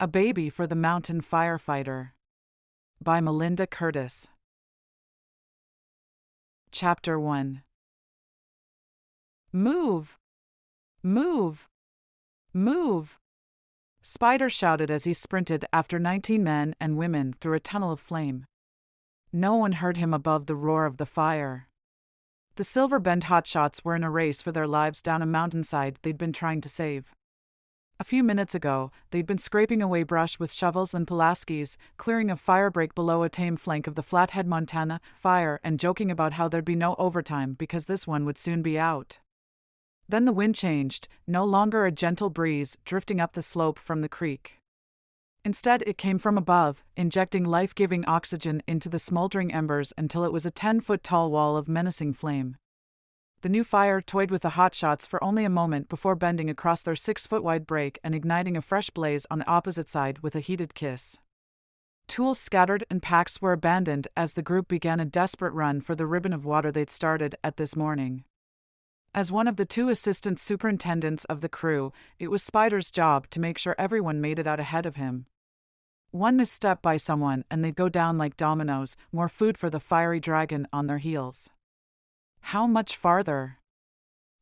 A Baby for the Mountain Firefighter by Melinda Curtis. Chapter 1. Move! Move! Move! Spider shouted as he sprinted after 19 men and women through a tunnel of flame. No one heard him above the roar of the fire. The Silver Bend hotshots were in a race for their lives down a mountainside they'd been trying to save. A few minutes ago, they'd been scraping away brush with shovels and Pulaskis, clearing a firebreak below a tame flank of the Flathead, Montana fire, and joking about how there'd be no overtime because this one would soon be out. Then the wind changed, no longer a gentle breeze drifting up the slope from the creek. Instead, it came from above, injecting life-giving oxygen into the smoldering embers until it was a 10-foot-tall wall of menacing flame. The new fire toyed with the hotshots for only a moment before bending across their 6-foot-wide break and igniting a fresh blaze on the opposite side with a heated kiss. Tools scattered and packs were abandoned as the group began a desperate run for the ribbon of water they'd started at this morning. As one of the two assistant superintendents of the crew, it was Spider's job to make sure everyone made it out ahead of him. One misstep by someone and they'd go down like dominoes, more food for the fiery dragon on their heels. How much farther?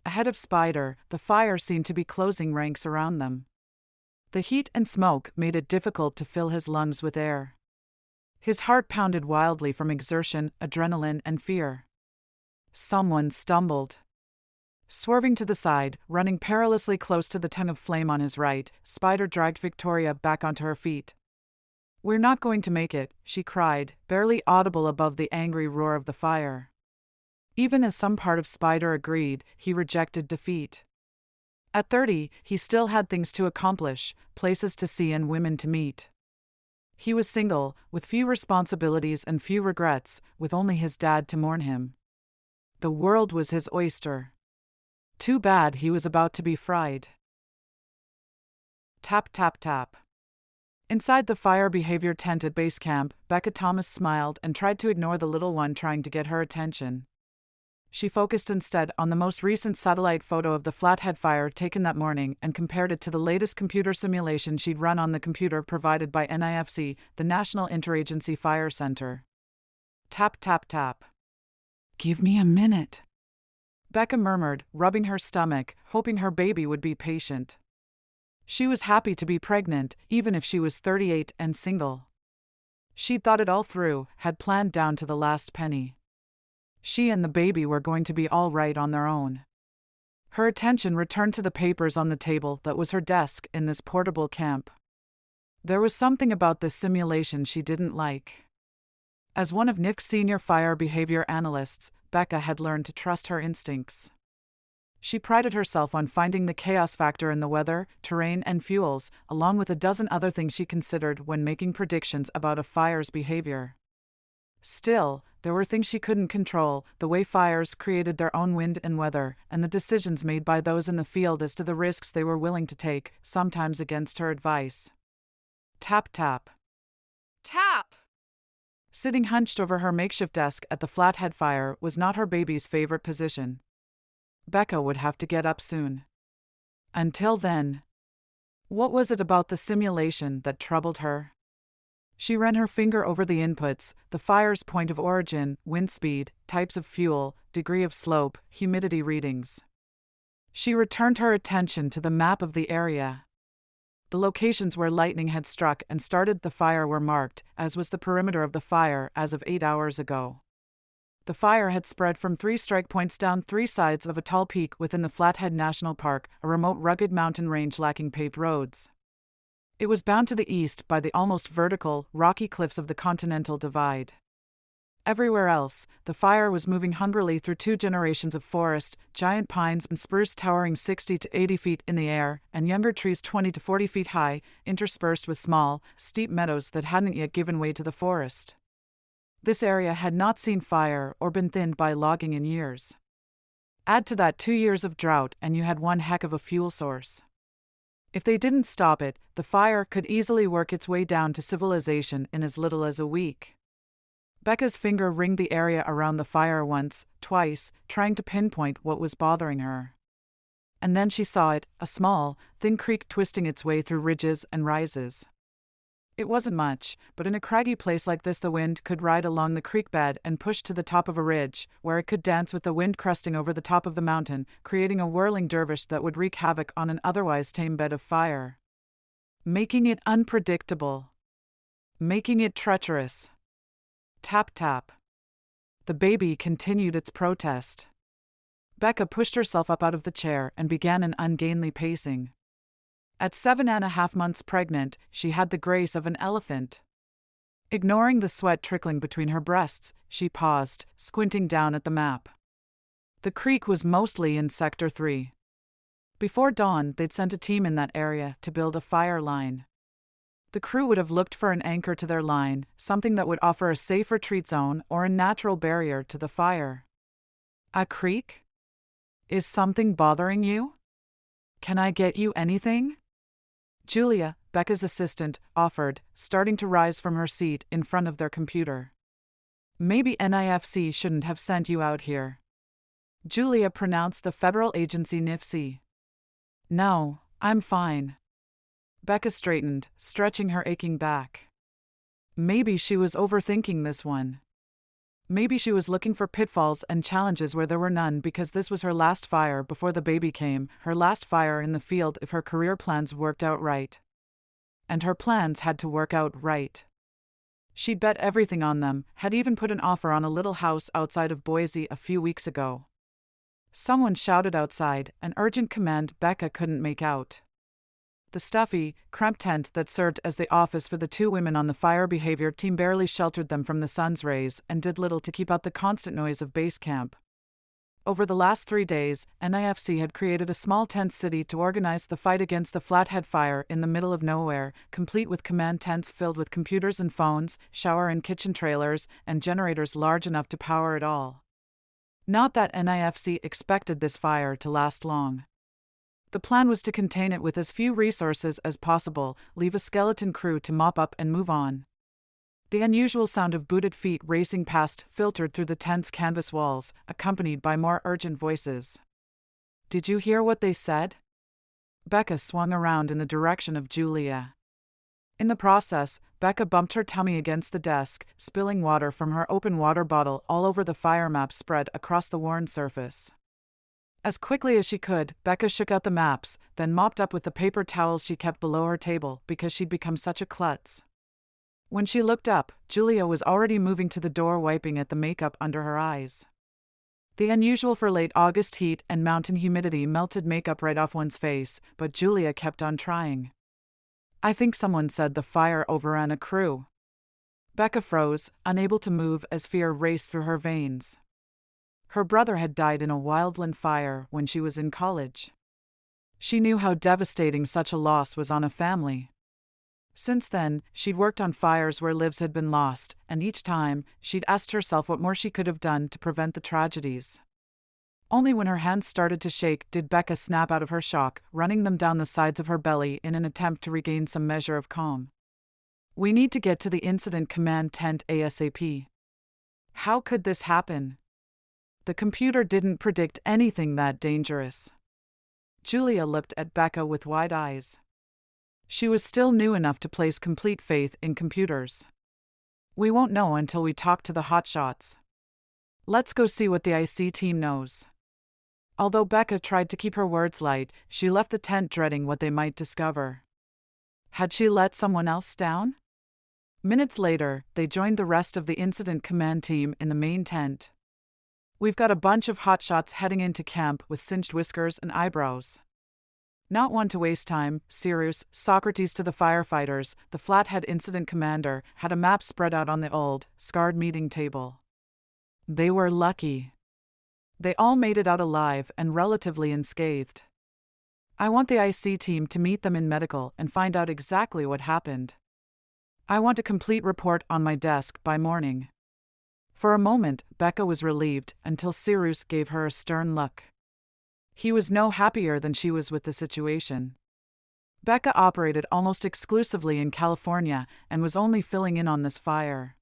Ahead of Spider, the fire seemed to be closing ranks around them. The heat and smoke made it difficult to fill his lungs with air. His heart pounded wildly from exertion, adrenaline, and fear. Someone stumbled. Swerving to the side, running perilously close to the tongue of flame on his right, Spider dragged Victoria back onto her feet. "We're not going to make it," she cried, barely audible above the angry roar of the fire. Even as some part of Spider agreed, he rejected defeat. At 30, he still had things to accomplish, places to see and women to meet. He was single, with few responsibilities and few regrets, with only his dad to mourn him. The world was his oyster. Too bad he was about to be fried. Tap, tap, tap. Inside the fire behavior tent at base camp, Becca Thomas smiled and tried to ignore the little one trying to get her attention. She focused instead on the most recent satellite photo of the Flathead fire taken that morning and compared it to the latest computer simulation she'd run on the computer provided by NIFC, the National Interagency Fire Center. Tap, tap, tap. "Give me a minute," Becca murmured, rubbing her stomach, hoping her baby would be patient. She was happy to be pregnant, even if she was 38 and single. She'd thought it all through, had planned down to the last penny. She and the baby were going to be all right on their own. Her attention returned to the papers on the table that was her desk in this portable camp. There was something about this simulation she didn't like. As one of NIFC's senior fire behavior analysts, Becca had learned to trust her instincts. She prided herself on finding the chaos factor in the weather, terrain, and fuels, along with a dozen other things she considered when making predictions about a fire's behavior. Still, there were things she couldn't control, the way fires created their own wind and weather, and the decisions made by those in the field as to the risks they were willing to take, sometimes against her advice. Tap, tap. Tap! Sitting hunched over her makeshift desk at the Flathead fire was not her baby's favorite position. Becca would have to get up soon. Until then, what was it about the simulation that troubled her? She ran her finger over the inputs, the fire's point of origin, wind speed, types of fuel, degree of slope, humidity readings. She returned her attention to the map of the area. The locations where lightning had struck and started the fire were marked, as was the perimeter of the fire as of 8 hours ago. The fire had spread from 3 strike points down 3 sides of a tall peak within the Flathead National Park, a remote rugged mountain range lacking paved roads. It was bound to the east by the almost vertical, rocky cliffs of the Continental Divide. Everywhere else, the fire was moving hungrily through 2 generations of forest, giant pines and spruce towering 60 to 80 feet in the air, and younger trees 20 to 40 feet high, interspersed with small, steep meadows that hadn't yet given way to the forest. This area had not seen fire or been thinned by logging in years. Add to that 2 years of drought and you had one heck of a fuel source. If they didn't stop it, the fire could easily work its way down to civilization in as little as a week. Becca's finger ringed the area around the fire once, twice, trying to pinpoint what was bothering her. And then she saw it, a small, thin creek twisting its way through ridges and rises. It wasn't much, but in a craggy place like this the wind could ride along the creek bed and push to the top of a ridge, where it could dance with the wind cresting over the top of the mountain, creating a whirling dervish that would wreak havoc on an otherwise tame bed of fire. Making it unpredictable. Making it treacherous. Tap tap. The baby continued its protest. Becca pushed herself up out of the chair and began an ungainly pacing. At 7.5 months pregnant, she had the grace of an elephant. Ignoring the sweat trickling between her breasts, she paused, squinting down at the map. The creek was mostly in Sector 3. Before dawn, they'd sent a team in that area to build a fire line. The crew would have looked for an anchor to their line, something that would offer a safe retreat zone or a natural barrier to the fire. A creek? Is something bothering you? Can I get you anything? Julia, Becca's assistant, offered, starting to rise from her seat in front of their computer. Maybe NIFC shouldn't have sent you out here. Julia pronounced the federal agency NIFC. No, I'm fine. Becca straightened, stretching her aching back. Maybe she was overthinking this one. Maybe she was looking for pitfalls and challenges where there were none because this was her last fire before the baby came, her last fire in the field if her career plans worked out right. And her plans had to work out right. She'd bet everything on them, had even put an offer on a little house outside of Boise a few weeks ago. Someone shouted outside, an urgent command Becca couldn't make out. The stuffy, cramped tent that served as the office for the two women on the fire behavior team barely sheltered them from the sun's rays and did little to keep out the constant noise of base camp. Over the last 3 days, NIFC had created a small tent city to organize the fight against the Flathead Fire in the middle of nowhere, complete with command tents filled with computers and phones, shower and kitchen trailers, and generators large enough to power it all. Not that NIFC expected this fire to last long. The plan was to contain it with as few resources as possible, leave a skeleton crew to mop up and move on. The unusual sound of booted feet racing past filtered through the tent's canvas walls, accompanied by more urgent voices. Did you hear what they said? Becca swung around in the direction of Julia. In the process, Becca bumped her tummy against the desk, spilling water from her open water bottle all over the fire map spread across the worn surface. As quickly as she could, Becca shook out the maps, then mopped up with the paper towels she kept below her table because she'd become such a klutz. When she looked up, Julia was already moving to the door, wiping at the makeup under her eyes. The unusual for late August heat and mountain humidity melted makeup right off one's face, but Julia kept on trying. I think someone said the fire overran a crew. Becca froze, unable to move as fear raced through her veins. Her brother had died in a wildland fire when she was in college. She knew how devastating such a loss was on a family. Since then, she'd worked on fires where lives had been lost, and each time, she'd asked herself what more she could have done to prevent the tragedies. Only when her hands started to shake did Becca snap out of her shock, running them down the sides of her belly in an attempt to regain some measure of calm. We need to get to the incident command tent ASAP. How could this happen? The computer didn't predict anything that dangerous. Julia looked at Becca with wide eyes. She was still new enough to place complete faith in computers. We won't know until we talk to the hotshots. Let's go see what the IC team knows. Although Becca tried to keep her words light, she left the tent dreading what they might discover. Had she let someone else down? Minutes later, they joined the rest of the incident command team in the main tent. We've got a bunch of hotshots heading into camp with singed whiskers and eyebrows. Not one to waste time, Sirius, Socrates to the firefighters, the Flathead incident commander, had a map spread out on the old, scarred meeting table. They were lucky. They all made it out alive and relatively unscathed. I want the IC team to meet them in medical and find out exactly what happened. I want a complete report on my desk by morning. For a moment, Becca was relieved until Sirius gave her a stern look. He was no happier than she was with the situation. Becca operated almost exclusively in California and was only filling in on this fire.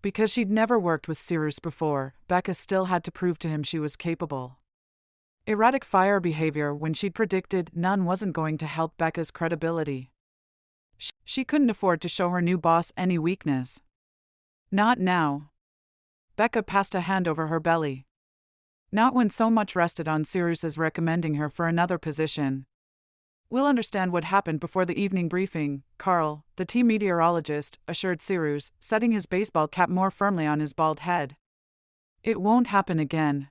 Because she'd never worked with Sirius before, Becca still had to prove to him she was capable. Erratic fire behavior when she'd predicted none wasn't going to help Becca's credibility. She couldn't afford to show her new boss any weakness. Not now. Becca passed a hand over her belly. Not when so much rested on Cyrus's recommending her for another position. We'll understand what happened before the evening briefing, Carl, the team meteorologist, assured Cyrus, setting his baseball cap more firmly on his bald head. It won't happen again.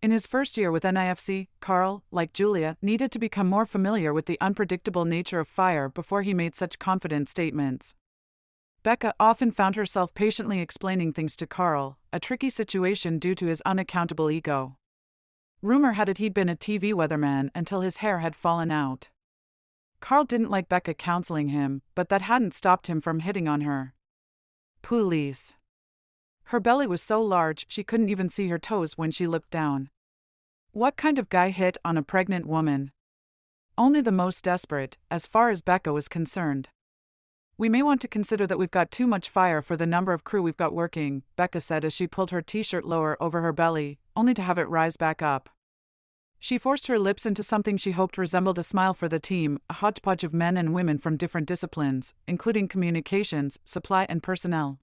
In his first year with NIFC, Carl, like Julia, needed to become more familiar with the unpredictable nature of fire before he made such confident statements. Becca often found herself patiently explaining things to Carl, a tricky situation due to his unaccountable ego. Rumor had it he'd been a TV weatherman until his hair had fallen out. Carl didn't like Becca counseling him, but that hadn't stopped him from hitting on her. Police. Her belly was so large she couldn't even see her toes when she looked down. What kind of guy hit on a pregnant woman? Only the most desperate, as far as Becca was concerned. We may want to consider that we've got too much fire for the number of crew we've got working, Becca said as she pulled her t-shirt lower over her belly, only to have it rise back up. She forced her lips into something she hoped resembled a smile for the team, a hodgepodge of men and women from different disciplines, including communications, supply and personnel.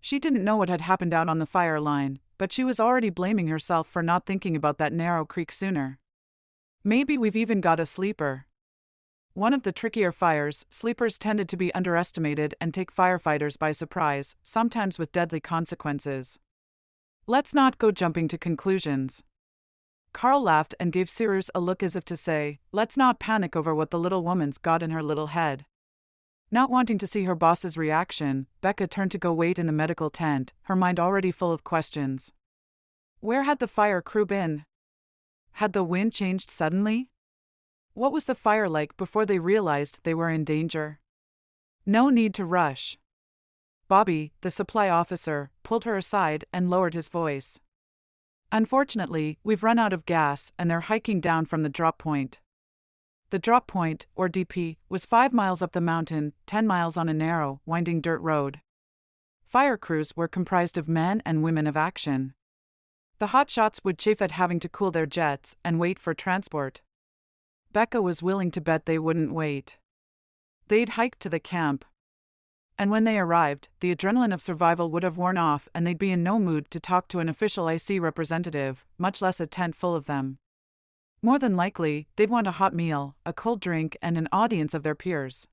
She didn't know what had happened out on the fire line, but she was already blaming herself for not thinking about that narrow creek sooner. Maybe we've even got a sleeper. One of the trickier fires, sleepers tended to be underestimated and take firefighters by surprise, sometimes with deadly consequences. Let's not go jumping to conclusions. Carl laughed and gave Cyrus a look as if to say, let's not panic over what the little woman's got in her little head. Not wanting to see her boss's reaction, Becca turned to go wait in the medical tent, her mind already full of questions. Where had the fire crew been? Had the wind changed suddenly? What was the fire like before they realized they were in danger? No need to rush. Bobby, the supply officer, pulled her aside and lowered his voice. Unfortunately, we've run out of gas and they're hiking down from the drop point. The drop point, or DP, was 5 miles up the mountain, 10 miles on a narrow, winding dirt road. Fire crews were comprised of men and women of action. The hotshots would chafe at having to cool their jets and wait for transport. Becca was willing to bet they wouldn't wait. They'd hike to the camp. And when they arrived, the adrenaline of survival would have worn off and they'd be in no mood to talk to an official IC representative, much less a tent full of them. More than likely, they'd want a hot meal, a cold drink, and an audience of their peers.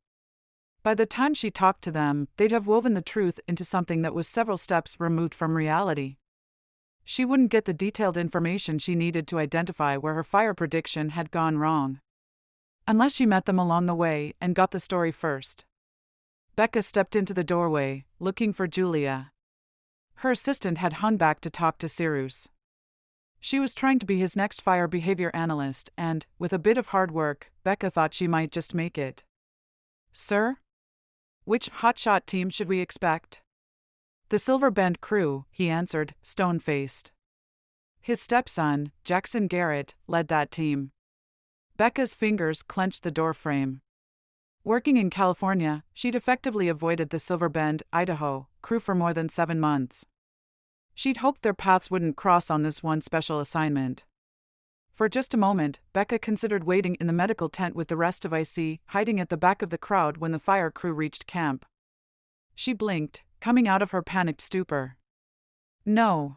By the time she talked to them, they'd have woven the truth into something that was several steps removed from reality. She wouldn't get the detailed information she needed to identify where her fire prediction had gone wrong. Unless she met them along the way and got the story first. Becca stepped into the doorway, looking for Julia. Her assistant had hung back to talk to Cyrus. She was trying to be his next fire behavior analyst and, with a bit of hard work, Becca thought she might just make it. Sir? Which hotshot team should we expect? The Silver Bend crew, he answered, stone-faced. His stepson, Jackson Garrett, led that team. Becca's fingers clenched the doorframe. Working in California, she'd effectively avoided the Silver Bend, Idaho, crew for more than 7 months. She'd hoped their paths wouldn't cross on this one special assignment. For just a moment, Becca considered waiting in the medical tent with the rest of IC, hiding at the back of the crowd when the fire crew reached camp. She blinked, coming out of her panicked stupor. No.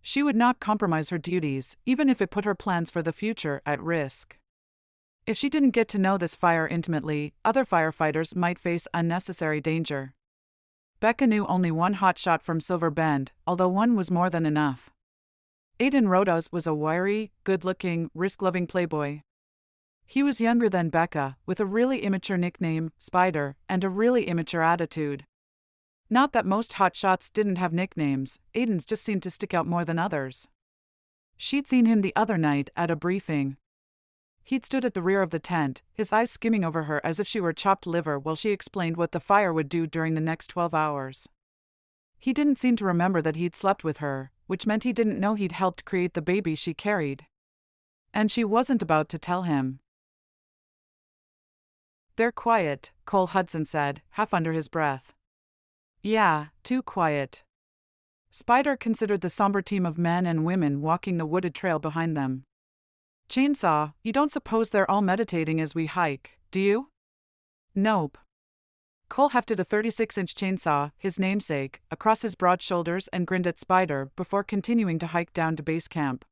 She would not compromise her duties, even if it put her plans for the future at risk. If she didn't get to know this fire intimately, other firefighters might face unnecessary danger. Becca knew only one hotshot from Silver Bend, although one was more than enough. Aiden Rodas was a wiry, good-looking, risk-loving playboy. He was younger than Becca, with a really immature nickname, Spider, and a really immature attitude. Not that most hotshots didn't have nicknames, Aiden's just seemed to stick out more than others. She'd seen him the other night at a briefing. He'd stood at the rear of the tent, his eyes skimming over her as if she were chopped liver while she explained what the fire would do during the next 12 hours. He didn't seem to remember that he'd slept with her, which meant he didn't know he'd helped create the baby she carried. And she wasn't about to tell him. They're quiet, Cole Hudson said, half under his breath. Yeah, too quiet. Spider considered the somber team of men and women walking the wooded trail behind them. Chainsaw, you don't suppose they're all meditating as we hike, do you? Nope. Cole hefted a 36-inch chainsaw, his namesake, across his broad shoulders and grinned at Spider before continuing to hike down to base camp.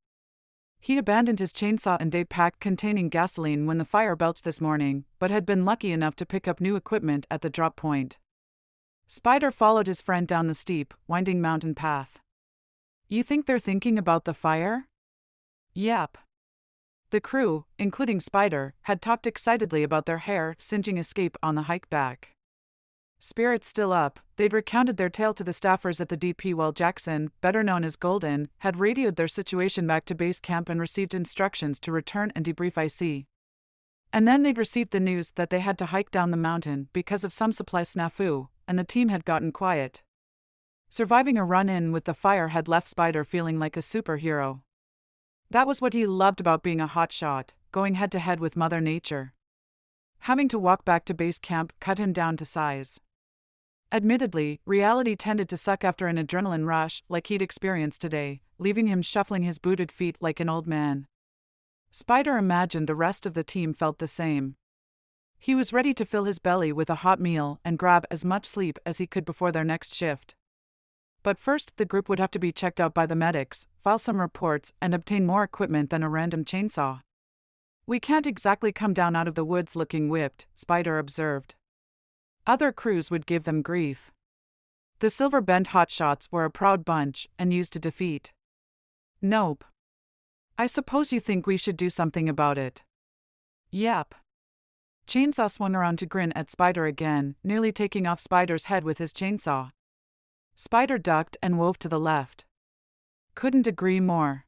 He'd abandoned his chainsaw and day pack containing gasoline when the fire belched this morning, but had been lucky enough to pick up new equipment at the drop point. Spider followed his friend down the steep, winding mountain path. "You think they're thinking about the fire?" "Yep." The crew, including Spider, had talked excitedly about their hair-singeing escape on the hike back. Spirits still up, they'd recounted their tale to the staffers at the DP while Jackson, better known as Golden, had radioed their situation back to base camp and received instructions to return and debrief IC. And then they'd received the news that they had to hike down the mountain because of some supply snafu, and the team had gotten quiet. Surviving a run-in with the fire had left Spider feeling like a superhero. That was what he loved about being a hotshot, going head-to-head with Mother Nature. Having to walk back to base camp cut him down to size. Admittedly, reality tended to suck after an adrenaline rush like he'd experienced today, leaving him shuffling his booted feet like an old man. Spider imagined the rest of the team felt the same. He was ready to fill his belly with a hot meal and grab as much sleep as he could before their next shift. But first, the group would have to be checked out by the medics, file some reports, and obtain more equipment than a random chainsaw. "We can't exactly come down out of the woods looking whipped," Spider observed. Other crews would give them grief. The Silver Bend hotshots were a proud bunch and used to defeat. "Nope. I suppose you think we should do something about it." "Yep." Chainsaw swung around to grin at Spider again, nearly taking off Spider's head with his chainsaw. Spider ducked and wove to the left. Couldn't agree more.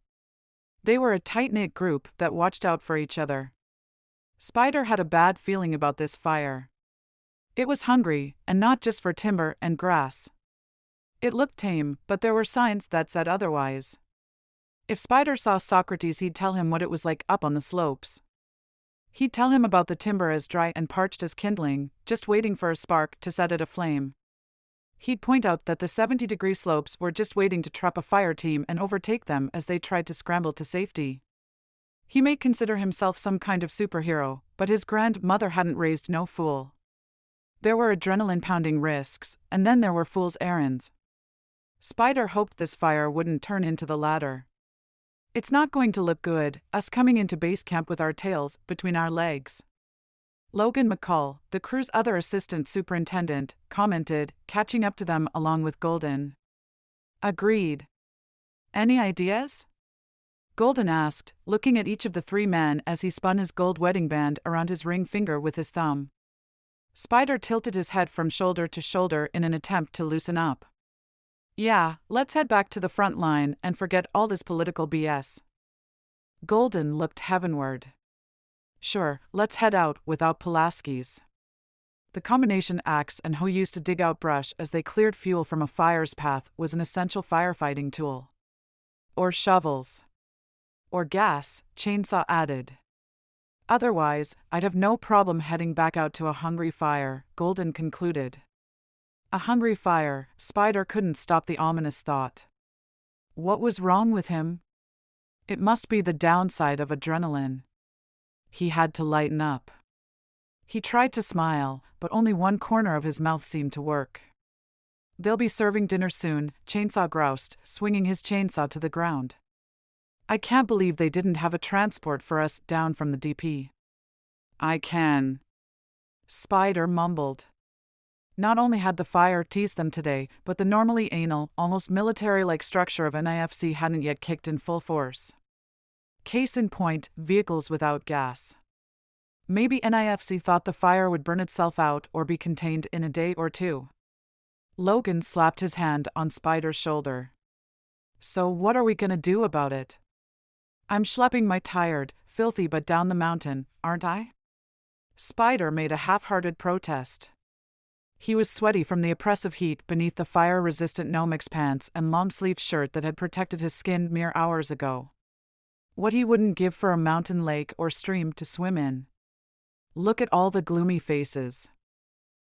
They were a tight-knit group that watched out for each other. Spider had a bad feeling about this fire. It was hungry, and not just for timber and grass. It looked tame, but there were signs that said otherwise. If Spider saw Socrates, he'd tell him what it was like up on the slopes. He'd tell him about the timber as dry and parched as kindling, just waiting for a spark to set it aflame. He'd point out that the 70-degree slopes were just waiting to trap a fire team and overtake them as they tried to scramble to safety. He may consider himself some kind of superhero, but his grandmother hadn't raised no fool. There were adrenaline-pounding risks, and then there were fool's errands. Spider hoped this fire wouldn't turn into the latter. "It's not going to look good, us coming into base camp with our tails between our legs." Logan McCall, the crew's other assistant superintendent, commented, catching up to them along with Golden. "Agreed. Any ideas?" Golden asked, looking at each of the three men as he spun his gold wedding band around his ring finger with his thumb. Spider tilted his head from shoulder to shoulder in an attempt to loosen up. "Yeah, let's head back to the front line and forget all this political BS." Golden looked heavenward. "Sure, let's head out without Pulaski's." The combination axe and hoe used to dig out brush as they cleared fuel from a fire's path was an essential firefighting tool. Or shovels. Or gas, chainsaw added. "Otherwise, I'd have no problem heading back out to a hungry fire," Golden concluded. A hungry fire, Spider couldn't stop the ominous thought. What was wrong with him? It must be the downside of adrenaline. He had to lighten up. He tried to smile, but only one corner of his mouth seemed to work. "They'll be serving dinner soon," Chainsaw groused, swinging his chainsaw to the ground. "I can't believe they didn't have a transport for us down from the DP." "I can," Spider mumbled. Not only had the fire teased them today, but the normally anal, almost military-like structure of NIFC hadn't yet kicked in full force. Case in point, vehicles without gas. Maybe NIFC thought the fire would burn itself out or be contained in a day or two. Logan slapped his hand on Spider's shoulder. "So what are we gonna do about it?" "I'm schlepping my tired, filthy butt down the mountain, aren't I?" Spider made a half-hearted protest. He was sweaty from the oppressive heat beneath the fire-resistant Nomex pants and long-sleeved shirt that had protected his skin mere hours ago. What he wouldn't give for a mountain lake or stream to swim in. Look at all the gloomy faces.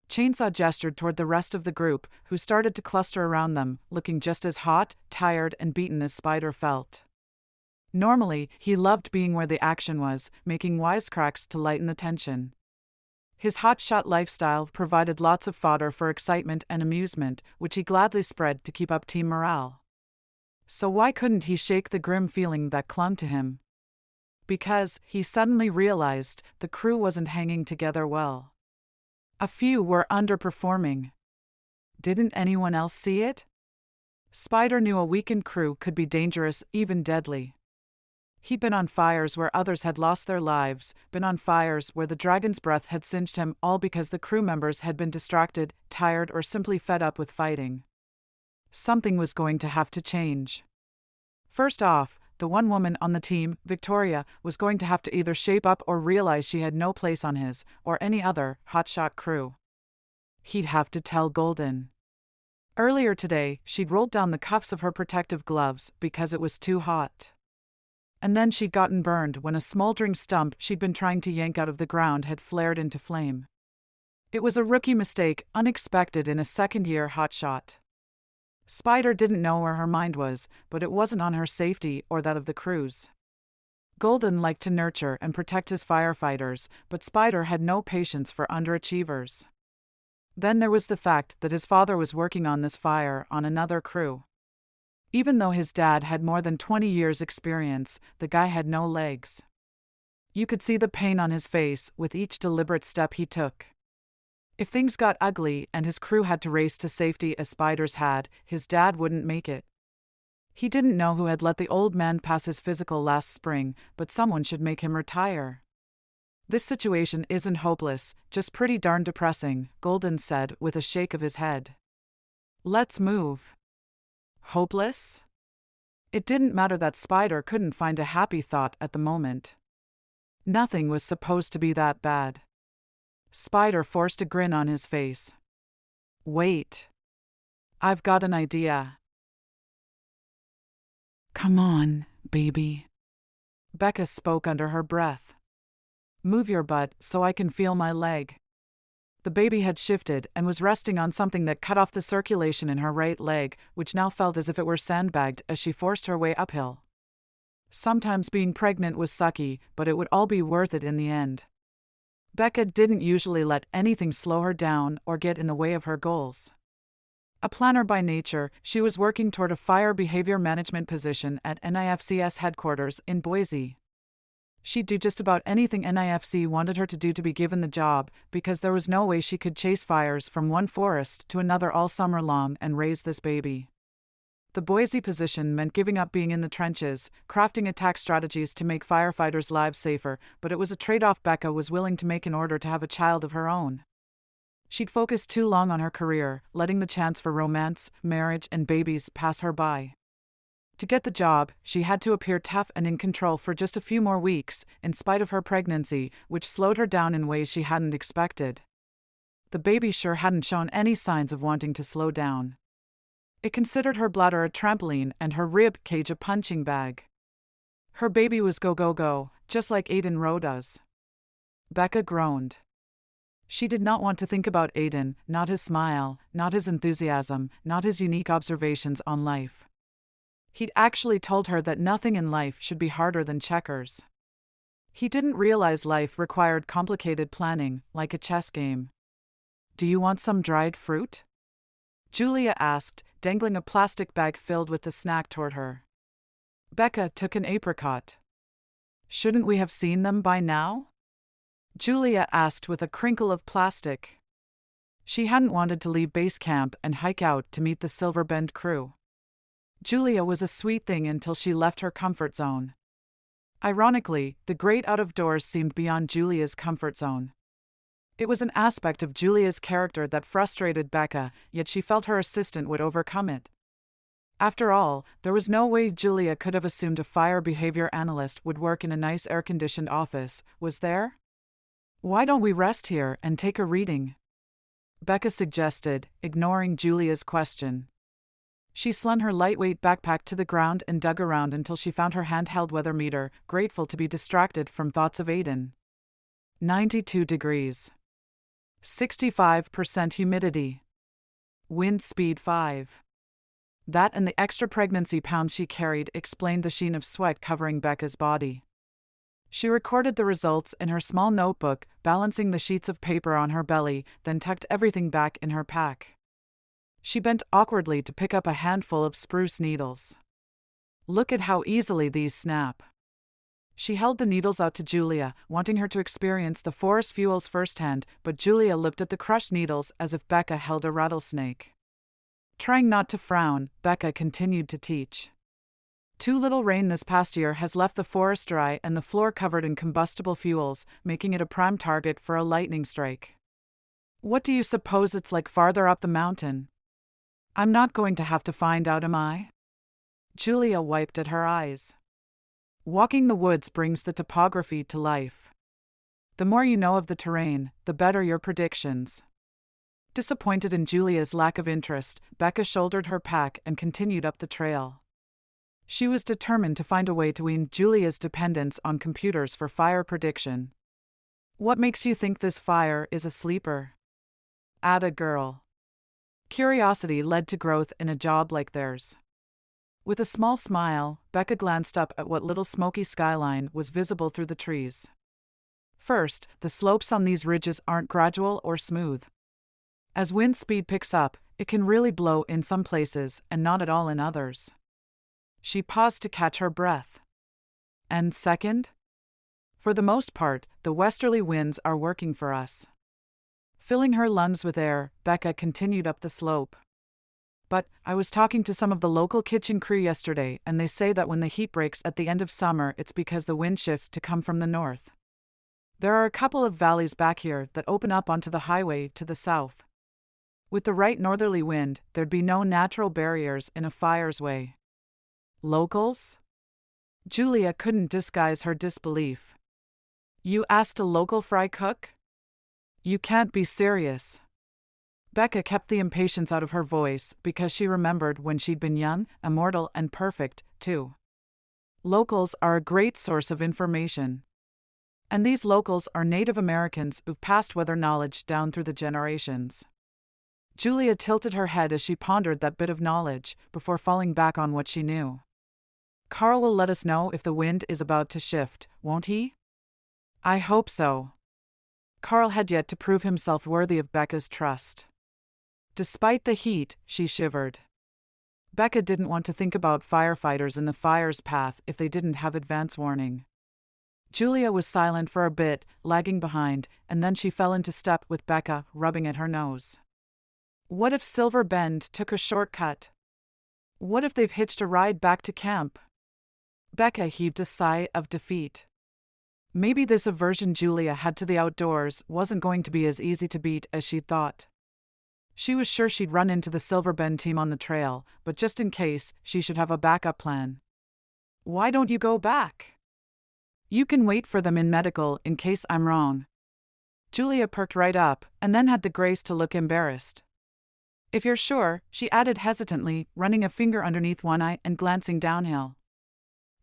Chainsaw gestured toward the rest of the group, who started to cluster around them, looking just as hot, tired, and beaten as Spider felt. Normally, he loved being where the action was, making wisecracks to lighten the tension. His hotshot lifestyle provided lots of fodder for excitement and amusement, which he gladly spread to keep up team morale. So why couldn't he shake the grim feeling that clung to him? Because, he suddenly realized, the crew wasn't hanging together well. A few were underperforming. Didn't anyone else see it? Spider knew a weakened crew could be dangerous, even deadly. He'd been on fires where others had lost their lives, been on fires where the dragon's breath had singed him, all because the crew members had been distracted, tired, or simply fed up with fighting. Something was going to have to change. First off, the one woman on the team, Victoria, was going to have to either shape up or realize she had no place on his, or any other, hotshot crew. He'd have to tell Golden. Earlier today, she'd rolled down the cuffs of her protective gloves because it was too hot. And then she'd gotten burned when a smoldering stump she'd been trying to yank out of the ground had flared into flame. It was a rookie mistake, unexpected in a second-year hotshot. Spider didn't know where her mind was, but it wasn't on her safety or that of the crew's. Golden liked to nurture and protect his firefighters, but Spider had no patience for underachievers. Then there was the fact that his father was working on this fire on another crew. Even though his dad had more than 20 years' experience, the guy had no legs. You could see the pain on his face with each deliberate step he took. If things got ugly and his crew had to race to safety as Spider's had, his dad wouldn't make it. He didn't know who had let the old man pass his physical last spring, but someone should make him retire. This situation isn't hopeless, just pretty darn depressing, Golden said with a shake of his head. Let's move. Hopeless? It didn't matter that Spider couldn't find a happy thought at the moment. Nothing was supposed to be that bad. Spider forced a grin on his face. Wait. I've got an idea. Come on, baby. Becca spoke under her breath. Move your butt so I can feel my leg. The baby had shifted and was resting on something that cut off the circulation in her right leg, which now felt as if it were sandbagged as she forced her way uphill. Sometimes being pregnant was sucky, but it would all be worth it in the end. Becca didn't usually let anything slow her down or get in the way of her goals. A planner by nature, she was working toward a fire behavior management position at NIFCS headquarters in Boise. She'd do just about anything NIFC wanted her to do to be given the job, because there was no way she could chase fires from one forest to another all summer long and raise this baby. The Boise position meant giving up being in the trenches, crafting attack strategies to make firefighters' lives safer, but it was a trade-off Becca was willing to make in order to have a child of her own. She'd focused too long on her career, letting the chance for romance, marriage, and babies pass her by. To get the job, she had to appear tough and in control for just a few more weeks, in spite of her pregnancy, which slowed her down in ways she hadn't expected. The baby sure hadn't shown any signs of wanting to slow down. It considered her bladder a trampoline and her rib cage a punching bag. Her baby was go go go, just like Aiden Rodas. Becca groaned. She did not want to think about Aiden, not his smile, not his enthusiasm, not his unique observations on life. He'd actually told her that nothing in life should be harder than checkers. He didn't realize life required complicated planning, like a chess game. Do you want some dried fruit? Julia asked, dangling a plastic bag filled with the snack toward her. Becca took an apricot. Shouldn't we have seen them by now? Julia asked with a crinkle of plastic. She hadn't wanted to leave base camp and hike out to meet the Silver Bend crew. Julia was a sweet thing until she left her comfort zone. Ironically, the great out-of-doors seemed beyond Julia's comfort zone. It was an aspect of Julia's character that frustrated Becca, yet she felt her assistant would overcome it. After all, there was no way Julia could have assumed a fire behavior analyst would work in a nice air-conditioned office, was there? Why don't we rest here and take a reading? Becca suggested, ignoring Julia's question. She slung her lightweight backpack to the ground and dug around until she found her handheld weather meter, grateful to be distracted from thoughts of Aiden. 92 degrees. 65% humidity. Wind speed 5. That and the extra pregnancy pounds she carried explained the sheen of sweat covering Becca's body. She recorded the results in her small notebook, balancing the sheets of paper on her belly, then tucked everything back in her pack. She bent awkwardly to pick up a handful of spruce needles. Look at how easily these snap. She held the needles out to Julia, wanting her to experience the forest fuels firsthand, but Julia looked at the crushed needles as if Becca held a rattlesnake. Trying not to frown, Becca continued to teach. Too little rain this past year has left the forest dry and the floor covered in combustible fuels, making it a prime target for a lightning strike. What do you suppose it's like farther up the mountain? I'm not going to have to find out, am I? Julia wiped at her eyes. Walking the woods brings the topography to life. The more you know of the terrain, the better your predictions. Disappointed in Julia's lack of interest, Becca shouldered her pack and continued up the trail. She was determined to find a way to wean Julia's dependence on computers for fire prediction. What makes you think this fire is a sleeper? Atta girl. Curiosity led to growth in a job like theirs. With a small smile, Becca glanced up at what little smoky skyline was visible through the trees. First, the slopes on these ridges aren't gradual or smooth. As wind speed picks up, it can really blow in some places and not at all in others. She paused to catch her breath. And second? For the most part, the westerly winds are working for us. Filling her lungs with air, Becca continued up the slope. But I was talking to some of the local kitchen crew yesterday, and they say that when the heat breaks at the end of summer, it's because the wind shifts to come from the north. There are a couple of valleys back here that open up onto the highway to the south. With the right northerly wind, there'd be no natural barriers in a fire's way. Locals? Julia couldn't disguise her disbelief. You asked a local fry cook? You can't be serious. Becca kept the impatience out of her voice because she remembered when she'd been young, immortal, and perfect, too. Locals are a great source of information. And these locals are Native Americans who've passed weather knowledge down through the generations. Julia tilted her head as she pondered that bit of knowledge, before falling back on what she knew. Carl will let us know if the wind is about to shift, won't he? I hope so. Carl had yet to prove himself worthy of Becca's trust. Despite the heat, she shivered. Becca didn't want to think about firefighters in the fire's path if they didn't have advance warning. Julia was silent for a bit, lagging behind, and then she fell into step with Becca, rubbing at her nose. What if Silver Bend took a shortcut? What if they've hitched a ride back to camp? Becca heaved a sigh of defeat. Maybe this aversion Julia had to the outdoors wasn't going to be as easy to beat as she'd thought. She was sure she'd run into the Silver Bend team on the trail, but just in case, she should have a backup plan. Why don't you go back? You can wait for them in medical in case I'm wrong. Julia perked right up, and then had the grace to look embarrassed. If you're sure, she added hesitantly, running a finger underneath one eye and glancing downhill.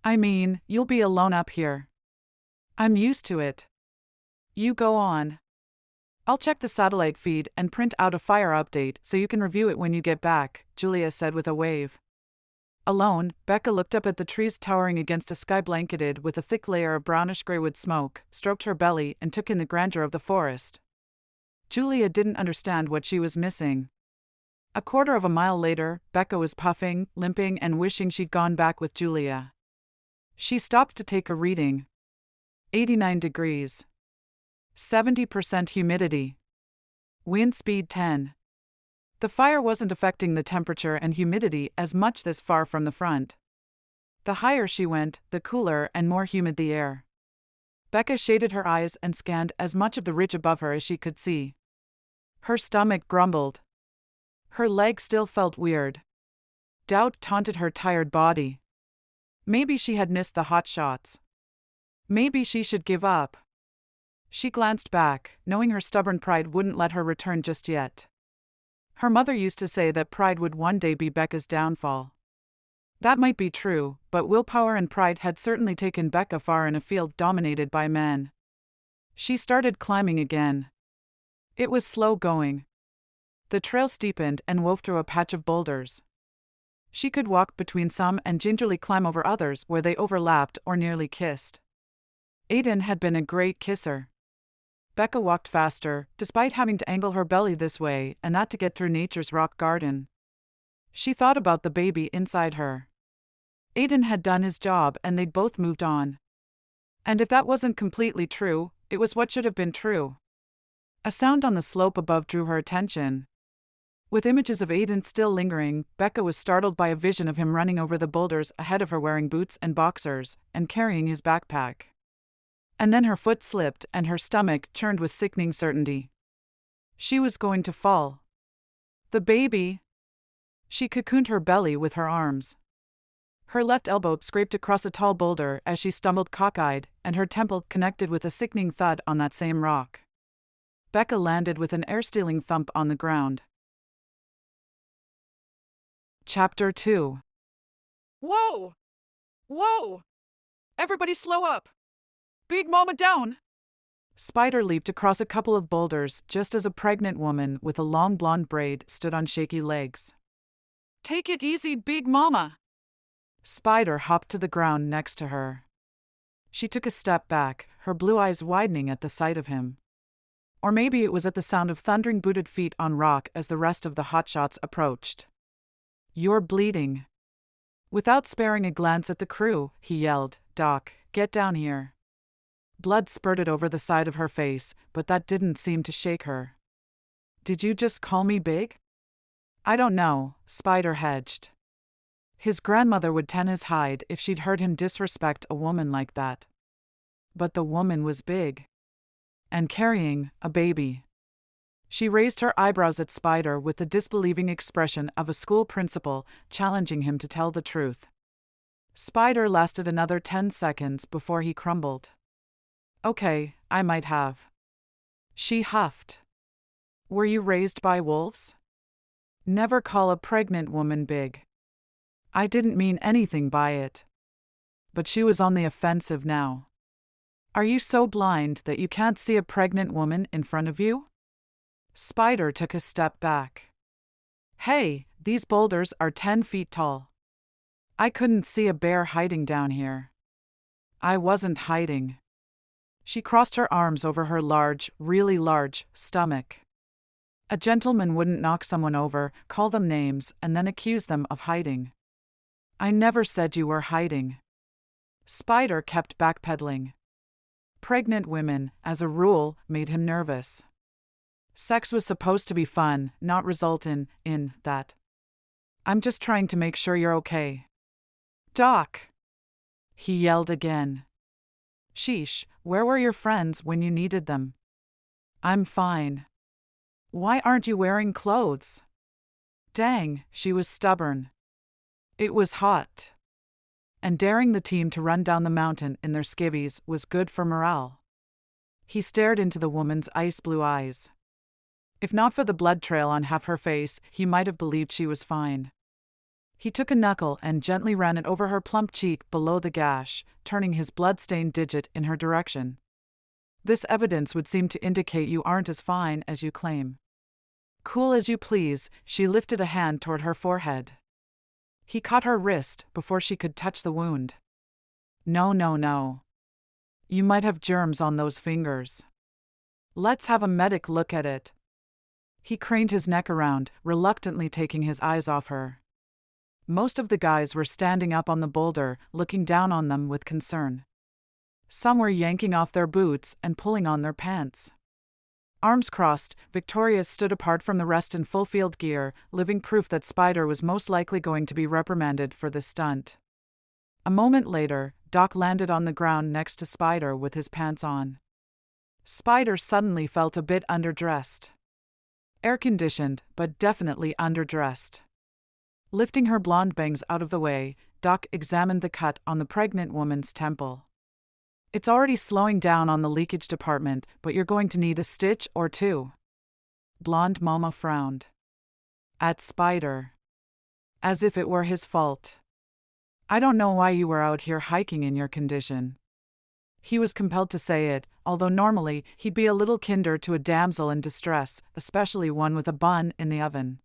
I mean, you'll be alone up here. I'm used to it. You go on. I'll check the satellite feed and print out a fire update so you can review it when you get back, Julia said with a wave. Alone, Becca looked up at the trees towering against a sky blanketed with a thick layer of brownish-gray wood smoke, stroked her belly, and took in the grandeur of the forest. Julia didn't understand what she was missing. A quarter of a mile later, Becca was puffing, limping, and wishing she'd gone back with Julia. She stopped to take a reading. 89 degrees. 70% humidity. Wind speed 10. The fire wasn't affecting the temperature and humidity as much this far from the front. The higher she went, the cooler and more humid the air. Becca shaded her eyes and scanned as much of the ridge above her as she could see. Her stomach grumbled. Her leg still felt weird. Doubt taunted her tired body. Maybe she had missed the hot shots. Maybe she should give up. She glanced back, knowing her stubborn pride wouldn't let her return just yet. Her mother used to say that pride would one day be Becca's downfall. That might be true, but willpower and pride had certainly taken Becca far in a field dominated by men. She started climbing again. It was slow going. The trail steepened and wove through a patch of boulders. She could walk between some and gingerly climb over others where they overlapped or nearly kissed. Aiden had been a great kisser. Becca walked faster, despite having to angle her belly this way and that to get through nature's rock garden. She thought about the baby inside her. Aiden had done his job and they'd both moved on. And if that wasn't completely true, it was what should have been true. A sound on the slope above drew her attention. With images of Aiden still lingering, Becca was startled by a vision of him running over the boulders ahead of her wearing boots and boxers, and carrying his backpack. And then her foot slipped and her stomach churned with sickening certainty. She was going to fall. The baby! She cocooned her belly with her arms. Her left elbow scraped across a tall boulder as she stumbled cockeyed, and her temple connected with a sickening thud on that same rock. Becca landed with an air-stealing thump on the ground. Chapter 2. Whoa! Whoa! Everybody slow up! Big Mama down! Spider leaped across a couple of boulders just as a pregnant woman with a long blonde braid stood on shaky legs. Take it easy, Big Mama! Spider hopped to the ground next to her. She took a step back, her blue eyes widening at the sight of him. Or maybe it was at the sound of thundering booted feet on rock as the rest of the hotshots approached. You're bleeding. Without sparing a glance at the crew, he yelled, Doc, get down here. Blood spurted over the side of her face, but that didn't seem to shake her. Did you just call me big? I don't know, Spider hedged. His grandmother would tan his hide if she'd heard him disrespect a woman like that. But the woman was big. And carrying a baby. She raised her eyebrows at Spider with the disbelieving expression of a school principal challenging him to tell the truth. Spider lasted another 10 seconds before he crumbled. Okay, I might have. She huffed. Were you raised by wolves? Never call a pregnant woman big. I didn't mean anything by it. But she was on the offensive now. Are you so blind that you can't see a pregnant woman in front of you? Spider took a step back. Hey, these boulders are 10 feet tall. I couldn't see a bear hiding down here. I wasn't hiding. She crossed her arms over her large, really large, stomach. A gentleman wouldn't knock someone over, call them names, and then accuse them of hiding. I never said you were hiding. Spider kept backpedaling. Pregnant women, as a rule, made him nervous. Sex was supposed to be fun, not result in that. I'm just trying to make sure you're okay. Doc! He yelled again. Sheesh, where were your friends when you needed them? I'm fine. Why aren't you wearing clothes? Dang, she was stubborn. It was hot. And daring the team to run down the mountain in their skivvies was good for morale. He stared into the woman's ice-blue eyes. If not for the blood trail on half her face, he might have believed she was fine. He took a knuckle and gently ran it over her plump cheek below the gash, turning his blood-stained digit in her direction. This evidence would seem to indicate you aren't as fine as you claim. Cool as you please, she lifted a hand toward her forehead. He caught her wrist before she could touch the wound. No. You might have germs on those fingers. Let's have a medic look at it. He craned his neck around, reluctantly taking his eyes off her. Most of the guys were standing up on the boulder, looking down on them with concern. Some were yanking off their boots and pulling on their pants. Arms crossed, Victoria stood apart from the rest in full field gear, living proof that Spider was most likely going to be reprimanded for this stunt. A moment later, Doc landed on the ground next to Spider with his pants on. Spider suddenly felt a bit underdressed. Air-conditioned, but definitely underdressed. Lifting her blonde bangs out of the way, Doc examined the cut on the pregnant woman's temple. It's already slowing down on the leakage department, but you're going to need a stitch or two. Blonde Mama frowned. At Spider. As if it were his fault. I don't know why you were out here hiking in your condition. He was compelled to say it, although normally he'd be a little kinder to a damsel in distress, especially one with a bun in the oven.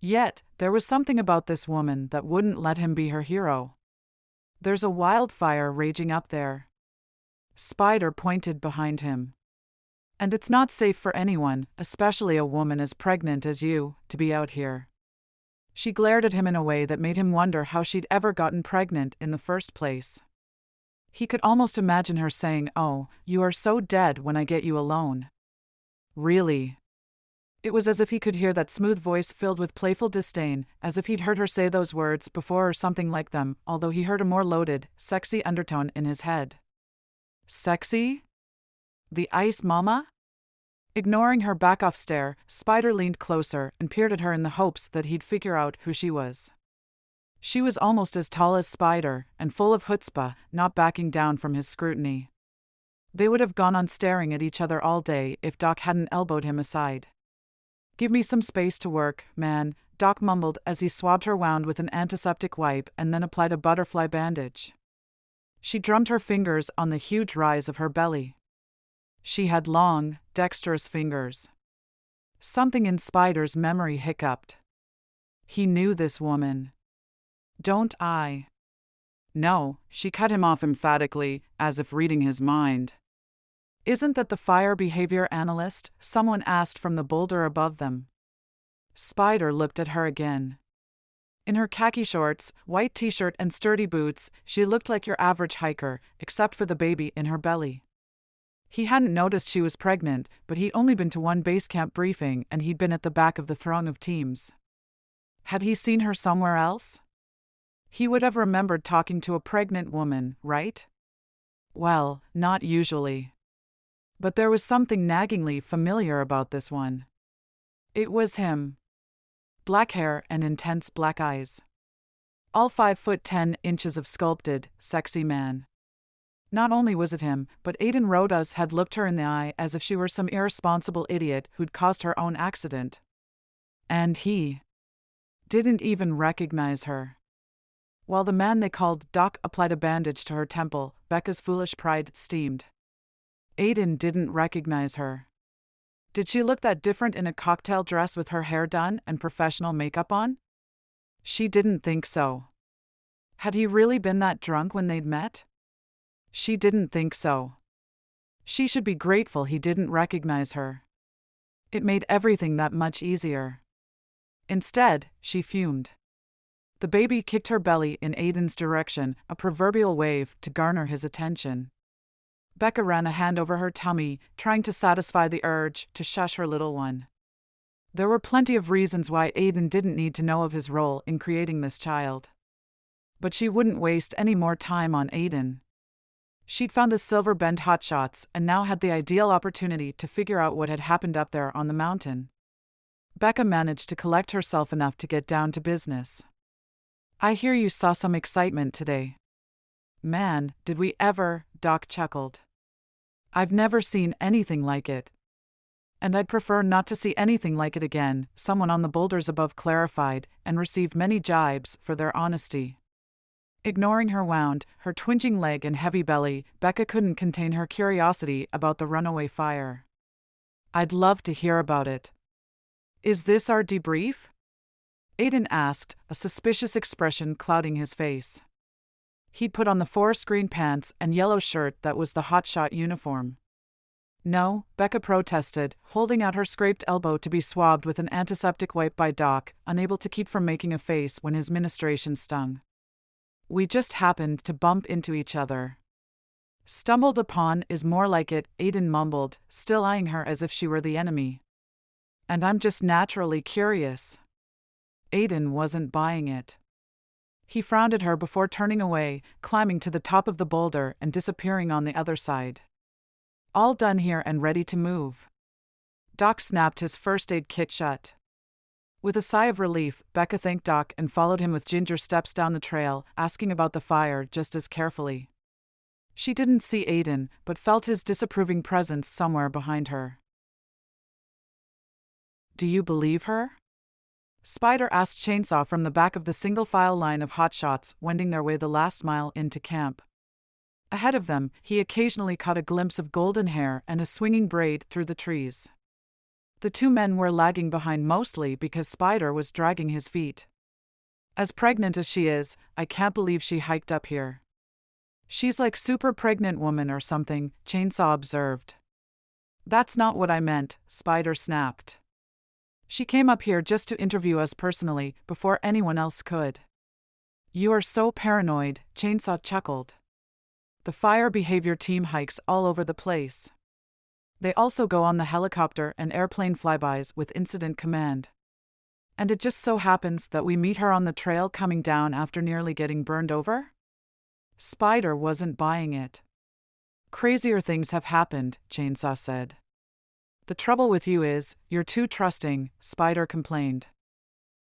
Yet, there was something about this woman that wouldn't let him be her hero. There's a wildfire raging up there. Spider pointed behind him. And it's not safe for anyone, especially a woman as pregnant as you, to be out here. She glared at him in a way that made him wonder how she'd ever gotten pregnant in the first place. He could almost imagine her saying, "Oh, you are so dead when I get you alone." Really? It was as if he could hear that smooth voice filled with playful disdain, as if he'd heard her say those words before or something like them, although he heard a more loaded, sexy undertone in his head. Sexy? The ice mama? Ignoring her back-off stare, Spider leaned closer and peered at her in the hopes that he'd figure out who she was. She was almost as tall as Spider, and full of chutzpah, not backing down from his scrutiny. They would have gone on staring at each other all day if Doc hadn't elbowed him aside. "Give me some space to work, man," Doc mumbled as he swabbed her wound with an antiseptic wipe and then applied a butterfly bandage. She drummed her fingers on the huge rise of her belly. She had long, dexterous fingers. Something in Spider's memory hiccuped. He knew this woman. "Don't I?" "No," she cut him off emphatically, as if reading his mind. "Isn't that the fire behavior analyst?" someone asked from the boulder above them. Spider looked at her again. In her khaki shorts, white t-shirt and sturdy boots, she looked like your average hiker, except for the baby in her belly. He hadn't noticed she was pregnant, but he'd only been to one base camp briefing and he'd been at the back of the throng of teams. Had he seen her somewhere else? He would have remembered talking to a pregnant woman, right? Well, not usually. But there was something naggingly familiar about this one. It was him. Black hair and intense black eyes. All 5'10" of sculpted, sexy man. Not only was it him, but Aiden Rodas had looked her in the eye as if she were some irresponsible idiot who'd caused her own accident. And he didn't even recognize her. While the man they called Doc applied a bandage to her temple, Becca's foolish pride steamed. Aiden didn't recognize her. Did she look that different in a cocktail dress with her hair done and professional makeup on? She didn't think so. Had he really been that drunk when they'd met? She didn't think so. She should be grateful he didn't recognize her. It made everything that much easier. Instead, she fumed. The baby kicked her belly in Aiden's direction, a proverbial wave to garner his attention. Becca ran a hand over her tummy, trying to satisfy the urge to shush her little one. There were plenty of reasons why Aiden didn't need to know of his role in creating this child. But she wouldn't waste any more time on Aiden. She'd found the Silver Bend hotshots and now had the ideal opportunity to figure out what had happened up there on the mountain. Becca managed to collect herself enough to get down to business. "I hear you saw some excitement today." "Man, did we ever," Doc chuckled. "I've never seen anything like it. And I'd prefer not to see anything like it again," someone on the boulders above clarified, and received many jibes for their honesty. Ignoring her wound, her twinging leg and heavy belly, Becca couldn't contain her curiosity about the runaway fire. "I'd love to hear about it." "Is this our debrief?" Aiden asked, a suspicious expression clouding his face. He'd put on the forest green pants and yellow shirt that was the hotshot uniform. "No," Becca protested, holding out her scraped elbow to be swabbed with an antiseptic wipe by Doc, unable to keep from making a face when his ministration stung. "We just happened to bump into each other." "Stumbled upon is more like it," Aiden mumbled, still eyeing her as if she were the enemy. "And I'm just naturally curious." Aiden wasn't buying it. He frowned at her before turning away, climbing to the top of the boulder and disappearing on the other side. "All done here and ready to move." Doc snapped his first aid kit shut. With a sigh of relief, Becca thanked Doc and followed him with ginger steps down the trail, asking about the fire just as carefully. She didn't see Aiden, but felt his disapproving presence somewhere behind her. "Do you believe her?" Spider asked Chainsaw from the back of the single-file line of hotshots wending their way the last mile into camp. Ahead of them, he occasionally caught a glimpse of golden hair and a swinging braid through the trees. The two men were lagging behind mostly because Spider was dragging his feet. "As pregnant as she is, I can't believe she hiked up here." She's like super pregnant woman or something, Chainsaw observed. That's not what I meant, Spider snapped. She came up here just to interview us personally, before anyone else could. You are so paranoid, Chainsaw chuckled. The fire behavior team hikes all over the place. They also go on the helicopter and airplane flybys with incident command. And it just so happens that we meet her on the trail coming down after nearly getting burned over? Spider wasn't buying it. Crazier things have happened, Chainsaw said. The trouble with you is, you're too trusting, Spider complained.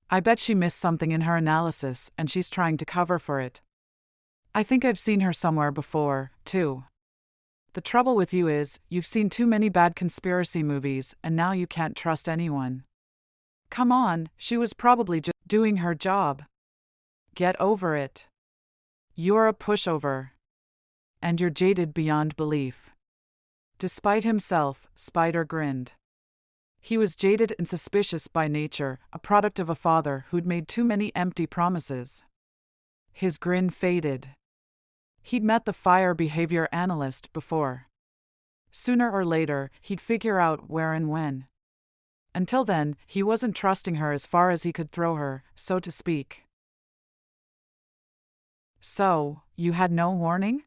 I bet she missed something in her analysis and she's trying to cover for it. I think I've seen her somewhere before, too. The trouble with you is, you've seen too many bad conspiracy movies and now you can't trust anyone. Come on, she was probably just doing her job. Get over it. You're a pushover. And you're jaded beyond belief. Despite himself, Spider grinned. He was jaded and suspicious by nature, a product of a father who'd made too many empty promises. His grin faded. He'd met the fire behavior analyst before. Sooner or later, he'd figure out where and when. Until then, he wasn't trusting her as far as he could throw her, so to speak. So, you had no warning?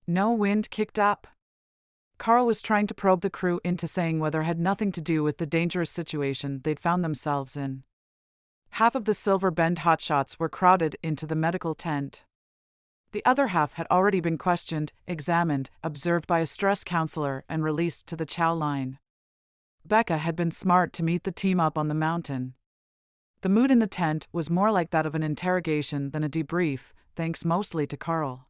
No wind kicked up? Carl was trying to probe the crew into saying whether it had nothing to do with the dangerous situation they'd found themselves in. Half of the Silver Bend hotshots were crowded into the medical tent. The other half had already been questioned, examined, observed by a stress counselor, and released to the chow line. Becca had been smart to meet the team up on the mountain. The mood in the tent was more like that of an interrogation than a debrief, thanks mostly to Carl.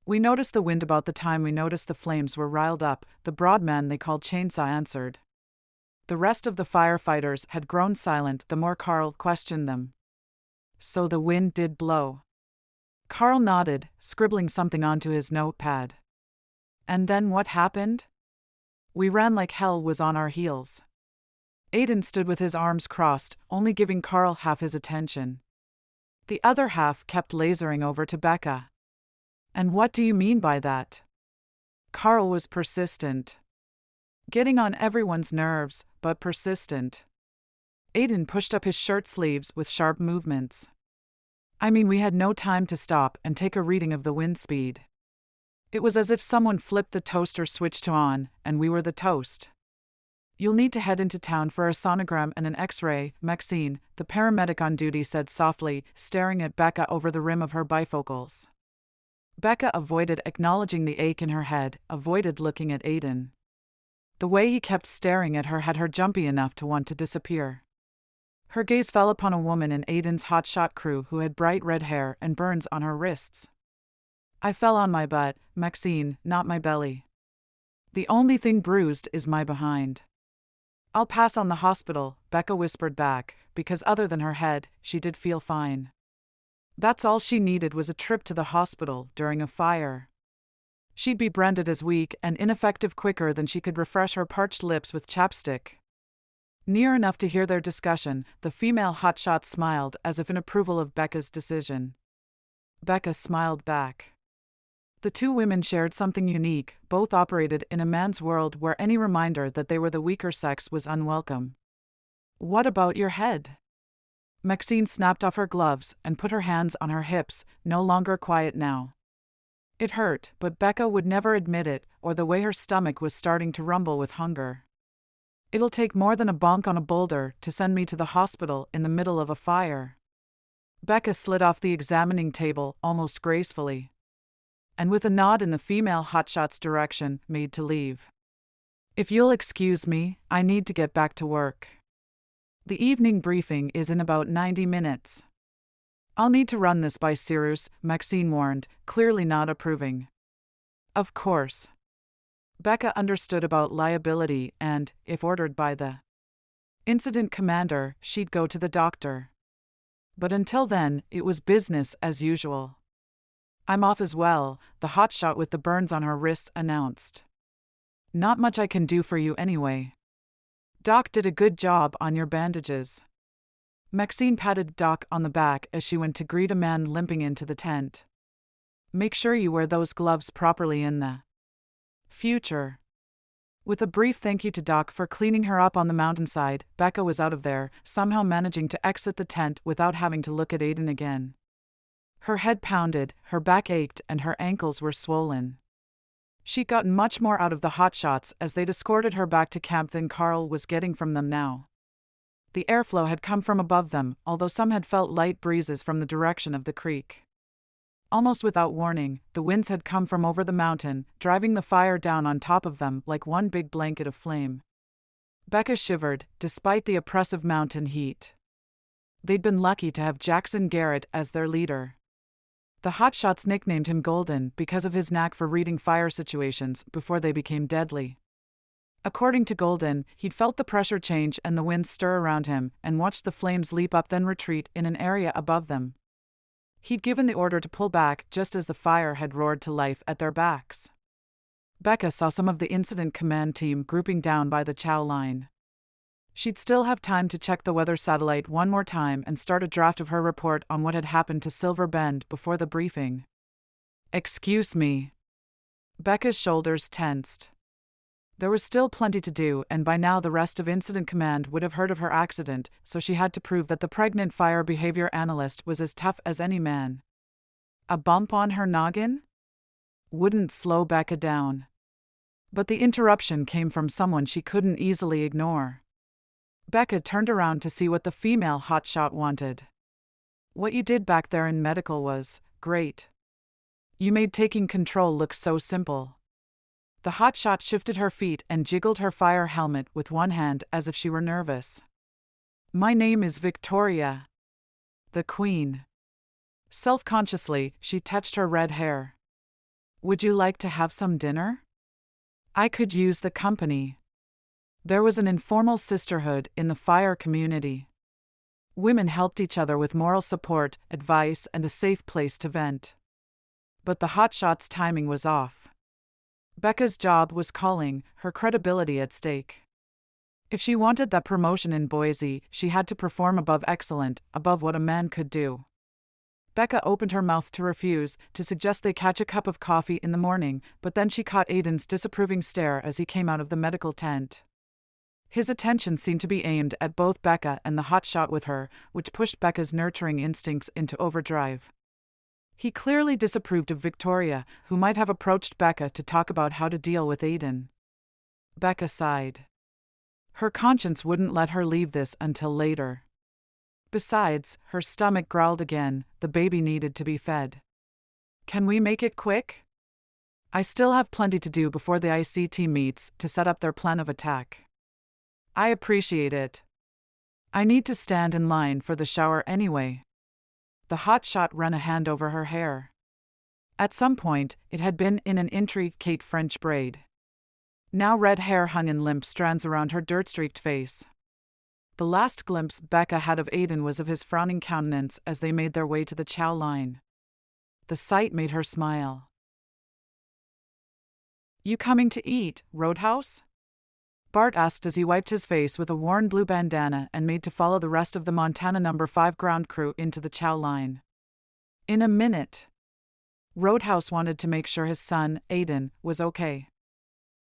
We noticed the wind about the time we noticed the flames were riled up, the broad man they called Chainsaw answered. The rest of the firefighters had grown silent the more Carl questioned them. So the wind did blow. Carl nodded, scribbling something onto his notepad. And then what happened? We ran like hell was on our heels. Aiden stood with his arms crossed, only giving Carl half his attention. The other half kept lasering over to Becca. And what do you mean by that? Carl was persistent. Getting on everyone's nerves, but persistent. Aiden pushed up his shirt sleeves with sharp movements. I mean, we had no time to stop and take a reading of the wind speed. It was as if someone flipped the toaster switch to on, and we were the toast. You'll need to head into town for a sonogram and an X-ray, Maxine, the paramedic on duty said softly, staring at Becca over the rim of her bifocals. Becca avoided acknowledging the ache in her head, avoided looking at Aiden. The way he kept staring at her had her jumpy enough to want to disappear. Her gaze fell upon a woman in Aiden's hotshot crew who had bright red hair and burns on her wrists. I fell on my butt, Maxine, not my belly. The only thing bruised is my behind. I'll pass on the hospital, Becca whispered back, because other than her head, she did feel fine. That's all she needed was a trip to the hospital during a fire. She'd be branded as weak and ineffective quicker than she could refresh her parched lips with chapstick. Near enough to hear their discussion, the female hotshot smiled as if in approval of Becca's decision. Becca smiled back. The two women shared something unique, both operated in a man's world where any reminder that they were the weaker sex was unwelcome. What about your head? Maxine snapped off her gloves and put her hands on her hips, no longer quiet now. It hurt, but Becca would never admit it, or the way her stomach was starting to rumble with hunger. It'll take more than a bonk on a boulder to send me to the hospital in the middle of a fire. Becca slid off the examining table almost gracefully. And with a nod in the female hotshot's direction, made to leave. If you'll excuse me, I need to get back to work. The evening briefing is in about 90 minutes. I'll need to run this by Cyrus, Maxine warned, clearly not approving. Of course. Becca understood about liability and, if ordered by the incident commander, she'd go to the doctor. But until then, it was business as usual. I'm off as well, the hotshot with the burns on her wrists announced. Not much I can do for you anyway. Doc did a good job on your bandages. Maxine patted Doc on the back as she went to greet a man limping into the tent. Make sure you wear those gloves properly in the future. With a brief thank you to Doc for cleaning her up on the mountainside, Becca was out of there, somehow managing to exit the tent without having to look at Aiden again. Her head pounded, her back ached, and her ankles were swollen. She'd gotten much more out of the hotshots as they'd escorted her back to camp than Carl was getting from them now. The airflow had come from above them, although some had felt light breezes from the direction of the creek. Almost without warning, the winds had come from over the mountain, driving the fire down on top of them like one big blanket of flame. Becca shivered, despite the oppressive mountain heat. They'd been lucky to have Jackson Garrett as their leader. The hotshots nicknamed him Golden because of his knack for reading fire situations before they became deadly. According to Golden, he'd felt the pressure change and the wind stir around him, and watched the flames leap up then retreat in an area above them. He'd given the order to pull back just as the fire had roared to life at their backs. Becca saw some of the incident command team grouping down by the chow line. She'd still have time to check the weather satellite one more time and start a draft of her report on what had happened to Silver Bend before the briefing. "Excuse me." Becca's shoulders tensed. There was still plenty to do, and by now the rest of Incident Command would have heard of her accident, so she had to prove that the pregnant fire behavior analyst was as tough as any man. A bump on her noggin? Wouldn't slow Becca down. But the interruption came from someone she couldn't easily ignore. Becca turned around to see what the female hotshot wanted. "What you did back there in medical was great. You made taking control look so simple." The hotshot shifted her feet and jiggled her fire helmet with one hand as if she were nervous. "My name is Victoria. The Queen." Self-consciously, she touched her red hair. "Would you like to have some dinner? I could use the company." There was an informal sisterhood in the fire community. Women helped each other with moral support, advice, and a safe place to vent. But the hotshot's timing was off. Becca's job was calling, her credibility at stake. If she wanted that promotion in Boise, she had to perform above excellent, above what a man could do. Becca opened her mouth to refuse, to suggest they catch a cup of coffee in the morning, but then she caught Aiden's disapproving stare as he came out of the medical tent. His attention seemed to be aimed at both Becca and the hotshot with her, which pushed Becca's nurturing instincts into overdrive. He clearly disapproved of Victoria, who might have approached Becca to talk about how to deal with Aiden. Becca sighed. Her conscience wouldn't let her leave this until later. Besides, her stomach growled again, the baby needed to be fed. "Can we make it quick? I still have plenty to do before the ICT meets to set up their plan of attack." "I appreciate it. I need to stand in line for the shower anyway." The hotshot ran a hand over her hair. At some point, it had been in an intricate French braid. Now red hair hung in limp strands around her dirt-streaked face. The last glimpse Becca had of Aiden was of his frowning countenance as they made their way to the chow line. The sight made her smile. "You coming to eat, Roadhouse?" Bart asked as he wiped his face with a worn blue bandana and made to follow the rest of the Montana No. 5 ground crew into the chow line. "In a minute." Roadhouse wanted to make sure his son, Aiden, was okay.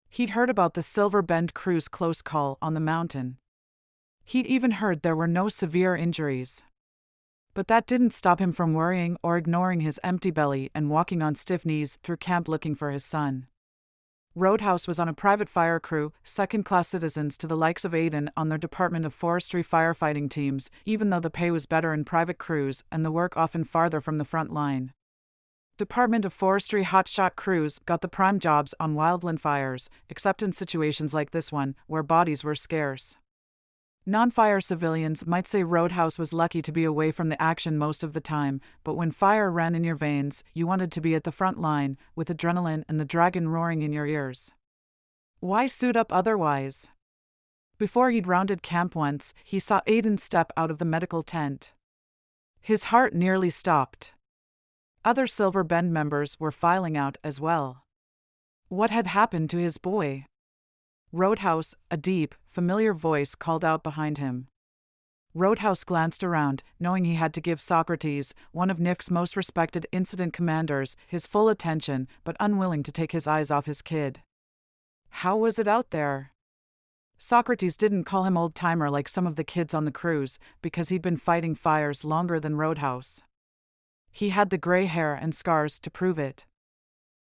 He'd heard about the Silver Bend crew's close call on the mountain. He'd even heard there were no severe injuries. But that didn't stop him from worrying or ignoring his empty belly and walking on stiff knees through camp looking for his son. Roadhouse was on a private fire crew, second-class citizens to the likes of Aiden on their Department of Forestry firefighting teams, even though the pay was better in private crews and the work often farther from the front line. Department of Forestry hotshot crews got the prime jobs on wildland fires, except in situations like this one, where bodies were scarce. Non-fire civilians might say Roadhouse was lucky to be away from the action most of the time, but when fire ran in your veins, you wanted to be at the front line, with adrenaline and the dragon roaring in your ears. Why suit up otherwise? Before he'd rounded camp once, he saw Aiden step out of the medical tent. His heart nearly stopped. Other Silver Bend members were filing out as well. What had happened to his boy? Roadhouse, a deep, familiar voice called out behind him. Roadhouse glanced around, knowing he had to give Socrates, one of NIF's most respected incident commanders, his full attention, but unwilling to take his eyes off his kid. How was it out there? Socrates didn't call him old-timer like some of the kids on the cruise, because he'd been fighting fires longer than Roadhouse. He had the gray hair and scars to prove it.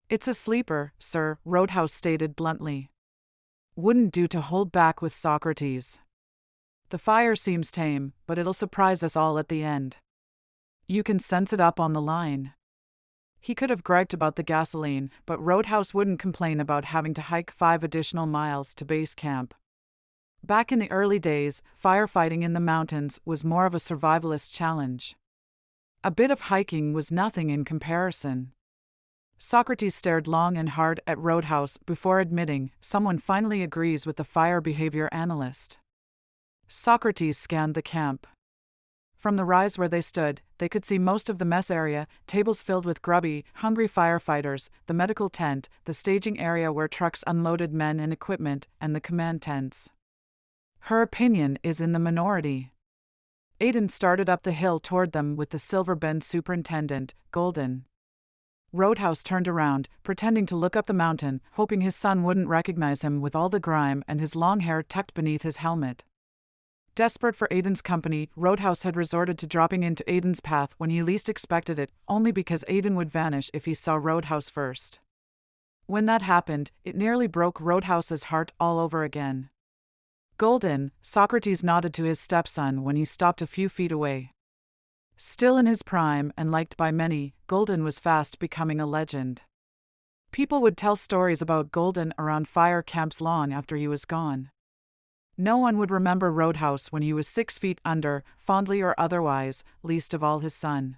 It's a sleeper, sir, Roadhouse stated bluntly. Wouldn't do to hold back with Socrates. The fire seems tame, but it'll surprise us all at the end. You can sense it up on the line. He could have griped about the gasoline, but Roadhouse wouldn't complain about having to hike 5 additional miles to base camp. Back in the early days, firefighting in the mountains was more of a survivalist challenge. A bit of hiking was nothing in comparison. Socrates stared long and hard at Roadhouse before admitting, someone finally agrees with the fire behavior analyst. Socrates scanned the camp. From the rise where they stood, they could see most of the mess area, tables filled with grubby, hungry firefighters, the medical tent, the staging area where trucks unloaded men and equipment, and the command tents. Her opinion is in the minority. Aiden started up the hill toward them with the Silver Bend superintendent, Golden. Roadhouse turned around, pretending to look up the mountain, hoping his son wouldn't recognize him with all the grime and his long hair tucked beneath his helmet. Desperate for Aiden's company, Roadhouse had resorted to dropping into Aiden's path when he least expected it, only because Aiden would vanish if he saw Roadhouse first. When that happened, it nearly broke Roadhouse's heart all over again. Golden, Socrates nodded to his stepson when he stopped a few feet away. Still in his prime and liked by many, Golden was fast becoming a legend. People would tell stories about Golden around fire camps long after he was gone. No one would remember Roadhouse when he was 6 feet under, fondly or otherwise, least of all his son.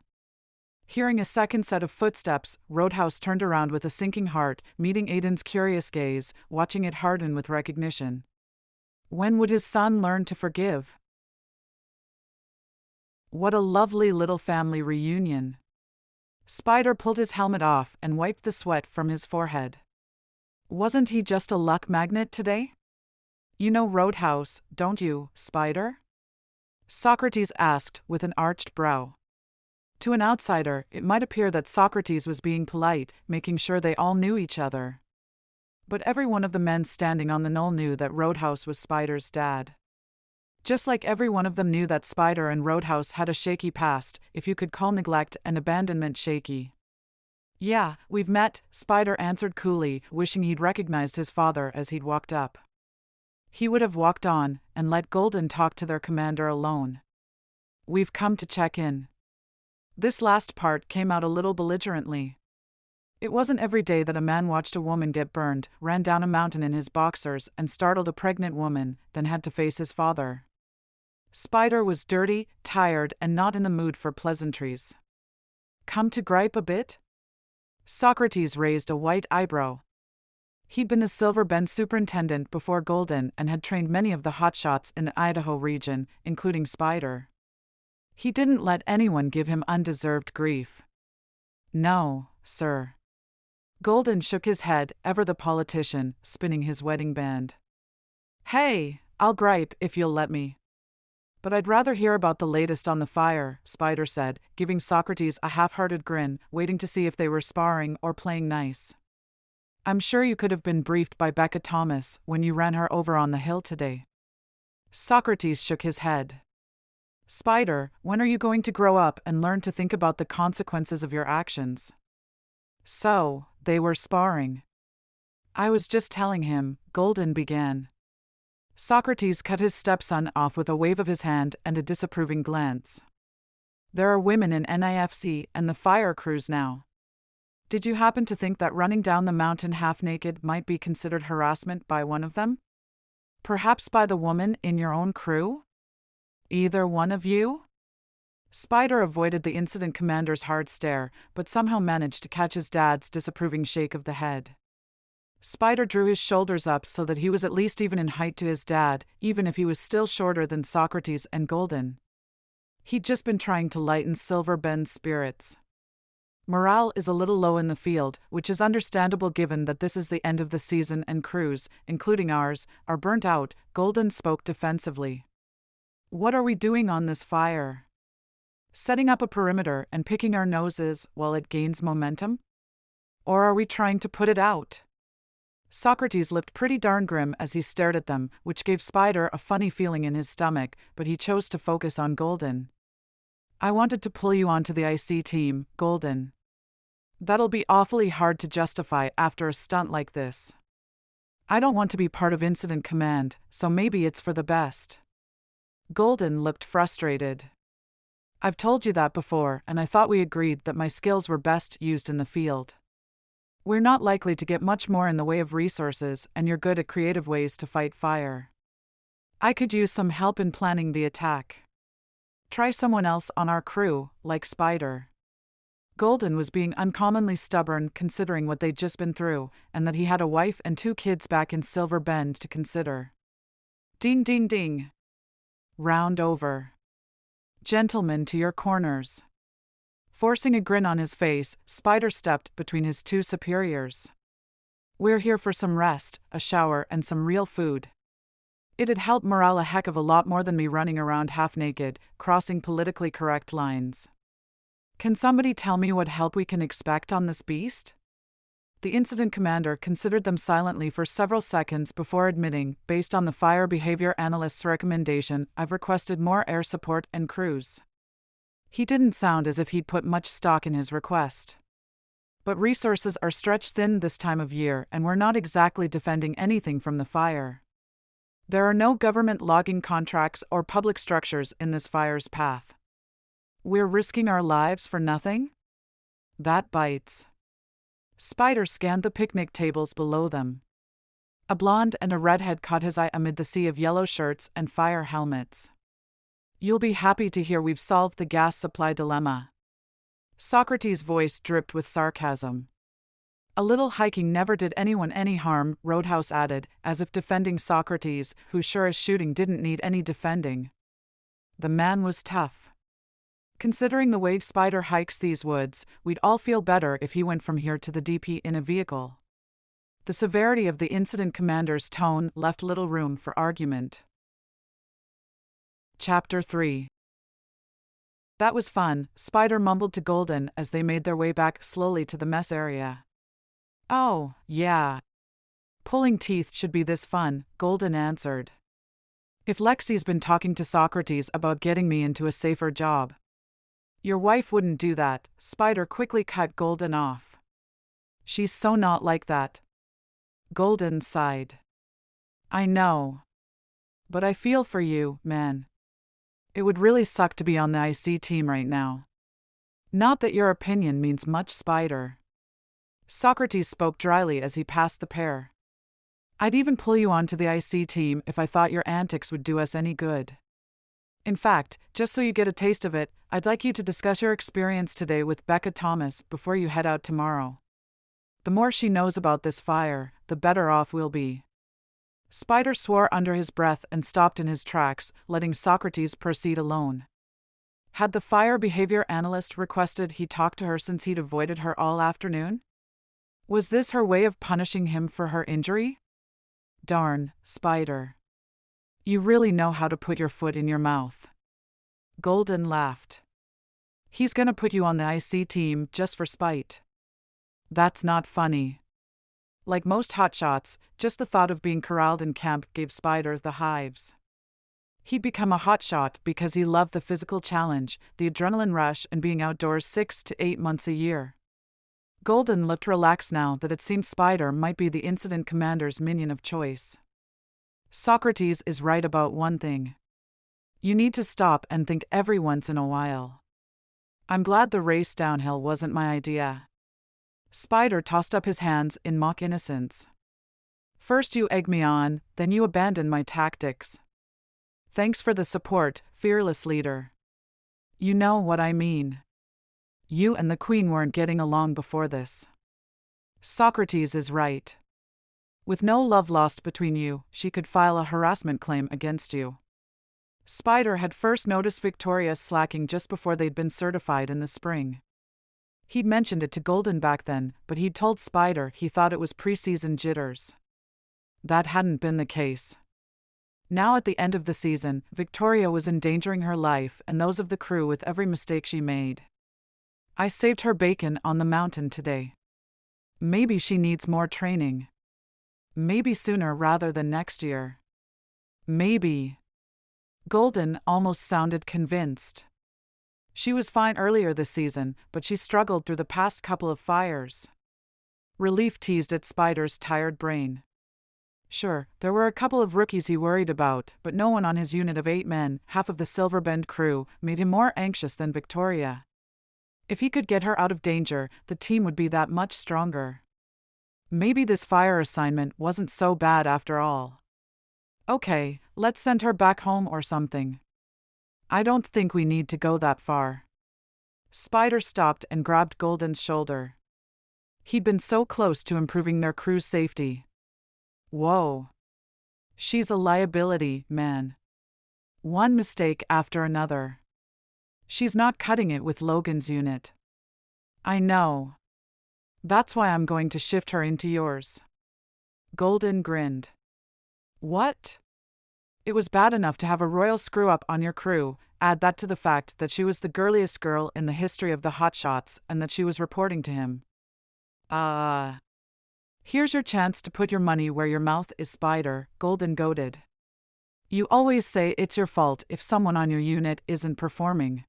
Hearing a second set of footsteps, Roadhouse turned around with a sinking heart, meeting Aiden's curious gaze, watching it harden with recognition. When would his son learn to forgive? What a lovely little family reunion. Spider pulled his helmet off and wiped the sweat from his forehead. Wasn't he just a luck magnet today? You know Roadhouse, don't you, Spider? Socrates asked, with an arched brow. To an outsider, it might appear that Socrates was being polite, making sure they all knew each other. But every one of the men standing on the knoll knew that Roadhouse was Spider's dad. Just like every one of them knew that Spider and Roadhouse had a shaky past, if you could call neglect and abandonment shaky. Yeah, we've met, Spider answered coolly, wishing he'd recognized his father as he'd walked up. He would have walked on, and let Golden talk to their commander alone. We've come to check in. This last part came out a little belligerently. It wasn't every day that a man watched a woman get burned, ran down a mountain in his boxers, and startled a pregnant woman, then had to face his father. Spider was dirty, tired, and not in the mood for pleasantries. Come to gripe a bit? Socrates raised a white eyebrow. He'd been the Silver Bend superintendent before Golden and had trained many of the hotshots in the Idaho region, including Spider. He didn't let anyone give him undeserved grief. No, sir. Golden shook his head, ever the politician, spinning his wedding band. Hey, I'll gripe if you'll let me. But I'd rather hear about the latest on the fire, Spider said, giving Socrates a half-hearted grin, waiting to see if they were sparring or playing nice. I'm sure you could have been briefed by Becca Thomas when you ran her over on the hill today. Socrates shook his head. Spider, when are you going to grow up and learn to think about the consequences of your actions? So, they were sparring. I was just telling him, Golden began. Socrates cut his stepson off with a wave of his hand and a disapproving glance. There are women in NIFC and the fire crews now. Did you happen to think that running down the mountain half-naked might be considered harassment by one of them? Perhaps by the woman in your own crew? Either one of you? Spider avoided the incident commander's hard stare, but somehow managed to catch his dad's disapproving shake of the head. Spider drew his shoulders up so that he was at least even in height to his dad, even if he was still shorter than Socrates and Golden. He'd just been trying to lighten Silver Bend's spirits. Morale is a little low in the field, which is understandable given that this is the end of the season and crews, including ours, are burnt out, Golden spoke defensively. What are we doing on this fire? Setting up a perimeter and picking our noses while it gains momentum? Or are we trying to put it out? Socrates looked pretty darn grim as he stared at them, which gave Spider a funny feeling in his stomach, but he chose to focus on Golden. I wanted to pull you onto the IC team, Golden. That'll be awfully hard to justify after a stunt like this. I don't want to be part of Incident Command, so maybe it's for the best. Golden looked frustrated. I've told you that before, and I thought we agreed that my skills were best used in the field. We're not likely to get much more in the way of resources, and you're good at creative ways to fight fire. I could use some help in planning the attack. Try someone else on our crew, like Spider. Golden was being uncommonly stubborn considering what they'd just been through, and that he had a wife and 2 kids back in Silver Bend to consider. Ding ding ding. Round over. Gentlemen, to your corners. Forcing a grin on his face, Spider stepped between his 2 superiors. We're here for some rest, a shower, and some real food. It'd help morale a heck of a lot more than me running around half-naked, crossing politically correct lines. Can somebody tell me what help we can expect on this beast? The incident commander considered them silently for several seconds before admitting, based on the fire behavior analyst's recommendation, I've requested more air support and crews. He didn't sound as if he'd put much stock in his request. But resources are stretched thin this time of year, and we're not exactly defending anything from the fire. There are no government logging contracts or public structures in this fire's path. We're risking our lives for nothing? That bites. Spider scanned the picnic tables below them. A blonde and a redhead caught his eye amid the sea of yellow shirts and fire helmets. You'll be happy to hear we've solved the gas supply dilemma. Socrates' voice dripped with sarcasm. A little hiking never did anyone any harm, Roadhouse added, as if defending Socrates, who sure as shooting didn't need any defending. The man was tough. Considering the way Spider hikes these woods, we'd all feel better if he went from here to the DP in a vehicle. The severity of the incident commander's tone left little room for argument. Chapter 3. That was fun, Spider mumbled to Golden as they made their way back slowly to the mess area. Oh, yeah. Pulling teeth should be this fun, Golden answered. If Lexi's been talking to Socrates about getting me into a safer job. Your wife wouldn't do that, Spider quickly cut Golden off. She's so not like that. Golden sighed. I know. But I feel for you, man. It would really suck to be on the IC team right now. Not that your opinion means much, Spider. Socrates spoke dryly as he passed the pair. I'd even pull you onto the IC team if I thought your antics would do us any good. In fact, just so you get a taste of it, I'd like you to discuss your experience today with Becca Thomas before you head out tomorrow. The more she knows about this fire, the better off we'll be. Spider swore under his breath and stopped in his tracks, letting Socrates proceed alone. Had the fire behavior analyst requested he talk to her since he'd avoided her all afternoon? Was this her way of punishing him for her injury? Darn, Spider. You really know how to put your foot in your mouth. Golden laughed. He's gonna put you on the IC team just for spite. That's not funny. Like most hotshots, just the thought of being corralled in camp gave Spider the hives. He'd become a hotshot because he loved the physical challenge, the adrenaline rush, and being outdoors 6 to 8 months a year. Golden looked relaxed now that it seemed Spider might be the incident commander's minion of choice. Socrates is right about one thing. You need to stop and think every once in a while. I'm glad the race downhill wasn't my idea. Spider tossed up his hands in mock innocence. First you egg me on, then you abandon my tactics. Thanks for the support, fearless leader. You know what I mean. You and the Queen weren't getting along before this. Socrates is right. With no love lost between you, she could file a harassment claim against you. Spider had first noticed Victoria slacking just before they'd been certified in the spring. He'd mentioned it to Golden back then, but he'd told Spider he thought it was preseason jitters. That hadn't been the case. Now at the end of the season, Victoria was endangering her life and those of the crew with every mistake she made. I saved her bacon on the mountain today. Maybe she needs more training. Maybe sooner rather than next year. Maybe. Golden almost sounded convinced. She was fine earlier this season, but she struggled through the past couple of fires. Relief teased at Spider's tired brain. Sure, there were a couple of rookies he worried about, but no one on his unit of 8 men, half of the Silverbend crew, made him more anxious than Victoria. If he could get her out of danger, the team would be that much stronger. Maybe this fire assignment wasn't so bad after all. Okay, let's send her back home or something. I don't think we need to go that far. Spider stopped and grabbed Golden's shoulder. He'd been so close to improving their crew's safety. Whoa. She's a liability, man. One mistake after another. She's not cutting it with Logan's unit. I know. That's why I'm going to shift her into yours. Golden grinned. What? It was bad enough to have a royal screw-up on your crew. Add that to the fact that she was the girliest girl in the history of the hotshots and that she was reporting to him. Here's your chance to put your money where your mouth is, Spider, Golden goaded. You always say it's your fault if someone on your unit isn't performing.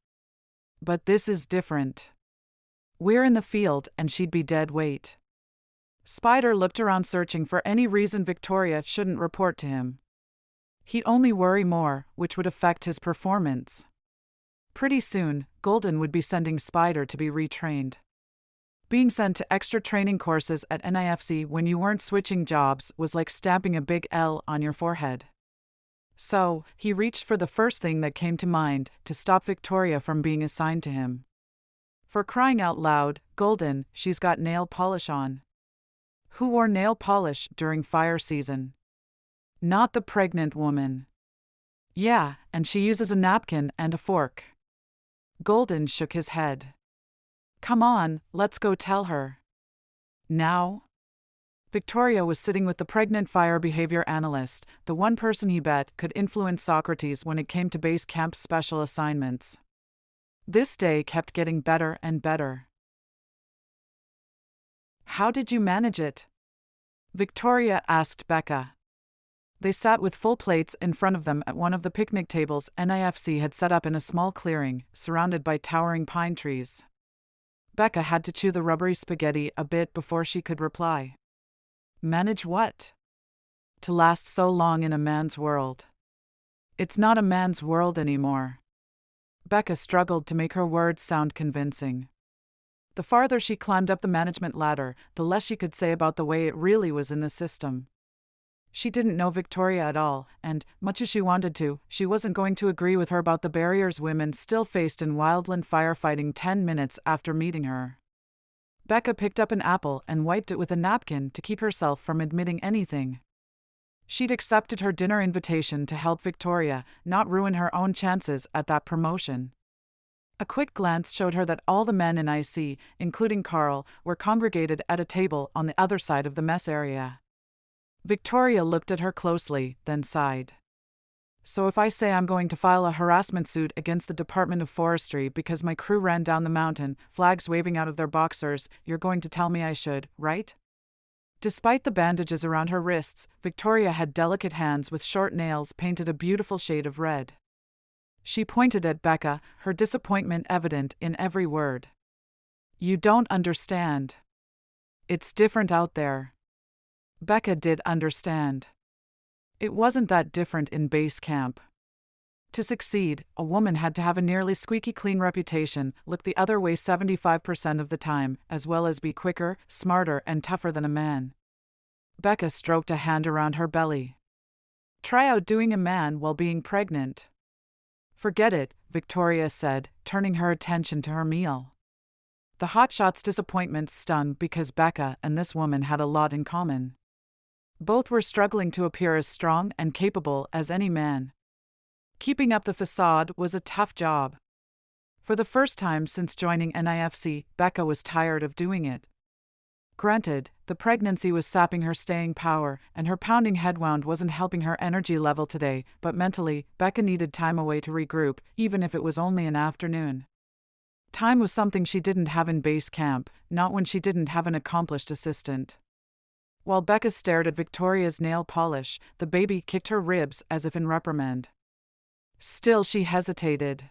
But this is different. We're in the field and she'd be dead weight. Spider looked around searching for any reason Victoria shouldn't report to him. He'd only worry more, which would affect his performance. Pretty soon, Golden would be sending Spider to be retrained. Being sent to extra training courses at NIFC when you weren't switching jobs was like stamping a big L on your forehead. So, he reached for the first thing that came to mind to stop Victoria from being assigned to him. For crying out loud, Golden, she's got nail polish on. Who wore nail polish during fire season? Not the pregnant woman. Yeah, and she uses a napkin and a fork. Golden shook his head. Come on, let's go tell her. Now? Victoria was sitting with the pregnant fire behavior analyst, the one person he bet could influence Socrates when it came to base camp special assignments. This day kept getting better and better. How did you manage it? Victoria asked Becca. They sat with full plates in front of them at one of the picnic tables NIFC had set up in a small clearing, surrounded by towering pine trees. Becca had to chew the rubbery spaghetti a bit before she could reply. Manage what? To last so long in a man's world. It's not a man's world anymore. Becca struggled to make her words sound convincing. The farther she climbed up the management ladder, the less she could say about the way it really was in the system. She didn't know Victoria at all, and, much as she wanted to, she wasn't going to agree with her about the barriers women still faced in wildland firefighting 10 minutes after meeting her. Becca picked up an apple and wiped it with a napkin to keep herself from admitting anything. She'd accepted her dinner invitation to help Victoria, not ruin her own chances at that promotion. A quick glance showed her that all the men in IC, including Carl, were congregated at a table on the other side of the mess area. Victoria looked at her closely, then sighed. So if I say I'm going to file a harassment suit against the Department of Forestry because my crew ran down the mountain, flags waving out of their boxers, you're going to tell me I should, right? Despite the bandages around her wrists, Victoria had delicate hands with short nails painted a beautiful shade of red. She pointed at Becca, her disappointment evident in every word. You don't understand. It's different out there. Becca did understand. It wasn't that different in base camp. To succeed, a woman had to have a nearly squeaky clean reputation, look the other way 75% of the time, as well as be quicker, smarter, and tougher than a man. Becca stroked a hand around her belly. Try outdoing a man while being pregnant. Forget it, Victoria said, turning her attention to her meal. The hotshot's disappointment stung because Becca and this woman had a lot in common. Both were struggling to appear as strong and capable as any man. Keeping up the facade was a tough job. For the first time since joining NIFC, Becca was tired of doing it. Granted, the pregnancy was sapping her staying power, and her pounding head wound wasn't helping her energy level today, but mentally, Becca needed time away to regroup, even if it was only an afternoon. Time was something she didn't have in base camp, not when she didn't have an accomplished assistant. While Becca stared at Victoria's nail polish, the baby kicked her ribs as if in reprimand. Still she hesitated.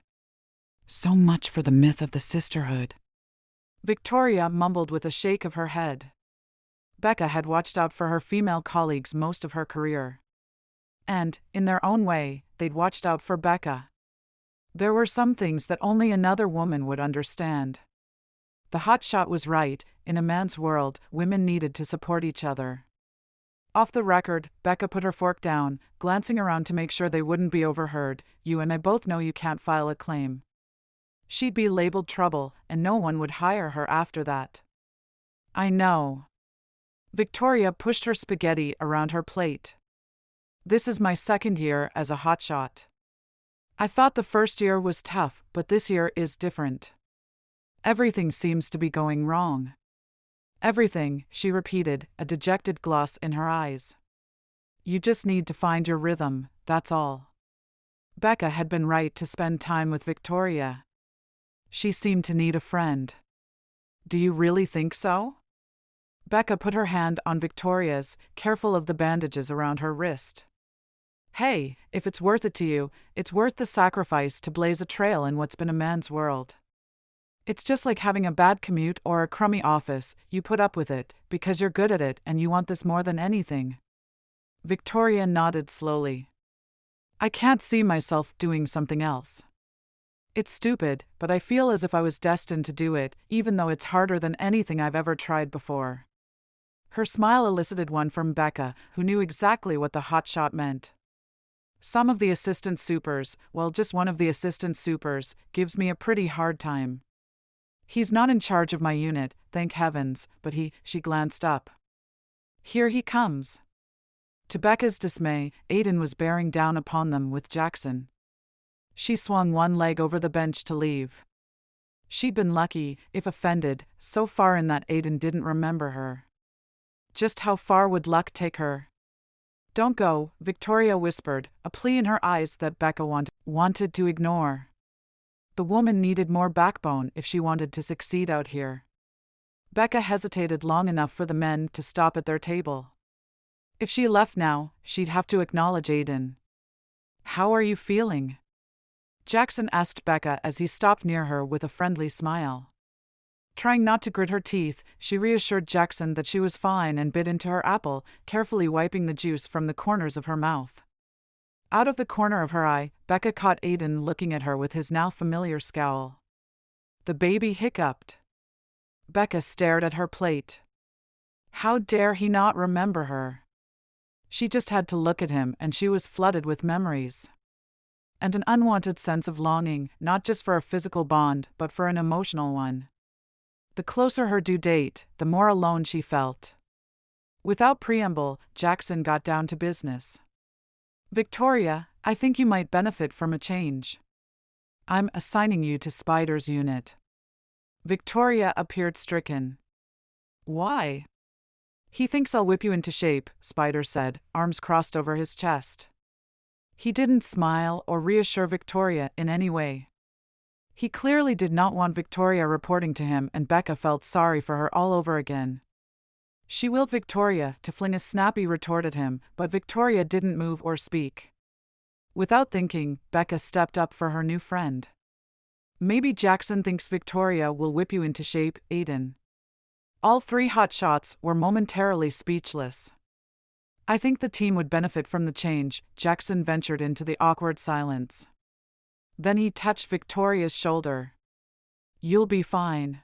So much for the myth of the sisterhood, Victoria mumbled with a shake of her head. Becca had watched out for her female colleagues most of her career. And, in their own way, they'd watched out for Becca. There were some things that only another woman would understand. The hotshot was right, in a man's world, women needed to support each other. Off the record, Becca put her fork down, glancing around to make sure they wouldn't be overheard. You and I both know you can't file a claim. She'd be labeled trouble, and no one would hire her after that. I know. Victoria pushed her spaghetti around her plate. This is my second year as a hotshot. I thought the first year was tough, but this year is different. Everything seems to be going wrong. Everything, she repeated, a dejected gloss in her eyes. You just need to find your rhythm, that's all. Becca had been right to spend time with Victoria. She seemed to need a friend. Do you really think so? Becca put her hand on Victoria's, careful of the bandages around her wrist. Hey, if it's worth it to you, it's worth the sacrifice to blaze a trail in what's been a man's world. It's just like having a bad commute or a crummy office, you put up with it, because you're good at it and you want this more than anything. Victoria nodded slowly. I can't see myself doing something else. It's stupid, but I feel as if I was destined to do it, even though it's harder than anything I've ever tried before. Her smile elicited one from Becca, who knew exactly what the hotshot meant. Some of the assistant supers, well, just one of the assistant supers, gives me a pretty hard time. He's not in charge of my unit, thank heavens, but she glanced up. Here he comes. To Becca's dismay, Aiden was bearing down upon them with Jackson. She swung one leg over the bench to leave. She'd been lucky, if offended, so far in that Aiden didn't remember her. Just how far would luck take her? Don't go, Victoria whispered, a plea in her eyes that Becca wanted to ignore. The woman needed more backbone if she wanted to succeed out here. Becca hesitated long enough for the men to stop at their table. If she left now, she'd have to acknowledge Aiden. How are you feeling? Jackson asked Becca as he stopped near her with a friendly smile. Trying not to grit her teeth, she reassured Jackson that she was fine and bit into her apple, carefully wiping the juice from the corners of her mouth. Out of the corner of her eye, Becca caught Aiden looking at her with his now familiar scowl. The baby hiccuped. Becca stared at her plate. How dare he not remember her? She just had to look at him and she was flooded with memories. And an unwanted sense of longing, not just for a physical bond, but for an emotional one. The closer her due date, the more alone she felt. Without preamble, Jackson got down to business. Victoria, I think you might benefit from a change. I'm assigning you to Spider's unit. Victoria appeared stricken. Why? He thinks I'll whip you into shape, Spider said, arms crossed over his chest. He didn't smile or reassure Victoria in any way. He clearly did not want Victoria reporting to him, and Becca felt sorry for her all over again. She willed Victoria to fling a snappy retort at him, but Victoria didn't move or speak. Without thinking, Becca stepped up for her new friend. Maybe Jackson thinks Victoria will whip you into shape, Aiden. All three hotshots were momentarily speechless. I think the team would benefit from the change, Jackson ventured into the awkward silence. Then he touched Victoria's shoulder. You'll be fine.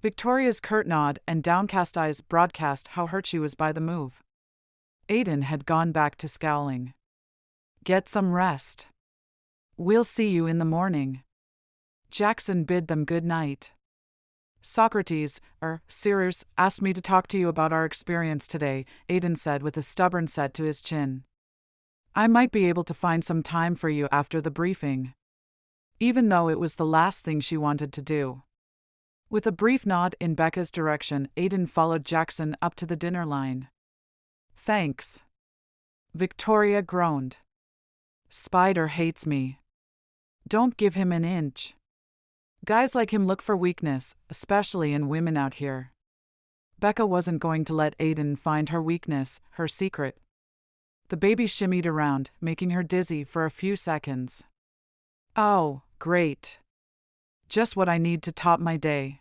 Victoria's curt nod and downcast eyes broadcast how hurt she was by the move. Aiden had gone back to scowling. Get some rest. We'll see you in the morning. Jackson bid them good night. Socrates, Sears, asked me to talk to you about our experience today, Aiden said with a stubborn set to his chin. I might be able to find some time for you after the briefing. Even though it was the last thing she wanted to do. With a brief nod in Becca's direction, Aiden followed Jackson up to the dinner line. "Thanks." Victoria groaned. "Spider hates me. Don't give him an inch. Guys like him look for weakness, especially in women out here." Becca wasn't going to let Aiden find her weakness, her secret. The baby shimmied around, making her dizzy for a few seconds. "Oh, great. Just what I need to top my day."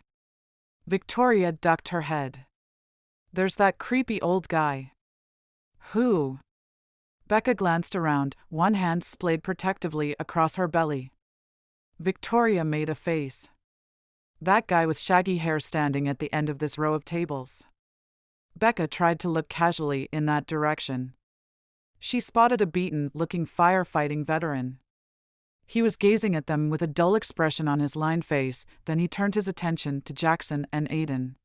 Victoria ducked her head. "There's that creepy old guy." "Who?" Becca glanced around, one hand splayed protectively across her belly. Victoria made a face. "That guy with shaggy hair standing at the end of this row of tables." Becca tried to look casually in that direction. She spotted a beaten-looking firefighting veteran. He was gazing at them with a dull expression on his lined face, then he turned his attention to Jackson and Aiden.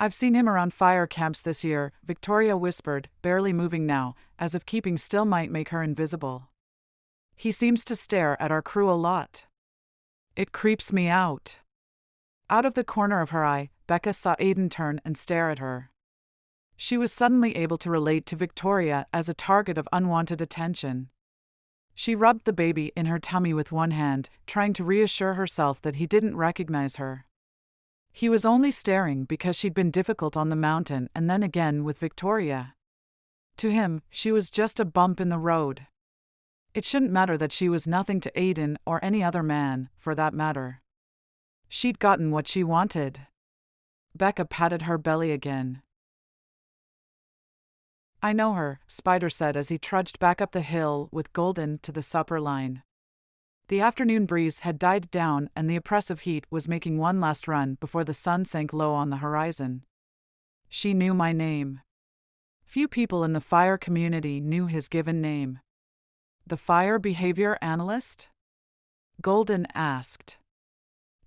"I've seen him around fire camps this year," Victoria whispered, barely moving now, as if keeping still might make her invisible. "He seems to stare at our crew a lot. It creeps me out." Out of the corner of her eye, Becca saw Aiden turn and stare at her. She was suddenly able to relate to Victoria as a target of unwanted attention. She rubbed the baby in her tummy with one hand, trying to reassure herself that he didn't recognize her. He was only staring because she'd been difficult on the mountain and then again with Victoria. To him, she was just a bump in the road. It shouldn't matter that she was nothing to Aiden or any other man, for that matter. She'd gotten what she wanted. Becca patted her belly again. "I know her," Spider said as he trudged back up the hill with Golden to the supper line. The afternoon breeze had died down and the oppressive heat was making one last run before the sun sank low on the horizon. "She knew my name." Few people in the fire community knew his given name. "The fire behavior analyst?" Golden asked.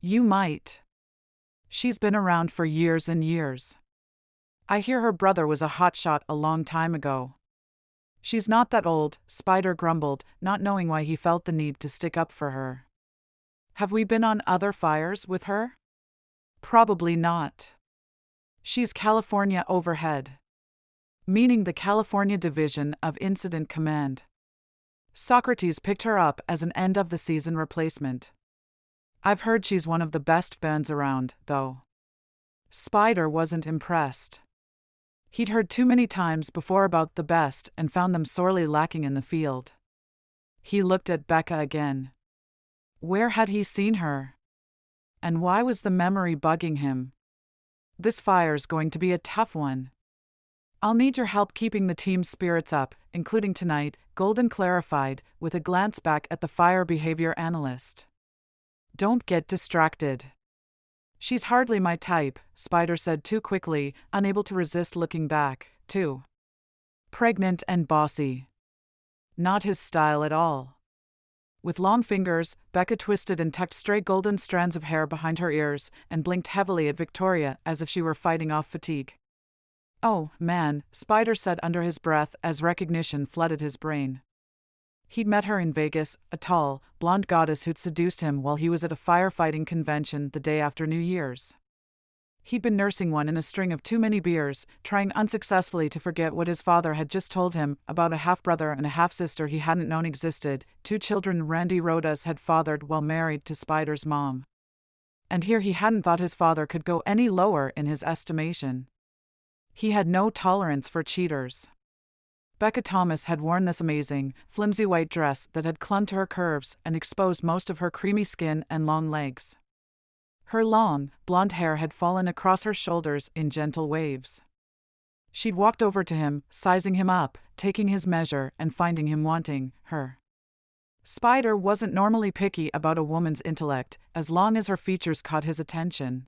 "You might. She's been around for years and years. I hear her brother was a hotshot a long time ago." "She's not that old," Spider grumbled, not knowing why he felt the need to stick up for her. "Have we been on other fires with her?" "Probably not. She's California overhead." Meaning the California Division of Incident Command. Socrates picked her up as an end-of-the-season replacement. "I've heard she's one of the best bands around, though." Spider wasn't impressed. He'd heard too many times before about the best and found them sorely lacking in the field. He looked at Becca again. Where had he seen her? And why was the memory bugging him? "This fire's going to be a tough one. I'll need your help keeping the team's spirits up, including tonight," Golden clarified, with a glance back at the fire behavior analyst. "Don't get distracted." "She's hardly my type," Spider said too quickly, unable to resist looking back, too. Pregnant and bossy. Not his style at all. With long fingers, Becca twisted and tucked stray golden strands of hair behind her ears and blinked heavily at Victoria as if she were fighting off fatigue. "Oh, man," Spider said under his breath as recognition flooded his brain. He'd met her in Vegas, a tall, blonde goddess who'd seduced him while he was at a firefighting convention the day after New Year's. He'd been nursing one in a string of too many beers, trying unsuccessfully to forget what his father had just told him about a half-brother and a half-sister he hadn't known existed, 2 children Aiden Rodas had fathered while married to Spider's mom. And here he hadn't thought his father could go any lower in his estimation. He had no tolerance for cheaters. Becca Thomas had worn this amazing, flimsy white dress that had clung to her curves and exposed most of her creamy skin and long legs. Her long, blonde hair had fallen across her shoulders in gentle waves. She'd walked over to him, sizing him up, taking his measure, and finding him wanting her. Spider wasn't normally picky about a woman's intellect, as long as her features caught his attention.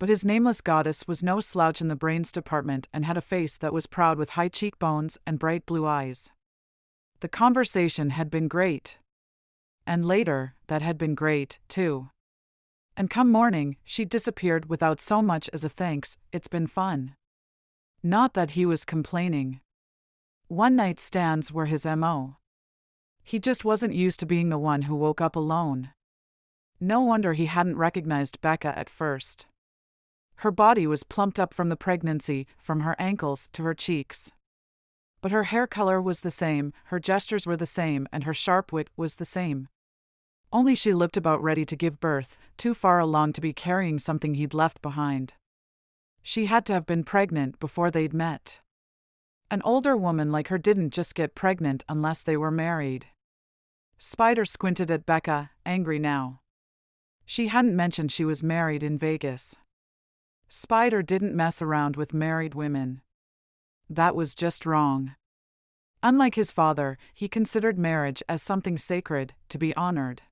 But his nameless goddess was no slouch in the brains department and had a face that was proud with high cheekbones and bright blue eyes. The conversation had been great. And later, that had been great, too. And come morning, she'd disappeared without so much as a thanks, "It's been fun." Not that he was complaining. One-night stands were his MO. He just wasn't used to being the one who woke up alone. No wonder he hadn't recognized Becca at first. Her body was plumped up from the pregnancy, from her ankles to her cheeks. But her hair color was the same, her gestures were the same, and her sharp wit was the same. Only she looked about ready to give birth, too far along to be carrying something he'd left behind. She had to have been pregnant before they'd met. An older woman like her didn't just get pregnant unless they were married. Spider squinted at Becca, angry now. She hadn't mentioned she was married in Vegas. Spider didn't mess around with married women. That was just wrong. Unlike his father, he considered marriage as something sacred, to be honored.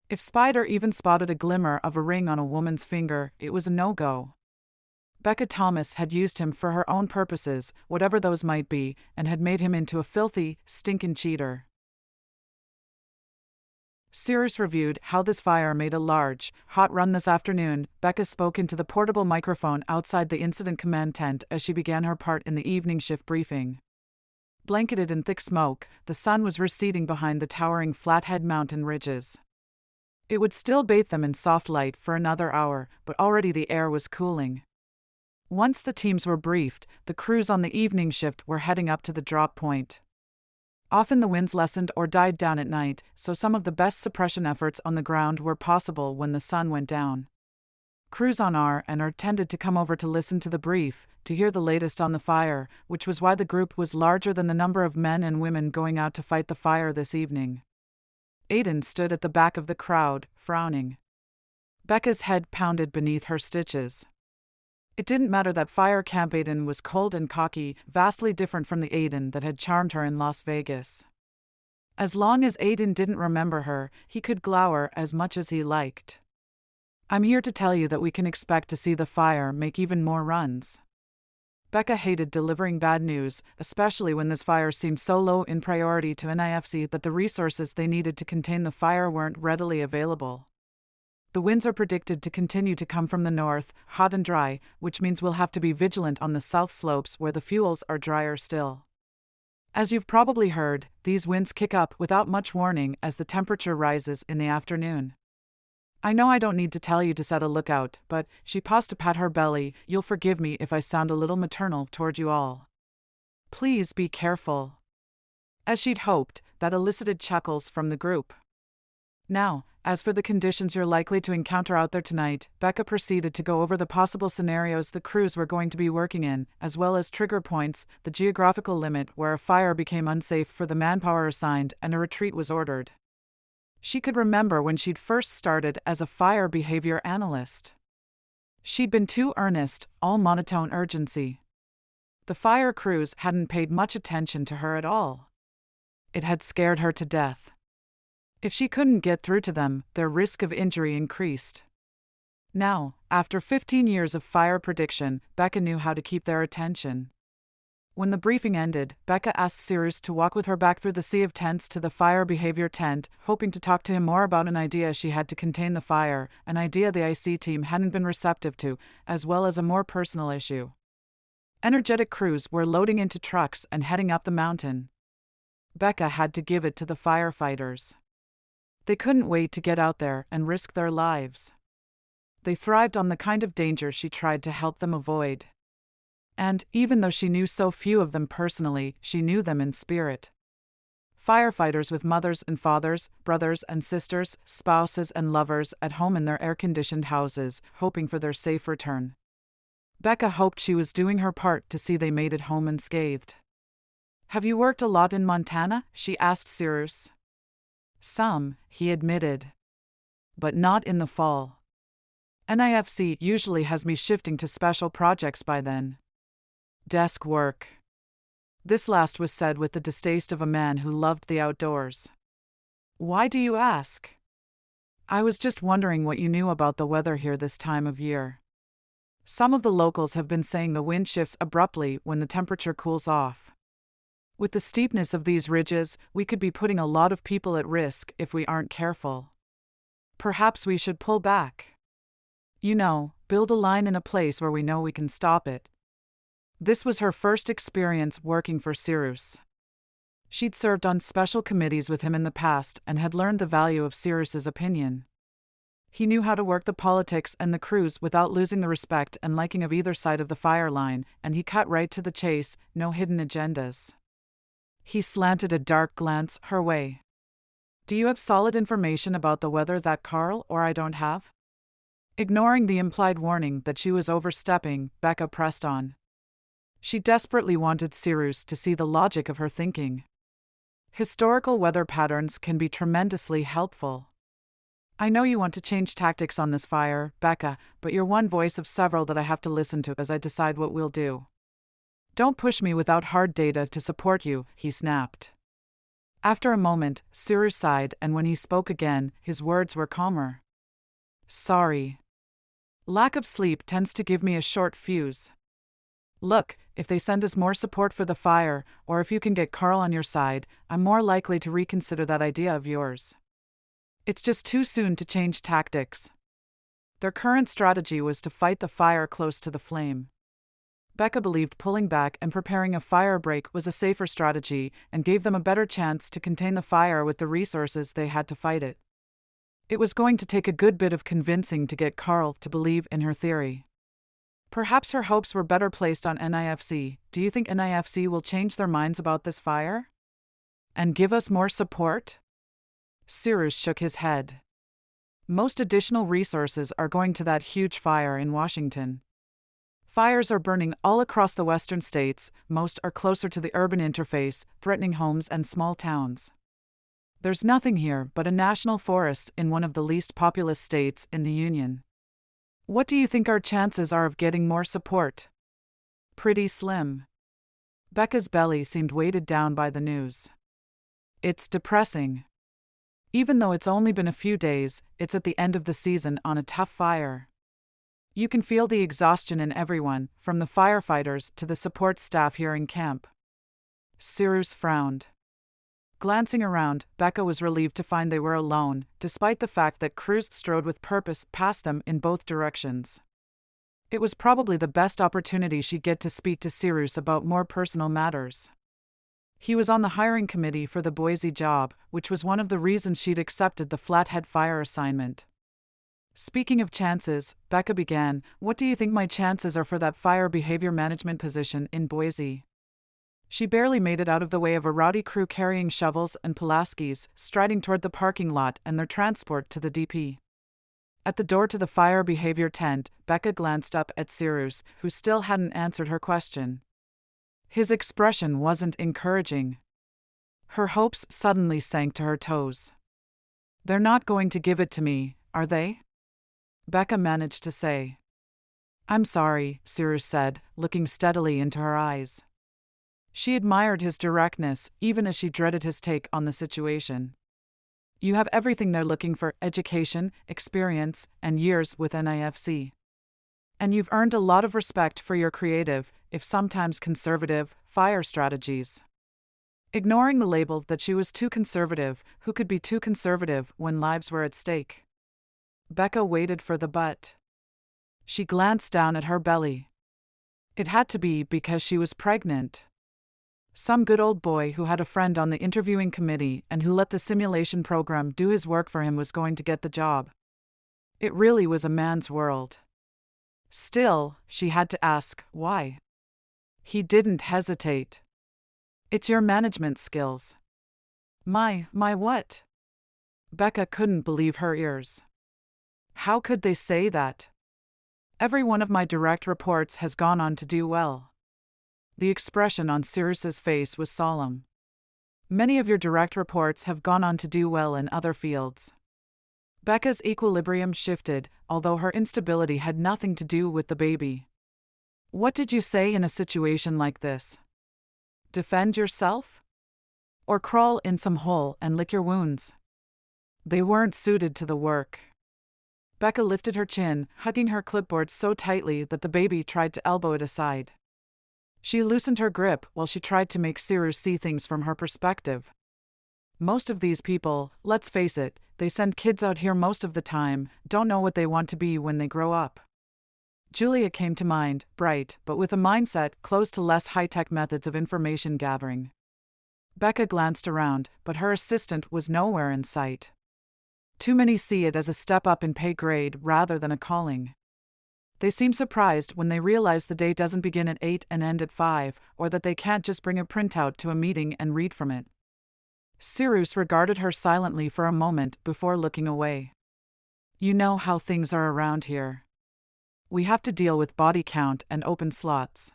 If Spider even spotted a glimmer of a ring on a woman's finger, it was a no-go. Becca Thomas had used him for her own purposes, whatever those might be, and had made him into a filthy, stinkin' cheater. Cyrus reviewed how this fire made a large, hot run this afternoon. Becca spoke into the portable microphone outside the incident command tent as she began her part in the evening shift briefing. Blanketed in thick smoke, the sun was receding behind the towering Flathead Mountain ridges. It would still bathe them in soft light for another hour, but already the air was cooling. Once the teams were briefed, the crews on the evening shift were heading up to the drop point. Often the winds lessened or died down at night, so some of the best suppression efforts on the ground were possible when the sun went down. Crews on R&R tended to come over to listen to the brief, to hear the latest on the fire, which was why the group was larger than the number of men and women going out to fight the fire this evening. Aiden stood at the back of the crowd, frowning. Becca's head pounded beneath her stitches. It didn't matter that Fire Camp Aiden was cold and cocky, vastly different from the Aiden that had charmed her in Las Vegas. As long as Aiden didn't remember her, he could glower as much as he liked. I'm here to tell you that we can expect to see the fire make even more runs. Becca hated delivering bad news, especially when this fire seemed so low in priority to NIFC that the resources they needed to contain the fire weren't readily available. The winds are predicted to continue to come from the north, hot and dry, which means we'll have to be vigilant on the south slopes where the fuels are drier still. As you've probably heard, these winds kick up without much warning as the temperature rises in the afternoon. I know I don't need to tell you to set a lookout, but, she paused to pat her belly, you'll forgive me if I sound a little maternal toward you all. Please be careful. As she'd hoped, that elicited chuckles from the group. Now, as for the conditions you're likely to encounter out there tonight, Becca proceeded to go over the possible scenarios the crews were going to be working in, as well as trigger points, the geographical limit where a fire became unsafe for the manpower assigned and a retreat was ordered. She could remember when she'd first started as a fire behavior analyst. She'd been too earnest, all monotone urgency. The fire crews hadn't paid much attention to her at all. It had scared her to death. If she couldn't get through to them, their risk of injury increased. Now, after 15 years of fire prediction, Becca knew how to keep their attention. When the briefing ended, Becca asked Cyrus to walk with her back through the sea of tents to the fire behavior tent, hoping to talk to him more about an idea she had to contain the fire, an idea the IC team hadn't been receptive to, as well as a more personal issue. Energetic crews were loading into trucks and heading up the mountain. Becca had to give it to the firefighters. They couldn't wait to get out there and risk their lives. They thrived on the kind of danger she tried to help them avoid. And, even though she knew so few of them personally, she knew them in spirit. Firefighters with mothers and fathers, brothers and sisters, spouses and lovers at home in their air-conditioned houses, hoping for their safe return. Becca hoped she was doing her part to see they made it home unscathed. Have you worked a lot in Montana? She asked Cyrus. Some, he admitted. But not in the fall. NIFC usually has me shifting to special projects by then. Desk work. This last was said with the distaste of a man who loved the outdoors. Why do you ask? I was just wondering what you knew about the weather here this time of year. Some of the locals have been saying the wind shifts abruptly when the temperature cools off. With the steepness of these ridges, we could be putting a lot of people at risk if we aren't careful. Perhaps we should pull back. You know, build a line in a place where we know we can stop it. This was her first experience working for Cyrus. She'd served on special committees with him in the past and had learned the value of Cyrus's opinion. He knew how to work the politics and the crews without losing the respect and liking of either side of the fire line, and he cut right to the chase, no hidden agendas. He slanted a dark glance her way. Do you have solid information about the weather that Carl or I don't have? Ignoring the implied warning that she was overstepping, Becca pressed on. She desperately wanted Cyrus to see the logic of her thinking. Historical weather patterns can be tremendously helpful. I know you want to change tactics on this fire, Becca, but you're one voice of several that I have to listen to as I decide what we'll do. Don't push me without hard data to support you, he snapped. After a moment, Cyrus sighed, and when he spoke again, his words were calmer. Sorry. Lack of sleep tends to give me a short fuse. Look, if they send us more support for the fire, or if you can get Carl on your side, I'm more likely to reconsider that idea of yours. It's just too soon to change tactics. Their current strategy was to fight the fire close to the flame. Becca believed pulling back and preparing a fire break was a safer strategy and gave them a better chance to contain the fire with the resources they had to fight it. It was going to take a good bit of convincing to get Carl to believe in her theory. Perhaps her hopes were better placed on NIFC. Do you think NIFC will change their minds about this fire? And give us more support? Cyrus shook his head. Most additional resources are going to that huge fire in Washington. Fires are burning all across the western states, most are closer to the urban interface, threatening homes and small towns. There's nothing here but a national forest in one of the least populous states in the Union. What do you think our chances are of getting more support? Pretty slim. Becca's belly seemed weighted down by the news. It's depressing. Even though it's only been a few days, it's at the end of the season on a tough fire. You can feel the exhaustion in everyone, from the firefighters to the support staff here in camp. Cyrus frowned. Glancing around, Becca was relieved to find they were alone, despite the fact that crews strode with purpose past them in both directions. It was probably the best opportunity she'd get to speak to Cyrus about more personal matters. He was on the hiring committee for the Boise job, which was one of the reasons she'd accepted the Flathead Fire assignment. Speaking of chances, Becca began, what do you think my chances are for that fire behavior management position in Boise? She barely made it out of the way of a rowdy crew carrying shovels and Pulaskis, striding toward the parking lot and their transport to the DP. At the door to the fire behavior tent, Becca glanced up at Cyrus, who still hadn't answered her question. His expression wasn't encouraging. Her hopes suddenly sank to her toes. They're not going to give it to me, are they? Becca managed to say. I'm sorry, Cyrus said, looking steadily into her eyes. She admired his directness, even as she dreaded his take on the situation. You have everything they're looking for: education, experience, and years with NIFC. And you've earned a lot of respect for your creative, if sometimes conservative, fire strategies. Ignoring the label that she was too conservative, who could be too conservative when lives were at stake? Becca waited for the but. She glanced down at her belly. It had to be because she was pregnant. Some good old boy who had a friend on the interviewing committee and who let the simulation program do his work for him was going to get the job. It really was a man's world. Still, she had to ask, why? He didn't hesitate. It's your management skills. My what? Becca couldn't believe her ears. How could they say that? Every one of my direct reports has gone on to do well. The expression on Cyrus's face was solemn. Many of your direct reports have gone on to do well in other fields. Becca's equilibrium shifted, although her instability had nothing to do with the baby. What did you say in a situation like this? Defend yourself? Or crawl in some hole and lick your wounds? They weren't suited to the work. Becca lifted her chin, hugging her clipboard so tightly that the baby tried to elbow it aside. She loosened her grip while she tried to make Cyrus see things from her perspective. Most of these people, let's face it, they send kids out here most of the time, don't know what they want to be when they grow up. Julia came to mind, bright, but with a mindset close to less high-tech methods of information gathering. Becca glanced around, but her assistant was nowhere in sight. Too many see it as a step up in pay grade rather than a calling. They seem surprised when they realize the day doesn't begin at 8 and end at 5, or that they can't just bring a printout to a meeting and read from it. Cyrus regarded her silently for a moment before looking away. You know how things are around here. We have to deal with body count and open slots.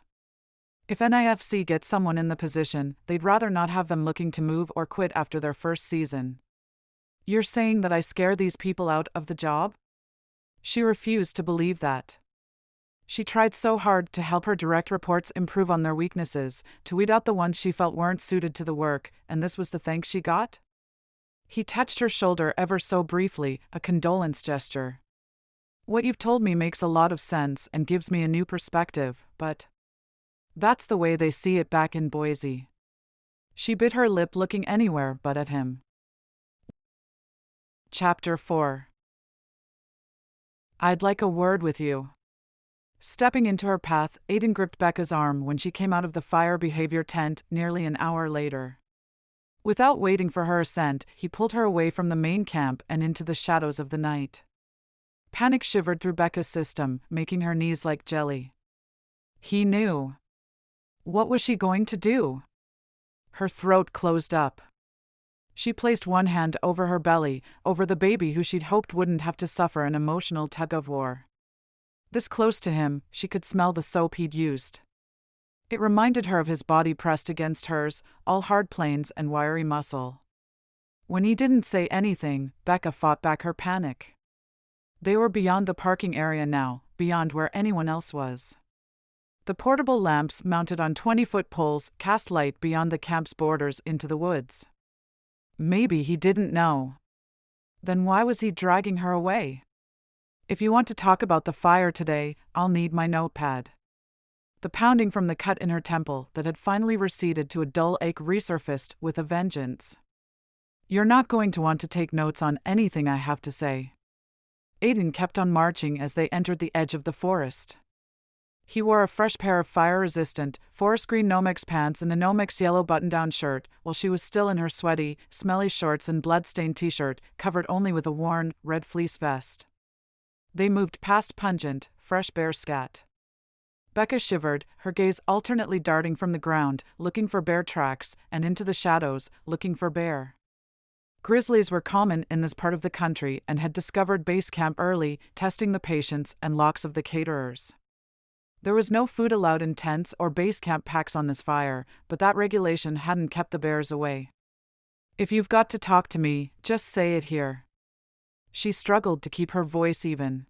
If NIFC gets someone in the position, they'd rather not have them looking to move or quit after their first season. You're saying that I scare these people out of the job? She refused to believe that. She tried so hard to help her direct reports improve on their weaknesses, to weed out the ones she felt weren't suited to the work, and this was the thanks she got? He touched her shoulder ever so briefly, a condolence gesture. What you've told me makes a lot of sense and gives me a new perspective, but that's the way they see it back in Boise. She bit her lip, looking anywhere but at him. Chapter 4. I'd like a word with you. Stepping into her path, Aiden gripped Becca's arm when she came out of the fire behavior tent nearly an hour later. Without waiting for her assent, he pulled her away from the main camp and into the shadows of the night. Panic shivered through Becca's system, making her knees like jelly. He knew. What was she going to do? Her throat closed up. She placed one hand over her belly, over the baby who she'd hoped wouldn't have to suffer an emotional tug-of-war. This close to him, she could smell the soap he'd used. It reminded her of his body pressed against hers, all hard planes and wiry muscle. When he didn't say anything, Becca fought back her panic. They were beyond the parking area now, beyond where anyone else was. The portable lamps mounted on 20-foot poles cast light beyond the camp's borders into the woods. Maybe he didn't know. Then why was he dragging her away? If you want to talk about the fire today, I'll need my notepad. The pounding from the cut in her temple that had finally receded to a dull ache resurfaced with a vengeance. You're not going to want to take notes on anything I have to say. Aiden kept on marching as they entered the edge of the forest. He wore a fresh pair of fire-resistant, forest green Nomex pants and a Nomex yellow button-down shirt, while she was still in her sweaty, smelly shorts and blood-stained t-shirt, covered only with a worn, red fleece vest. They moved past pungent, fresh bear scat. Becca shivered, her gaze alternately darting from the ground, looking for bear tracks, and into the shadows, looking for bear. Grizzlies were common in this part of the country and had discovered base camp early, testing the patience and locks of the caterers. There was no food allowed in tents or base camp packs on this fire, but that regulation hadn't kept the bears away. If you've got to talk to me, just say it here. She struggled to keep her voice even.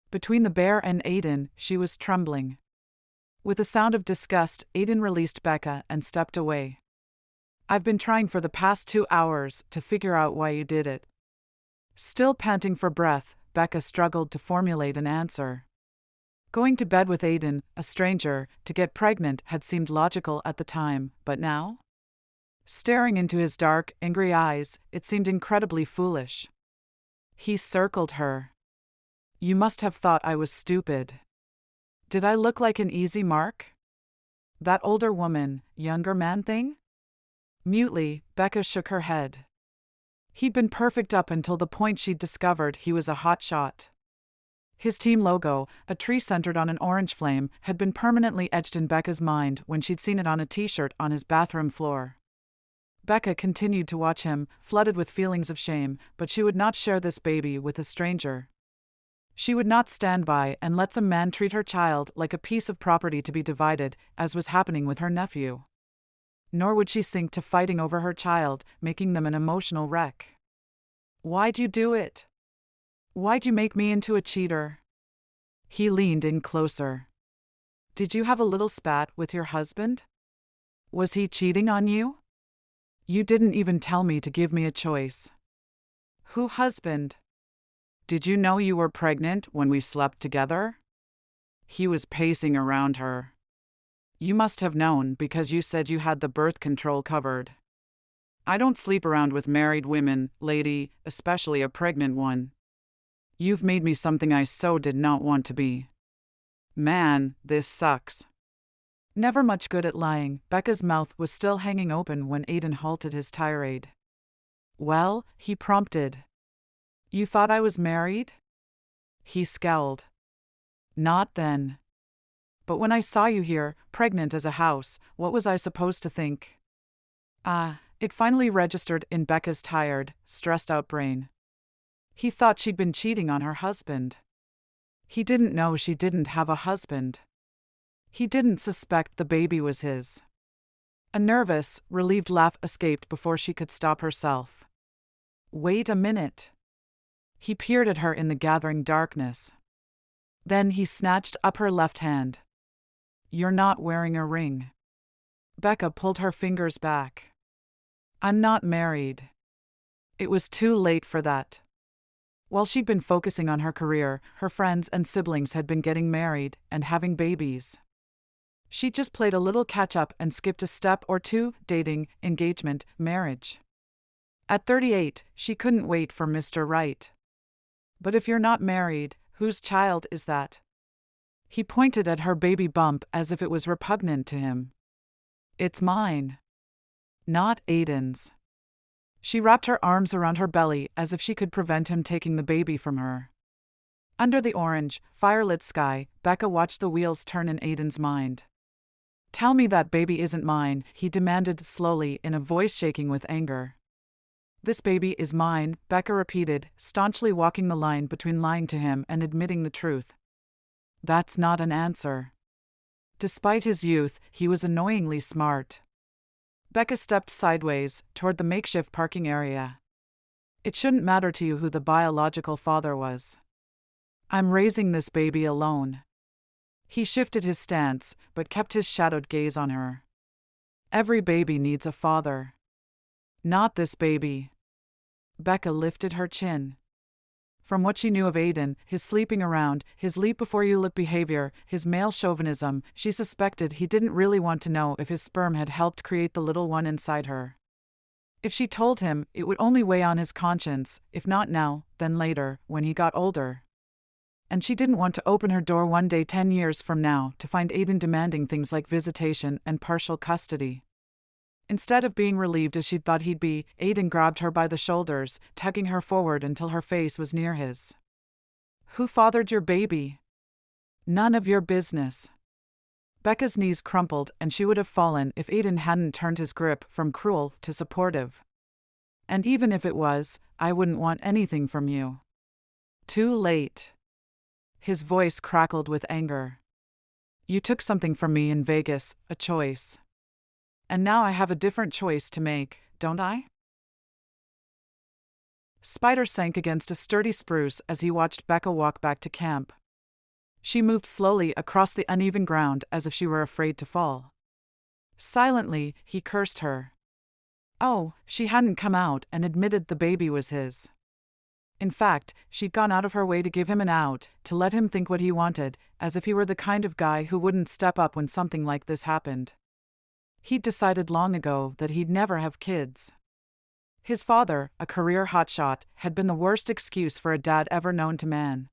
Between the bear and Aiden, she was trembling. With a sound of disgust, Aiden released Becca and stepped away. I've been trying for the past 2 hours to figure out why you did it. Still panting for breath, Becca struggled to formulate an answer. Going to bed with Aiden, a stranger, to get pregnant had seemed logical at the time, but now? Staring into his dark, angry eyes, it seemed incredibly foolish. He circled her. You must have thought I was stupid. Did I look like an easy mark? That older woman, younger man thing? Mutely, Becca shook her head. He'd been perfect up until the point she'd discovered he was a hot shot. His team logo, a tree centered on an orange flame, had been permanently etched in Becca's mind when she'd seen it on a t-shirt on his bathroom floor. Becca continued to watch him, flooded with feelings of shame, but she would not share this baby with a stranger. She would not stand by and let some man treat her child like a piece of property to be divided, as was happening with her nephew. Nor would she sink to fighting over her child, making them an emotional wreck. Why'd you do it? Why'd you make me into a cheater? He leaned in closer. Did you have a little spat with your husband? Was he cheating on you? You didn't even tell me to give me a choice. Who husband? Did you know you were pregnant when we slept together? He was pacing around her. You must have known because you said you had the birth control covered. I don't sleep around with married women, lady, especially a pregnant one. You've made me something I so did not want to be. Man, this sucks. Never much good at lying, Becca's mouth was still hanging open when Aiden halted his tirade. Well, he prompted. You thought I was married? He scowled. Not then. But when I saw you here, pregnant as a house, what was I supposed to think? It finally registered in Becca's tired, stressed-out brain. He thought she'd been cheating on her husband. He didn't know she didn't have a husband. He didn't suspect the baby was his. A nervous, relieved laugh escaped before she could stop herself. Wait a minute. He peered at her in the gathering darkness. Then he snatched up her left hand. You're not wearing a ring. Becca pulled her fingers back. I'm not married. It was too late for that. While she'd been focusing on her career, her friends and siblings had been getting married and having babies. She just played a little catch-up and skipped a step or two: dating, engagement, marriage. At 38, she couldn't wait for Mr. Right. But if you're not married, whose child is that? He pointed at her baby bump as if it was repugnant to him. It's mine. Not Aiden's. She wrapped her arms around her belly as if she could prevent him taking the baby from her. Under the orange, firelit sky, Becca watched the wheels turn in Aiden's mind. Tell me that baby isn't mine, he demanded slowly in a voice shaking with anger. This baby is mine, Becca repeated, staunchly walking the line between lying to him and admitting the truth. That's not an answer. Despite his youth, he was annoyingly smart. Becca stepped sideways, toward the makeshift parking area. It shouldn't matter to you who the biological father was. I'm raising this baby alone. He shifted his stance, but kept his shadowed gaze on her. Every baby needs a father. Not this baby. Becca lifted her chin. From what she knew of Aiden, his sleeping around, his leap-before-you-look behavior, his male chauvinism, she suspected he didn't really want to know if his sperm had helped create the little one inside her. If she told him, it would only weigh on his conscience, if not now, then later, when he got older. And she didn't want to open her door one day 10 years from now to find Aiden demanding things like visitation and partial custody. Instead of being relieved as she'd thought he'd be, Aiden grabbed her by the shoulders, tugging her forward until her face was near his. Who fathered your baby? None of your business. Becca's knees crumpled and she would have fallen if Aiden hadn't turned his grip from cruel to supportive. And even if it was, I wouldn't want anything from you. Too late. His voice crackled with anger. You took something from me in Vegas, a choice. And now I have a different choice to make, don't I? Spider sank against a sturdy spruce as he watched Becca walk back to camp. She moved slowly across the uneven ground as if she were afraid to fall. Silently, he cursed her. Oh, she hadn't come out and admitted the baby was his. In fact, she'd gone out of her way to give him an out, to let him think what he wanted, as if he were the kind of guy who wouldn't step up when something like this happened. He'd decided long ago that he'd never have kids. His father, a career hotshot, had been the worst excuse for a dad ever known to man.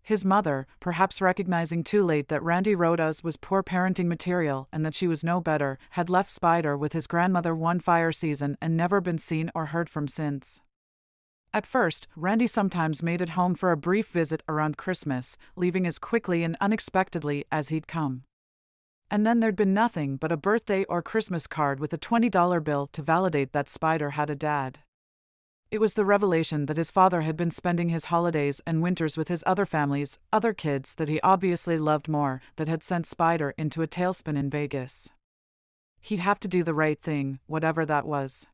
His mother, perhaps recognizing too late that Randy Rodas was poor parenting material and that she was no better, had left Spider with his grandmother one fire season and never been seen or heard from since. At first, Randy sometimes made it home for a brief visit around Christmas, leaving as quickly and unexpectedly as he'd come. And then there'd been nothing but a birthday or Christmas card with a $20 bill to validate that Spider had a dad. It was the revelation that his father had been spending his holidays and winters with his other families, other kids that he obviously loved more, that had sent Spider into a tailspin in Vegas. He'd have to do the right thing, whatever that was.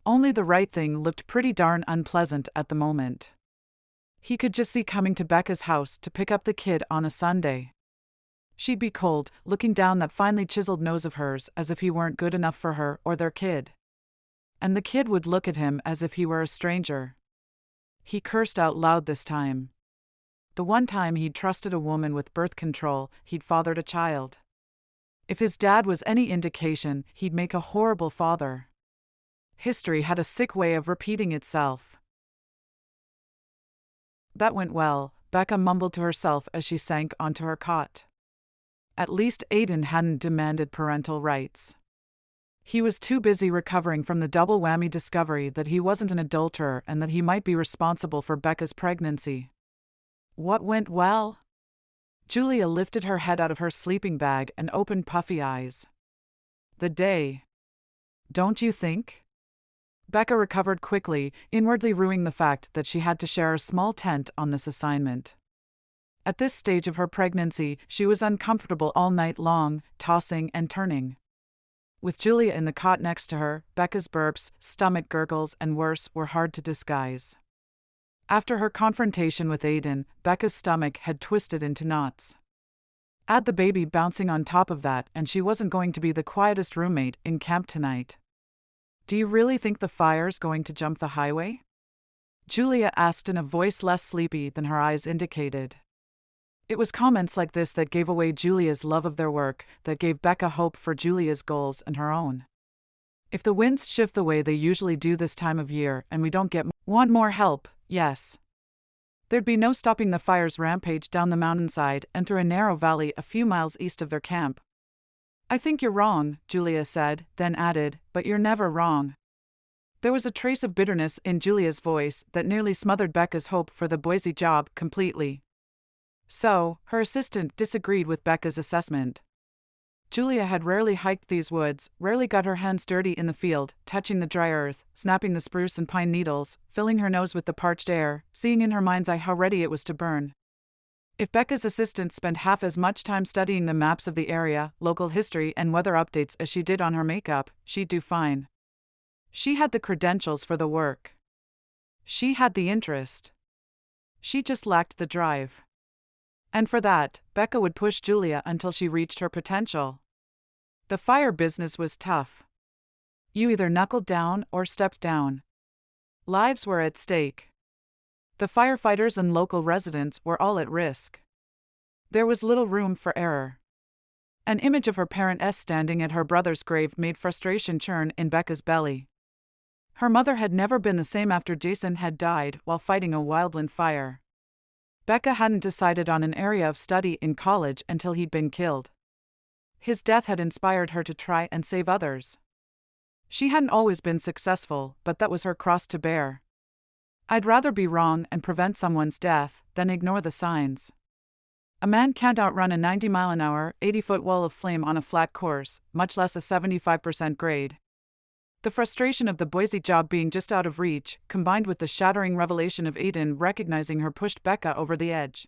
Only the right thing looked pretty darn unpleasant at the moment. He could just see coming to Becca's house to pick up the kid on a Sunday. She'd be cold, looking down that finely chiseled nose of hers as if he weren't good enough for her or their kid. And the kid would look at him as if he were a stranger. He cursed out loud this time. The one time he'd trusted a woman with birth control, he'd fathered a child. If his dad was any indication, he'd make a horrible father. History had a sick way of repeating itself. That went well, Becca mumbled to herself as she sank onto her cot. At least Aiden hadn't demanded parental rights. He was too busy recovering from the double whammy discovery that he wasn't an adulterer and that he might be responsible for Becca's pregnancy. What went well? Julia lifted her head out of her sleeping bag and opened puffy eyes. The day. Don't you think? Becca recovered quickly, inwardly ruing the fact that she had to share a small tent on this assignment. At this stage of her pregnancy, she was uncomfortable all night long, tossing and turning. With Julia in the cot next to her, Becca's burps, stomach gurgles, and worse were hard to disguise. After her confrontation with Aiden, Becca's stomach had twisted into knots. Add the baby bouncing on top of that, and she wasn't going to be the quietest roommate in camp tonight. Do you really think the fire's going to jump the highway? Julia asked in a voice less sleepy than her eyes indicated. It was comments like this that gave away Julia's love of their work, that gave Becca hope for Julia's goals and her own. If the winds shift the way they usually do this time of year and we don't want more help, yes. There'd be no stopping the fire's rampage down the mountainside and through a narrow valley a few miles east of their camp. I think you're wrong, Julia said, then added, but you're never wrong. There was a trace of bitterness in Julia's voice that nearly smothered Becca's hope for the Boise job completely. So, her assistant disagreed with Becca's assessment. Julia had rarely hiked these woods, rarely got her hands dirty in the field, touching the dry earth, snapping the spruce and pine needles, filling her nose with the parched air, seeing in her mind's eye how ready it was to burn. If Becca's assistant spent half as much time studying the maps of the area, local history, and weather updates as she did on her makeup, she'd do fine. She had the credentials for the work. She had the interest. She just lacked the drive. And for that, Becca would push Julia until she reached her potential. The fire business was tough. You either knuckled down or stepped down. Lives were at stake. The firefighters and local residents were all at risk. There was little room for error. An image of her parent standing at her brother's grave made frustration churn in Becca's belly. Her mother had never been the same after Jason had died while fighting a wildland fire. Becca hadn't decided on an area of study in college until he'd been killed. His death had inspired her to try and save others. She hadn't always been successful, but that was her cross to bear. I'd rather be wrong and prevent someone's death than ignore the signs. A man can't outrun a 90-mile-an-hour, 80-foot wall of flame on a flat course, much less a 75% grade. The frustration of the Boise job being just out of reach, combined with the shattering revelation of Aiden recognizing her, pushed Becca over the edge.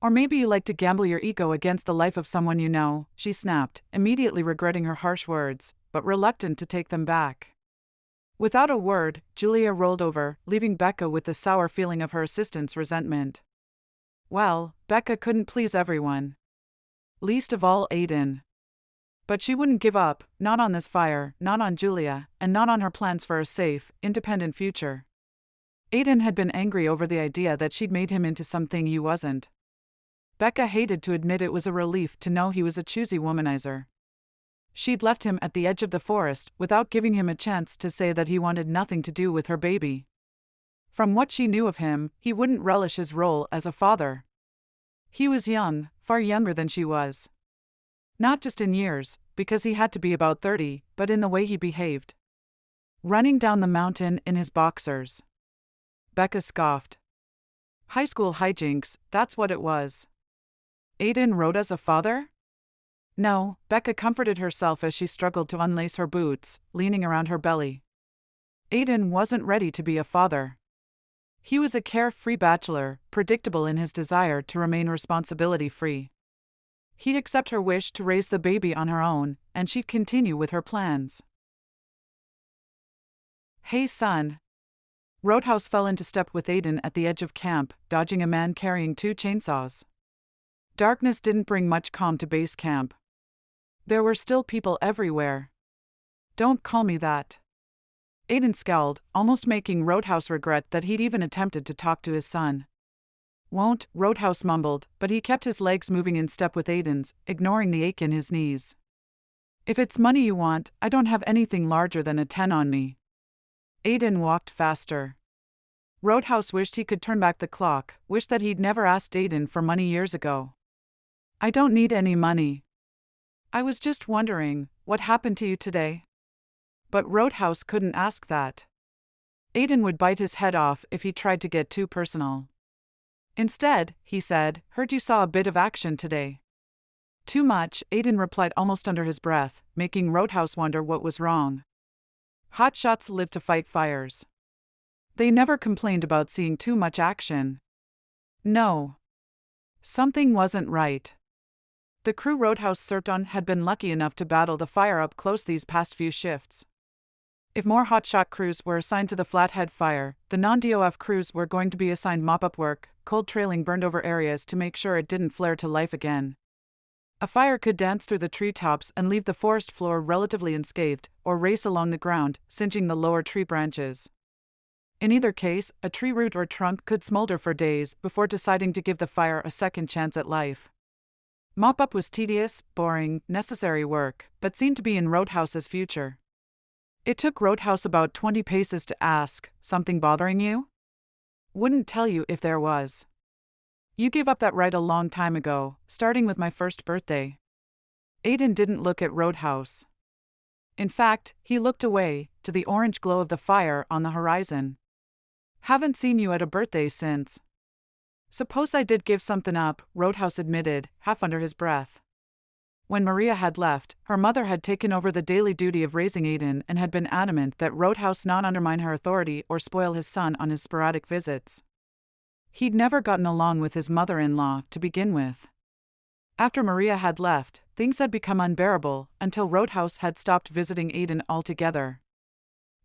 Or maybe you like to gamble your ego against the life of someone you know, she snapped, immediately regretting her harsh words, but reluctant to take them back. Without a word, Julia rolled over, leaving Becca with the sour feeling of her assistant's resentment. Well, Becca couldn't please everyone. Least of all Aiden. But she wouldn't give up, not on this fire, not on Julia, and not on her plans for a safe, independent future. Aiden had been angry over the idea that she'd made him into something he wasn't. Becca hated to admit it was a relief to know he was a choosy womanizer. She'd left him at the edge of the forest without giving him a chance to say that he wanted nothing to do with her baby. From what she knew of him, he wouldn't relish his role as a father. He was young, far younger than she was. Not just in years, because he had to be about 30, but in the way he behaved. Running down the mountain in his boxers. Becca scoffed. High school hijinks, that's what it was. Aiden Rodas a father? No, Becca comforted herself as she struggled to unlace her boots, leaning around her belly. Aiden wasn't ready to be a father. He was a carefree bachelor, predictable in his desire to remain responsibility-free. He'd accept her wish to raise the baby on her own, and she'd continue with her plans. Hey son. Roadhouse fell into step with Aiden at the edge of camp, dodging a man carrying 2 chainsaws. Darkness didn't bring much calm to base camp. There were still people everywhere. Don't call me that. Aiden scowled, almost making Roadhouse regret that he'd even attempted to talk to his son. Won't, Roadhouse mumbled, but he kept his legs moving in step with Aiden's, ignoring the ache in his knees. If it's money you want, I don't have anything larger than a 10 on me. Aiden walked faster. Roadhouse wished he could turn back the clock, wished that he'd never asked Aiden for money years ago. I don't need any money. I was just wondering, what happened to you today? But Roadhouse couldn't ask that. Aiden would bite his head off if he tried to get too personal. Instead, he said, "Heard you saw a bit of action today." "Too much," Aiden replied almost under his breath, making Roadhouse wonder what was wrong. Hotshots live to fight fires. They never complained about seeing too much action. No. Something wasn't right. The crew Roadhouse served on had been lucky enough to battle the fire up close these past few shifts. If more hotshot crews were assigned to the Flathead fire, the non-DOF crews were going to be assigned mop-up work, cold trailing burned-over areas to make sure it didn't flare to life again. A fire could dance through the treetops and leave the forest floor relatively unscathed, or race along the ground, singeing the lower tree branches. In either case, a tree root or trunk could smolder for days before deciding to give the fire a second chance at life. Mop-up was tedious, boring, necessary work, but seemed to be in Roadhouse's future. It took Roadhouse about 20 paces to ask, "Something bothering you?" "Wouldn't tell you if there was. You gave up that right a long time ago, starting with my first birthday." Aiden didn't look at Roadhouse. In fact, he looked away, to the orange glow of the fire on the horizon. "Haven't seen you at a birthday since." "Suppose I did give something up," Roadhouse admitted, half under his breath. When Maria had left, her mother had taken over the daily duty of raising Aiden and had been adamant that Roadhouse not undermine her authority or spoil his son on his sporadic visits. He'd never gotten along with his mother-in-law to begin with. After Maria had left, things had become unbearable until Roadhouse had stopped visiting Aiden altogether.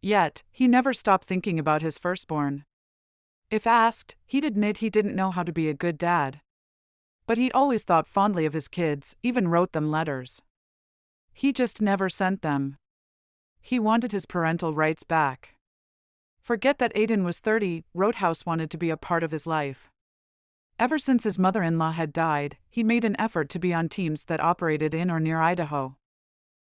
Yet, he never stopped thinking about his firstborn. If asked, he'd admit he didn't know how to be a good dad. But he'd always thought fondly of his kids, even wrote them letters. He just never sent them. He wanted his parental rights back. Forget that Aiden was 30, Roadhouse wanted to be a part of his life. Ever since his mother-in-law had died, he made an effort to be on teams that operated in or near Idaho.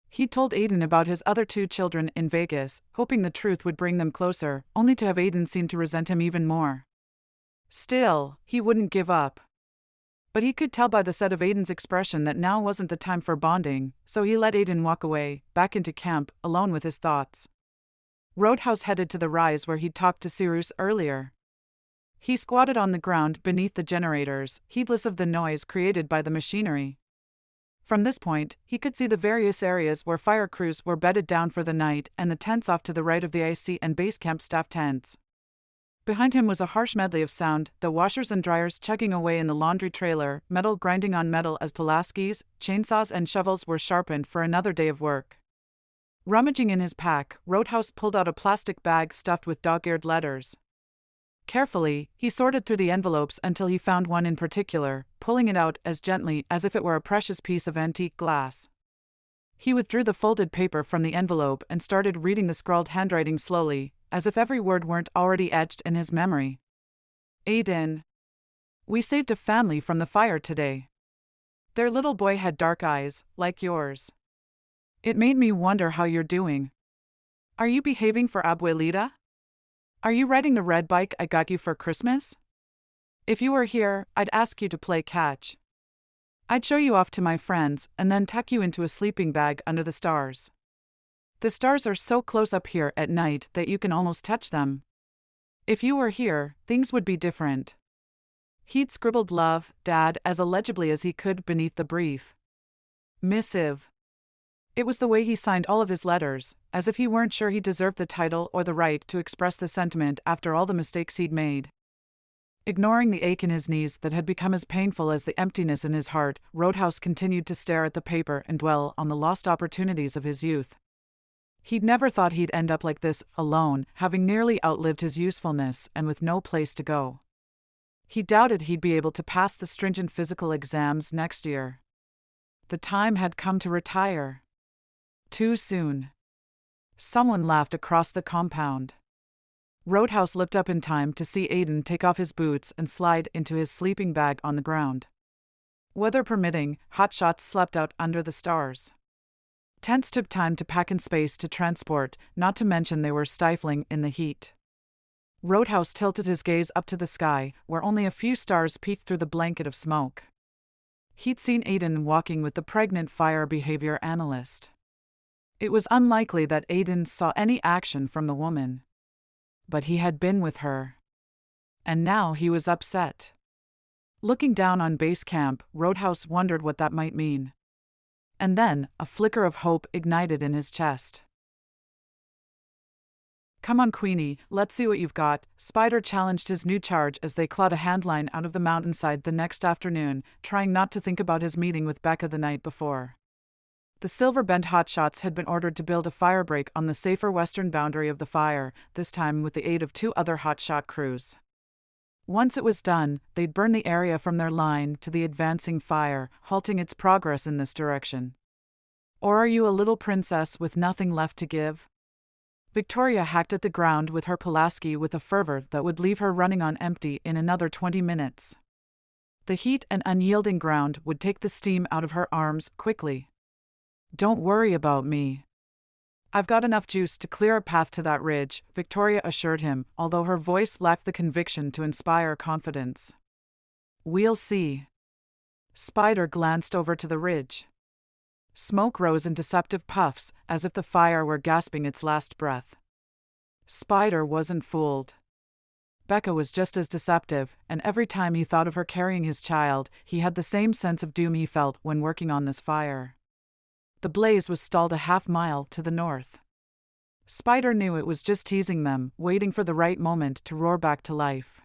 He told Aiden about his other 2 children in Vegas, hoping the truth would bring them closer, only to have Aiden seem to resent him even more. Still, he wouldn't give up. But he could tell by the set of Aiden's expression that now wasn't the time for bonding, so he let Aiden walk away, back into camp, alone with his thoughts. Roadhouse headed to the rise where he'd talked to Cyrus earlier. He squatted on the ground beneath the generators, heedless of the noise created by the machinery. From this point, he could see the various areas where fire crews were bedded down for the night and the tents off to the right of the IC and base camp staff tents. Behind him was a harsh medley of sound, the washers and dryers chugging away in the laundry trailer, metal grinding on metal as Pulaskis, chainsaws and shovels were sharpened for another day of work. Rummaging in his pack, Roadhouse pulled out a plastic bag stuffed with dog-eared letters. Carefully, he sorted through the envelopes until he found one in particular, pulling it out as gently as if it were a precious piece of antique glass. He withdrew the folded paper from the envelope and started reading the scrawled handwriting slowly, as if every word weren't already etched in his memory. "Aiden. We saved a family from the fire today. Their little boy had dark eyes, like yours. It made me wonder how you're doing. Are you behaving for Abuelita? Are you riding the red bike I got you for Christmas? If you were here, I'd ask you to play catch. I'd show you off to my friends and then tuck you into a sleeping bag under the stars. The stars are so close up here at night that you can almost touch them. If you were here, things would be different." He'd scribbled "Love, Dad" as illegibly as he could beneath the brief missive. It was the way he signed all of his letters, as if he weren't sure he deserved the title or the right to express the sentiment after all the mistakes he'd made. Ignoring the ache in his knees that had become as painful as the emptiness in his heart, Roadhouse continued to stare at the paper and dwell on the lost opportunities of his youth. He'd never thought he'd end up like this, alone, having nearly outlived his usefulness and with no place to go. He doubted he'd be able to pass the stringent physical exams next year. The time had come to retire. Too soon. Someone laughed across the compound. Roadhouse looked up in time to see Aiden take off his boots and slide into his sleeping bag on the ground. Weather permitting, hotshots slept out under the stars. Tents took time to pack and space to transport, not to mention they were stifling in the heat. Roadhouse tilted his gaze up to the sky, where only a few stars peeked through the blanket of smoke. He'd seen Aiden walking with the pregnant fire behavior analyst. It was unlikely that Aiden saw any action from the woman. But he had been with her. And now he was upset. Looking down on base camp, Roadhouse wondered what that might mean. And then, a flicker of hope ignited in his chest. "Come on, Queenie, let's see what you've got." Spider challenged his new charge as they clawed a handline out of the mountainside the next afternoon, trying not to think about his meeting with Becca the night before. The Silver Bend hotshots had been ordered to build a firebreak on the safer western boundary of the fire, this time with the aid of 2 other hotshot crews. Once it was done, they'd burn the area from their line to the advancing fire, halting its progress in this direction. Or are you a little princess with nothing left to give? Victoria hacked at the ground with her Pulaski with a fervor that would leave her running on empty in another 20 minutes. The heat and unyielding ground would take the steam out of her arms quickly. "Don't worry about me. I've got enough juice to clear a path to that ridge," Victoria assured him, although her voice lacked the conviction to inspire confidence. "We'll see." Spider glanced over to the ridge. Smoke rose in deceptive puffs, as if the fire were gasping its last breath. Spider wasn't fooled. Becca was just as deceptive, and every time he thought of her carrying his child, he had the same sense of doom he felt when working on this fire. The blaze was stalled a half-mile to the north. Spider knew it was just teasing them, waiting for the right moment to roar back to life.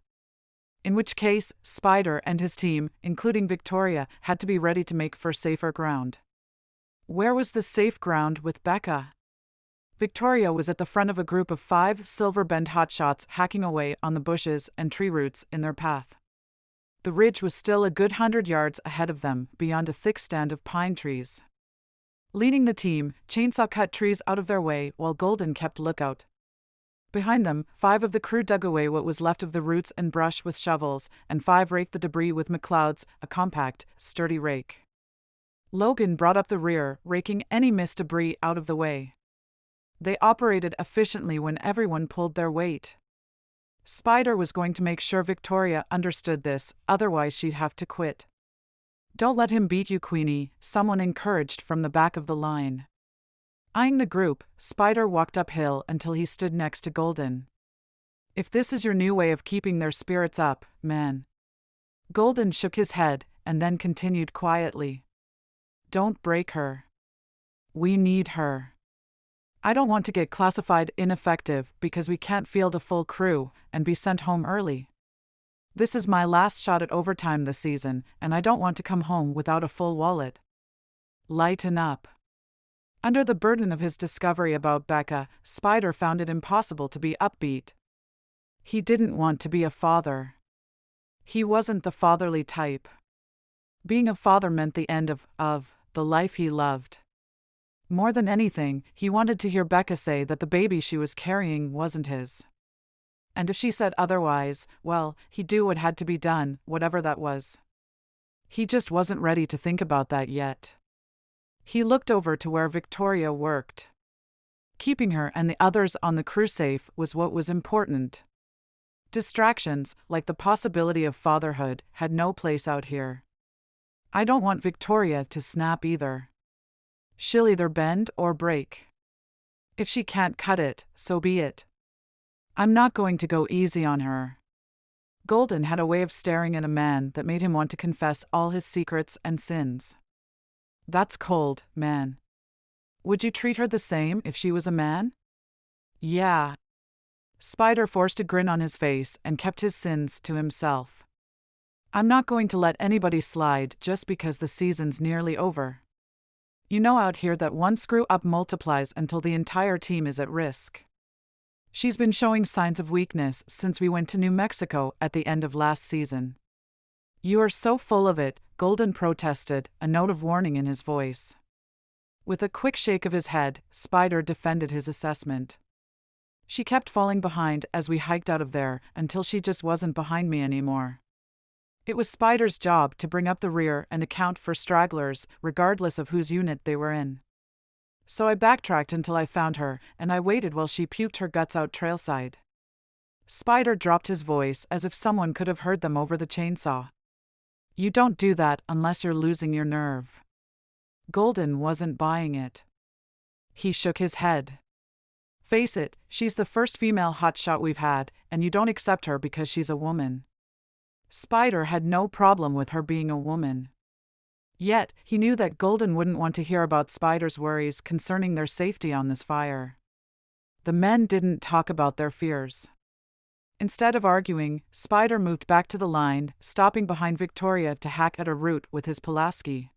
In which case, Spider and his team, including Victoria, had to be ready to make for safer ground. Where was the safe ground with Becca? Victoria was at the front of a group of 5 Silver Bend hotshots hacking away on the bushes and tree roots in their path. The ridge was still a good 100 yards ahead of them, beyond a thick stand of pine trees. Leading the team, Chainsaw cut trees out of their way while Golden kept lookout. Behind them, 5 of the crew dug away what was left of the roots and brush with shovels, and 5 raked the debris with McLeod's, a compact, sturdy rake. Logan brought up the rear, raking any missed debris out of the way. They operated efficiently when everyone pulled their weight. Spider was going to make sure Victoria understood this, otherwise she'd have to quit. "Don't let him beat you, Queenie," someone encouraged from the back of the line. Eyeing the group, Spider walked uphill until he stood next to Golden. "If this is your new way of keeping their spirits up, man." Golden shook his head, and then continued quietly. "Don't break her. We need her. I don't want to get classified ineffective because we can't field a full crew and be sent home early. This is my last shot at overtime this season, and I don't want to come home without a full wallet. Lighten up." Under the burden of his discovery about Becca, Spider found it impossible to be upbeat. He didn't want to be a father. He wasn't the fatherly type. Being a father meant the end of the life he loved. More than anything, he wanted to hear Becca say that the baby she was carrying wasn't his. And if she said otherwise, well, he'd do what had to be done, whatever that was. He just wasn't ready to think about that yet. He looked over to where Victoria worked. Keeping her and the others on the crew safe was what was important. Distractions, like the possibility of fatherhood, had no place out here. I don't want Victoria to snap either. She'll either bend or break. If she can't cut it, so be it. I'm not going to go easy on her. Golden had a way of staring at a man that made him want to confess all his secrets and sins. That's cold, man. Would you treat her the same if she was a man? Yeah. Spider forced a grin on his face and kept his sins to himself. I'm not going to let anybody slide just because the season's nearly over. You know out here that one screw-up multiplies until the entire team is at risk. She's been showing signs of weakness since we went to New Mexico at the end of last season. You are so full of it, Golden protested, a note of warning in his voice. With a quick shake of his head, Spider defended his assessment. She kept falling behind as we hiked out of there until she just wasn't behind me anymore. It was Spider's job to bring up the rear and account for stragglers, regardless of whose unit they were in. So I backtracked until I found her, and I waited while she puked her guts out trailside. Spider dropped his voice as if someone could have heard them over the chainsaw. You don't do that unless you're losing your nerve. Golden wasn't buying it. He shook his head. Face it, she's the first female hotshot we've had, and you don't accept her because she's a woman. Spider had no problem with her being a woman. Yet, he knew that Golden wouldn't want to hear about Spider's worries concerning their safety on this fire. The men didn't talk about their fears. Instead of arguing, Spider moved back to the line, stopping behind Victoria to hack at a root with his Pulaski.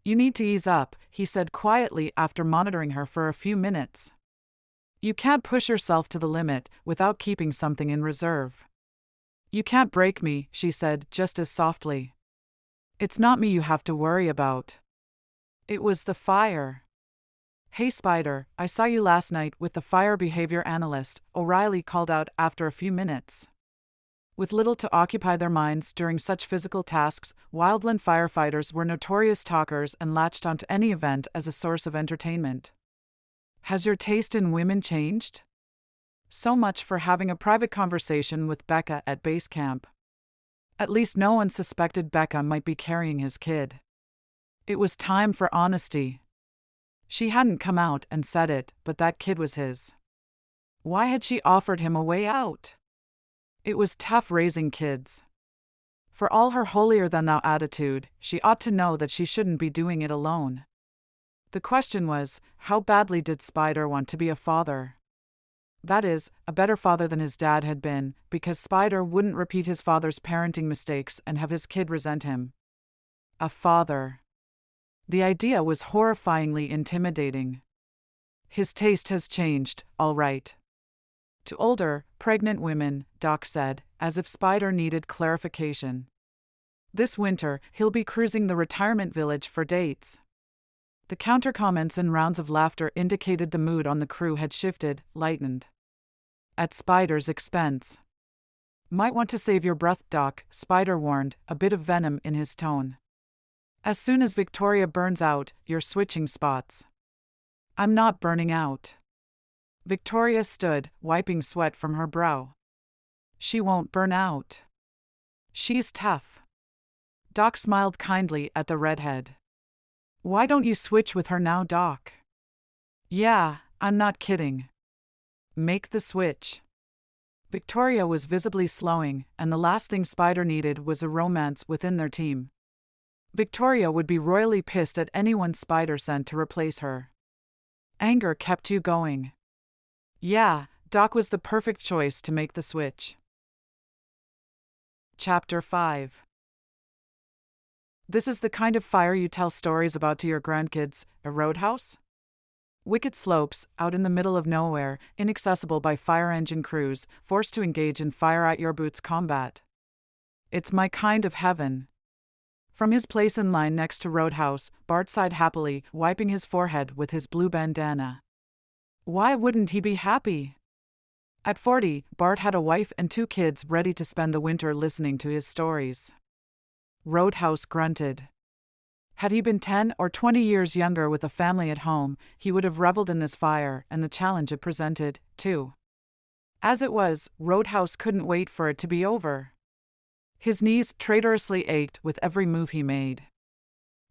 You need to ease up, he said quietly after monitoring her for a few minutes. You can't push yourself to the limit without keeping something in reserve. You can't break me, she said just as softly. It's not me you have to worry about. It was the fire. Hey Spider, I saw you last night with the fire behavior analyst, O'Reilly called out after a few minutes. With little to occupy their minds during such physical tasks, wildland firefighters were notorious talkers and latched onto any event as a source of entertainment. Has your taste in women changed? So much for having a private conversation with Becca at base camp. At least no one suspected Becca might be carrying his kid. It was time for honesty. She hadn't come out and said it, but that kid was his. Why had she offered him a way out? It was tough raising kids. For all her holier-than-thou attitude, she ought to know that she shouldn't be doing it alone. The question was, how badly did Spider want to be a father? That is, a better father than his dad had been, because Spider wouldn't repeat his father's parenting mistakes and have his kid resent him. A father. The idea was horrifyingly intimidating. His taste has changed, all right. To older, pregnant women, Doc said, as if Spider needed clarification. This winter, he'll be cruising the retirement village for dates. The counter-comments and rounds of laughter indicated the mood on the crew had shifted, lightened. At Spider's expense. Might want to save your breath, Doc, Spider warned, a bit of venom in his tone. As soon as Victoria burns out, you're switching spots. I'm not burning out. Victoria stood, wiping sweat from her brow. She won't burn out. She's tough. Doc smiled kindly at the redhead. Why don't you switch with her now, Doc? Yeah, I'm not kidding. Make the switch. Victoria was visibly slowing, and the last thing Spider needed was a romance within their team. Victoria would be royally pissed at anyone Spider sent to replace her. Anger kept you going. Yeah, Doc was the perfect choice to make the switch. Chapter 5. This is the kind of fire you tell stories about to your grandkids, a roadhouse? Wicked slopes, out in the middle of nowhere, inaccessible by fire engine crews, forced to engage in fire-at-your-boots combat. It's my kind of heaven. From his place in line next to Roadhouse, Bart sighed happily, wiping his forehead with his blue bandana. Why wouldn't he be happy? At 40, Bart had a wife and 2 kids ready to spend the winter listening to his stories. Roadhouse grunted. Had he been 10 or 20 years younger with a family at home, he would have reveled in this fire and the challenge it presented, too. As it was, Roadhouse couldn't wait for it to be over. His knees traitorously ached with every move he made.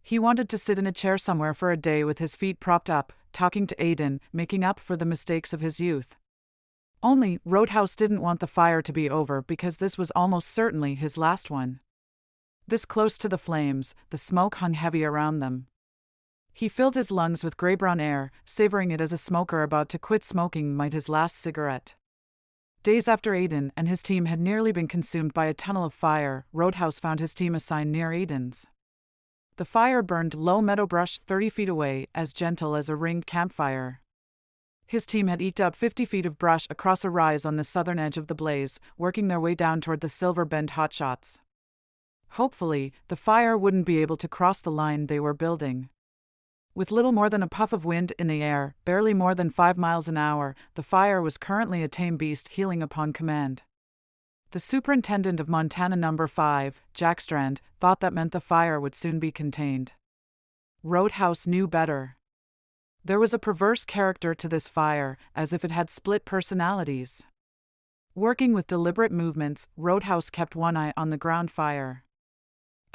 He wanted to sit in a chair somewhere for a day with his feet propped up, talking to Aiden, making up for the mistakes of his youth. Only, Roadhouse didn't want the fire to be over because this was almost certainly his last one. This close to the flames, the smoke hung heavy around them. He filled his lungs with gray-brown air, savoring it as a smoker about to quit smoking might his last cigarette. Days after Aiden and his team had nearly been consumed by a tunnel of fire, Roadhouse found his team assigned near Aiden's. The fire burned low meadow brush 30 feet away, as gentle as a ringed campfire. His team had eked out 50 feet of brush across a rise on the southern edge of the blaze, working their way down toward the Silver Bend hotshots. Hopefully, the fire wouldn't be able to cross the line they were building. With little more than a puff of wind in the air, barely more than 5 miles an hour, the fire was currently a tame beast healing upon command. The superintendent of Montana No. 5, Jack Strand, thought that meant the fire would soon be contained. Roadhouse knew better. There was a perverse character to this fire, as if it had split personalities. Working with deliberate movements, Roadhouse kept one eye on the ground fire.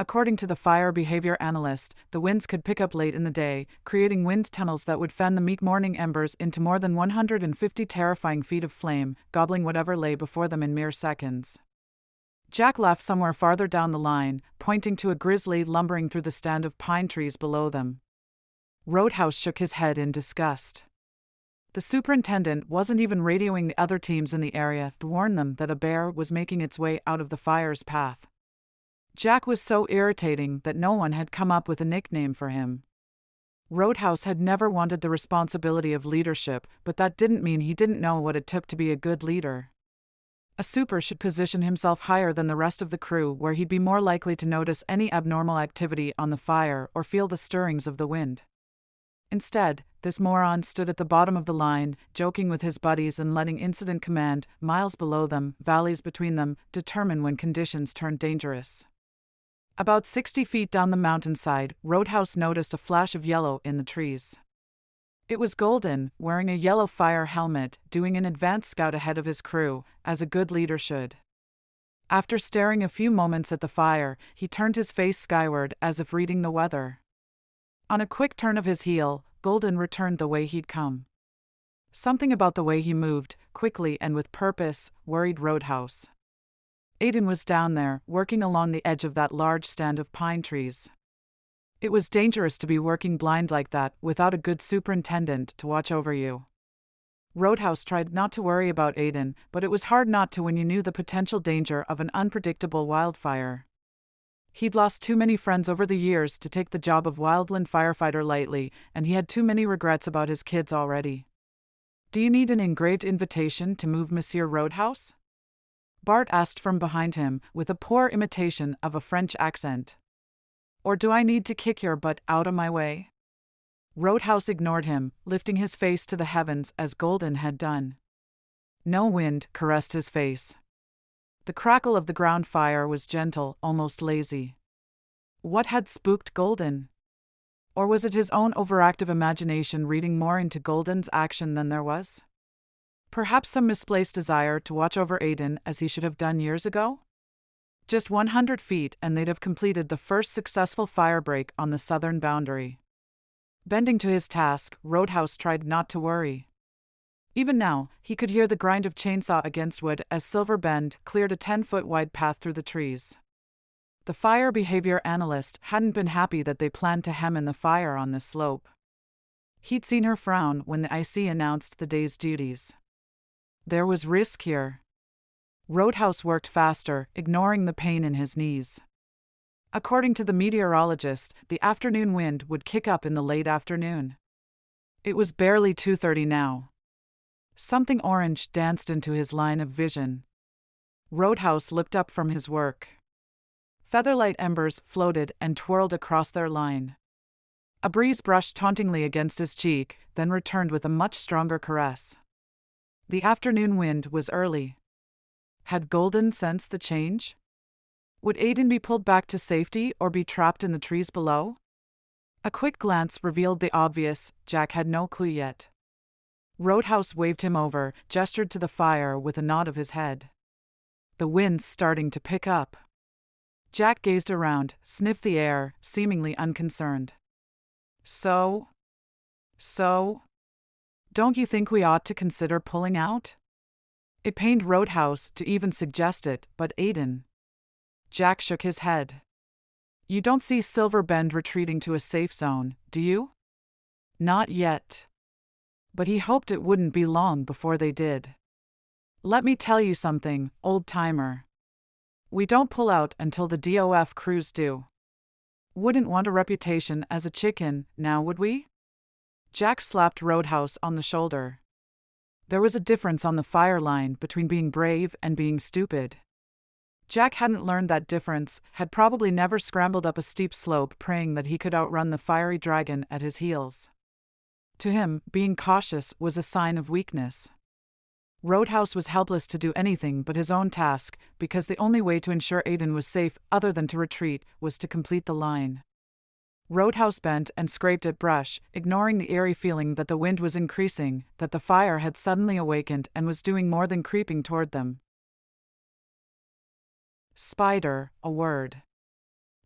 According to the fire behavior analyst, the winds could pick up late in the day, creating wind tunnels that would fan the meek morning embers into more than 150 terrifying feet of flame, gobbling whatever lay before them in mere seconds. Jack laughed somewhere farther down the line, pointing to a grizzly lumbering through the stand of pine trees below them. Roadhouse shook his head in disgust. The superintendent wasn't even radioing the other teams in the area to warn them that a bear was making its way out of the fire's path. Jack was so irritating that no one had come up with a nickname for him. Roadhouse had never wanted the responsibility of leadership, but that didn't mean he didn't know what it took to be a good leader. A super should position himself higher than the rest of the crew, where he'd be more likely to notice any abnormal activity on the fire or feel the stirrings of the wind. Instead, this moron stood at the bottom of the line, joking with his buddies and letting incident command, miles below them, valleys between them, determine when conditions turned dangerous. About 60 feet down the mountainside, Roadhouse noticed a flash of yellow in the trees. It was Golden, wearing a yellow fire helmet, doing an advance scout ahead of his crew, as a good leader should. After staring a few moments at the fire, he turned his face skyward as if reading the weather. On a quick turn of his heel, Golden returned the way he'd come. Something about the way he moved, quickly and with purpose, worried Roadhouse. Aiden was down there, working along the edge of that large stand of pine trees. It was dangerous to be working blind like that, without a good superintendent to watch over you. Roadhouse tried not to worry about Aiden, but it was hard not to when you knew the potential danger of an unpredictable wildfire. He'd lost too many friends over the years to take the job of wildland firefighter lightly, and he had too many regrets about his kids already. "Do you need an engraved invitation to move, Monsieur Roadhouse?" Bart asked from behind him, with a poor imitation of a French accent. "Or do I need to kick your butt out of my way?" Roadhouse ignored him, lifting his face to the heavens as Golden had done. No wind caressed his face. The crackle of the ground fire was gentle, almost lazy. What had spooked Golden? Or was it his own overactive imagination reading more into Golden's action than there was? Perhaps some misplaced desire to watch over Aiden as he should have done years ago? Just 100 feet and they'd have completed the first successful firebreak on the southern boundary. Bending to his task, Roadhouse tried not to worry. Even now, he could hear the grind of chainsaw against wood as Silver Bend cleared a 10-foot-wide path through the trees. The fire behavior analyst hadn't been happy that they planned to hem in the fire on this slope. He'd seen her frown when the IC announced the day's duties. There was risk here. Roadhouse worked faster, ignoring the pain in his knees. According to the meteorologist, the afternoon wind would kick up in the late afternoon. It was barely 2:30 now. Something orange danced into his line of vision. Roadhouse looked up from his work. Featherlight embers floated and twirled across their line. A breeze brushed tauntingly against his cheek, then returned with a much stronger caress. The afternoon wind was early. Had Golden sensed the change? Would Aiden be pulled back to safety or be trapped in the trees below? A quick glance revealed the obvious. Jack had no clue yet. Roadhouse waved him over, gestured to the fire with a nod of his head. The wind's starting to pick up. Jack gazed around, sniffed the air, seemingly unconcerned. So? Don't you think we ought to consider pulling out? It pained Roadhouse to even suggest it, but Aiden. Jack shook his head. You don't see Silver Bend retreating to a safe zone, do you? Not yet. But he hoped it wouldn't be long before they did. Let me tell you something, old-timer. We don't pull out until the DOF crews do. Wouldn't want a reputation as a chicken, now would we? Jack slapped Roadhouse on the shoulder. There was a difference on the fire line between being brave and being stupid. Jack hadn't learned that difference, had probably never scrambled up a steep slope praying that he could outrun the fiery dragon at his heels. To him, being cautious was a sign of weakness. Roadhouse was helpless to do anything but his own task, because the only way to ensure Aiden was safe, other than to retreat, was to complete the line. Roadhouse bent and scraped at brush, ignoring the eerie feeling that the wind was increasing, that the fire had suddenly awakened and was doing more than creeping toward them. Spider, a word.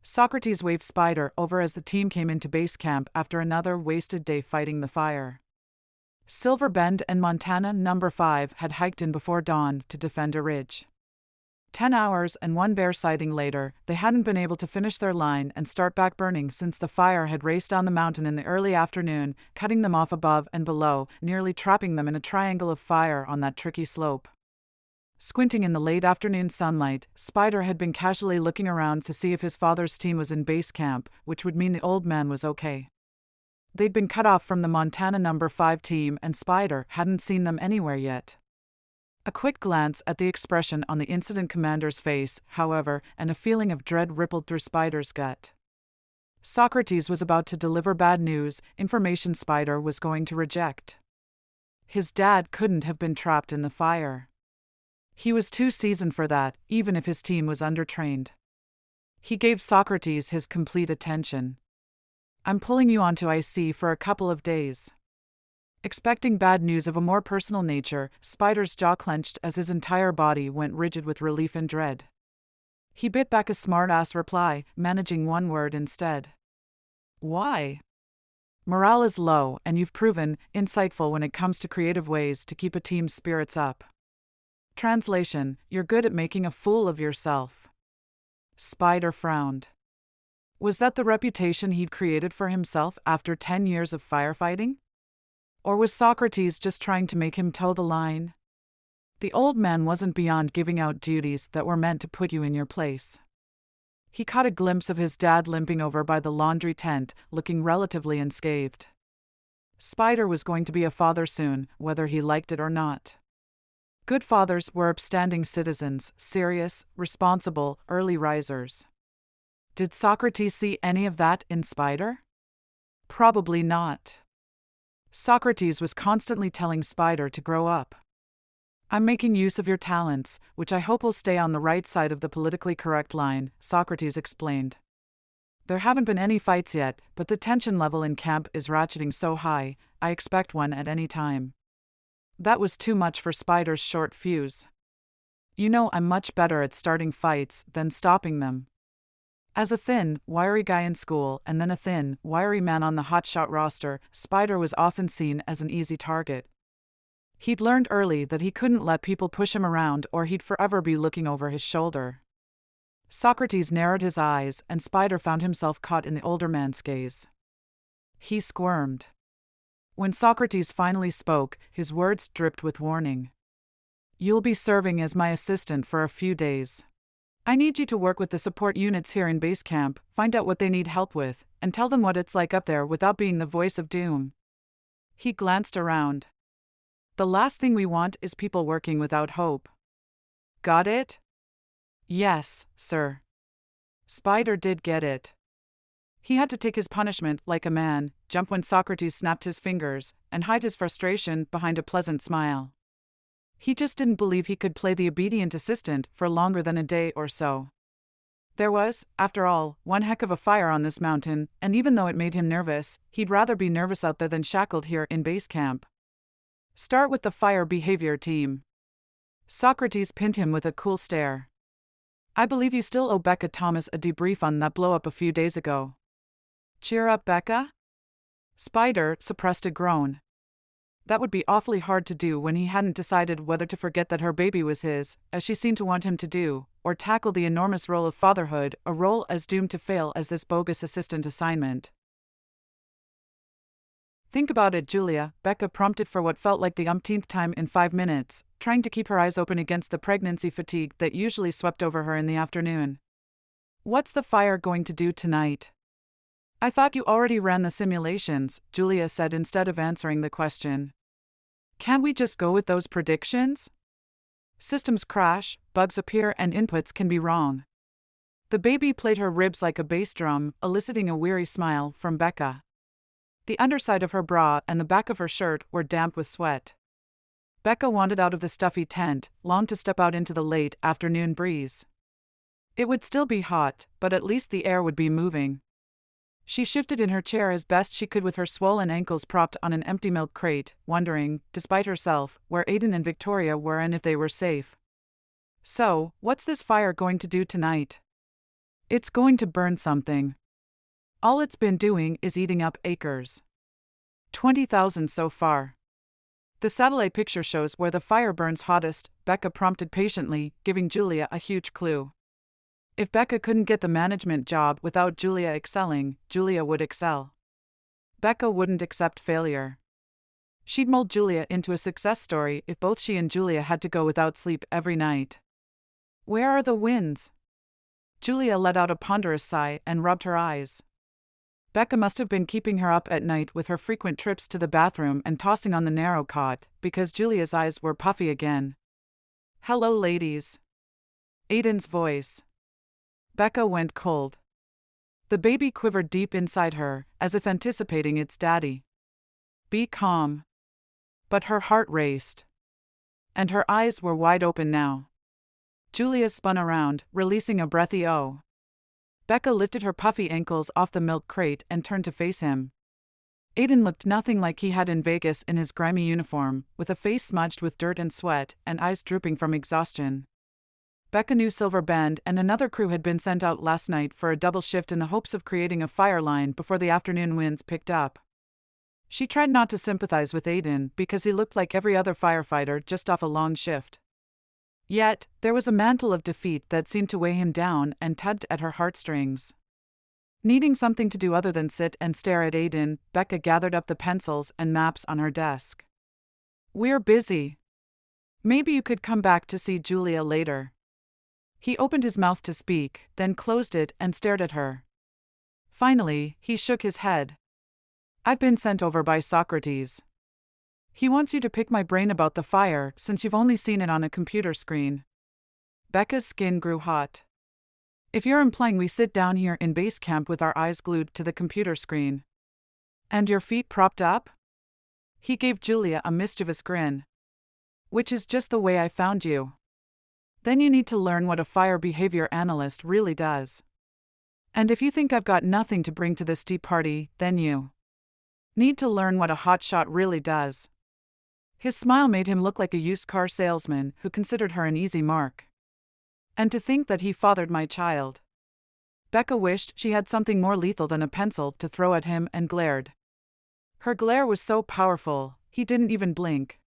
Socrates waved Spider over as the team came into base camp after another wasted day fighting the fire. Silver Bend and Montana No. 5 had hiked in before dawn to defend a ridge. 10 hours and one bear sighting later, they hadn't been able to finish their line and start back burning since the fire had raced down the mountain in the early afternoon, cutting them off above and below, nearly trapping them in a triangle of fire on that tricky slope. Squinting in the late afternoon sunlight, Spider had been casually looking around to see if his father's team was in base camp, which would mean the old man was okay. They'd been cut off from the Montana No. 5 team and Spider hadn't seen them anywhere yet. A quick glance at the expression on the incident commander's face, however, and a feeling of dread rippled through Spider's gut. Socrates was about to deliver bad news, information Spider was going to reject. His dad couldn't have been trapped in the fire. He was too seasoned for that, even if his team was undertrained. He gave Socrates his complete attention. "I'm pulling you onto IC for a couple of days." Expecting bad news of a more personal nature, Spider's jaw clenched as his entire body went rigid with relief and dread. He bit back a smart-ass reply, managing one word instead. "Why?" "Morale is low, and you've proven insightful when it comes to creative ways to keep a team's spirits up." Translation: You're good at making a fool of yourself. Spider frowned. Was that the reputation he'd created for himself after 10 years of firefighting? Or was Socrates just trying to make him toe the line? The old man wasn't beyond giving out duties that were meant to put you in your place. He caught a glimpse of his dad limping over by the laundry tent, looking relatively unscathed. Spider was going to be a father soon, whether he liked it or not. Good fathers were upstanding citizens, serious, responsible, early risers. Did Socrates see any of that in Spider? Probably not. Socrates was constantly telling Spider to grow up. "I'm making use of your talents, which I hope will stay on the right side of the politically correct line," Socrates explained. "There haven't been any fights yet, but the tension level in camp is ratcheting so high, I expect one at any time." That was too much for Spider's short fuse. "You know I'm much better at starting fights than stopping them." As a thin, wiry guy in school and then a thin, wiry man on the hotshot roster, Spider was often seen as an easy target. He'd learned early that he couldn't let people push him around or he'd forever be looking over his shoulder. Socrates narrowed his eyes and Spider found himself caught in the older man's gaze. He squirmed. When Socrates finally spoke, his words dripped with warning. "You'll be serving as my assistant for a few days. I need you to work with the support units here in base camp, find out what they need help with, and tell them what it's like up there without being the voice of doom." He glanced around. "The last thing we want is people working without hope." "Got it?" "Yes, sir." Spider did get it. He had to take his punishment like a man, jump when Socrates snapped his fingers, and hide his frustration behind a pleasant smile. He just didn't believe he could play the obedient assistant for longer than a day or so. There was, after all, one heck of a fire on this mountain, and even though it made him nervous, he'd rather be nervous out there than shackled here in base camp. "Start with the fire behavior team." Socrates pinned him with a cool stare. "I believe you still owe Becca Thomas a debrief on that blow-up a few days ago." "Cheer up, Becca?" Spider suppressed a groan. That would be awfully hard to do when he hadn't decided whether to forget that her baby was his, as she seemed to want him to do, or tackle the enormous role of fatherhood, a role as doomed to fail as this bogus assistant assignment. "Think about it, Julia," Becca prompted for what felt like the umpteenth time in 5 minutes, trying to keep her eyes open against the pregnancy fatigue that usually swept over her in the afternoon. "What's the fire going to do tonight?" "I thought you already ran the simulations," Julia said instead of answering the question. "Can't we just go with those predictions? Systems crash, bugs appear, and inputs can be wrong." The baby played her ribs like a bass drum, eliciting a weary smile from Becca. The underside of her bra and the back of her shirt were damp with sweat. Becca wanted out of the stuffy tent, longed to step out into the late afternoon breeze. It would still be hot, but at least the air would be moving. She shifted in her chair as best she could with her swollen ankles propped on an empty milk crate, wondering, despite herself, where Aiden and Victoria were and if they were safe. "So, what's this fire going to do tonight?" It's going to burn something. All it's been doing is eating up acres. 20,000 so far. The satellite picture shows where the fire burns hottest, Becca prompted patiently, giving Julia a huge clue. If Becca couldn't get the management job without Julia excelling, Julia would excel. Becca wouldn't accept failure. She'd mold Julia into a success story if both she and Julia had to go without sleep every night. Where are the winds? Julia let out a ponderous sigh and rubbed her eyes. Becca must have been keeping her up at night with her frequent trips to the bathroom and tossing on the narrow cot, because Julia's eyes were puffy again. Hello, ladies. Aiden's voice. Becca went cold. The baby quivered deep inside her, as if anticipating its daddy. Be calm. But her heart raced. And her eyes were wide open now. Julia spun around, releasing a breathy "oh." Becca lifted her puffy ankles off the milk crate and turned to face him. Aiden looked nothing like he had in Vegas in his grimy uniform, with a face smudged with dirt and sweat, and eyes drooping from exhaustion. Becca knew Silver Bend and another crew had been sent out last night for a double shift in the hopes of creating a fire line before the afternoon winds picked up. She tried not to sympathize with Aiden because he looked like every other firefighter just off a long shift. Yet, there was a mantle of defeat that seemed to weigh him down and tugged at her heartstrings. Needing something to do other than sit and stare at Aiden, Becca gathered up the pencils and maps on her desk. We're busy. Maybe you could come back to see Julia later. He opened his mouth to speak, then closed it and stared at her. Finally, he shook his head. I've been sent over by Socrates. He wants you to pick my brain about the fire since you've only seen it on a computer screen. Becca's skin grew hot. If you're implying we sit down here in base camp with our eyes glued to the computer screen. And your feet propped up? He gave Julia a mischievous grin. Which is just the way I found you. Then you need to learn what a fire behavior analyst really does. And if you think I've got nothing to bring to this tea party, then you need to learn what a hotshot really does. His smile made him look like a used car salesman who considered her an easy mark. And to think that he fathered my child. Becca wished she had something more lethal than a pencil to throw at him and glared. Her glare was so powerful, he didn't even blink.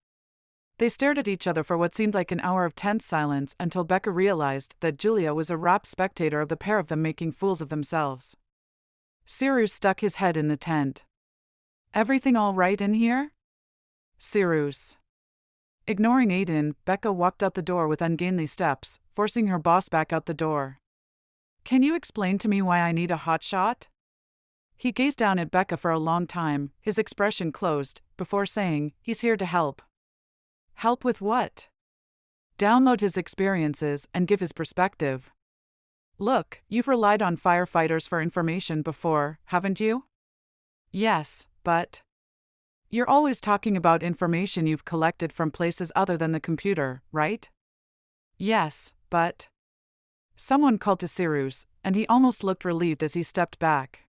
They stared at each other for what seemed like an hour of tense silence until Becca realized that Julia was a rapt spectator of the pair of them making fools of themselves. Cyrus stuck his head in the tent. Everything all right in here? Cyrus. Ignoring Aiden, Becca walked out the door with ungainly steps, forcing her boss back out the door. Can you explain to me why I need a hotshot? He gazed down at Becca for a long time, his expression closed, before saying, he's here to help. Help with what? Download his experiences and give his perspective. Look, you've relied on firefighters for information before, haven't you? Yes, but you're always talking about information you've collected from places other than the computer, right? Yes, but someone called to Cyrus, and he almost looked relieved as he stepped back.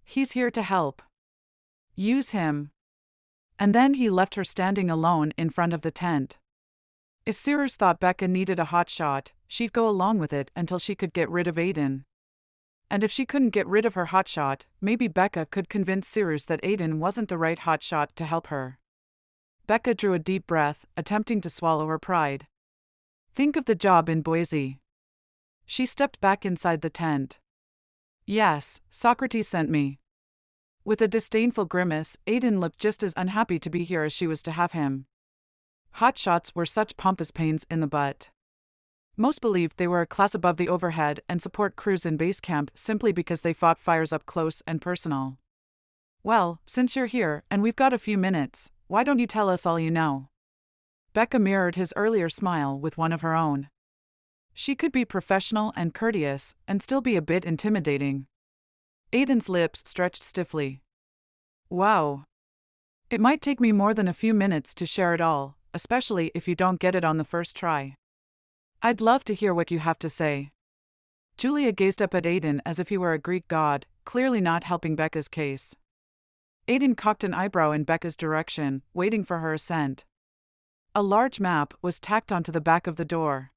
He's here to help. Use him. And then he left her standing alone in front of the tent. If Cyrus thought Becca needed a hotshot, she'd go along with it until she could get rid of Aiden. And if she couldn't get rid of her hotshot, maybe Becca could convince Cyrus that Aiden wasn't the right hotshot to help her. Becca drew a deep breath, attempting to swallow her pride. Think of the job in Boise. She stepped back inside the tent. Yes, Socrates sent me. With a disdainful grimace, Aiden looked just as unhappy to be here as she was to have him. Hotshots were such pompous pains in the butt. Most believed they were a class above the overhead and support crews in base camp simply because they fought fires up close and personal. Well, since you're here and we've got a few minutes, why don't you tell us all you know? Becca mirrored his earlier smile with one of her own. She could be professional and courteous and still be a bit intimidating. Aiden's lips stretched stiffly. Wow. It might take me more than a few minutes to share it all, especially if you don't get it on the first try. I'd love to hear what you have to say. Julia gazed up at Aiden as if he were a Greek god, clearly not helping Becca's case. Aiden cocked an eyebrow in Becca's direction, waiting for her assent. A large map was tacked onto the back of the door.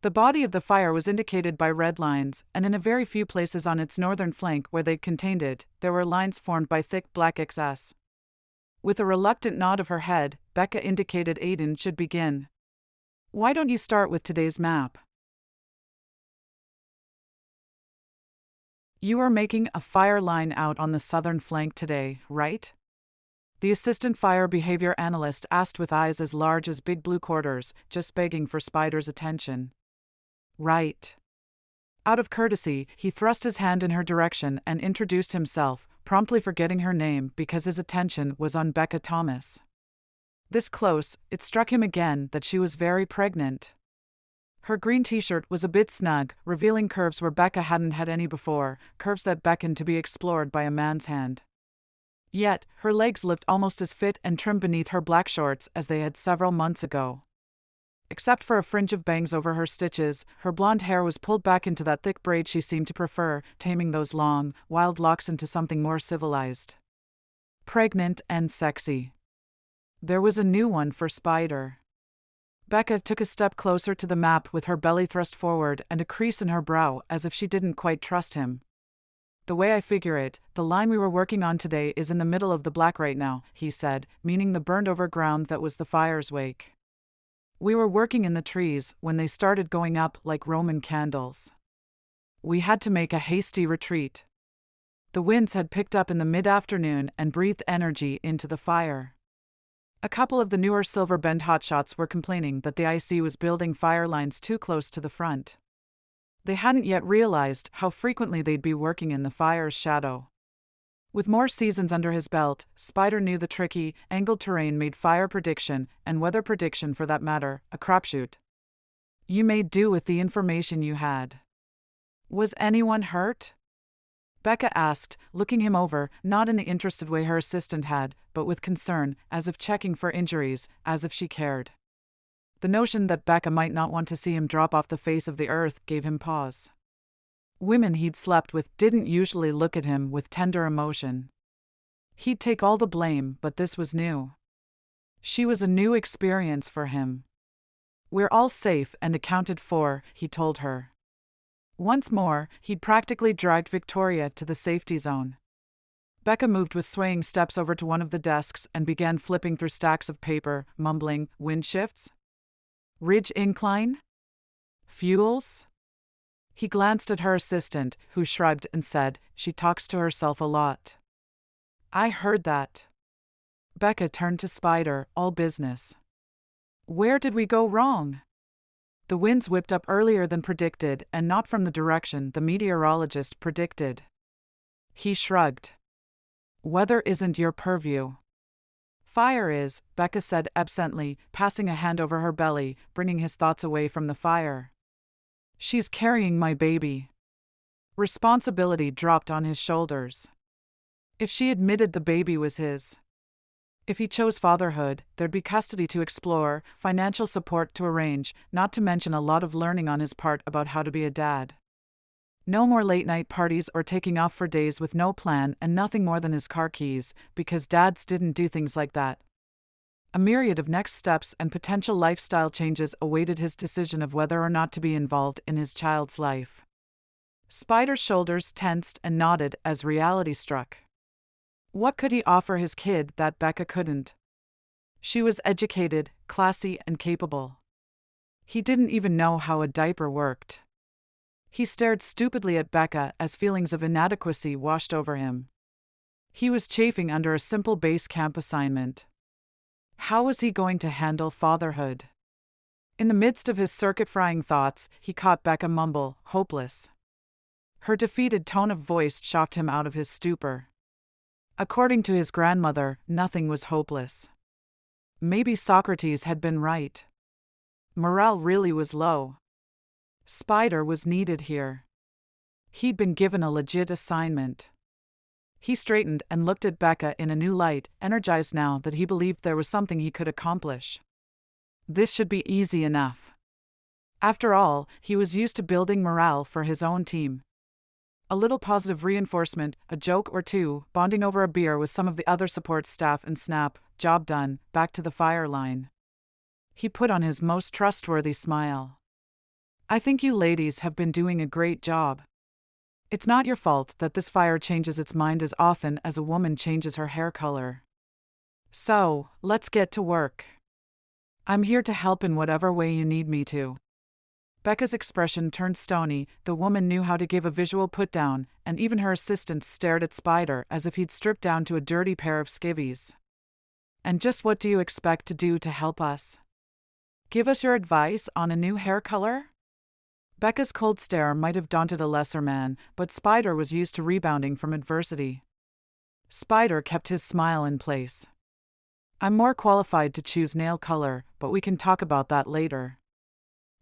The body of the fire was indicated by red lines, and in a very few places on its northern flank where they contained it, there were lines formed by thick black X's. With a reluctant nod of her head, Becca indicated Aiden should begin. "Why don't you start with today's map?" "You are making a fire line out on the southern flank today, right?" The assistant fire behavior analyst asked with eyes as large as big blue quarters, just begging for Spider's attention. "Right." Out of courtesy, he thrust his hand in her direction and introduced himself, promptly forgetting her name because his attention was on Becca Thomas. This close, it struck him again that she was very pregnant. Her green t-shirt was a bit snug, revealing curves where Becca hadn't had any before, curves that beckoned to be explored by a man's hand. Yet, her legs looked almost as fit and trim beneath her black shorts as they had several months ago. Except for a fringe of bangs over her stitches, her blonde hair was pulled back into that thick braid she seemed to prefer, taming those long, wild locks into something more civilized. Pregnant and sexy. There was a new one for Spider. Becca took a step closer to the map with her belly thrust forward and a crease in her brow as if she didn't quite trust him. "The way I figure it, the line we were working on today is in the middle of the black right now," he said, meaning the burned-over ground that was the fire's wake. "We were working in the trees when they started going up like Roman candles. We had to make a hasty retreat. The winds had picked up in the mid-afternoon and breathed energy into the fire. A couple of the newer Silver Bend hotshots were complaining that the IC was building fire lines too close to the front. They hadn't yet realized how frequently they'd be working in the fire's shadow. With more seasons under his belt, Spider knew the tricky, angled terrain made fire prediction, and weather prediction for that matter, a crapshoot. You made do with the information you had. "Was anyone hurt?" Becca asked, looking him over, not in the interested way her assistant had, but with concern, as if checking for injuries, as if she cared. The notion that Becca might not want to see him drop off the face of the earth gave him pause. Women he'd slept with didn't usually look at him with tender emotion. He'd take all the blame, but this was new. She was a new experience for him. "We're all safe and accounted for," he told her. Once more, he'd practically dragged Victoria to the safety zone. Becca moved with swaying steps over to one of the desks and began flipping through stacks of paper, mumbling, "Wind shifts? Ridge incline? Fuels?" He glanced at her assistant, who shrugged and said, "She talks to herself a lot." "I heard that." Becca turned to Spider, all business. "Where did we go wrong?" The winds whipped up earlier than predicted, and not from the direction the meteorologist predicted. He shrugged. "Weather isn't your purview." "Fire is," Becca said absently, passing a hand over her belly, bringing his thoughts away from the fire. "She's carrying my baby." Responsibility dropped on his shoulders. If she admitted the baby was his. If he chose fatherhood, there'd be custody to explore, financial support to arrange, not to mention a lot of learning on his part about how to be a dad. No more late-night parties or taking off for days with no plan and nothing more than his car keys, because dads didn't do things like that. A myriad of next steps and potential lifestyle changes awaited his decision of whether or not to be involved in his child's life. Spider's shoulders tensed and nodded as reality struck. What could he offer his kid that Becca couldn't? She was educated, classy, and capable. He didn't even know how a diaper worked. He stared stupidly at Becca as feelings of inadequacy washed over him. He was chafing under a simple base camp assignment. How was he going to handle fatherhood? In the midst of his circuit-frying thoughts, he caught Becca mumble, "Hopeless." Her defeated tone of voice shocked him out of his stupor. According to his grandmother, nothing was hopeless. Maybe Socrates had been right. Morale really was low. Spider was needed here. He'd been given a legit assignment. He straightened and looked at Becca in a new light, energized now that he believed there was something he could accomplish. This should be easy enough. After all, he was used to building morale for his own team. A little positive reinforcement, a joke or two, bonding over a beer with some of the other support staff, and snap, job done, back to the fire line. He put on his most trustworthy smile. I think you ladies have been doing a great job. It's not your fault that this fire changes its mind as often as a woman changes her hair color. So, let's get to work. I'm here to help in whatever way you need me to. Becca's expression turned stony. The woman knew how to give a visual put-down, and even her assistants stared at Spider as if he'd stripped down to a dirty pair of skivvies. And just what do you expect to do to help us? Give us your advice on a new hair color? Becca's cold stare might have daunted a lesser man, but Spider was used to rebounding from adversity. Spider kept his smile in place. I'm more qualified to choose nail color, but we can talk about that later.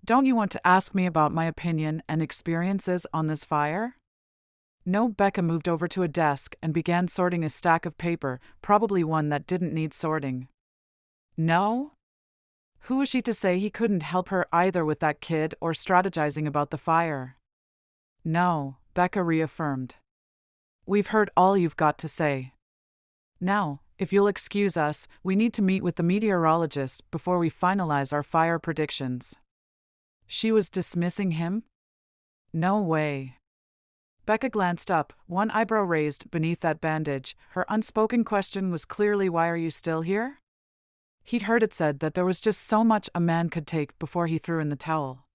Don't you want to ask me about my opinion and experiences on this fire? No. Becca moved over to a desk and began sorting a stack of paper, probably one that didn't need sorting. No? Who was she to say he couldn't help her either with that kid or strategizing about the fire? No, Becca reaffirmed. We've heard all you've got to say. Now, if you'll excuse us, we need to meet with the meteorologist before we finalize our fire predictions. She was dismissing him? No way. Becca glanced up, one eyebrow raised beneath that bandage. Her unspoken question was clearly, why are you still here? He'd heard it said that there was just so much a man could take before he threw in the towel.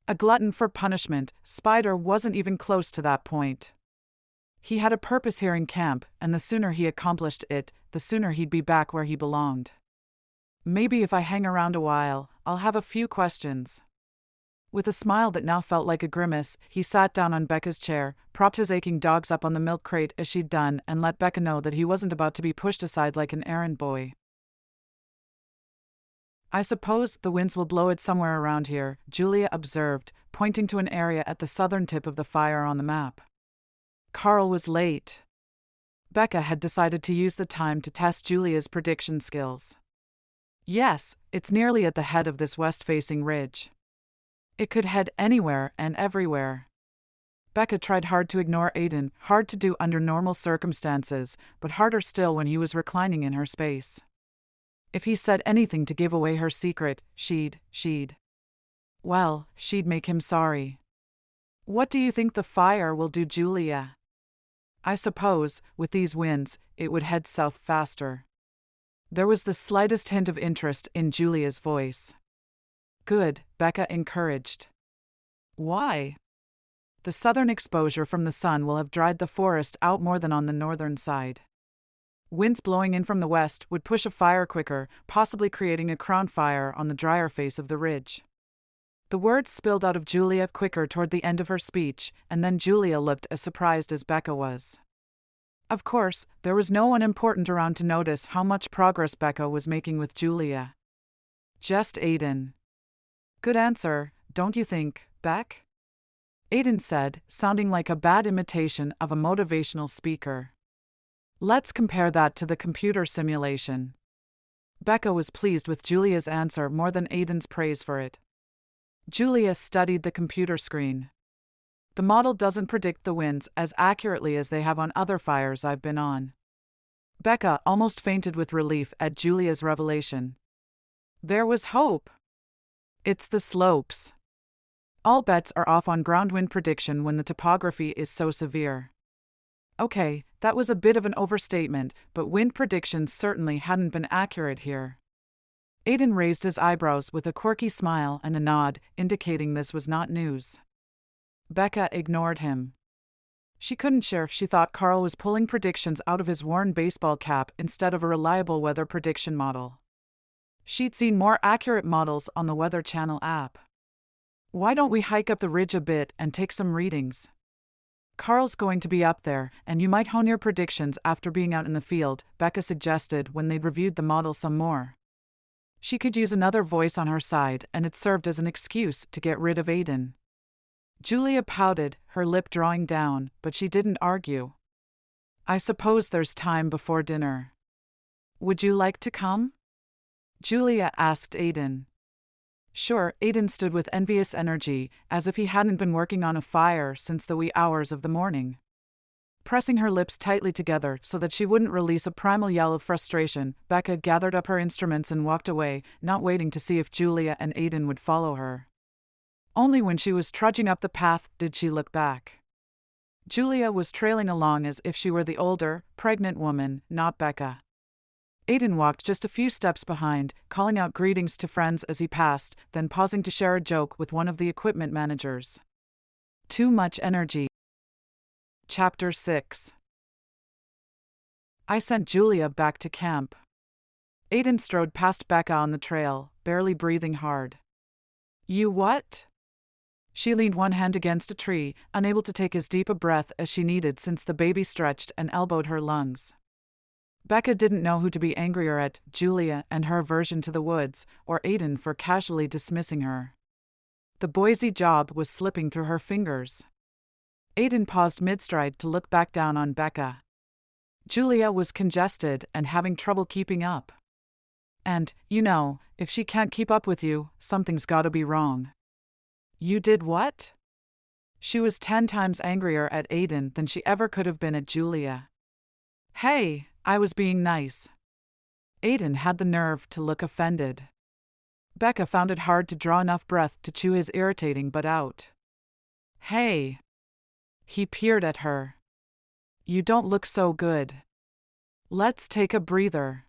A glutton for punishment, Spider wasn't even close to that point. He had a purpose here in camp, and the sooner he accomplished it, the sooner he'd be back where he belonged. Maybe if I hang around a while, I'll have a few questions. With a smile that now felt like a grimace, he sat down on Becca's chair, propped his aching dogs up on the milk crate as she'd done, and let Becca know that he wasn't about to be pushed aside like an errand boy. I suppose the winds will blow it somewhere around here, Julia observed, pointing to an area at the southern tip of the fire on the map. Carl was late. Becca had decided to use the time to test Julia's prediction skills. Yes, it's nearly at the head of this west-facing ridge. It could head anywhere and everywhere. Becca tried hard to ignore Aiden, hard to do under normal circumstances, but harder still when he was reclining in her space. If he said anything to give away her secret, she'd make him sorry. What do you think the fire will do, Julia? I suppose, with these winds, it would head south faster. There was the slightest hint of interest in Julia's voice. Good, Becca encouraged. Why? The southern exposure from the sun will have dried the forest out more than on the northern side. Winds blowing in from the west would push a fire quicker, possibly creating a crown fire on the drier face of the ridge. The words spilled out of Julia quicker toward the end of her speech, and then Julia looked as surprised as Becca was. Of course, there was no one important around to notice how much progress Becca was making with Julia. Just Aiden. Good answer, don't you think, Beck? Aiden said, sounding like a bad imitation of a motivational speaker. Let's compare that to the computer simulation. Becca was pleased with Julia's answer more than Aiden's praise for it. Julia studied the computer screen. The model doesn't predict the winds as accurately as they have on other fires I've been on. Becca almost fainted with relief at Julia's revelation. There was hope. It's the slopes. All bets are off on ground wind prediction when the topography is so severe. Okay, that was a bit of an overstatement, but wind predictions certainly hadn't been accurate here. Aiden raised his eyebrows with a quirky smile and a nod, indicating this was not news. Becca ignored him. She couldn't share if she thought Carl was pulling predictions out of his worn baseball cap instead of a reliable weather prediction model. She'd seen more accurate models on the Weather Channel app. Why don't we hike up the ridge a bit and take some readings? Carl's going to be up there, and you might hone your predictions after being out in the field, Becca suggested when they'd reviewed the model some more. She could use another voice on her side, and it served as an excuse to get rid of Aiden. Julia pouted, her lip drawing down, but she didn't argue. I suppose there's time before dinner. Would you like to come? Julia asked Aiden. Sure, Aiden stood with envious energy, as if he hadn't been working on a fire since the wee hours of the morning. Pressing her lips tightly together so that she wouldn't release a primal yell of frustration, Becca gathered up her instruments and walked away, not waiting to see if Julia and Aiden would follow her. Only when she was trudging up the path did she look back. Julia was trailing along as if she were the older, pregnant woman, not Becca. Aiden walked just a few steps behind, calling out greetings to friends as he passed, then pausing to share a joke with one of the equipment managers. Too much energy. Chapter 6. I sent Julia back to camp. Aiden strode past Becca on the trail, barely breathing hard. You what? She leaned one hand against a tree, unable to take as deep a breath as she needed since the baby stretched and elbowed her lungs. Becca didn't know who to be angrier at, Julia and her aversion to the woods, or Aiden for casually dismissing her. The Boise job was slipping through her fingers. Aiden paused mid-stride to look back down on Becca. Julia was congested and having trouble keeping up. And, if she can't keep up with you, something's gotta be wrong. You did what? She was 10 times angrier at Aiden than she ever could have been at Julia. Hey, I was being nice. Aiden had the nerve to look offended. Becca found it hard to draw enough breath to chew his irritating butt out. Hey. He peered at her. You don't look so good. Let's take a breather.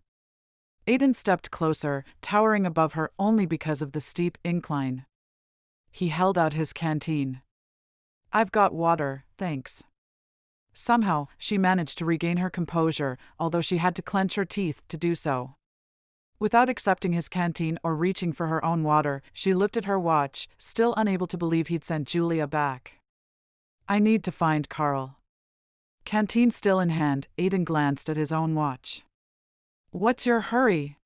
Aiden stepped closer, towering above her only because of the steep incline. He held out his canteen. I've got water, thanks. Somehow, she managed to regain her composure, although she had to clench her teeth to do so. Without accepting his canteen or reaching for her own water, she looked at her watch, still unable to believe he'd sent Julia back. I need to find Carl. Canteen still in hand, Aiden glanced at his own watch. What's your hurry?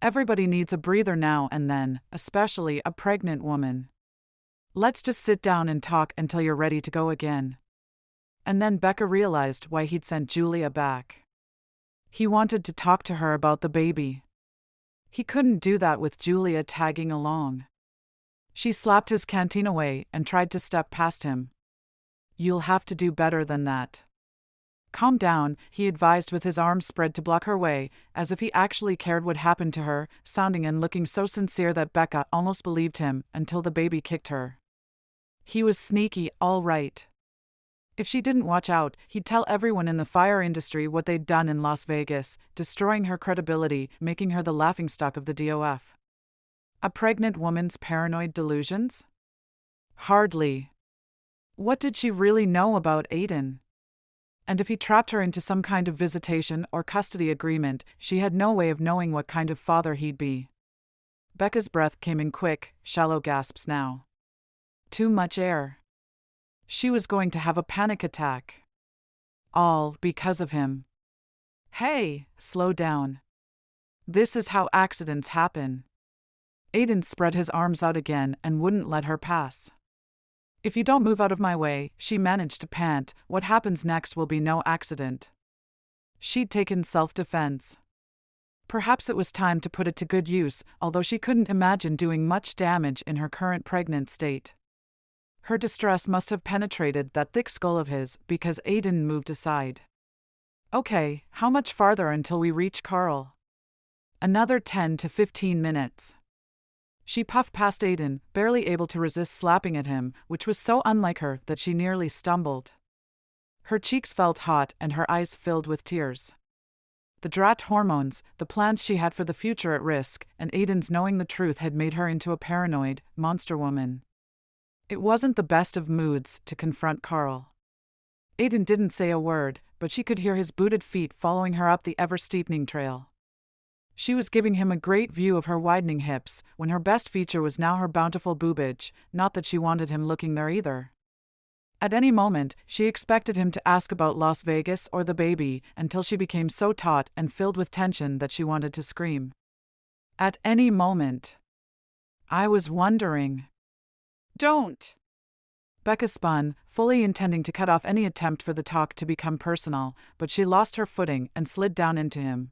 Everybody needs a breather now and then, especially a pregnant woman. Let's just sit down and talk until you're ready to go again. And then Becca realized why he'd sent Julia back. He wanted to talk to her about the baby. He couldn't do that with Julia tagging along. She slapped his canteen away and tried to step past him. You'll have to do better than that. Calm down, he advised with his arms spread to block her way, as if he actually cared what happened to her, sounding and looking so sincere that Becca almost believed him until the baby kicked her. He was sneaky, all right. If she didn't watch out, he'd tell everyone in the fire industry what they'd done in Las Vegas, destroying her credibility, making her the laughingstock of the DOF. A pregnant woman's paranoid delusions? Hardly. What did she really know about Aiden? And if he trapped her into some kind of visitation or custody agreement, she had no way of knowing what kind of father he'd be. Becca's breath came in quick, shallow gasps now. Too much air. She was going to have a panic attack. All because of him. Hey, slow down. This is how accidents happen. Aiden spread his arms out again and wouldn't let her pass. If you don't move out of my way, she managed to pant, what happens next will be no accident. She'd taken self-defense. Perhaps it was time to put it to good use, although she couldn't imagine doing much damage in her current pregnant state. Her distress must have penetrated that thick skull of his, because Aiden moved aside. Okay, how much farther until we reach Carl? Another 10 to 15 minutes. She puffed past Aiden, barely able to resist slapping at him, which was so unlike her that she nearly stumbled. Her cheeks felt hot and her eyes filled with tears. The drat hormones, the plans she had for the future at risk, and Aiden's knowing the truth had made her into a paranoid, monster woman. It wasn't the best of moods to confront Carl. Aiden didn't say a word, but she could hear his booted feet following her up the ever-steepening trail. She was giving him a great view of her widening hips, when her best feature was now her bountiful boobage, not that she wanted him looking there either. At any moment, she expected him to ask about Las Vegas or the baby, until she became so taut and filled with tension that she wanted to scream. At any moment. I was wondering. Don't! Becca spun, fully intending to cut off any attempt for the talk to become personal, but she lost her footing and slid down into him.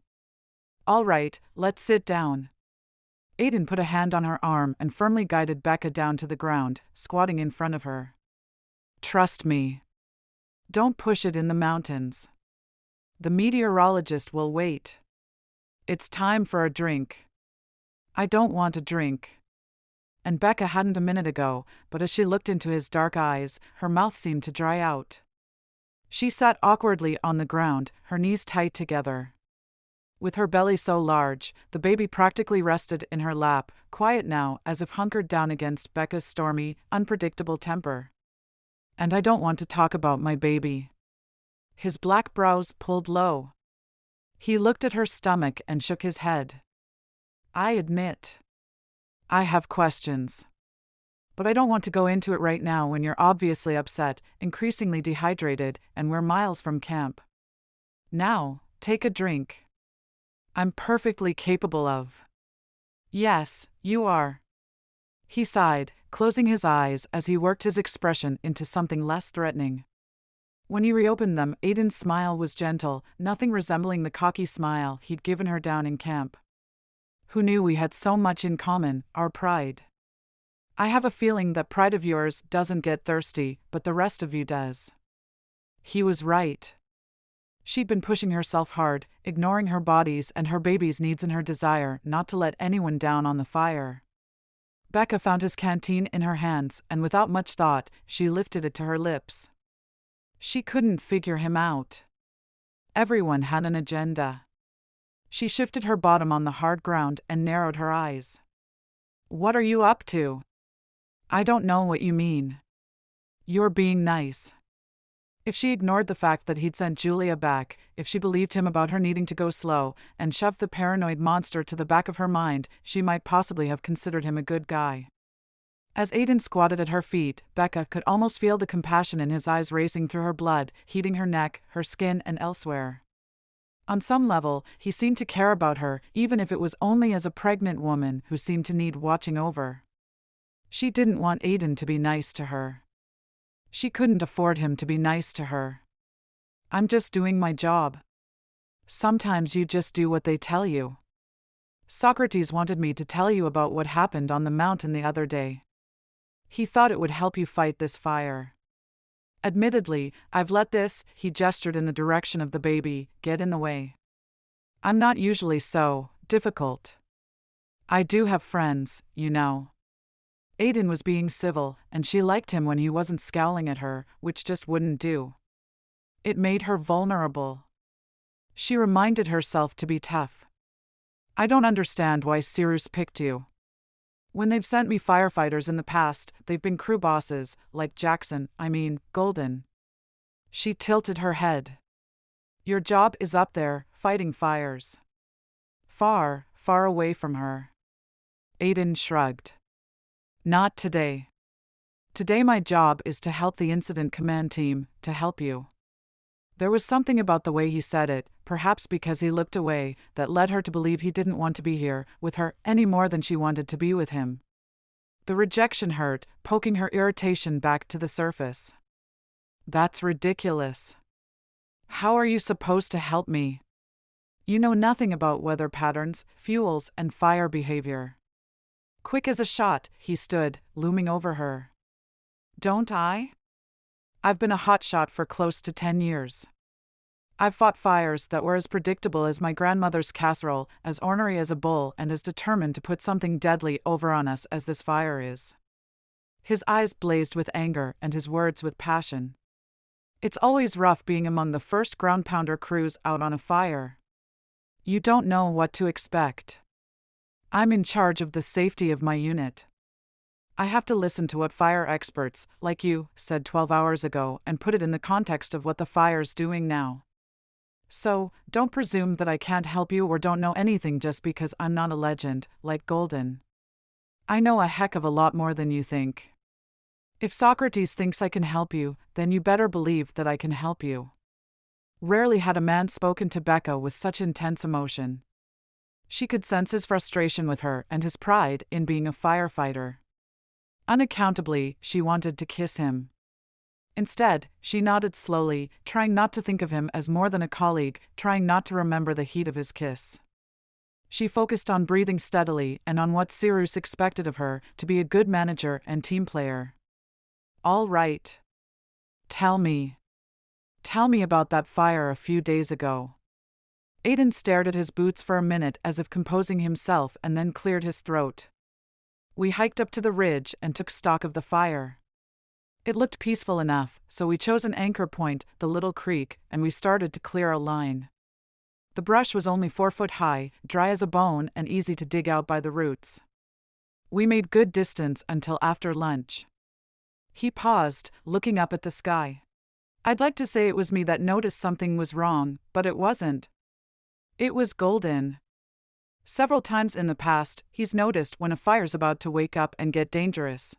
All right, let's sit down. Aiden put a hand on her arm and firmly guided Becca down to the ground, squatting in front of her. Trust me. Don't push it in the mountains. The meteorologist will wait. It's time for a drink. I don't want a drink. And Becca hadn't a minute ago, but as she looked into his dark eyes, her mouth seemed to dry out. She sat awkwardly on the ground, her knees tight together. With her belly so large, the baby practically rested in her lap, quiet now, as if hunkered down against Becca's stormy, unpredictable temper. And I don't want to talk about my baby. His black brows pulled low. He looked at her stomach and shook his head. I admit, I have questions. But I don't want to go into it right now when you're obviously upset, increasingly dehydrated, and we're miles from camp. Now, take a drink. I'm perfectly capable of. Yes, you are. He sighed, closing his eyes as he worked his expression into something less threatening. When he reopened them, Aiden's smile was gentle, nothing resembling the cocky smile he'd given her down in camp. Who knew we had so much in common, our pride? I have a feeling that pride of yours doesn't get thirsty, but the rest of you does. He was right. She'd been pushing herself hard, ignoring her body's and her baby's needs and her desire not to let anyone down on the fire. Becca found his canteen in her hands, and without much thought, she lifted it to her lips. She couldn't figure him out. Everyone had an agenda. She shifted her bottom on the hard ground and narrowed her eyes. What are you up to? I don't know what you mean. You're being nice. If she ignored the fact that he'd sent Julia back, if she believed him about her needing to go slow, and shoved the paranoid monster to the back of her mind, she might possibly have considered him a good guy. As Aiden squatted at her feet, Becca could almost feel the compassion in his eyes racing through her blood, heating her neck, her skin, and elsewhere. On some level, he seemed to care about her, even if it was only as a pregnant woman who seemed to need watching over. She didn't want Aiden to be nice to her. She couldn't afford him to be nice to her. I'm just doing my job. Sometimes you just do what they tell you. Socrates wanted me to tell you about what happened on the mountain the other day. He thought it would help you fight this fire. Admittedly, I've let this, he gestured in the direction of the baby, get in the way. I'm not usually so difficult. I do have friends, you know. Aiden was being civil, and she liked him when he wasn't scowling at her, which just wouldn't do. It made her vulnerable. She reminded herself to be tough. I don't understand why Cyrus picked you. When they've sent me firefighters in the past, they've been crew bosses, like Golden. She tilted her head. Your job is up there, fighting fires. Far, far away from her. Aiden shrugged. Not today. Today my job is to help the incident command team, to help you. There was something about the way he said it, perhaps because he looked away, that led her to believe he didn't want to be here, with her, any more than she wanted to be with him. The rejection hurt, poking her irritation back to the surface. That's ridiculous. How are you supposed to help me? You know nothing about weather patterns, fuels, and fire behavior. Quick as a shot, he stood, looming over her. Don't I? I've been a hotshot for close to 10 years. I've fought fires that were as predictable as my grandmother's casserole, as ornery as a bull, and as determined to put something deadly over on us as this fire is. His eyes blazed with anger and his words with passion. It's always rough being among the first ground-pounder crews out on a fire. You don't know what to expect. I'm in charge of the safety of my unit. I have to listen to what fire experts, like you, said 12 hours ago and put it in the context of what the fire's doing now. So, don't presume that I can't help you or don't know anything just because I'm not a legend, like Golden. I know a heck of a lot more than you think. If Socrates thinks I can help you, then you better believe that I can help you. Rarely had a man spoken to Becca with such intense emotion. She could sense his frustration with her and his pride in being a firefighter. Unaccountably, she wanted to kiss him. Instead, she nodded slowly, trying not to think of him as more than a colleague, trying not to remember the heat of his kiss. She focused on breathing steadily and on what Cyrus expected of her, to be a good manager and team player. All right. Tell me. Tell me about that fire a few days ago. Aiden stared at his boots for a minute as if composing himself and then cleared his throat. We hiked up to the ridge and took stock of the fire. It looked peaceful enough, so we chose an anchor point, the little creek, and we started to clear a line. The brush was only 4 foot high, dry as a bone, and easy to dig out by the roots. We made good distance until after lunch. He paused, looking up at the sky. I'd like to say it was me that noticed something was wrong, but it wasn't. It was golden. Several times in the past, he's noticed when a fire's about to wake up and get dangerous.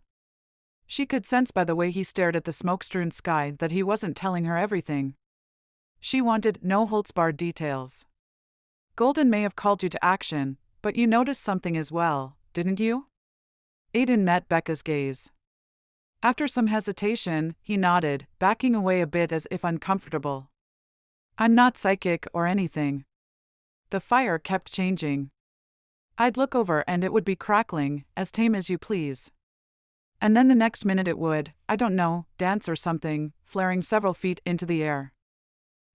She could sense by the way he stared at the smoke-strewn sky that he wasn't telling her everything. She wanted no-holds-barred details. Golden may have called you to action, but you noticed something as well, didn't you? Aiden met Becca's gaze. After some hesitation, he nodded, backing away a bit as if uncomfortable. I'm not psychic or anything. The fire kept changing. I'd look over and it would be crackling, as tame as you please. And then the next minute it would, I don't know, dance or something, flaring several feet into the air.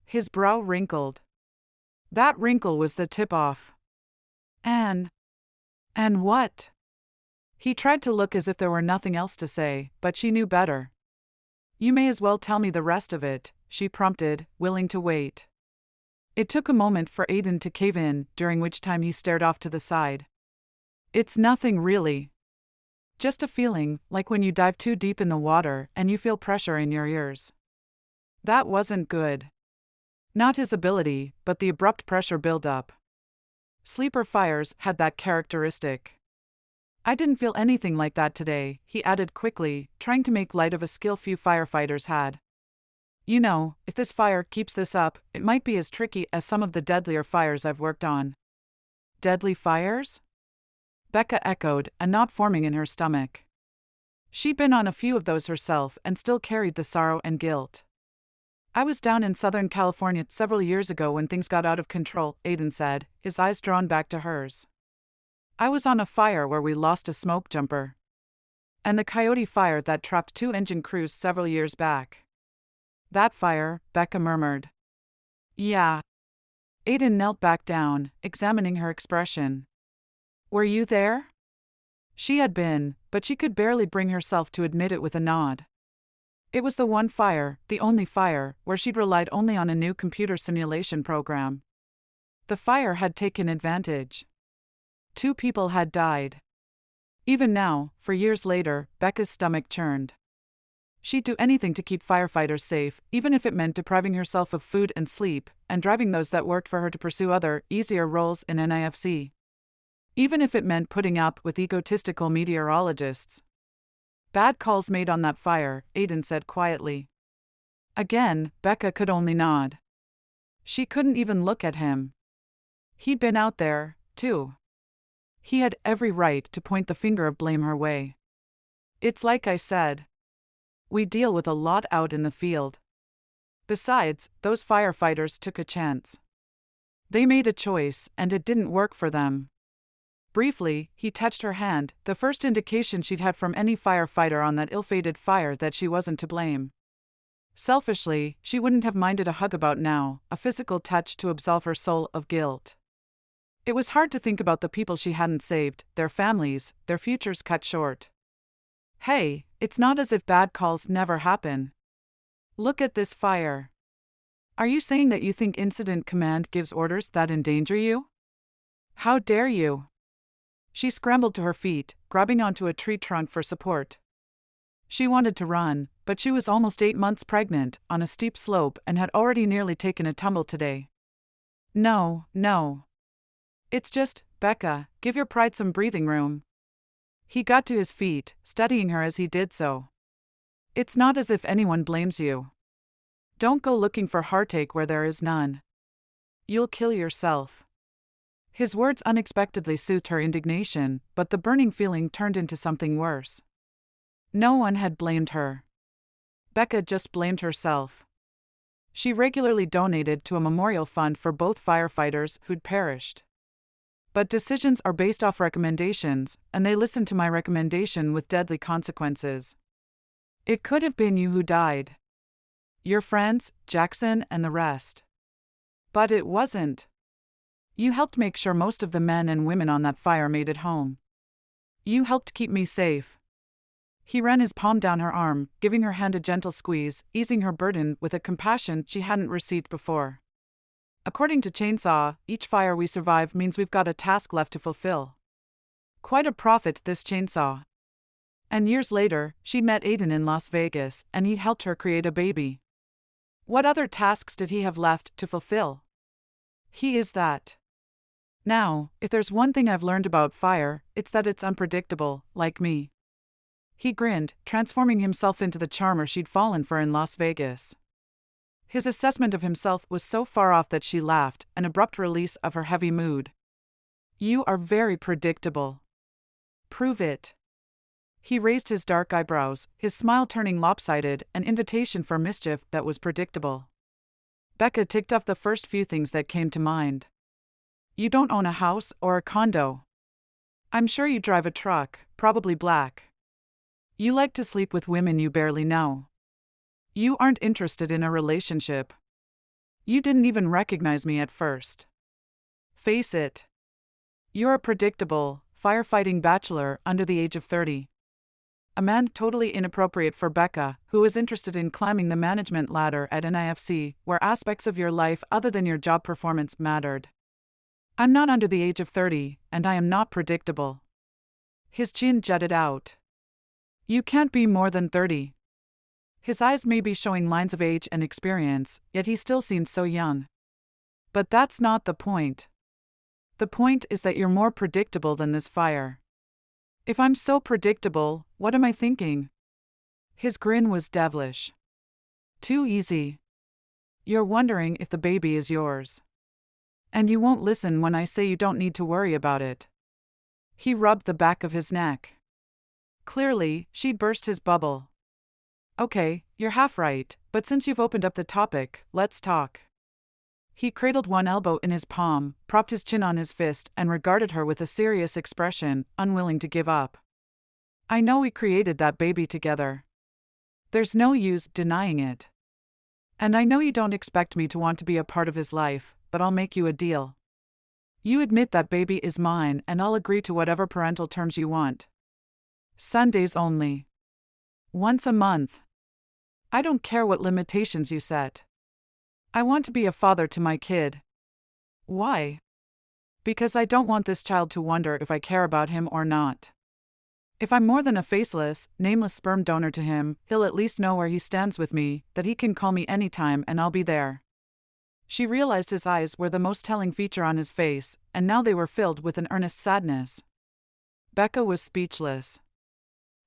His brow wrinkled. That wrinkle was the tip-off. And what? He tried to look as if there were nothing else to say, but she knew better. You may as well tell me the rest of it, she prompted, willing to wait. It took a moment for Aiden to cave in, during which time he stared off to the side. It's nothing really. Just a feeling, like when you dive too deep in the water and you feel pressure in your ears. That wasn't good. Not his ability, but the abrupt pressure buildup. Sleeper fires had that characteristic. I didn't feel anything like that today, he added quickly, trying to make light of a skill few firefighters had. You know, if this fire keeps this up, it might be as tricky as some of the deadlier fires I've worked on. Deadly fires? Becca echoed, a knot forming in her stomach. She'd been on a few of those herself and still carried the sorrow and guilt. I was down in Southern California several years ago when things got out of control, Aiden said, his eyes drawn back to hers. I was on a fire where we lost a smoke jumper. And the coyote fire that trapped 2 engine crews several years back. That fire, Becca murmured. Yeah. Aiden knelt back down, examining her expression. Were you there? She had been, but she could barely bring herself to admit it with a nod. It was the one fire, the only fire, where she'd relied only on a new computer simulation program. The fire had taken advantage. 2 people had died. Even now, for years later, Becca's stomach churned. She'd do anything to keep firefighters safe, even if it meant depriving herself of food and sleep, and driving those that worked for her to pursue other, easier roles in NIFC. Even if it meant putting up with egotistical meteorologists. Bad calls made on that fire, Aiden said quietly. Again, Becca could only nod. She couldn't even look at him. He'd been out there, too. He had every right to point the finger of blame her way. It's like I said. We deal with a lot out in the field. Besides, those firefighters took a chance. They made a choice, and it didn't work for them. Briefly, he touched her hand, the first indication she'd had from any firefighter on that ill-fated fire that she wasn't to blame. Selfishly, she wouldn't have minded a hug about now, a physical touch to absolve her soul of guilt. It was hard to think about the people she hadn't saved, their families, their futures cut short. Hey, it's not as if bad calls never happen. Look at this fire. Are you saying that you think Incident Command gives orders that endanger you? How dare you? She scrambled to her feet, grabbing onto a tree trunk for support. She wanted to run, but she was almost 8 months pregnant, on a steep slope, and had already nearly taken a tumble today. No. It's just, Becca, give your pride some breathing room. He got to his feet, studying her as he did so. It's not as if anyone blames you. Don't go looking for heartache where there is none. You'll kill yourself. His words unexpectedly soothed her indignation, but the burning feeling turned into something worse. No one had blamed her. Becca just blamed herself. She regularly donated to a memorial fund for both firefighters who'd perished. But decisions are based off recommendations, and they listened to my recommendation with deadly consequences. It could have been you who died. Your friends, Jackson and the rest. But it wasn't. You helped make sure most of the men and women on that fire made it home. You helped keep me safe. He ran his palm down her arm, giving her hand a gentle squeeze, easing her burden with a compassion she hadn't received before. According to Chainsaw, each fire we survive means we've got a task left to fulfill. Quite a prophet, this Chainsaw. And years later, she'd met Aiden in Las Vegas, and he'd helped her create a baby. What other tasks did he have left to fulfill? He is that. Now, if there's one thing I've learned about fire, it's that it's unpredictable, like me. He grinned, transforming himself into the charmer she'd fallen for in Las Vegas. His assessment of himself was so far off that she laughed, an abrupt release of her heavy mood. You are very predictable. Prove it. He raised his dark eyebrows, his smile turning lopsided, an invitation for mischief that was predictable. Becca ticked off the first few things that came to mind. You don't own a house or a condo. I'm sure you drive a truck, probably black. You like to sleep with women you barely know. You aren't interested in a relationship. You didn't even recognize me at first. Face it. You're a predictable, firefighting bachelor under the age of 30. A man totally inappropriate for Becca, who was interested in climbing the management ladder at NIFC, where aspects of your life other than your job performance mattered. I'm not under the age of 30, and I am not predictable. His chin jutted out. You can't be more than 30. His eyes may be showing lines of age and experience, yet he still seemed so young. But that's not the point. The point is that you're more predictable than this fire. If I'm so predictable, what am I thinking? His grin was devilish. Too easy. You're wondering if the baby is yours. And you won't listen when I say you don't need to worry about it. He rubbed the back of his neck. Clearly, she'd burst his bubble. Okay, you're half right, but since you've opened up the topic, let's talk. He cradled one elbow in his palm, propped his chin on his fist, and regarded her with a serious expression, unwilling to give up. I know we created that baby together. There's no use denying it. And I know you don't expect me to want to be a part of his life, but I'll make you a deal. You admit that baby is mine, and I'll agree to whatever parental terms you want. Sundays only. Once a month. I don't care what limitations you set. I want to be a father to my kid. Why? Because I don't want this child to wonder if I care about him or not. If I'm more than a faceless, nameless sperm donor to him, he'll at least know where he stands with me, that he can call me anytime and I'll be there. She realized his eyes were the most telling feature on his face, and now they were filled with an earnest sadness. Becca was speechless.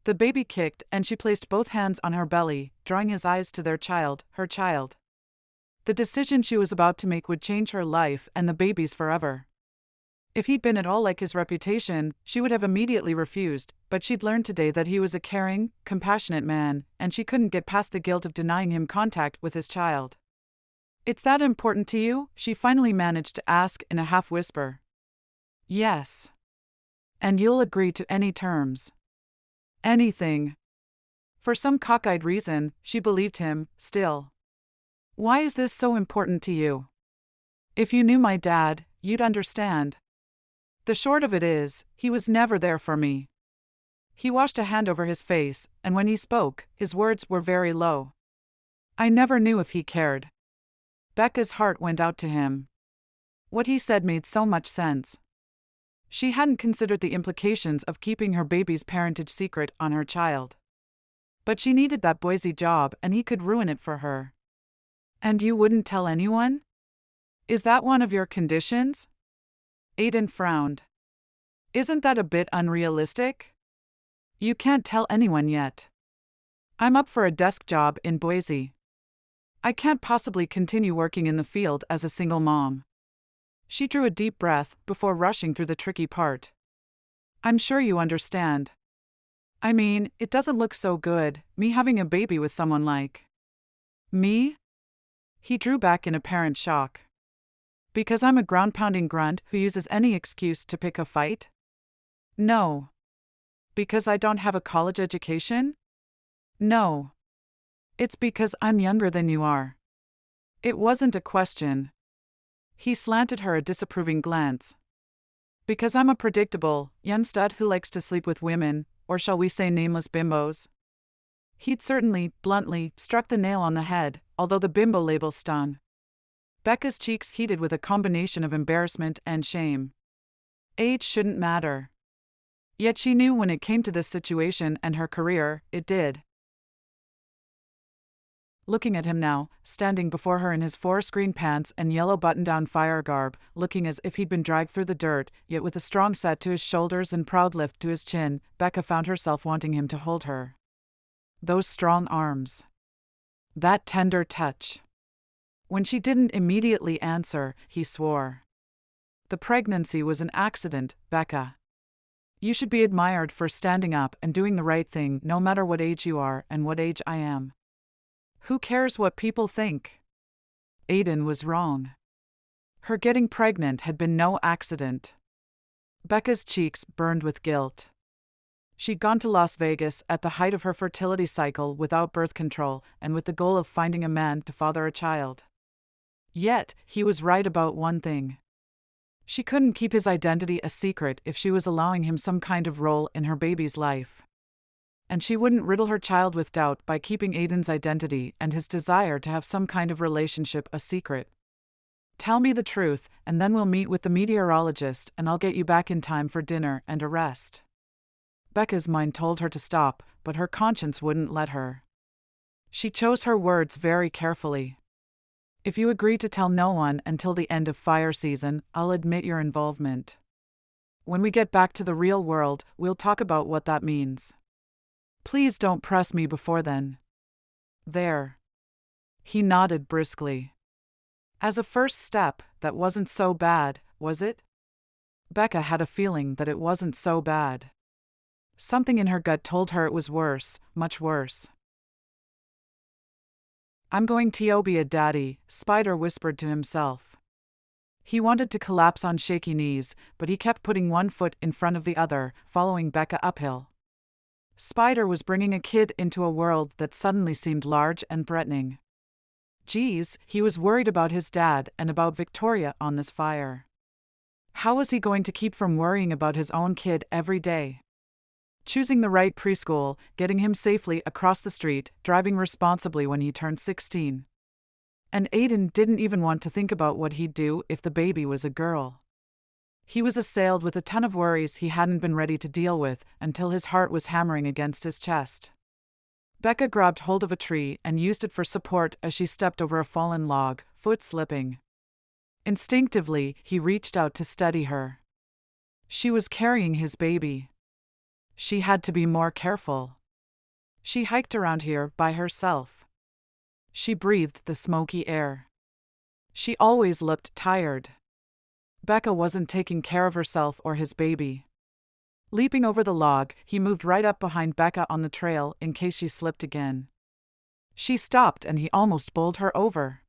The baby kicked, and she placed both hands on her belly, drawing his eyes to their child, her child. The decision she was about to make would change her life and the baby's forever. If he'd been at all like his reputation, she would have immediately refused, but she'd learned today that he was a caring, compassionate man, and she couldn't get past the guilt of denying him contact with his child. It's that important to you? She finally managed to ask in a half-whisper. Yes. And you'll agree to any terms. Anything. For some cockeyed reason, she believed him, still. Why is this so important to you? If you knew my dad, you'd understand. The short of it is, he was never there for me. He washed a hand over his face, and when he spoke, his words were very low. I never knew if he cared. Becca's heart went out to him. What he said made so much sense. She hadn't considered the implications of keeping her baby's parentage secret on her child. But she needed that Boise job, and he could ruin it for her. And you wouldn't tell anyone? Is that one of your conditions? Aiden frowned. Isn't that a bit unrealistic? You can't tell anyone yet. I'm up for a desk job in Boise. I can't possibly continue working in the field as a single mom. She drew a deep breath before rushing through the tricky part. I'm sure you understand. I mean, it doesn't look so good, me having a baby with someone like me? He drew back in apparent shock. Because I'm a ground-pounding grunt who uses any excuse to pick a fight? No. Because I don't have a college education? No. It's because I'm younger than you are. It wasn't a question. He slanted her a disapproving glance. Because I'm a predictable, young stud who likes to sleep with women, or shall we say nameless bimbos. He'd certainly, bluntly, struck the nail on the head, although the bimbo label stung. Becca's cheeks heated with a combination of embarrassment and shame. Age shouldn't matter. Yet she knew when it came to this situation and her career, it did. Looking at him now, standing before her in his forest green pants and yellow button-down fire garb, looking as if he'd been dragged through the dirt, yet with a strong set to his shoulders and proud lift to his chin, Becca found herself wanting him to hold her. Those strong arms. That tender touch. When she didn't immediately answer, he swore. The pregnancy was an accident, Becca. You should be admired for standing up and doing the right thing no matter what age you are and what age I am. Who cares what people think? Aiden was wrong. Her getting pregnant had been no accident. Becca's cheeks burned with guilt. She'd gone to Las Vegas at the height of her fertility cycle without birth control and with the goal of finding a man to father a child. Yet, he was right about one thing. She couldn't keep his identity a secret if she was allowing him some kind of role in her baby's life. And she wouldn't riddle her child with doubt by keeping Aiden's identity and his desire to have some kind of relationship a secret. Tell me the truth, and then we'll meet with the meteorologist and I'll get you back in time for dinner and a rest. Becca's mind told her to stop, but her conscience wouldn't let her. She chose her words very carefully. If you agree to tell no one until the end of fire season, I'll admit your involvement. When we get back to the real world, we'll talk about what that means. Please don't press me before then. There. He nodded briskly. As a first step, that wasn't so bad, was it? Becca had a feeling that it wasn't so bad. Something in her gut told her it was worse, much worse. I'm going to be a daddy, Spider whispered to himself. He wanted to collapse on shaky knees, but he kept putting one foot in front of the other, following Becca uphill. Spider was bringing a kid into a world that suddenly seemed large and threatening. Geez, he was worried about his dad and about Victoria on this fire. How was he going to keep from worrying about his own kid every day? Choosing the right preschool, getting him safely across the street, driving responsibly when he turned 16. And Aiden didn't even want to think about what he'd do if the baby was a girl. He was assailed with a ton of worries he hadn't been ready to deal with until his heart was hammering against his chest. Becca grabbed hold of a tree and used it for support as she stepped over a fallen log, foot slipping. Instinctively, he reached out to steady her. She was carrying his baby. She had to be more careful. She hiked around here by herself. She breathed the smoky air. She always looked tired. Becca wasn't taking care of herself or his baby. Leaping over the log, he moved right up behind Becca on the trail in case she slipped again. She stopped and he almost bowled her over.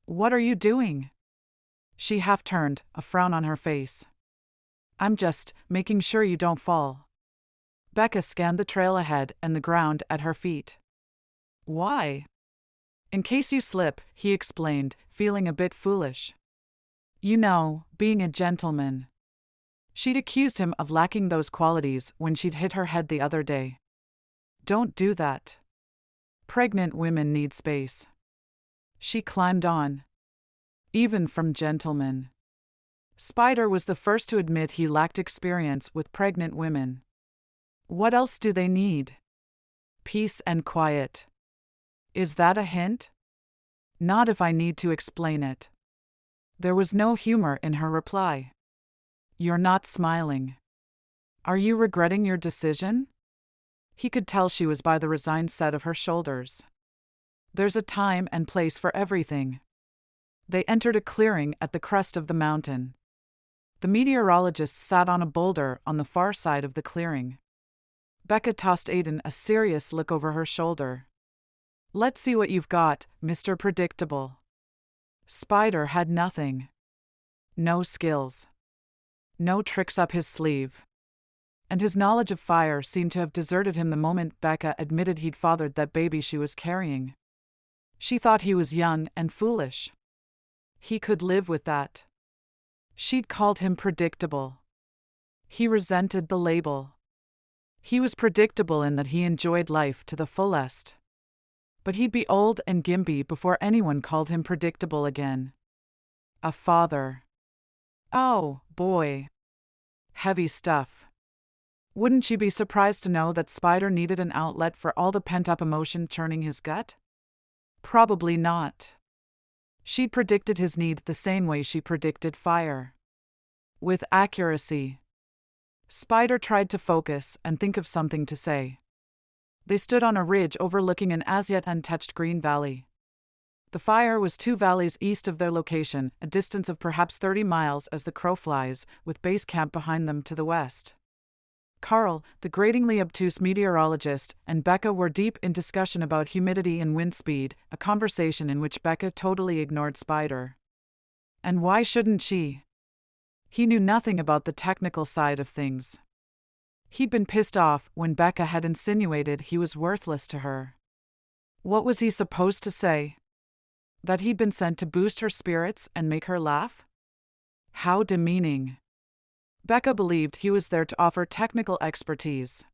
What are you doing? She half turned, a frown on her face. I'm just making sure you don't fall. Becca scanned the trail ahead and the ground at her feet. Why? In case you slip, he explained, feeling a bit foolish. You know, being a gentleman. She'd accused him of lacking those qualities when she'd hit her head the other day. Don't do that. Pregnant women need space. She climbed on. Even from gentlemen. Spider was the first to admit he lacked experience with pregnant women. What else do they need? Peace and quiet. Is that a hint? Not if I need to explain it. There was no humor in her reply. You're not smiling. Are you regretting your decision? He could tell she was by the resigned set of her shoulders. There's a time and place for everything. They entered a clearing at the crest of the mountain. The meteorologist sat on a boulder on the far side of the clearing. Becca tossed Aiden a serious look over her shoulder. Let's see what you've got, Mr. Predictable. Spider had nothing. No skills. No tricks up his sleeve. And his knowledge of fire seemed to have deserted him the moment Becca admitted he'd fathered that baby she was carrying. She thought he was young and foolish. He could live with that. She'd called him predictable. He resented the label. He was predictable in that he enjoyed life to the fullest. But he'd be old and gimpy before anyone called him predictable again. A father. Oh, boy. Heavy stuff. Wouldn't you be surprised to know that Spider needed an outlet for all the pent-up emotion churning his gut? Probably not. She'd predicted his need the same way she predicted fire. With accuracy. Spider tried to focus and think of something to say. They stood on a ridge overlooking an as-yet untouched green valley. The fire was 2 valleys east of their location, a distance of perhaps 30 miles as the crow flies, with base camp behind them to the west. Carl, the gratingly obtuse meteorologist, and Becca were deep in discussion about humidity and wind speed, a conversation in which Becca totally ignored Spider. And why shouldn't she? He knew nothing about the technical side of things. He'd been pissed off when Becca had insinuated he was worthless to her. What was he supposed to say? That he'd been sent to boost her spirits and make her laugh? How demeaning. Becca believed he was there to offer technical expertise.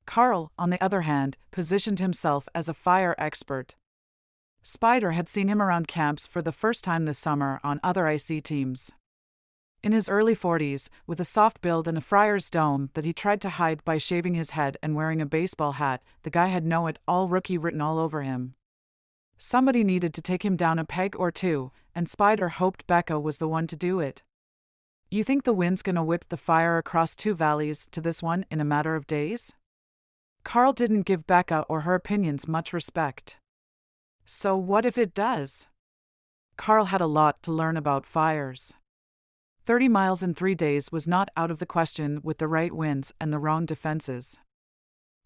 Carl, on the other hand, positioned himself as a fire expert. Spider had seen him around camps for the first time this summer on other IC teams. In his early 40s, with a soft build and a friar's dome that he tried to hide by shaving his head and wearing a baseball hat, the guy had know-it-all rookie written all over him. Somebody needed to take him down a peg or two, and Spider hoped Becca was the one to do it. You think the wind's gonna whip the fire across 2 valleys to this one in a matter of days? Carl didn't give Becca or her opinions much respect. So what if it does? Carl had a lot to learn about fires. 30 miles in 3 days was not out of the question with the right winds and the wrong defenses.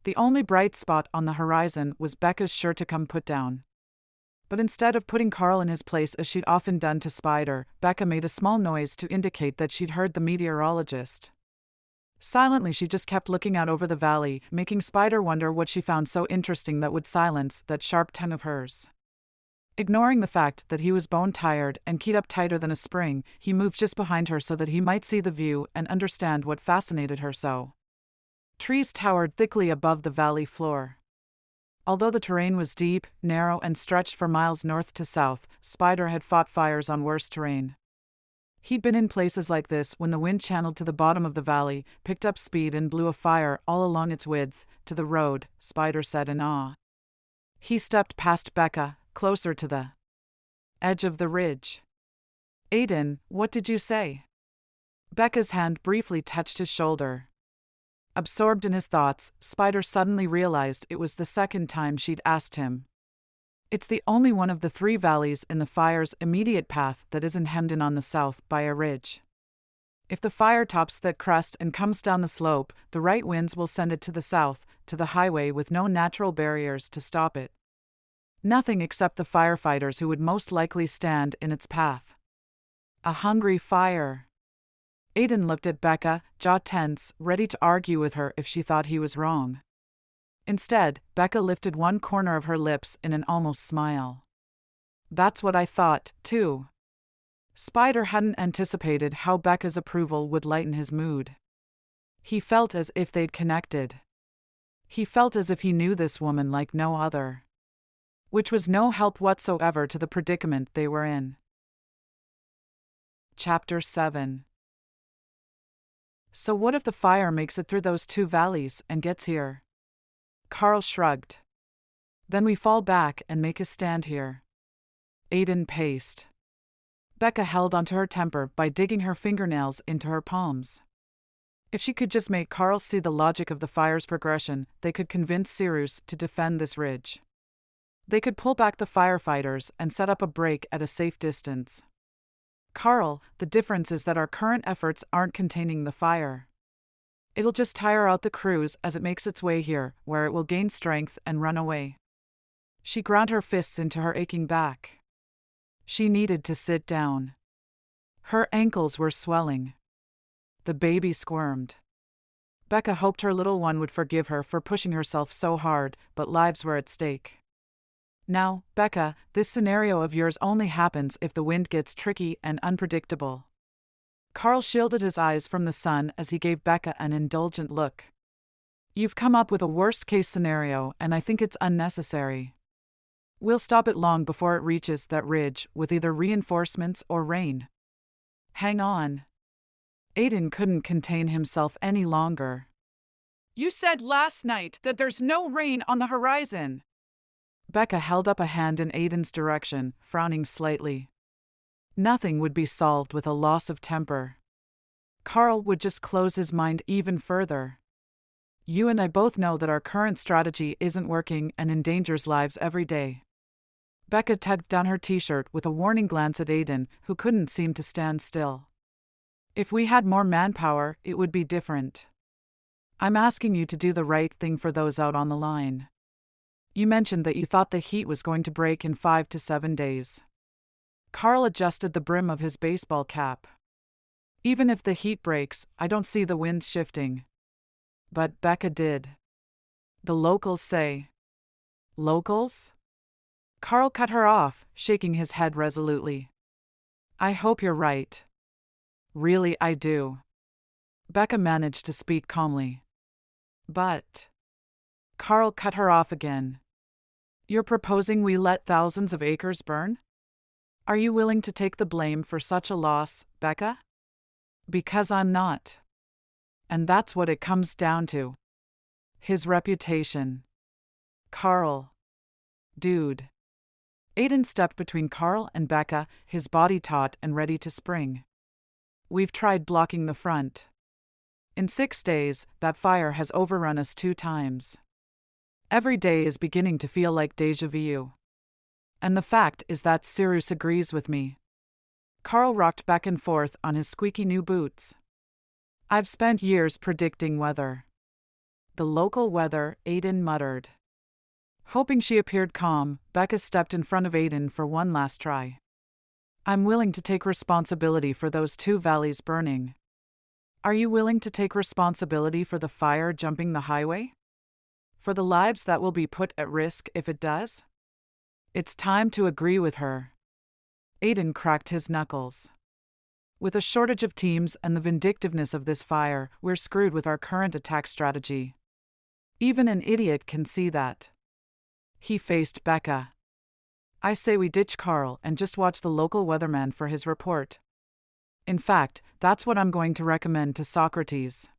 The only bright spot on the horizon was Becca's sure-to-come put-down. But instead of putting Carl in his place as she'd often done to Spider, Becca made a small noise to indicate that she'd heard the meteorologist. Silently she just kept looking out over the valley, making Spider wonder what she found so interesting that would silence that sharp tongue of hers. Ignoring the fact that he was bone-tired and keyed up tighter than a spring, he moved just behind her so that he might see the view and understand what fascinated her so. Trees towered thickly above the valley floor. Although the terrain was deep, narrow, and stretched for miles north to south, Spider had fought fires on worse terrain. He'd been in places like this when the wind channeled to the bottom of the valley, picked up speed and blew a fire all along its width, to the road, Spider said in awe. He stepped past Becca, closer to the edge of the ridge. Aiden, what did you say? Becca's hand briefly touched his shoulder. Absorbed in his thoughts, Spider suddenly realized it was the second time she'd asked him. It's the only one of the 3 valleys in the fire's immediate path that isn't hemmed in on the south by a ridge. If the fire tops that crest and comes down the slope, the right winds will send it to the south, to the highway with no natural barriers to stop it. Nothing except the firefighters who would most likely stand in its path. A hungry fire. Aiden looked at Becca, jaw tense, ready to argue with her if she thought he was wrong. Instead, Becca lifted one corner of her lips in an almost smile. That's what I thought, too. Spider hadn't anticipated how Becca's approval would lighten his mood. He felt as if they'd connected. He felt as if he knew this woman like no other. Which was no help whatsoever to the predicament they were in. Chapter 7. So what if the fire makes it through those 2 valleys and gets here? Carl shrugged. Then we fall back and make a stand here. Aiden paced. Becca held onto her temper by digging her fingernails into her palms. If she could just make Carl see the logic of the fire's progression, they could convince Cyrus to defend this ridge. They could pull back the firefighters and set up a break at a safe distance. Carl, the difference is that our current efforts aren't containing the fire. It'll just tire out the crews as it makes its way here, where it will gain strength and run away. She ground her fists into her aching back. She needed to sit down. Her ankles were swelling. The baby squirmed. Becca hoped her little one would forgive her for pushing herself so hard, but lives were at stake. Now, Becca, this scenario of yours only happens if the wind gets tricky and unpredictable. Carl shielded his eyes from the sun as he gave Becca an indulgent look. You've come up with a worst-case scenario, and I think it's unnecessary. We'll stop it long before it reaches that ridge with either reinforcements or rain. Hang on. Aiden couldn't contain himself any longer. You said last night that there's no rain on the horizon. Becca held up a hand in Aiden's direction, frowning slightly. Nothing would be solved with a loss of temper. Carl would just close his mind even further. You and I both know that our current strategy isn't working and endangers lives every day. Becca tugged down her t-shirt with a warning glance at Aiden, who couldn't seem to stand still. If we had more manpower, it would be different. I'm asking you to do the right thing for those out on the line. You mentioned that you thought the heat was going to break in 5 to 7 days. Carl adjusted the brim of his baseball cap. Even if the heat breaks, I don't see the winds shifting. But Becca did. The locals say. Locals? Carl cut her off, shaking his head resolutely. I hope you're right. Really, I do. Becca managed to speak calmly. But... Carl cut her off again. You're proposing we let thousands of acres burn? Are you willing to take the blame for such a loss, Becca? Because I'm not. And that's what it comes down to. His reputation. Carl. Dude. Aiden stepped between Carl and Becca, his body taut and ready to spring. We've tried blocking the front. In 6 days, that fire has overrun us 2 times. Every day is beginning to feel like déjà vu. And the fact is that Cyrus agrees with me. Carl rocked back and forth on his squeaky new boots. I've spent years predicting weather. The local weather, Aiden muttered. Hoping she appeared calm, Becca stepped in front of Aiden for one last try. I'm willing to take responsibility for those 2 valleys burning. Are you willing to take responsibility for the fire jumping the highway? For the lives that will be put at risk if it does? It's time to agree with her. Aiden cracked his knuckles. With a shortage of teams and the vindictiveness of this fire, we're screwed with our current attack strategy. Even an idiot can see that. He faced Becca. I say we ditch Carl and just watch the local weatherman for his report. In fact, that's what I'm going to recommend to Socrates.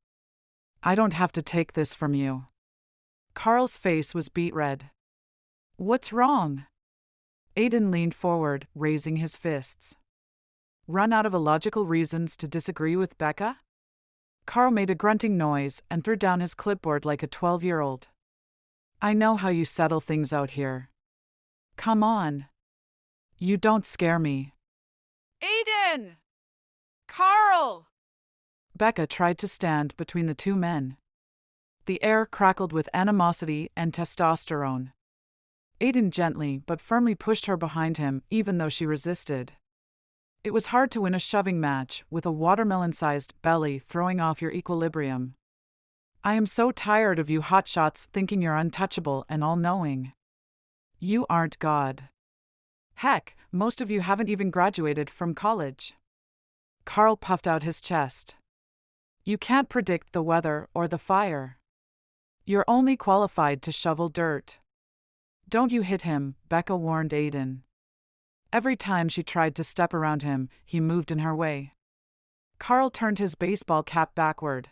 I don't have to take this from you. Carl's face was beet red. What's wrong? Aiden leaned forward, raising his fists. Run out of illogical reasons to disagree with Becca? Carl made a grunting noise and threw down his clipboard like a 12-year-old. I know how you settle things out here. Come on. You don't scare me. Aiden! Carl! Becca tried to stand between the 2 men. The air crackled with animosity and testosterone. Aiden gently but firmly pushed her behind him, even though she resisted. It was hard to win a shoving match with a watermelon-sized belly throwing off your equilibrium. I am so tired of you hotshots thinking you're untouchable and all-knowing. You aren't God. Heck, most of you haven't even graduated from college. Carl puffed out his chest. You can't predict the weather or the fire. You're only qualified to shovel dirt. Don't you hit him, Becca warned Aiden. Every time she tried to step around him, he moved in her way. Carl turned his baseball cap backward.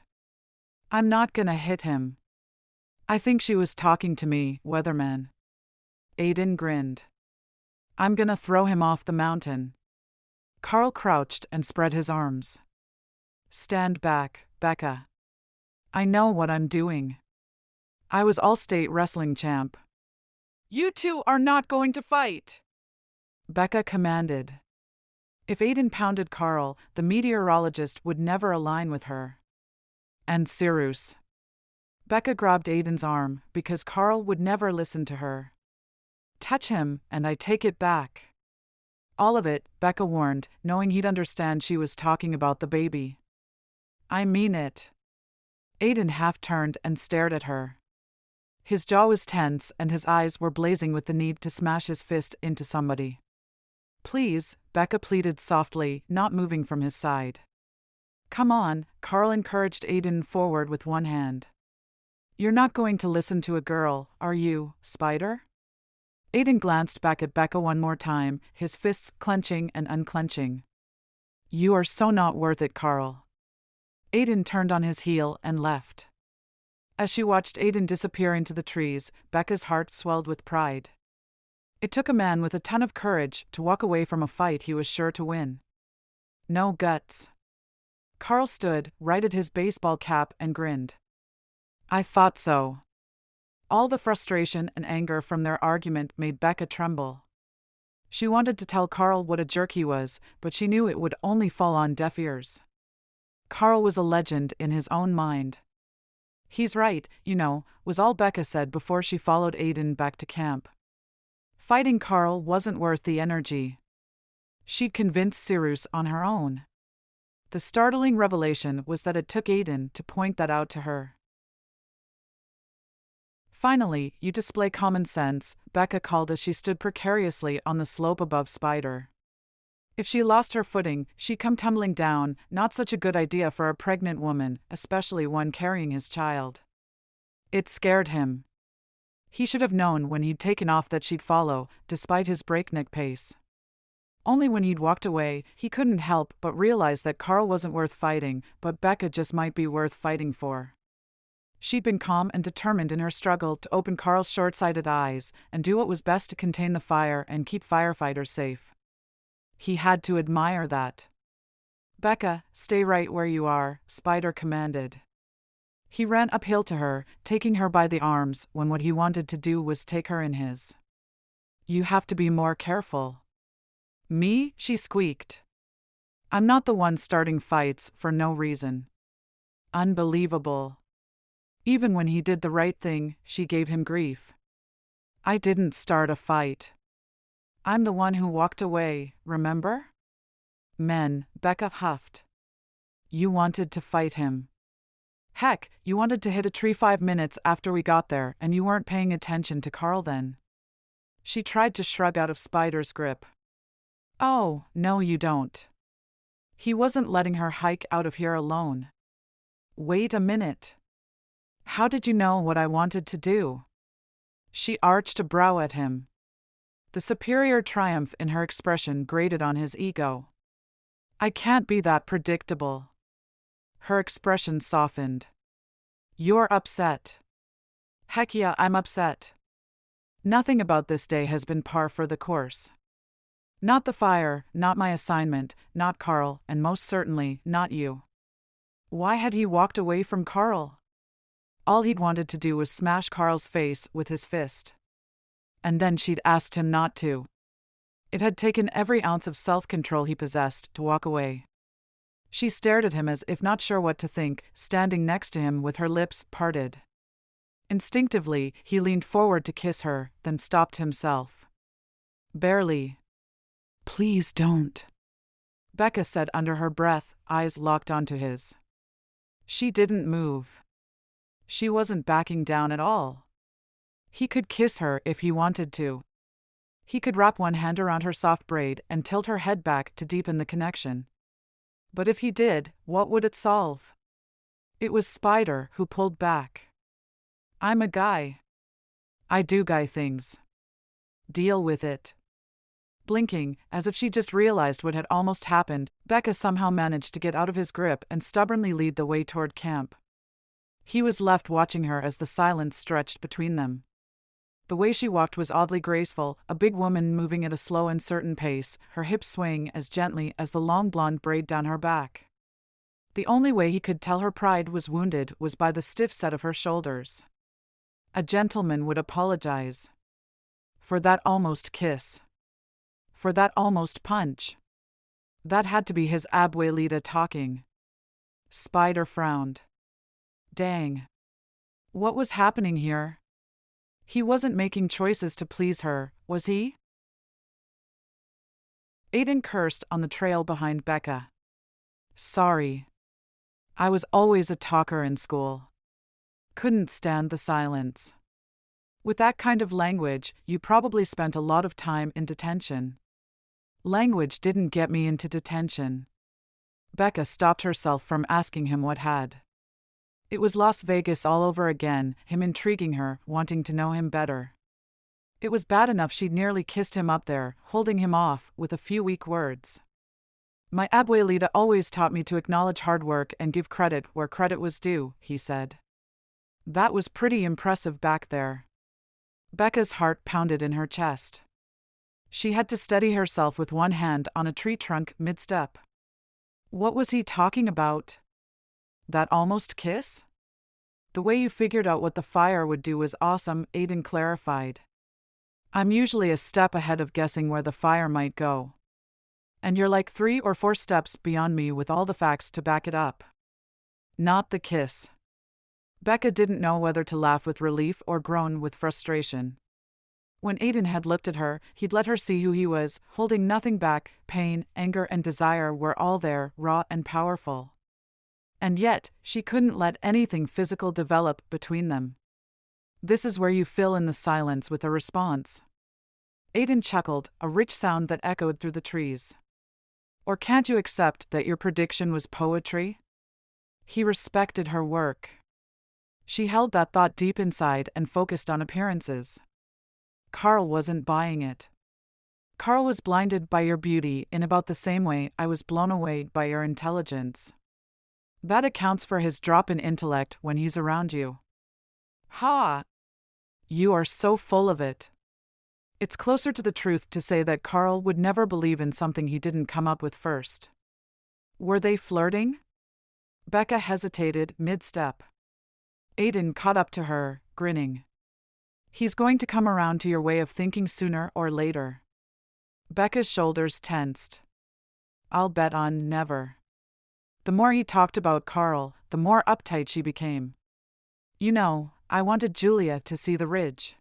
I'm not gonna hit him. I think she was talking to me, weatherman. Aiden grinned. I'm gonna throw him off the mountain. Carl crouched and spread his arms. Stand back, Becca. I know what I'm doing. I was all-state wrestling champ. You 2 are not going to fight, Becca commanded. If Aiden pounded Carl, the meteorologist would never align with her. And Cyrus. Becca grabbed Aiden's arm because Carl would never listen to her. Touch him, and I take it back. All of it, Becca warned, knowing he'd understand she was talking about the baby. I mean it. Aiden half-turned and stared at her. His jaw was tense and his eyes were blazing with the need to smash his fist into somebody. Please, Becca pleaded softly, not moving from his side. Come on, Carl encouraged Aiden forward with one hand. You're not going to listen to a girl, are you, Spider? Aiden glanced back at Becca one more time, his fists clenching and unclenching. You are so not worth it, Carl. Aiden turned on his heel and left. As she watched Aiden disappear into the trees, Becca's heart swelled with pride. It took a man with a ton of courage to walk away from a fight he was sure to win. No guts. Carl stood, righted his baseball cap and grinned. I thought so. All the frustration and anger from their argument made Becca tremble. She wanted to tell Carl what a jerk he was, but she knew it would only fall on deaf ears. Carl was a legend in his own mind. He's right, was all Becca said before she followed Aiden back to camp. Fighting Carl wasn't worth the energy. She'd convinced Cyrus on her own. The startling revelation was that it took Aiden to point that out to her. Finally, you display common sense, Becca called as she stood precariously on the slope above Spider. If she lost her footing, she'd come tumbling down, not such a good idea for a pregnant woman, especially one carrying his child. It scared him. He should have known when he'd taken off that she'd follow, despite his breakneck pace. Only when he'd walked away, he couldn't help but realize that Carl wasn't worth fighting, but Becca just might be worth fighting for. She'd been calm and determined in her struggle to open Carl's short-sighted eyes and do what was best to contain the fire and keep Firefighter safe. He had to admire that. Becca, stay right where you are, Spider commanded. He ran uphill to her, taking her by the arms when what he wanted to do was take her in his. You have to be more careful. Me? She squeaked. I'm not the one starting fights for no reason. Unbelievable. Even when he did the right thing, she gave him grief. I didn't start a fight. I'm the one who walked away, remember? Men, Becca huffed. You wanted to fight him. Heck, you wanted to hit a tree 5 minutes after we got there, and you weren't paying attention to Carl then. She tried to shrug out of Spider's grip. Oh, no you don't. He wasn't letting her hike out of here alone. Wait a minute. How did you know what I wanted to do? She arched a brow at him. The superior triumph in her expression grated on his ego. I can't be that predictable. Her expression softened. You're upset. Heck yeah, I'm upset. Nothing about this day has been par for the course. Not the fire, not my assignment, not Carl, and most certainly not you. Why had he walked away from Carl? All he'd wanted to do was smash Carl's face with his fist. And then she'd asked him not to. It had taken every ounce of self-control he possessed to walk away. She stared at him as if not sure what to think, standing next to him with her lips parted. Instinctively, he leaned forward to kiss her, then stopped himself. Barely. Please don't, Becca said under her breath, eyes locked onto his. She didn't move. She wasn't backing down at all. He could kiss her if he wanted to. He could wrap one hand around her soft braid and tilt her head back to deepen the connection. But if he did, what would it solve? It was Spider who pulled back. I'm a guy. I do guy things. Deal with it. Blinking, as if she just realized what had almost happened, Becca somehow managed to get out of his grip and stubbornly lead the way toward camp. He was left watching her as the silence stretched between them. The way she walked was oddly graceful, a big woman moving at a slow and certain pace, her hips swaying as gently as the long blonde braid down her back. The only way he could tell her pride was wounded was by the stiff set of her shoulders. A gentleman would apologize. For that almost kiss. For that almost punch. That had to be his abuelita talking. Spider frowned. Dang. What was happening here? He wasn't making choices to please her, was he? Aiden cursed on the trail behind Becca. Sorry. I was always a talker in school. Couldn't stand the silence. With that kind of language, you probably spent a lot of time in detention. Language didn't get me into detention. Becca stopped herself from asking him what had. It was Las Vegas all over again, him intriguing her, wanting to know him better. It was bad enough she'd nearly kissed him up there, holding him off, with a few weak words. My abuelita always taught me to acknowledge hard work and give credit where credit was due, he said. That was pretty impressive back there. Becca's heart pounded in her chest. She had to steady herself with one hand on a tree trunk mid-step. What was he talking about? That almost kiss? The way you figured out what the fire would do was awesome, Aiden clarified. I'm usually a step ahead of guessing where the fire might go. And you're like 3 or 4 steps beyond me with all the facts to back it up. Not the kiss. Becca didn't know whether to laugh with relief or groan with frustration. When Aiden had looked at her, he'd let her see who he was, holding nothing back. Pain, anger, and desire were all there, raw and powerful. And yet, she couldn't let anything physical develop between them. This is where you fill in the silence with a response. Aiden chuckled, a rich sound that echoed through the trees. Or can't you accept that your prediction was poetry? He respected her work. She held that thought deep inside and focused on appearances. Carl wasn't buying it. Carl was blinded by your beauty in about the same way I was blown away by your intelligence. That accounts for his drop in intellect when he's around you. Ha! You are so full of it. It's closer to the truth to say that Carl would never believe in something he didn't come up with first. Were they flirting? Becca hesitated mid-step. Aiden caught up to her, grinning. He's going to come around to your way of thinking sooner or later. Becca's shoulders tensed. I'll bet on never. The more he talked about Carl, the more uptight she became. You know, I wanted Julia to see the ridge.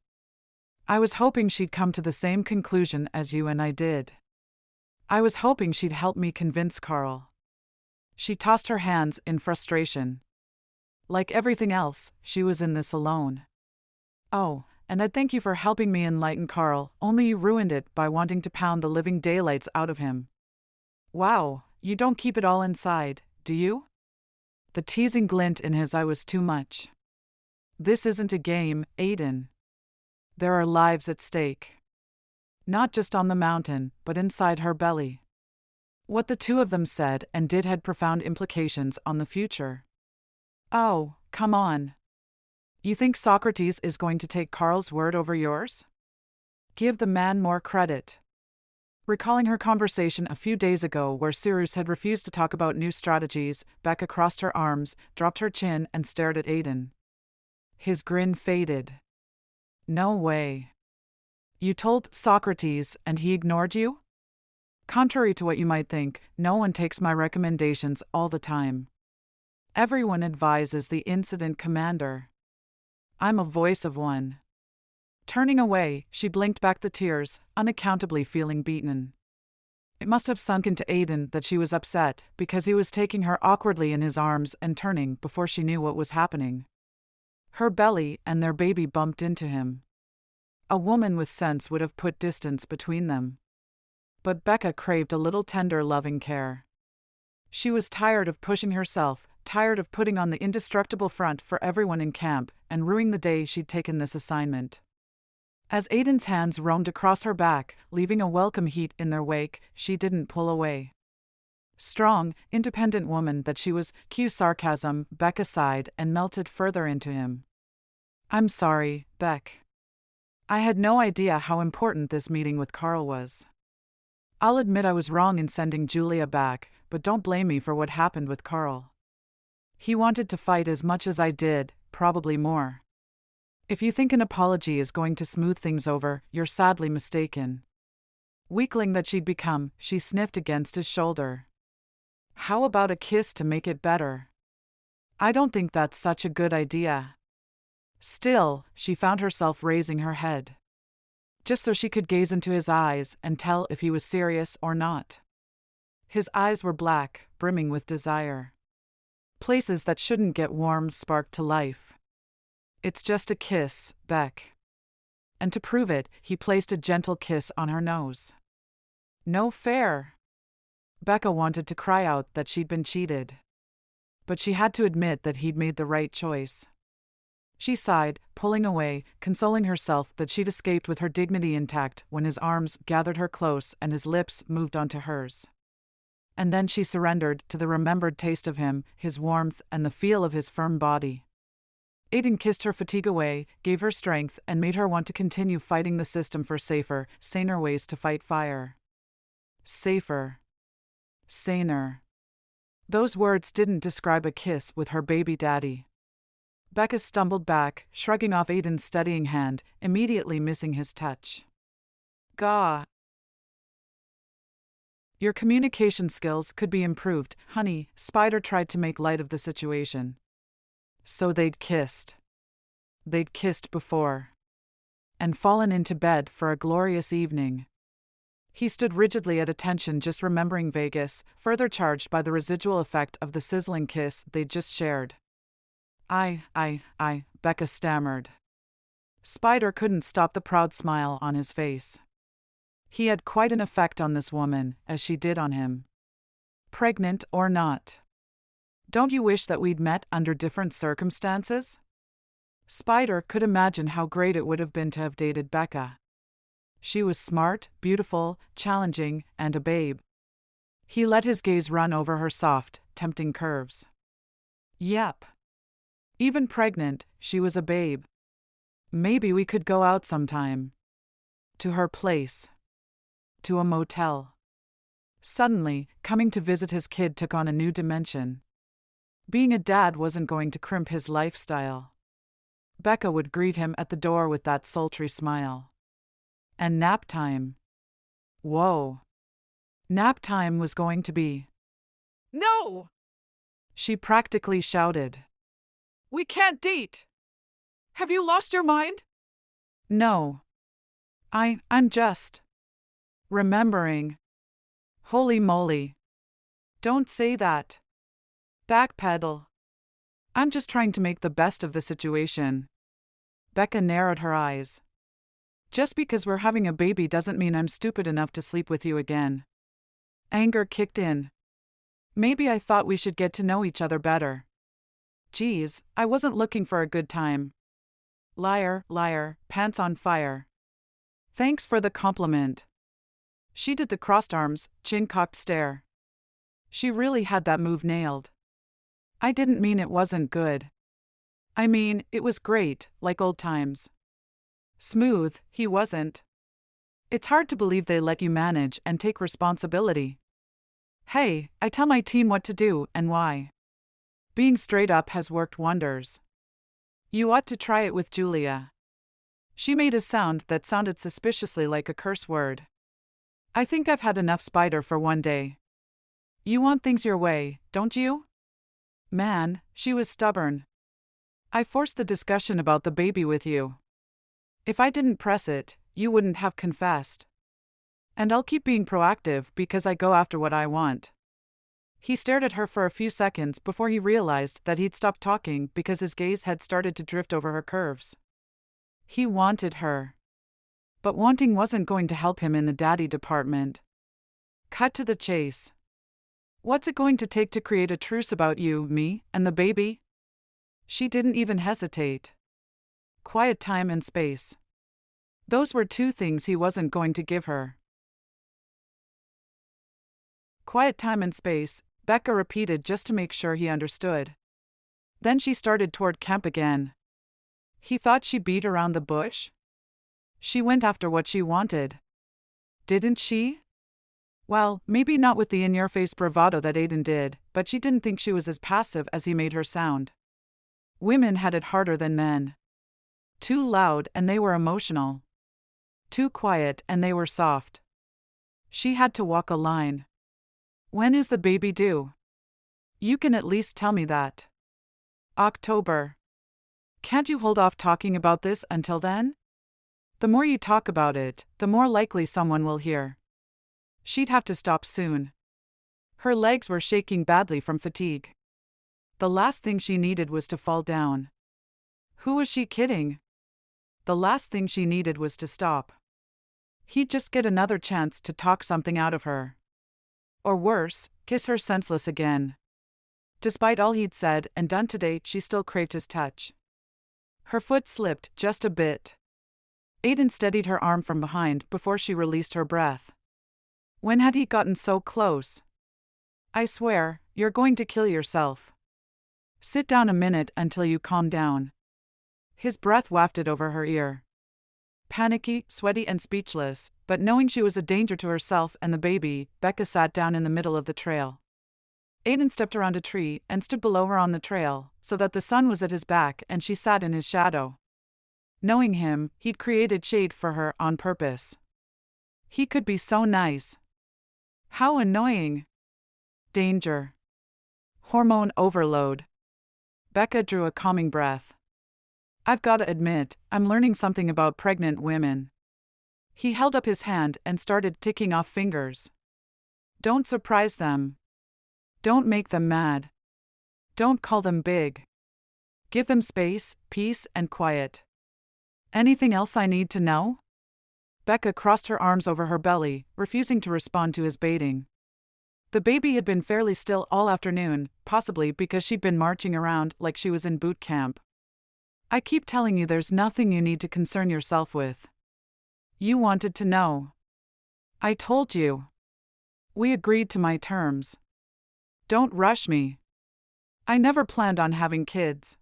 I was hoping she'd come to the same conclusion as you and I did. I was hoping she'd help me convince Carl. She tossed her hands in frustration. Like everything else, she was in this alone. Oh, and I'd thank you for helping me enlighten Carl, only you ruined it by wanting to pound the living daylights out of him. Wow, you don't keep it all inside, do you? The teasing glint in his eye was too much. This isn't a game, Aiden. There are lives at stake. Not just on the mountain, but inside her belly. What the two of them said and did had profound implications on the future. Oh, come on. You think Socrates is going to take Carl's word over yours? Give the man more credit. Recalling her conversation a few days ago where Cyrus had refused to talk about new strategies, Becca crossed her arms, dropped her chin and stared at Aiden. His grin faded. No way. You told Socrates and he ignored you? Contrary to what you might think, no one takes my recommendations all the time. Everyone advises the incident commander. I'm a voice of one. Turning away, she blinked back the tears, unaccountably feeling beaten. It must have sunk into Aiden that she was upset because he was taking her awkwardly in his arms and turning before she knew what was happening. Her belly and their baby bumped into him. A woman with sense would have put distance between them. But Becca craved a little tender loving care. She was tired of pushing herself, tired of putting on the indestructible front for everyone in camp and ruining the day she'd taken this assignment. As Aiden's hands roamed across her back, leaving a welcome heat in their wake, she didn't pull away. Strong, independent woman that she was, cue sarcasm, Becca sighed and melted further into him. I'm sorry, Beck. I had no idea how important this meeting with Carl was. I'll admit I was wrong in sending Julia back, but don't blame me for what happened with Carl. He wanted to fight as much as I did, probably more. If you think an apology is going to smooth things over, you're sadly mistaken. Weakling that she'd become, she sniffed against his shoulder. How about a kiss to make it better? I don't think that's such a good idea. Still, she found herself raising her head. Just so she could gaze into his eyes and tell if he was serious or not. His eyes were black, brimming with desire. Places that shouldn't get warm sparked to life. It's just a kiss, Beck. And to prove it, he placed a gentle kiss on her nose. No fair. Becca wanted to cry out that she'd been cheated. But she had to admit that he'd made the right choice. She sighed, pulling away, consoling herself that she'd escaped with her dignity intact when his arms gathered her close and his lips moved onto hers. And then she surrendered to the remembered taste of him, his warmth, and the feel of his firm body. Aiden kissed her fatigue away, gave her strength, and made her want to continue fighting the system for safer, saner ways to fight fire. Safer. Saner. Those words didn't describe a kiss with her baby daddy. Becca stumbled back, shrugging off Aiden's steadying hand, immediately missing his touch. Gah. Your communication skills could be improved, honey, Spider tried to make light of the situation. So they'd kissed. They'd kissed before. And fallen into bed for a glorious evening. He stood rigidly at attention, just remembering Vegas, further charged by the residual effect of the sizzling kiss they'd just shared. Becca stammered. Spider couldn't stop the proud smile on his face. He had quite an effect on this woman, as she did on him. Pregnant or not. Don't you wish that we'd met under different circumstances? Spider could imagine how great it would have been to have dated Becca. She was smart, beautiful, challenging, and a babe. He let his gaze run over her soft, tempting curves. Yep. Even pregnant, she was a babe. Maybe we could go out sometime. To her place. To a motel. Suddenly, coming to visit his kid took on a new dimension. Being a dad wasn't going to crimp his lifestyle. Becca would greet him at the door with that sultry smile. And nap time. Whoa. Nap time was going to be. No! She practically shouted. We can't date! Have you lost your mind? No. I'm just remembering. Holy moly. Don't say that. Backpedal. I'm just trying to make the best of the situation. Becca narrowed her eyes. Just because we're having a baby doesn't mean I'm stupid enough to sleep with you again. Anger kicked in. Maybe I thought we should get to know each other better. Geez, I wasn't looking for a good time. Liar, liar, pants on fire. Thanks for the compliment. She did the crossed arms, chin-cocked stare. She really had that move nailed. I didn't mean it wasn't good. I mean, it was great, like old times. Smooth, he wasn't. It's hard to believe they let you manage and take responsibility. Hey, I tell my team what to do and why. Being straight up has worked wonders. You ought to try it with Julia. She made a sound that sounded suspiciously like a curse word. I think I've had enough, Spider, for one day. You want things your way, don't you? Man, she was stubborn. I forced the discussion about the baby with you. If I didn't press it, you wouldn't have confessed. And I'll keep being proactive because I go after what I want. He stared at her for a few seconds before he realized that he'd stopped talking because his gaze had started to drift over her curves. He wanted her. But wanting wasn't going to help him in the daddy department. Cut to the chase. What's it going to take to create a truce about you, me, and the baby? She didn't even hesitate. Quiet time and space. Those were two things he wasn't going to give her. Quiet time and space, Becca repeated just to make sure he understood. Then she started toward camp again. He thought she beat around the bush? She went after what she wanted. Didn't she? Well, maybe not with the in-your-face bravado that Aiden did, but she didn't think she was as passive as he made her sound. Women had it harder than men. Too loud and they were emotional. Too quiet and they were soft. She had to walk a line. When is the baby due? You can at least tell me that. October. Can't you hold off talking about this until then? The more you talk about it, the more likely someone will hear. She'd have to stop soon. Her legs were shaking badly from fatigue. The last thing she needed was to fall down. Who was she kidding? The last thing she needed was to stop. He'd just get another chance to talk something out of her. Or worse, kiss her senseless again. Despite all he'd said and done today, she still craved his touch. Her foot slipped just a bit. Aiden steadied her arm from behind before she released her breath. When had he gotten so close? I swear, you're going to kill yourself. Sit down a minute until you calm down. His breath wafted over her ear. Panicky, sweaty and speechless, but knowing she was a danger to herself and the baby, Becca sat down in the middle of the trail. Aiden stepped around a tree and stood below her on the trail, so that the sun was at his back and she sat in his shadow. Knowing him, he'd created shade for her on purpose. He could be so nice. How annoying. Danger. Hormone overload. Becca drew a calming breath. I've gotta admit, I'm learning something about pregnant women. He held up his hand and started ticking off fingers. Don't surprise them. Don't make them mad. Don't call them big. Give them space, peace, and quiet. Anything else I need to know? Becca crossed her arms over her belly, refusing to respond to his baiting. The baby had been fairly still all afternoon, possibly because she'd been marching around like she was in boot camp. I keep telling you there's nothing you need to concern yourself with. You wanted to know. I told you. We agreed to my terms. Don't rush me. I never planned on having kids.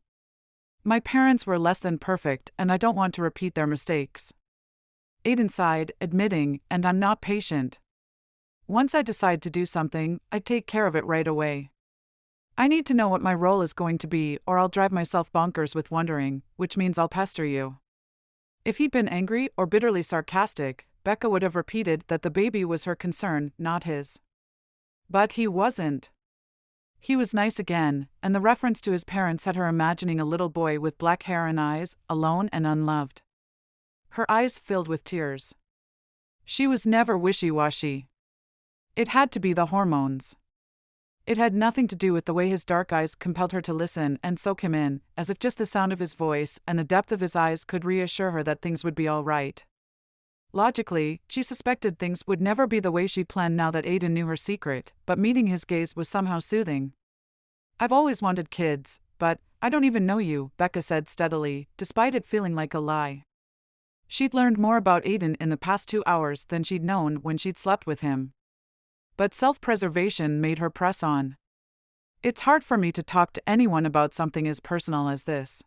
My parents were less than perfect and I don't want to repeat their mistakes. Aiden sighed, admitting, and I'm not patient. Once I decide to do something, I take care of it right away. I need to know what my role is going to be or I'll drive myself bonkers with wondering, which means I'll pester you. If he'd been angry or bitterly sarcastic, Becca would have repeated that the baby was her concern, not his. But he wasn't. He was nice again, and the reference to his parents had her imagining a little boy with black hair and eyes, alone and unloved. Her eyes filled with tears. She was never wishy-washy. It had to be the hormones. It had nothing to do with the way his dark eyes compelled her to listen and soak him in, as if just the sound of his voice and the depth of his eyes could reassure her that things would be all right. Logically, she suspected things would never be the way she planned now that Aiden knew her secret, but meeting his gaze was somehow soothing. I've always wanted kids, but I don't even know you, Becca said steadily, despite it feeling like a lie. She'd learned more about Aiden in the past 2 hours than she'd known when she'd slept with him. But self-preservation made her press on. It's hard for me to talk to anyone about something as personal as this.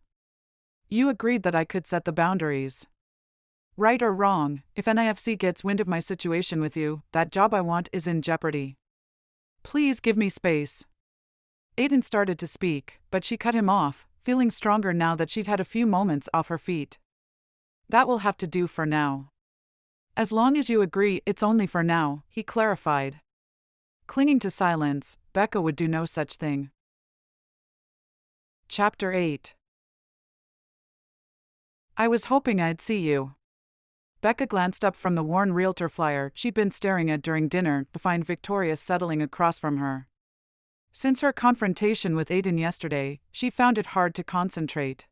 You agreed that I could set the boundaries. Right or wrong, if NIFC gets wind of my situation with you, that job I want is in jeopardy. Please give me space. Aiden started to speak, but she cut him off, feeling stronger now that she'd had a few moments off her feet. That will have to do for now. As long as you agree it's only for now, he clarified. Clinging to silence, Becca would do no such thing. Chapter 8. I was hoping I'd see you. Becca glanced up from the worn realtor flyer she'd been staring at during dinner to find Victoria settling across from her. Since her confrontation with Aiden yesterday, she found it hard to concentrate.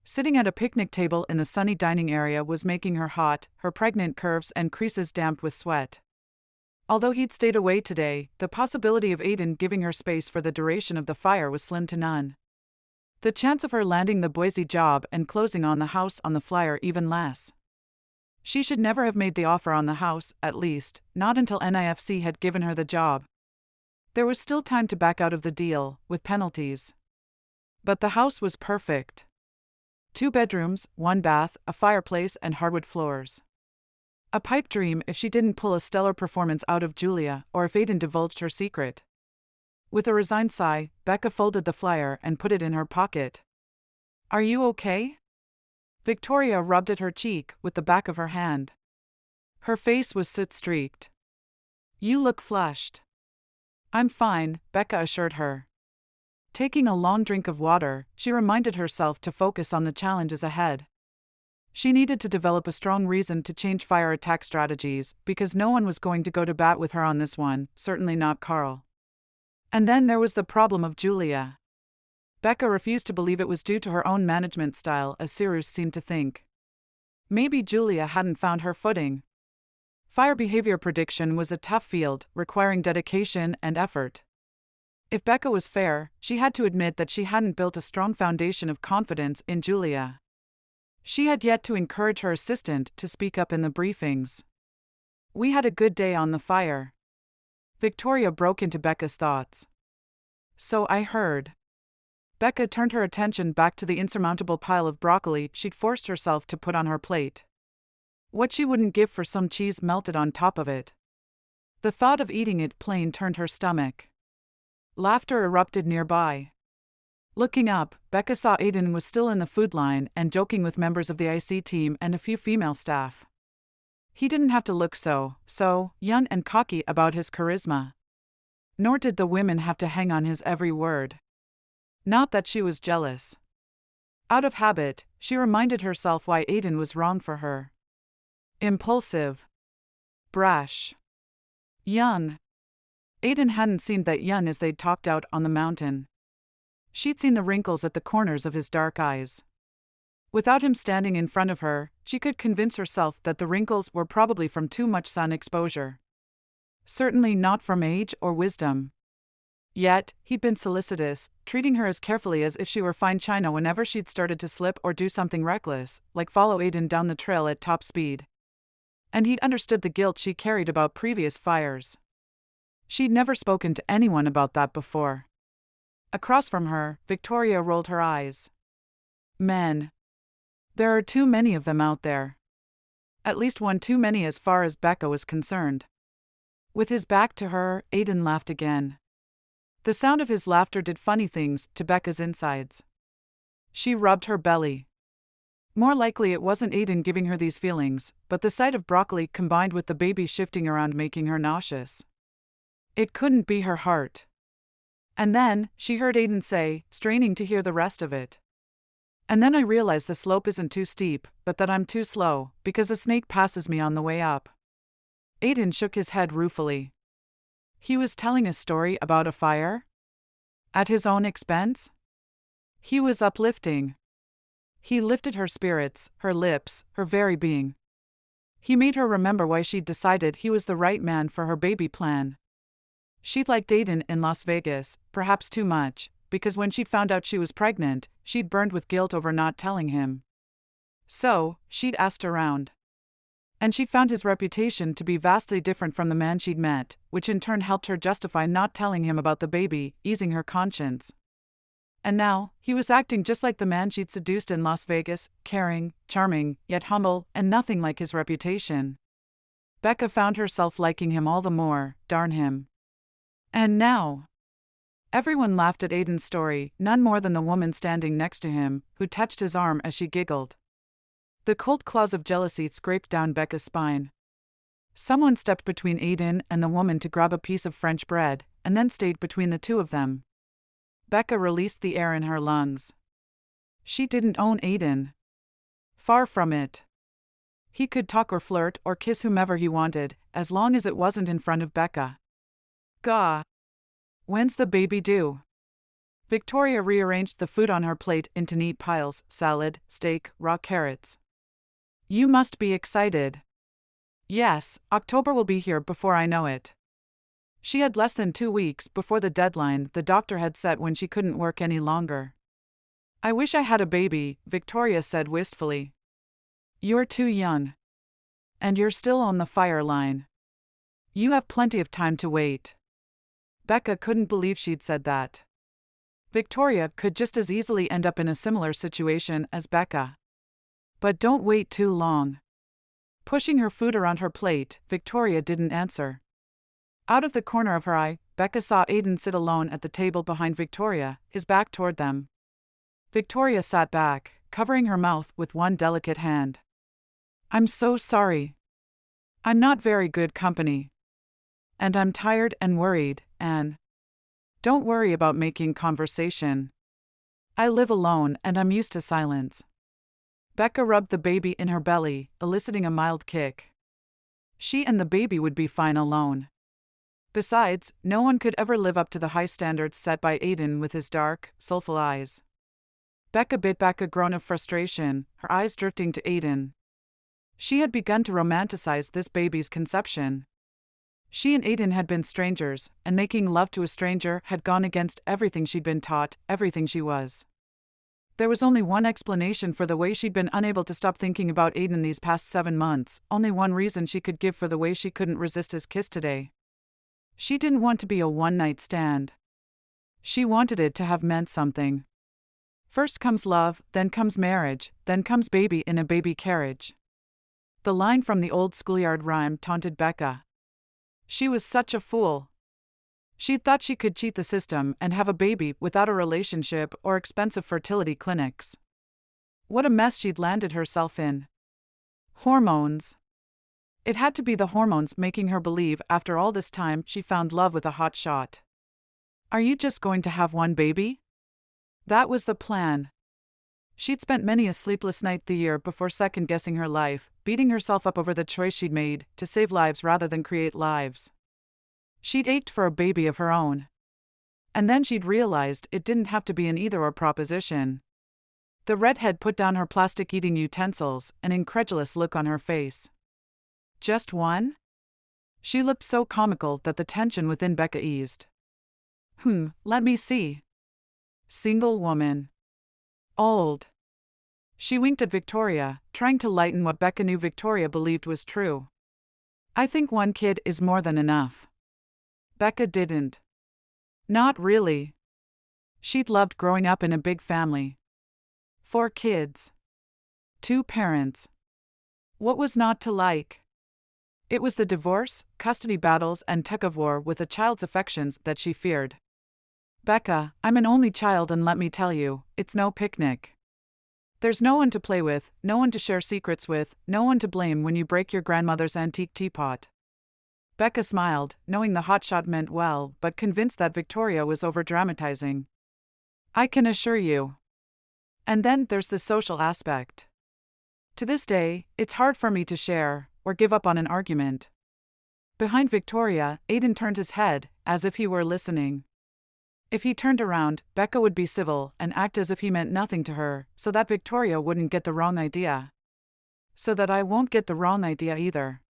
Sitting at a picnic table in the sunny dining area was making her hot, her pregnant curves and creases damp with sweat. Although he'd stayed away today, the possibility of Aiden giving her space for the duration of the fire was slim to none. The chance of her landing the Boise job and closing on the house on the flyer even less. She should never have made the offer on the house, at least, not until NIFC had given her the job. There was still time to back out of the deal, with penalties. But the house was perfect. 2 bedrooms, 1 bath, a fireplace and hardwood floors. A pipe dream if she didn't pull a stellar performance out of Julia or if Aiden divulged her secret. With a resigned sigh, Becca folded the flyer and put it in her pocket. Are you okay? Victoria rubbed at her cheek with the back of her hand. Her face was soot-streaked. You look flushed. I'm fine, Becca assured her. Taking a long drink of water, she reminded herself to focus on the challenges ahead. She needed to develop a strong reason to change fire attack strategies, because no one was going to go to bat with her on this one, certainly not Carl. And then there was the problem of Julia. Becca refused to believe it was due to her own management style, as Cyrus seemed to think. Maybe Julia hadn't found her footing. Fire behavior prediction was a tough field, requiring dedication and effort. If Becca was fair, she had to admit that she hadn't built a strong foundation of confidence in Julia. She had yet to encourage her assistant to speak up in the briefings. "We had a good day on the fire." Victoria broke into Becca's thoughts. "So I heard." Becca turned her attention back to the insurmountable pile of broccoli she'd forced herself to put on her plate. What she wouldn't give for some cheese melted on top of it. The thought of eating it plain turned her stomach. Laughter erupted nearby. Looking up, Becca saw Aiden was still in the food line and joking with members of the IC team and a few female staff. He didn't have to look so young and cocky about his charisma. Nor did the women have to hang on his every word. Not that she was jealous. Out of habit, she reminded herself why Aiden was wrong for her. Impulsive. Brash. Young. Aiden hadn't seemed that young as they'd talked out on the mountain. She'd seen the wrinkles at the corners of his dark eyes. Without him standing in front of her, she could convince herself that the wrinkles were probably from too much sun exposure. Certainly not from age or wisdom. Yet, he'd been solicitous, treating her as carefully as if she were fine china whenever she'd started to slip or do something reckless, like follow Aiden down the trail at top speed. And he'd understood the guilt she carried about previous fires. She'd never spoken to anyone about that before. Across from her, Victoria rolled her eyes. Men. There are too many of them out there. At least one too many as far as Becca was concerned. With his back to her, Aiden laughed again. The sound of his laughter did funny things to Becca's insides. She rubbed her belly. More likely it wasn't Aiden giving her these feelings, but the sight of broccoli combined with the baby shifting around making her nauseous. It couldn't be her heart. And then, she heard Aiden say, straining to hear the rest of it. "And then I realize the slope isn't too steep, but that I'm too slow, because a snake passes me on the way up." Aiden shook his head ruefully. He was telling a story about a fire? At his own expense? He was uplifting. He lifted her spirits, her lips, her very being. He made her remember why she'd decided he was the right man for her baby plan. She'd liked Aiden in Las Vegas, perhaps too much, because when she'd found out she was pregnant, she'd burned with guilt over not telling him. So, she'd asked around. And she'd found his reputation to be vastly different from the man she'd met, which in turn helped her justify not telling him about the baby, easing her conscience. And now, he was acting just like the man she'd seduced in Las Vegas, caring, charming, yet humble, and nothing like his reputation. Becca found herself liking him all the more, darn him. And now, everyone laughed at Aiden's story, none more than the woman standing next to him, who touched his arm as she giggled. The cold claws of jealousy scraped down Becca's spine. Someone stepped between Aiden and the woman to grab a piece of French bread, and then stayed between the two of them. Becca released the air in her lungs. She didn't own Aiden. Far from it. He could talk or flirt or kiss whomever he wanted, as long as it wasn't in front of Becca. Gah. When's the baby due? Victoria rearranged the food on her plate into neat piles: salad, steak, raw carrots. You must be excited. Yes, October will be here before I know it. She had less than 2 weeks before the deadline the doctor had set when she couldn't work any longer. I wish I had a baby, Victoria said wistfully. You're too young. And you're still on the fire line. You have plenty of time to wait. Becca couldn't believe she'd said that. Victoria could just as easily end up in a similar situation as Becca. But don't wait too long. Pushing her food around her plate, Victoria didn't answer. Out of the corner of her eye, Becca saw Aiden sit alone at the table behind Victoria, his back toward them. Victoria sat back, covering her mouth with one delicate hand. I'm so sorry. I'm not very good company. And I'm tired and worried, Anne. Don't worry about making conversation. I live alone and I'm used to silence. Becca rubbed the baby in her belly, eliciting a mild kick. She and the baby would be fine alone. Besides, no one could ever live up to the high standards set by Aiden with his dark, soulful eyes. Becca bit back a groan of frustration, her eyes drifting to Aiden. She had begun to romanticize this baby's conception. She and Aiden had been strangers, and making love to a stranger had gone against everything she'd been taught, everything she was. There was only one explanation for the way she'd been unable to stop thinking about Aiden these past 7 months, only one reason she could give for the way she couldn't resist his kiss today. She didn't want to be a one-night stand. She wanted it to have meant something. First comes love, then comes marriage, then comes baby in a baby carriage. The line from the old schoolyard rhyme taunted Becca. She was such a fool. She thought she could cheat the system and have a baby without a relationship or expensive fertility clinics. What a mess she'd landed herself in. Hormones. It had to be the hormones making her believe after all this time she found love with a hot shot. Are you just going to have one baby? That was the plan. She'd spent many a sleepless night the year before second-guessing her life, beating herself up over the choice she'd made to save lives rather than create lives. She'd ached for a baby of her own. And then she'd realized it didn't have to be an either-or proposition. The redhead put down her plastic eating utensils, an incredulous look on her face. Just one? She looked so comical that the tension within Becca eased. Let me see. Single woman. Old. She winked at Victoria, trying to lighten what Becca knew Victoria believed was true. I think one kid is more than enough. Becca didn't. Not really. She'd loved growing up in a big family. 4 kids. 2 parents. What was not to like? It was the divorce, custody battles, and tug-of-war with a child's affections that she feared. Becca, I'm an only child, and let me tell you, it's no picnic. There's no one to play with, no one to share secrets with, no one to blame when you break your grandmother's antique teapot. Becca smiled, knowing the hotshot meant well, but convinced that Victoria was over-dramatizing. I can assure you. And then there's the social aspect. To this day, it's hard for me to share, or give up on an argument. Behind Victoria, Aiden turned his head, as if he were listening. If he turned around, Becca would be civil and act as if he meant nothing to her, so that Victoria wouldn't get the wrong idea. So that I won't get the wrong idea either.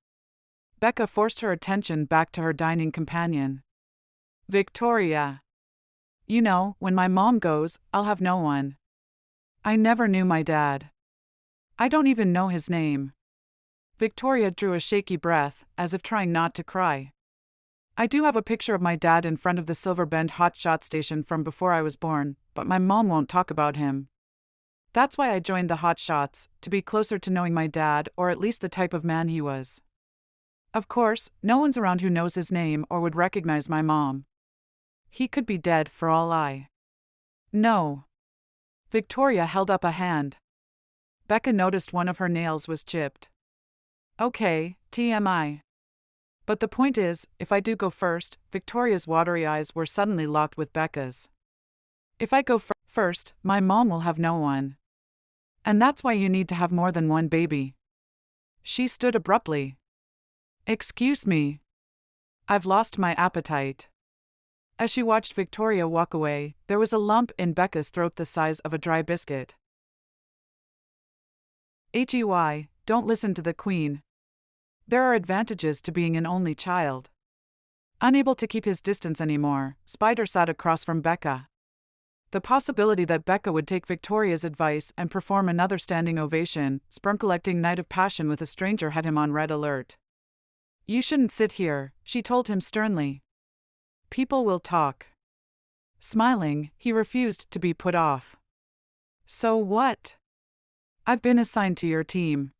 Becca forced her attention back to her dining companion. Victoria. You know, when my mom goes, I'll have no one. I never knew my dad. I don't even know his name. Victoria drew a shaky breath, as if trying not to cry. I do have a picture of my dad in front of the Silver Bend hot shot station from before I was born, but my mom won't talk about him. That's why I joined the hot shots, to be closer to knowing my dad, or at least the type of man he was. Of course, no one's around who knows his name or would recognize my mom. He could be dead for all I know. Victoria held up a hand. Becca noticed one of her nails was chipped. Okay, TMI. But the point is, if I do go first, Victoria's watery eyes were suddenly locked with Becca's. If I go first, my mom will have no one. And that's why you need to have more than one baby. She stood abruptly. Excuse me. I've lost my appetite. As she watched Victoria walk away, there was a lump in Becca's throat the size of a dry biscuit. Don't listen to the queen. There are advantages to being an only child. Unable to keep his distance anymore, Spider sat across from Becca. The possibility that Becca would take Victoria's advice and perform another standing ovation, sperm-collecting night of passion with a stranger had him on red alert. You shouldn't sit here, she told him sternly. People will talk. Smiling, he refused to be put off. So what? I've been assigned to your team.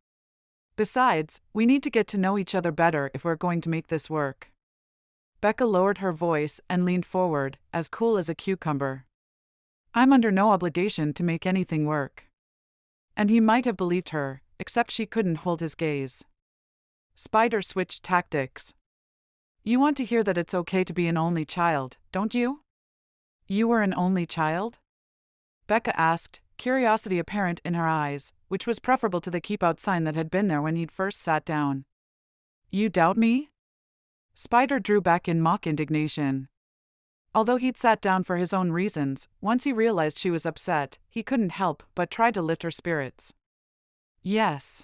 Besides, we need to get to know each other better if we're going to make this work. Becca lowered her voice and leaned forward, as cool as a cucumber. I'm under no obligation to make anything work. And he might have believed her, except she couldn't hold his gaze. Spider switched tactics. You want to hear that it's okay to be an only child, don't you? You were an only child? Becca asked, curiosity apparent in her eyes, which was preferable to the keep-out sign that had been there when he'd first sat down. You doubt me? Spider drew back in mock indignation. Although he'd sat down for his own reasons, once he realized she was upset, he couldn't help but try to lift her spirits. Yes.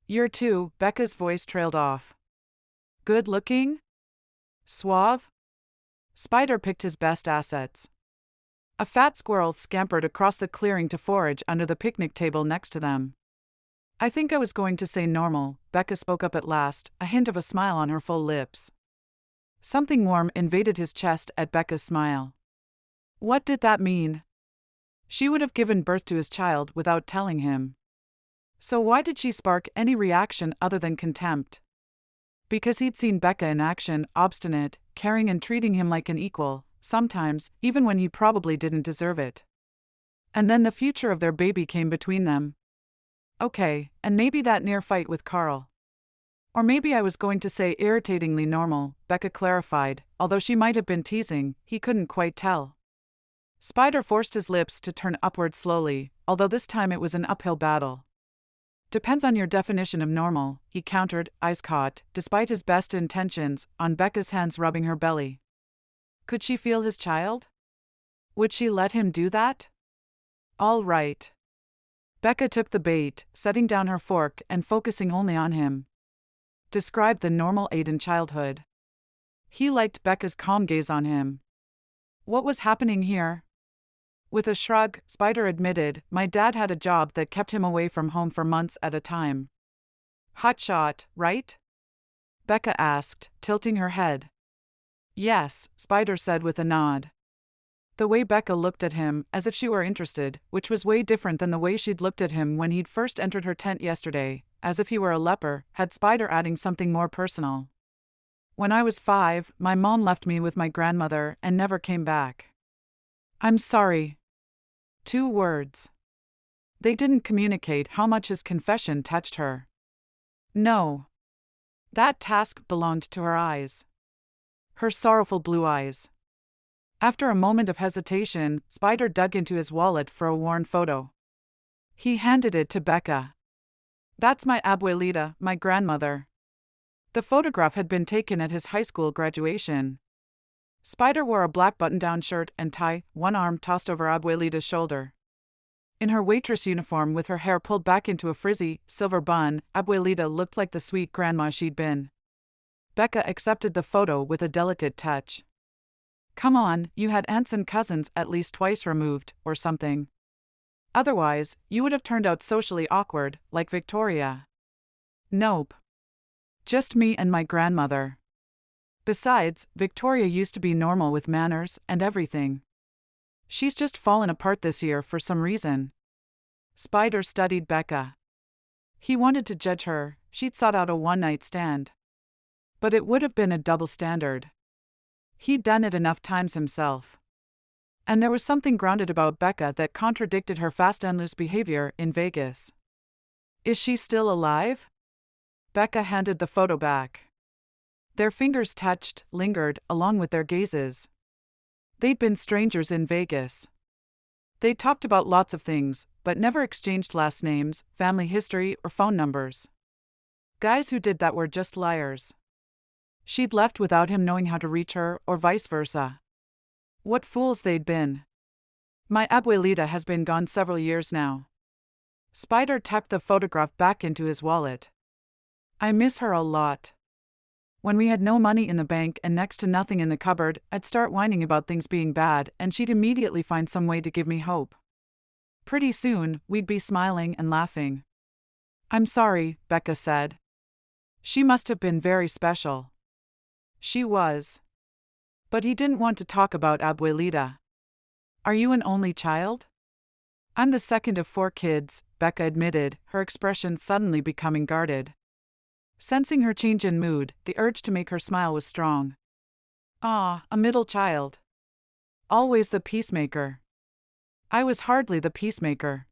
You're too, Becca's voice trailed off. Good looking? Suave? Spider picked his best assets. A fat squirrel scampered across the clearing to forage under the picnic table next to them. I think I was going to say normal, Becca spoke up at last, a hint of a smile on her full lips. Something warm invaded his chest at Becca's smile. What did that mean? She would have given birth to his child without telling him. So why did she spark any reaction other than contempt? Because he'd seen Becca in action, obstinate, caring and treating him like an equal, sometimes, even when he probably didn't deserve it. And then the future of their baby came between them. Okay, and maybe that near fight with Carl. Or maybe I was going to say irritatingly normal, Becca clarified, although she might have been teasing, he couldn't quite tell. Spider forced his lips to turn upward slowly, although this time it was an uphill battle. Depends on your definition of normal, he countered, eyes caught, despite his best intentions, on Becca's hands rubbing her belly. Could she feel his child? Would she let him do that? All right. Becca took the bait, setting down her fork and focusing only on him. Described the normal Aiden childhood. He liked Becca's calm gaze on him. What was happening here? With a shrug, Spider admitted, my dad had a job that kept him away from home for months at a time. Hotshot, right? Becca asked, tilting her head. Yes, Spider said with a nod. The way Becca looked at him, as if she were interested, which was way different than the way she'd looked at him when he'd first entered her tent yesterday, as if he were a leper, had Spider adding something more personal. When I was 5, my mom left me with my grandmother and never came back. I'm sorry. 2 words. They didn't communicate how much his confession touched her. No. That task belonged to her eyes. Her sorrowful blue eyes. After a moment of hesitation, Spider dug into his wallet for a worn photo. He handed it to Becca. That's my abuelita, my grandmother. The photograph had been taken at his high school graduation. Spider wore a black button-down shirt and tie, one arm tossed over abuelita's shoulder. In her waitress uniform with her hair pulled back into a frizzy, silver bun, abuelita looked like the sweet grandma she'd been. Becca accepted the photo with a delicate touch. Come on, you had aunts and cousins at least twice removed, or something. Otherwise, you would have turned out socially awkward, like Victoria. Nope. Just me and my grandmother. Besides, Victoria used to be normal with manners and everything. She's just fallen apart this year for some reason. Spider studied Becca. He wanted to judge her, she'd sought out a one-night stand. But it would have been a double standard. He'd done it enough times himself. And there was something grounded about Becca that contradicted her fast and loose behavior in Vegas. Is she still alive? Becca handed the photo back. Their fingers touched, lingered, along with their gazes. They'd been strangers in Vegas. They talked about lots of things, but never exchanged last names, family history, or phone numbers. Guys who did that were just liars. She'd left without him knowing how to reach her, or vice versa. What fools they'd been. My abuelita has been gone several years now. Spider tucked the photograph back into his wallet. I miss her a lot. When we had no money in the bank and next to nothing in the cupboard, I'd start whining about things being bad and she'd immediately find some way to give me hope. Pretty soon, we'd be smiling and laughing. I'm sorry, Becca said. She must have been very special. She was. But he didn't want to talk about abuelita. Are you an only child? I'm the second of 4 kids, Becca admitted, her expression suddenly becoming guarded. Sensing her change in mood, the urge to make her smile was strong. Ah, a middle child. Always the peacemaker. I was hardly the peacemaker.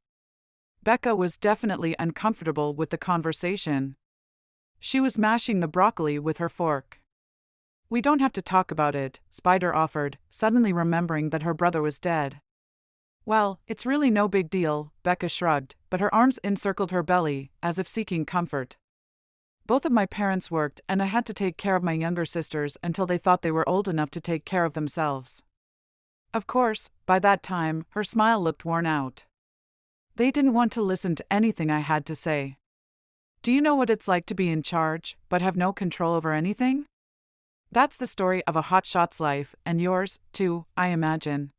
Becca was definitely uncomfortable with the conversation. She was mashing the broccoli with her fork. We don't have to talk about it, Spider offered, suddenly remembering that her brother was dead. Well, it's really no big deal, Becca shrugged, but her arms encircled her belly, as if seeking comfort. Both of my parents worked and I had to take care of my younger sisters until they thought they were old enough to take care of themselves. Of course, by that time, her smile looked worn out. They didn't want to listen to anything I had to say. Do you know what it's like to be in charge, but have no control over anything? That's the story of a hotshot's life, and yours, too, I imagine.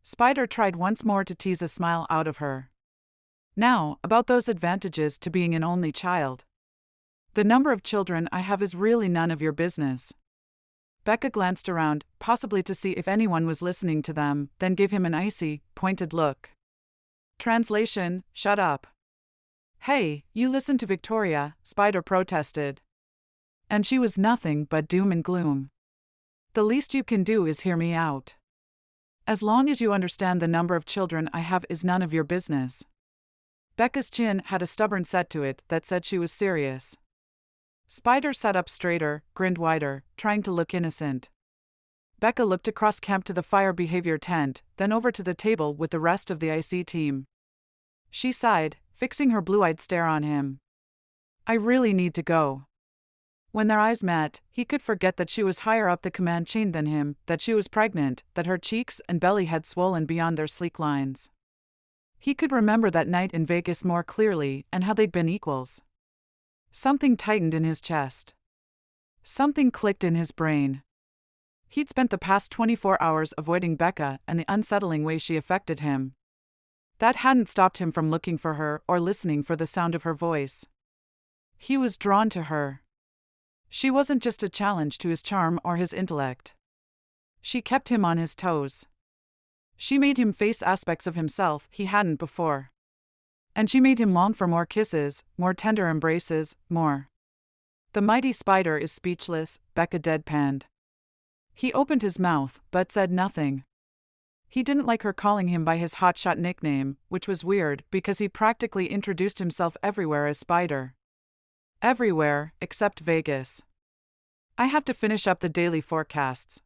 Spider tried once more to tease a smile out of her. Now, about those advantages to being an only child. The number of children I have is really none of your business. Becca glanced around, possibly to see if anyone was listening to them, then gave him an icy, pointed look. Translation: shut up. Hey, you listen to Victoria, Spider protested. And she was nothing but doom and gloom. The least you can do is hear me out. As long as you understand the number of children I have is none of your business. Becca's chin had a stubborn set to it that said she was serious. Spider sat up straighter, grinned wider, trying to look innocent. Becca looked across camp to the fire behavior tent, then over to the table with the rest of the IC team. She sighed, fixing her blue-eyed stare on him. I really need to go. When their eyes met, he could forget that she was higher up the command chain than him, that she was pregnant, that her cheeks and belly had swollen beyond their sleek lines. He could remember that night in Vegas more clearly and how they'd been equals. Something tightened in his chest. Something clicked in his brain. He'd spent the past 24 hours avoiding Becca and the unsettling way she affected him. That hadn't stopped him from looking for her or listening for the sound of her voice. He was drawn to her. She wasn't just a challenge to his charm or his intellect. She kept him on his toes. She made him face aspects of himself he hadn't before. And she made him long for more kisses, more tender embraces, more. The mighty Spider is speechless, Becca deadpanned. He opened his mouth, but said nothing. He didn't like her calling him by his hotshot nickname, which was weird because he practically introduced himself everywhere as Spider. Everywhere, except Vegas. I have to finish up the daily forecasts.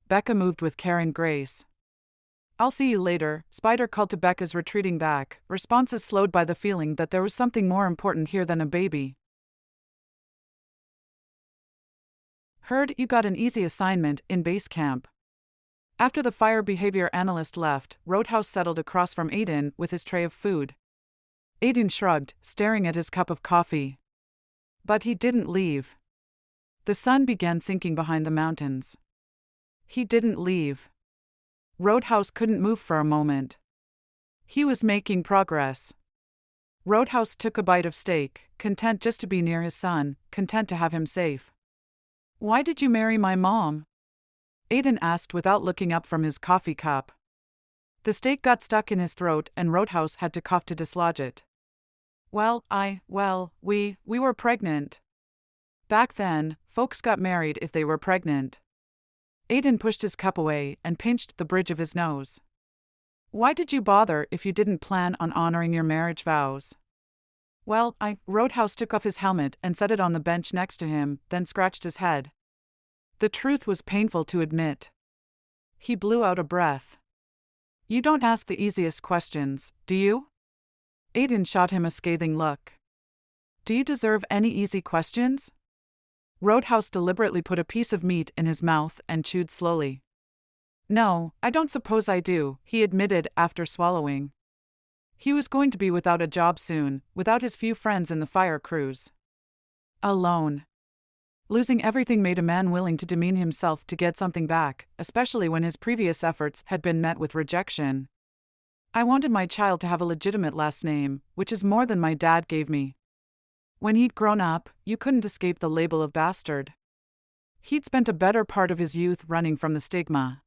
Becca moved with care and grace. I'll see you later, Spider called to Becca's retreating back, responses slowed by the feeling that there was something more important here than a baby. Heard you got an easy assignment in base camp. After the fire behavior analyst left, Roadhouse settled across from Aiden with his tray of food. Aiden shrugged, staring at his cup of coffee. But he didn't leave. The sun began sinking behind the mountains. He didn't leave. Roadhouse couldn't move for a moment. He was making progress. Roadhouse took a bite of steak, content just to be near his son, content to have him safe. Why did you marry my mom? Aiden asked without looking up from his coffee cup. The steak got stuck in his throat and Roadhouse had to cough to dislodge it. We were pregnant. Back then, folks got married if they were pregnant. Aiden pushed his cup away and pinched the bridge of his nose. Why did you bother if you didn't plan on honoring your marriage vows? Roadhouse took off his helmet and set it on the bench next to him, then scratched his head. The truth was painful to admit. He blew out a breath. You don't ask the easiest questions, do you? Aiden shot him a scathing look. Do you deserve any easy questions? Roadhouse deliberately put a piece of meat in his mouth and chewed slowly. No, I don't suppose I do, he admitted after swallowing. He was going to be without a job soon, without his few friends in the fire crews. Alone. Losing everything made a man willing to demean himself to get something back, especially when his previous efforts had been met with rejection. I wanted my child to have a legitimate last name, which is more than my dad gave me. When he'd grown up, you couldn't escape the label of bastard. He'd spent a better part of his youth running from the stigma.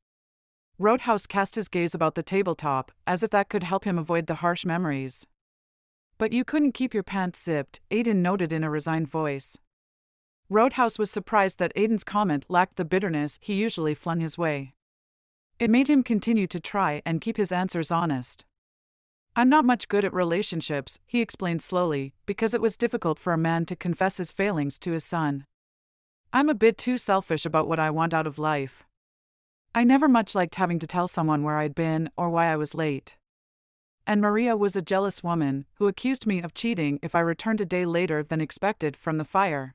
Roadhouse cast his gaze about the tabletop, as if that could help him avoid the harsh memories. But you couldn't keep your pants zipped, Aiden noted in a resigned voice. Roadhouse was surprised that Aiden's comment lacked the bitterness he usually flung his way. It made him continue to try and keep his answers honest. I'm not much good at relationships, he explained slowly, because it was difficult for a man to confess his failings to his son. I'm a bit too selfish about what I want out of life. I never much liked having to tell someone where I'd been or why I was late. And Maria was a jealous woman who accused me of cheating if I returned a day later than expected from the fire.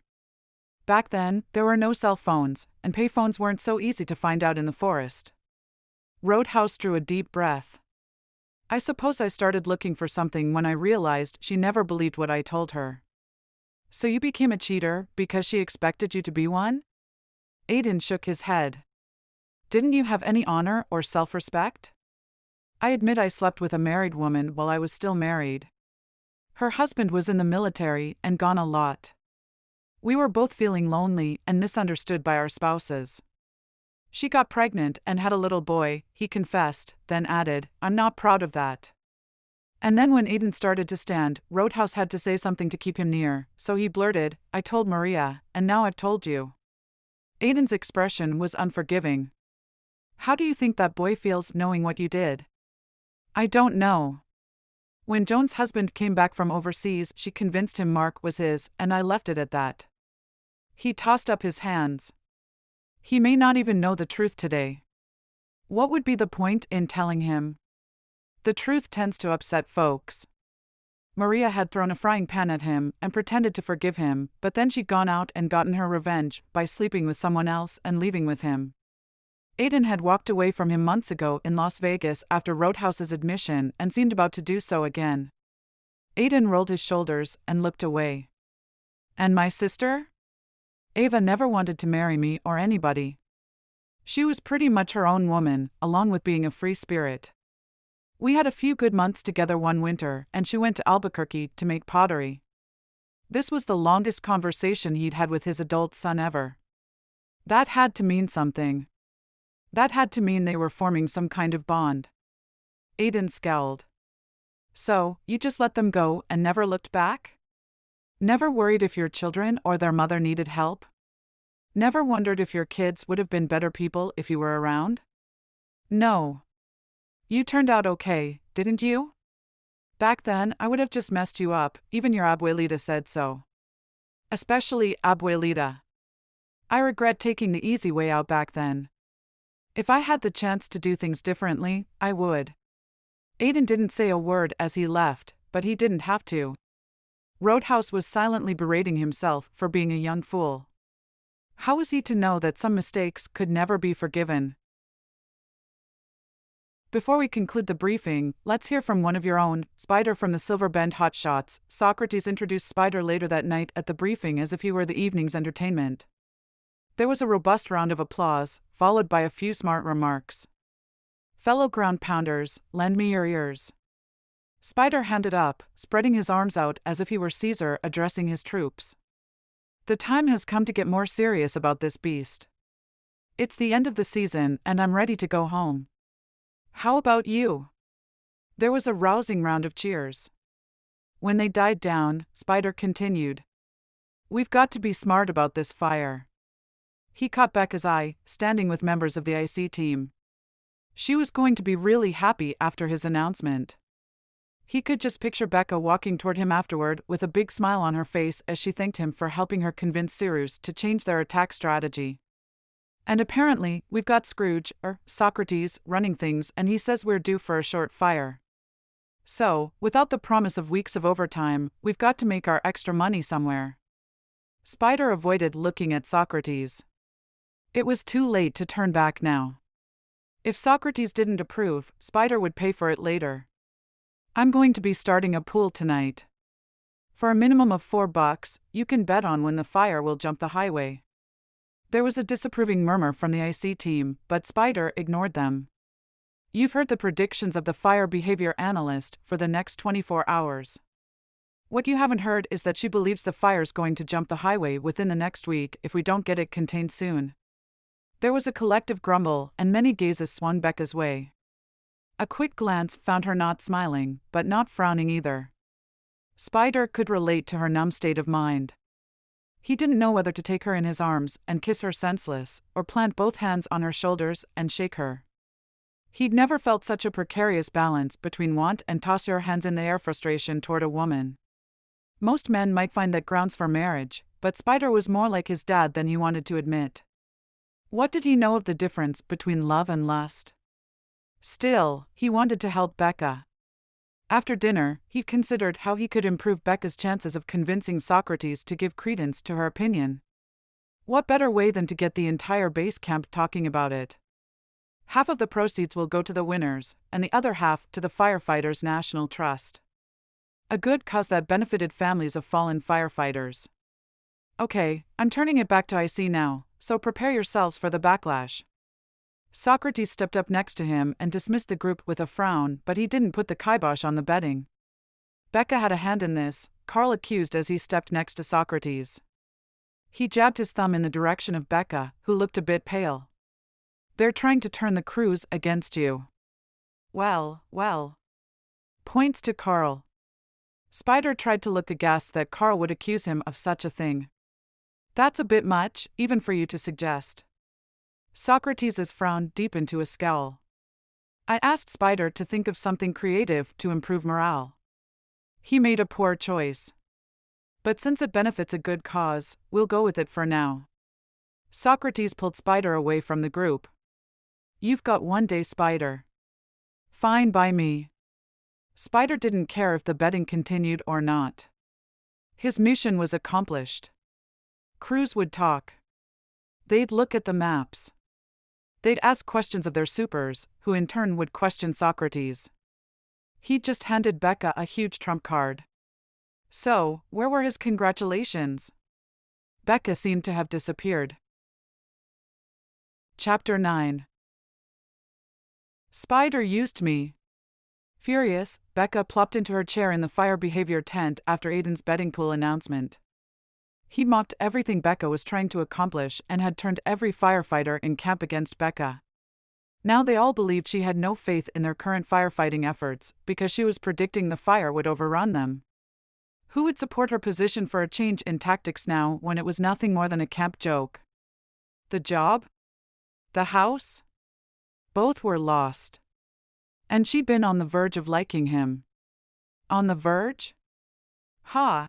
Back then, there were no cell phones, and payphones weren't so easy to find out in the forest. Roadhouse drew a deep breath. I suppose I started looking for something when I realized she never believed what I told her. So you became a cheater because she expected you to be one? Aiden shook his head. Didn't you have any honor or self-respect? I admit I slept with a married woman while I was still married. Her husband was in the military and gone a lot. We were both feeling lonely and misunderstood by our spouses. She got pregnant and had a little boy, he confessed, then added, I'm not proud of that. And then when Aiden started to stand, Roadhouse had to say something to keep him near, so he blurted, I told Maria, and now I've told you. Aiden's expression was unforgiving. How do you think that boy feels knowing what you did? I don't know. When Joan's husband came back from overseas, she convinced him Mark was his, and I left it at that. He tossed up his hands. He may not even know the truth today. What would be the point in telling him? The truth tends to upset folks. Maria had thrown a frying pan at him and pretended to forgive him, but then she'd gone out and gotten her revenge by sleeping with someone else and leaving with him. Aiden had walked away from him months ago in Las Vegas after Roadhouse's admission and seemed about to do so again. Aiden rolled his shoulders and looked away. And my sister? Ava never wanted to marry me or anybody. She was pretty much her own woman, along with being a free spirit. We had a few good months together one winter, and she went to Albuquerque to make pottery. This was the longest conversation he'd had with his adult son ever. That had to mean something. That had to mean they were forming some kind of bond. Aiden scowled. So, you just let them go and never looked back? Never worried if your children or their mother needed help? Never wondered if your kids would have been better people if you were around? No. You turned out okay, didn't you? Back then, I would have just messed you up, even your abuelita said so. Especially abuelita. I regret taking the easy way out back then. If I had the chance to do things differently, I would. Aiden didn't say a word as he left, but he didn't have to. Roadhouse was silently berating himself for being a young fool. How was he to know that some mistakes could never be forgiven? Before we conclude the briefing, let's hear from one of your own, Spider from the Silver Bend Hotshots. Socrates introduced Spider later that night at the briefing as if he were the evening's entertainment. There was a robust round of applause, followed by a few smart remarks. Fellow ground pounders, lend me your ears. Spider handed up, spreading his arms out as if he were Caesar addressing his troops. The time has come to get more serious about this beast. It's the end of the season and I'm ready to go home. How about you? There was a rousing round of cheers. When they died down, Spider continued. We've got to be smart about this fire. He caught Becca's eye, standing with members of the IC team. She was going to be really happy after his announcement. He could just picture Becca walking toward him afterward with a big smile on her face as she thanked him for helping her convince Cyrus to change their attack strategy. And apparently, we've got Scrooge, or Socrates, running things, and he says we're due for a short fire. So, without the promise of weeks of overtime, we've got to make our extra money somewhere. Spider avoided looking at Socrates. It was too late to turn back now. If Socrates didn't approve, Spider would pay for it later. I'm going to be starting a pool tonight. For a minimum of $4, you can bet on when the fire will jump the highway. There was a disapproving murmur from the IC team, but Spider ignored them. You've heard the predictions of the fire behavior analyst for the next 24 hours. What you haven't heard is that she believes the fire's going to jump the highway within the next week if we don't get it contained soon. There was a collective grumble, and many gazes swung Becca's way. A quick glance found her not smiling, but not frowning either. Spider could relate to her numb state of mind. He didn't know whether to take her in his arms and kiss her senseless, or plant both hands on her shoulders and shake her. He'd never felt such a precarious balance between want and toss your hands in the air frustration toward a woman. Most men might find that grounds for marriage, but Spider was more like his dad than he wanted to admit. What did he know of the difference between love and lust? Still, he wanted to help Becca. After dinner, he considered how he could improve Becca's chances of convincing Socrates to give credence to her opinion. What better way than to get the entire base camp talking about it? Half of the proceeds will go to the winners, and the other half to the Firefighters National Trust. A good cause that benefited families of fallen firefighters. Okay, I'm turning it back to IC now, so prepare yourselves for the backlash. Socrates stepped up next to him and dismissed the group with a frown, but he didn't put the kibosh on the betting. Becca had a hand in this, Carl accused as he stepped next to Socrates. He jabbed his thumb in the direction of Becca, who looked a bit pale. They're trying to turn the crews against you. Well. Points to Carl. Spider tried to look aghast that Carl would accuse him of such a thing. That's a bit much, even for you to suggest. Socrates' frown deepened to a scowl. I asked Spider to think of something creative to improve morale. He made a poor choice. But since it benefits a good cause, we'll go with it for now. Socrates pulled Spider away from the group. You've got 1 day, Spider. Fine by me. Spider didn't care if the betting continued or not. His mission was accomplished. Crews would talk. They'd look at the maps. They'd ask questions of their supers, who in turn would question Socrates. He'd just handed Becca a huge trump card. So, where were his congratulations? Becca seemed to have disappeared. Chapter 9. Spider used me. Furious, Becca plopped into her chair in the fire behavior tent after Aiden's betting pool announcement. He mocked everything Becca was trying to accomplish and had turned every firefighter in camp against Becca. Now they all believed she had no faith in their current firefighting efforts because she was predicting the fire would overrun them. Who would support her position for a change in tactics now when it was nothing more than a camp joke? The job? The house? Both were lost. And she'd been on the verge of liking him. On the verge? Ha!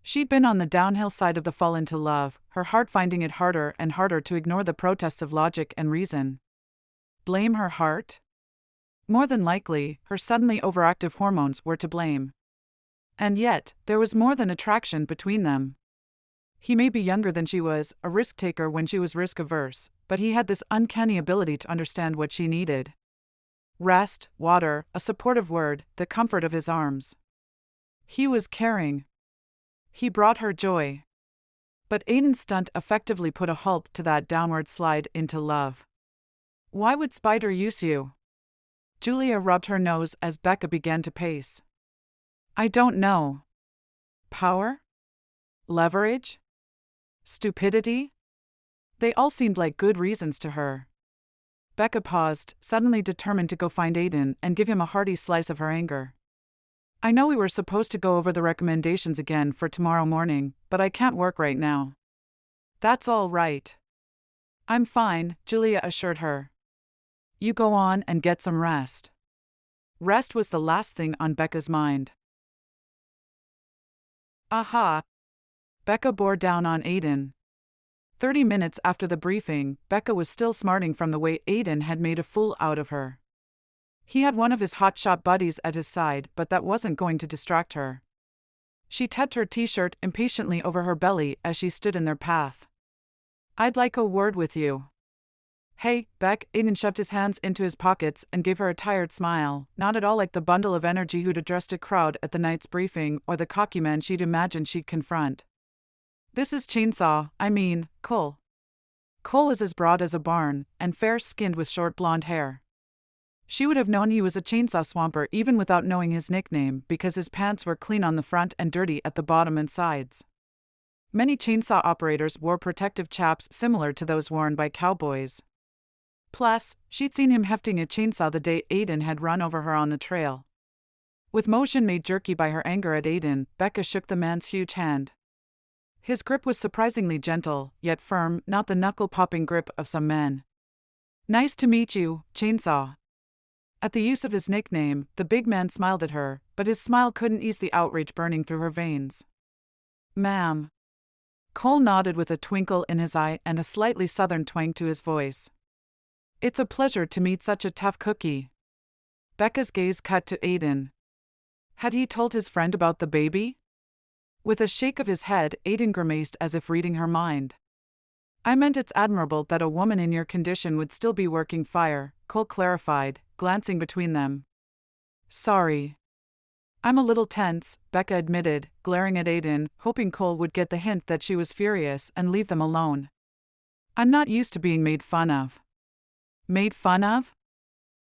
She'd been on the downhill side of the fall into love, her heart finding it harder and harder to ignore the protests of logic and reason. Blame her heart? More than likely, her suddenly overactive hormones were to blame. And yet, there was more than attraction between them. He may be younger than she was, a risk-taker when she was risk-averse, but he had this uncanny ability to understand what she needed. Rest, water, a supportive word, the comfort of his arms. He was caring. He brought her joy. But Aiden's stunt effectively put a halt to that downward slide into love. Why would Spider use you? Julia rubbed her nose as Becca began to pace. I don't know. Power? Leverage? Stupidity? They all seemed like good reasons to her. Becca paused, suddenly determined to go find Aiden and give him a hearty slice of her anger. I know we were supposed to go over the recommendations again for tomorrow morning, but I can't work right now. That's all right. I'm fine, Julia assured her. You go on and get some rest. Rest was the last thing on Becca's mind. Aha! Becca bore down on Aiden. 30 minutes after the briefing, Becca was still smarting from the way Aiden had made a fool out of her. He had one of his hotshot buddies at his side, but that wasn't going to distract her. She tucked her t-shirt impatiently over her belly as she stood in their path. I'd like a word with you. Hey, Beck, Aiden shoved his hands into his pockets and gave her a tired smile, not at all like the bundle of energy who'd addressed a crowd at the night's briefing or the cocky man she'd imagined she'd confront. This is Cole. Cole was as broad as a barn, and fair-skinned with short blonde hair. She would have known he was a chainsaw swamper even without knowing his nickname because his pants were clean on the front and dirty at the bottom and sides. Many chainsaw operators wore protective chaps similar to those worn by cowboys. Plus, she'd seen him hefting a chainsaw the day Aiden had run over her on the trail. With motion made jerky by her anger at Aiden, Becca shook the man's huge hand. His grip was surprisingly gentle, yet firm, not the knuckle-popping grip of some men. Nice to meet you, Chainsaw. At the use of his nickname, the big man smiled at her, but his smile couldn't ease the outrage burning through her veins. Ma'am. Cole nodded with a twinkle in his eye and a slightly southern twang to his voice. It's a pleasure to meet such a tough cookie. Becca's gaze cut to Aiden. Had he told his friend about the baby? With a shake of his head, Aiden grimaced as if reading her mind. I meant it's admirable that a woman in your condition would still be working fire, Cole clarified, glancing between them. Sorry. I'm a little tense, Becca admitted, glaring at Aiden, hoping Cole would get the hint that she was furious and leave them alone. I'm not used to being made fun of. Made fun of?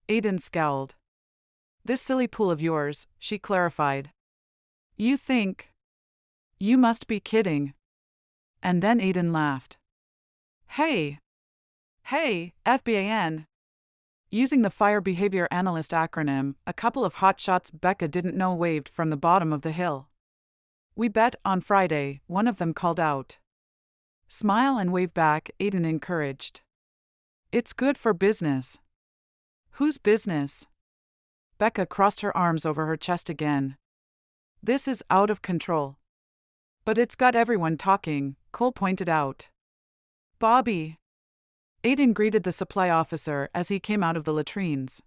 Aiden scowled. This silly pool of yours, she clarified. You think? You must be kidding. And then Aiden laughed. Hey, FBAN. Using the Fire Behavior Analyst acronym, a couple of hotshots Becca didn't know waved from the bottom of the hill. We bet on Friday, one of them called out. Smile and wave back, Aiden encouraged. It's good for business. Whose business? Becca crossed her arms over her chest again. This is out of control. But it's got everyone talking, Cole pointed out. Bobby. Aiden greeted the supply officer as he came out of the latrines.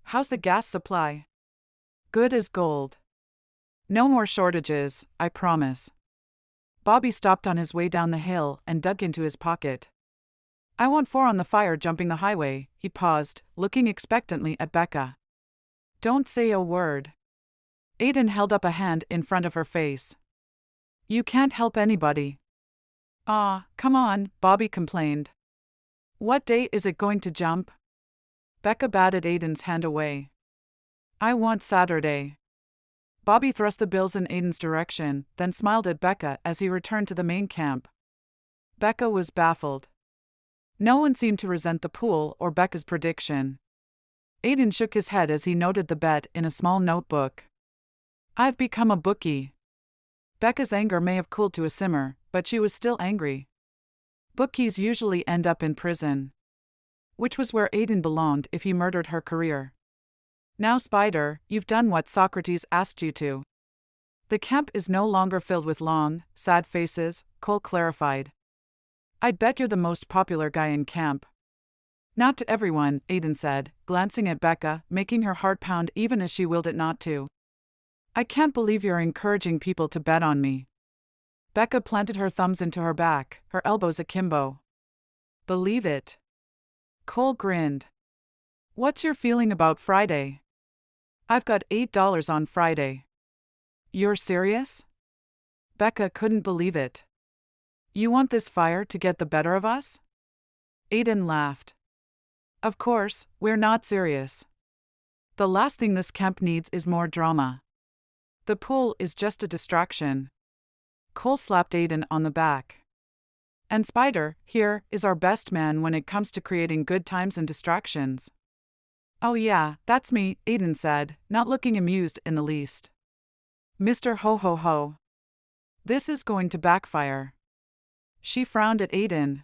How's the gas supply? Good as gold. No more shortages, I promise. Bobby stopped on his way down the hill and dug into his pocket. I want 4 on the fire jumping the highway, he paused, looking expectantly at Becca. Don't say a word. Aiden held up a hand in front of her face. You can't help anybody. Come on, Bobby complained. What day is it going to jump? Becca batted Aiden's hand away. I want Saturday. Bobby thrust the bills in Aiden's direction, then smiled at Becca as he returned to the main camp. Becca was baffled. No one seemed to resent the pool or Becca's prediction. Aiden shook his head as he noted the bet in a small notebook. I've become a bookie. Becca's anger may have cooled to a simmer, but she was still angry. Bookies usually end up in prison. Which was where Aiden belonged if he murdered her career. Now, Spider, you've done what Socrates asked you to. The camp is no longer filled with long, sad faces, Cole clarified. I'd bet you're the most popular guy in camp. Not to everyone, Aiden said, glancing at Becca, making her heart pound even as she willed it not to. I can't believe you're encouraging people to bet on me. Becca planted her thumbs into her back, her elbows akimbo. Believe it. Cole grinned. What's your feeling about Friday? I've got $8 on Friday. You're serious? Becca couldn't believe it. You want this fire to get the better of us? Aiden laughed. Of course, we're not serious. The last thing this camp needs is more drama. The pool is just a distraction. Cole slapped Aiden on the back. And Spider, here, is our best man when it comes to creating good times and distractions. Oh yeah, that's me, Aiden said, not looking amused in the least. Mr. Ho Ho Ho. This is going to backfire. She frowned at Aiden.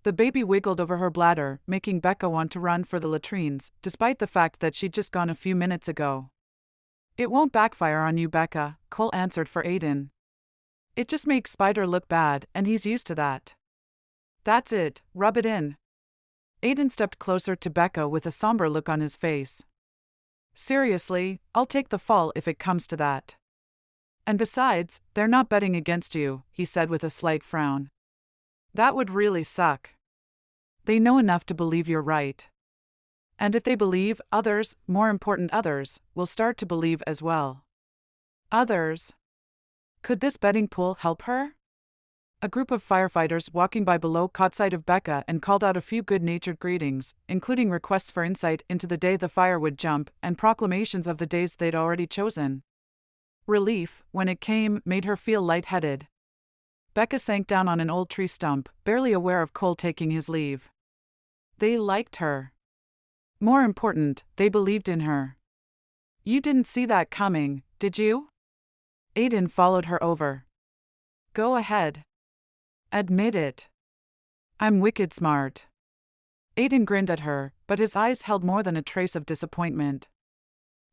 The baby wiggled over her bladder, making Becca want to run for the latrines, despite the fact that she'd just gone a few minutes ago. It won't backfire on you, Becca, Cole answered for Aiden. It just makes Spider look bad, and he's used to that. That's it, rub it in. Aiden stepped closer to Becca with a somber look on his face. Seriously, I'll take the fall if it comes to that. And besides, they're not betting against you, he said with a slight frown. That would really suck. They know enough to believe you're right. And if they believe, others, more important others, will start to believe as well. Others? Could this betting pool help her? A group of firefighters walking by below caught sight of Becca and called out a few good-natured greetings, including requests for insight into the day the fire would jump and proclamations of the days they'd already chosen. Relief, when it came, made her feel lightheaded. Becca sank down on an old tree stump, barely aware of Cole taking his leave. They liked her. More important, they believed in her. You didn't see that coming, did you? Aiden followed her over. Go ahead. Admit it. I'm wicked smart. Aiden grinned at her, but his eyes held more than a trace of disappointment.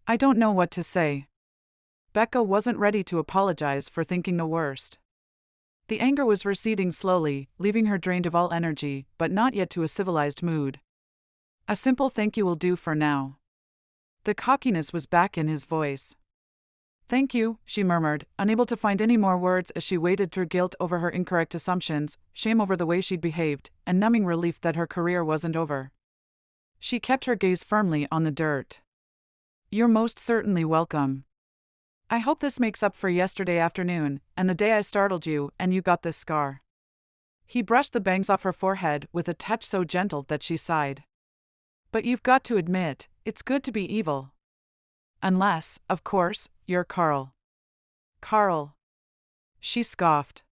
I don't know what to say. Becca wasn't ready to apologize for thinking the worst. The anger was receding slowly, leaving her drained of all energy, but not yet to a civilized mood. A simple thank you will do for now. The cockiness was back in his voice. Thank you, she murmured, unable to find any more words as she waded through guilt over her incorrect assumptions, shame over the way she'd behaved, and numbing relief that her career wasn't over. She kept her gaze firmly on the dirt. You're most certainly welcome. I hope this makes up for yesterday afternoon, and the day I startled you and you got this scar. He brushed the bangs off her forehead with a touch so gentle that she sighed. But you've got to admit, it's good to be evil. Unless, of course, you're Carl. Carl. She scoffed.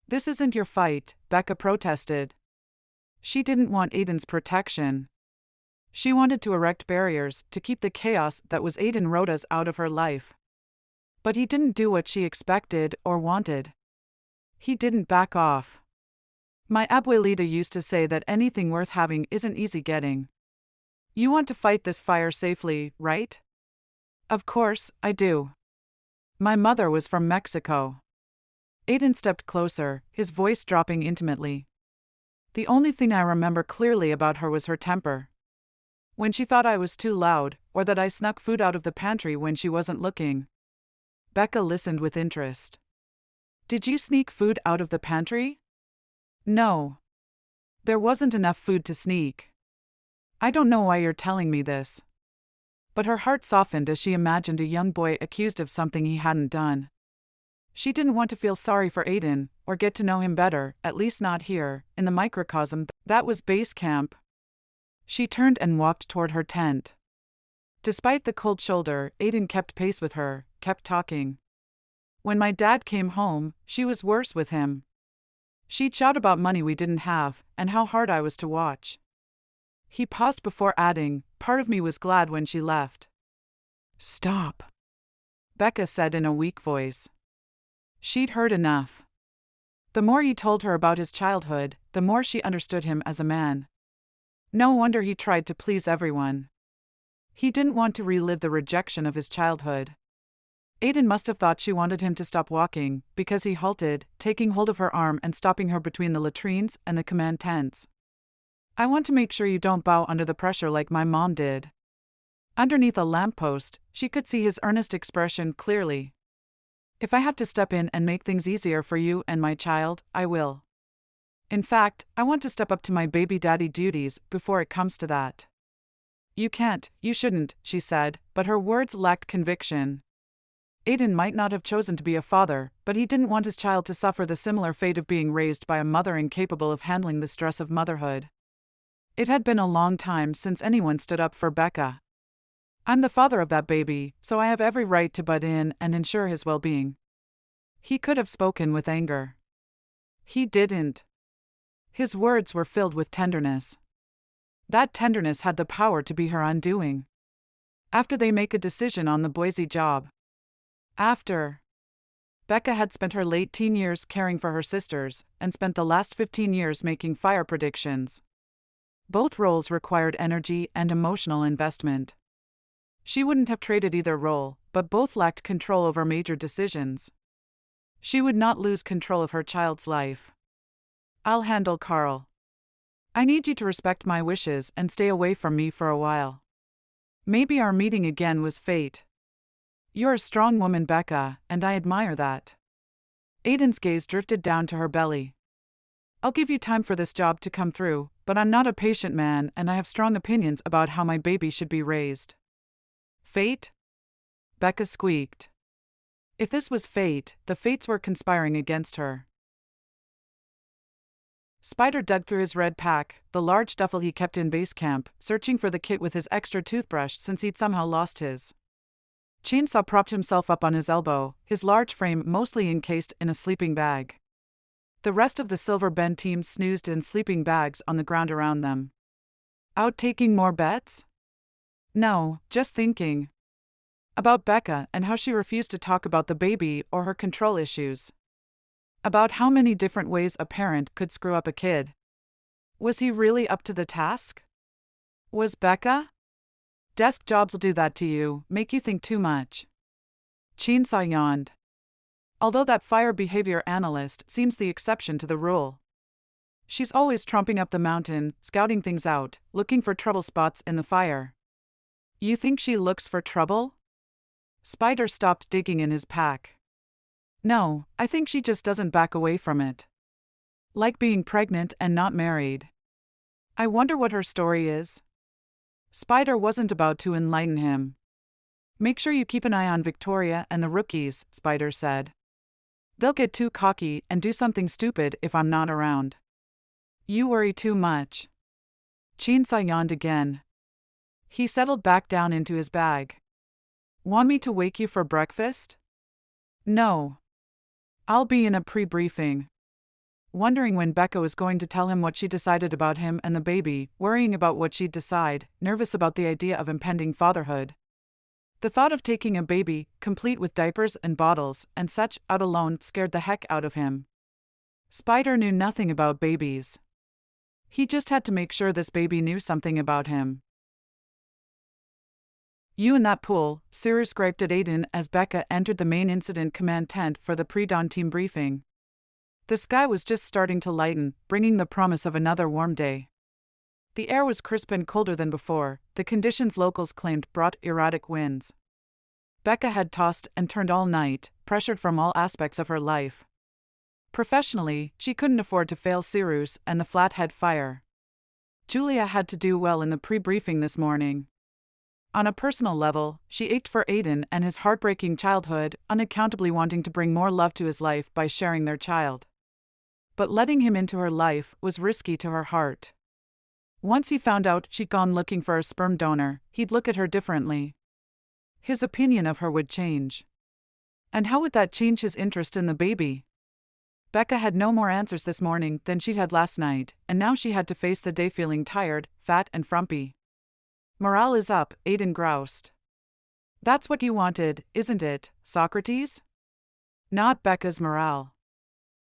This isn't your fight, Becca protested. She didn't want Aiden's protection. She wanted to erect barriers to keep the chaos that was Aiden Rodas out of her life. But he didn't do what she expected or wanted. He didn't back off. My abuelita used to say that anything worth having isn't easy getting. You want to fight this fire safely, right? Of course, I do. My mother was from Mexico. Aiden stepped closer, his voice dropping intimately. The only thing I remember clearly about her was her temper. When she thought I was too loud, or that I snuck food out of the pantry when she wasn't looking. Becca listened with interest. Did you sneak food out of the pantry? No. There wasn't enough food to sneak. I don't know why you're telling me this. But her heart softened as she imagined a young boy accused of something he hadn't done. She didn't want to feel sorry for Aiden, or get to know him better, at least not here, in the microcosm that was base camp. She turned and walked toward her tent. Despite the cold shoulder, Aiden kept pace with her, kept talking. When my dad came home, she was worse with him. She'd shout about money we didn't have, and how hard I was to watch. He paused before adding, part of me was glad when she left. Stop, Becca said in a weak voice. She'd heard enough. The more he told her about his childhood, the more she understood him as a man. No wonder he tried to please everyone. He didn't want to relive the rejection of his childhood. Aiden must have thought she wanted him to stop walking, because he halted, taking hold of her arm and stopping her between the latrines and the command tents. I want to make sure you don't bow under the pressure like my mom did. Underneath a lamppost, she could see his earnest expression clearly. If I have to step in and make things easier for you and my child, I will. In fact, I want to step up to my baby daddy duties before it comes to that. You can't, you shouldn't, she said, but her words lacked conviction. Aiden might not have chosen to be a father, but he didn't want his child to suffer the similar fate of being raised by a mother incapable of handling the stress of motherhood. It had been a long time since anyone stood up for Becca. I'm the father of that baby, so I have every right to butt in and ensure his well-being. He could have spoken with anger. He didn't. His words were filled with tenderness. That tenderness had the power to be her undoing. After they make a decision on the Boise job. After. Becca had spent her late teen years caring for her sisters, and spent the last 15 years making fire predictions. Both roles required energy and emotional investment. She wouldn't have traded either role, but both lacked control over major decisions. She would not lose control of her child's life. I'll handle Carl. I need you to respect my wishes and stay away from me for a while. Maybe our meeting again was fate. You're a strong woman, Becca, and I admire that. Aiden's gaze drifted down to her belly. I'll give you time for this job to come through, but I'm not a patient man and I have strong opinions about how my baby should be raised. Fate? Becca squeaked. If this was fate, the fates were conspiring against her. Spider dug through his red pack, the large duffel he kept in base camp, searching for the kit with his extra toothbrush since he'd somehow lost his. Chainsaw propped himself up on his elbow, his large frame mostly encased in a sleeping bag. The rest of the Silver Bend team snoozed in sleeping bags on the ground around them. Out taking more bets? No, just thinking. About Becca and how she refused to talk about the baby or her control issues. About how many different ways a parent could screw up a kid. Was he really up to the task? Was Becca? Desk jobs'll do that to you, make you think too much. Chainsaw yawned. Although that fire behavior analyst seems the exception to the rule. She's always tromping up the mountain, scouting things out, looking for trouble spots in the fire. You think she looks for trouble? Spider stopped digging in his pack. No, I think she just doesn't back away from it. Like being pregnant and not married. I wonder what her story is. Spider wasn't about to enlighten him. Make sure you keep an eye on Victoria and the rookies, Spider said. They'll get too cocky and do something stupid if I'm not around. You worry too much. Chainsaw yawned again. He settled back down into his bag. Want me to wake you for breakfast? No. I'll be in a pre-briefing. Wondering when Becca was going to tell him what she decided about him and the baby, worrying about what she'd decide, nervous about the idea of impending fatherhood. The thought of taking a baby, complete with diapers and bottles, and such, out alone scared the heck out of him. Spider knew nothing about babies. He just had to make sure this baby knew something about him. You in that pool, Cyrus griped at Aiden as Becca entered the main incident command tent for the pre-dawn team briefing. The sky was just starting to lighten, bringing the promise of another warm day. The air was crisp and colder than before, the conditions locals claimed brought erratic winds. Becca had tossed and turned all night, pressured from all aspects of her life. Professionally, she couldn't afford to fail Cyrus and the Flathead Fire. Julia had to do well in the pre-briefing this morning. On a personal level, she ached for Aiden and his heartbreaking childhood, unaccountably wanting to bring more love to his life by sharing their child. But letting him into her life was risky to her heart. Once he found out she'd gone looking for a sperm donor, he'd look at her differently. His opinion of her would change. And how would that change his interest in the baby? Becca had no more answers this morning than she'd had last night, and now she had to face the day feeling tired, fat and frumpy. Morale is up, Aiden groused. That's what you wanted, isn't it, Socrates? Not Becca's morale.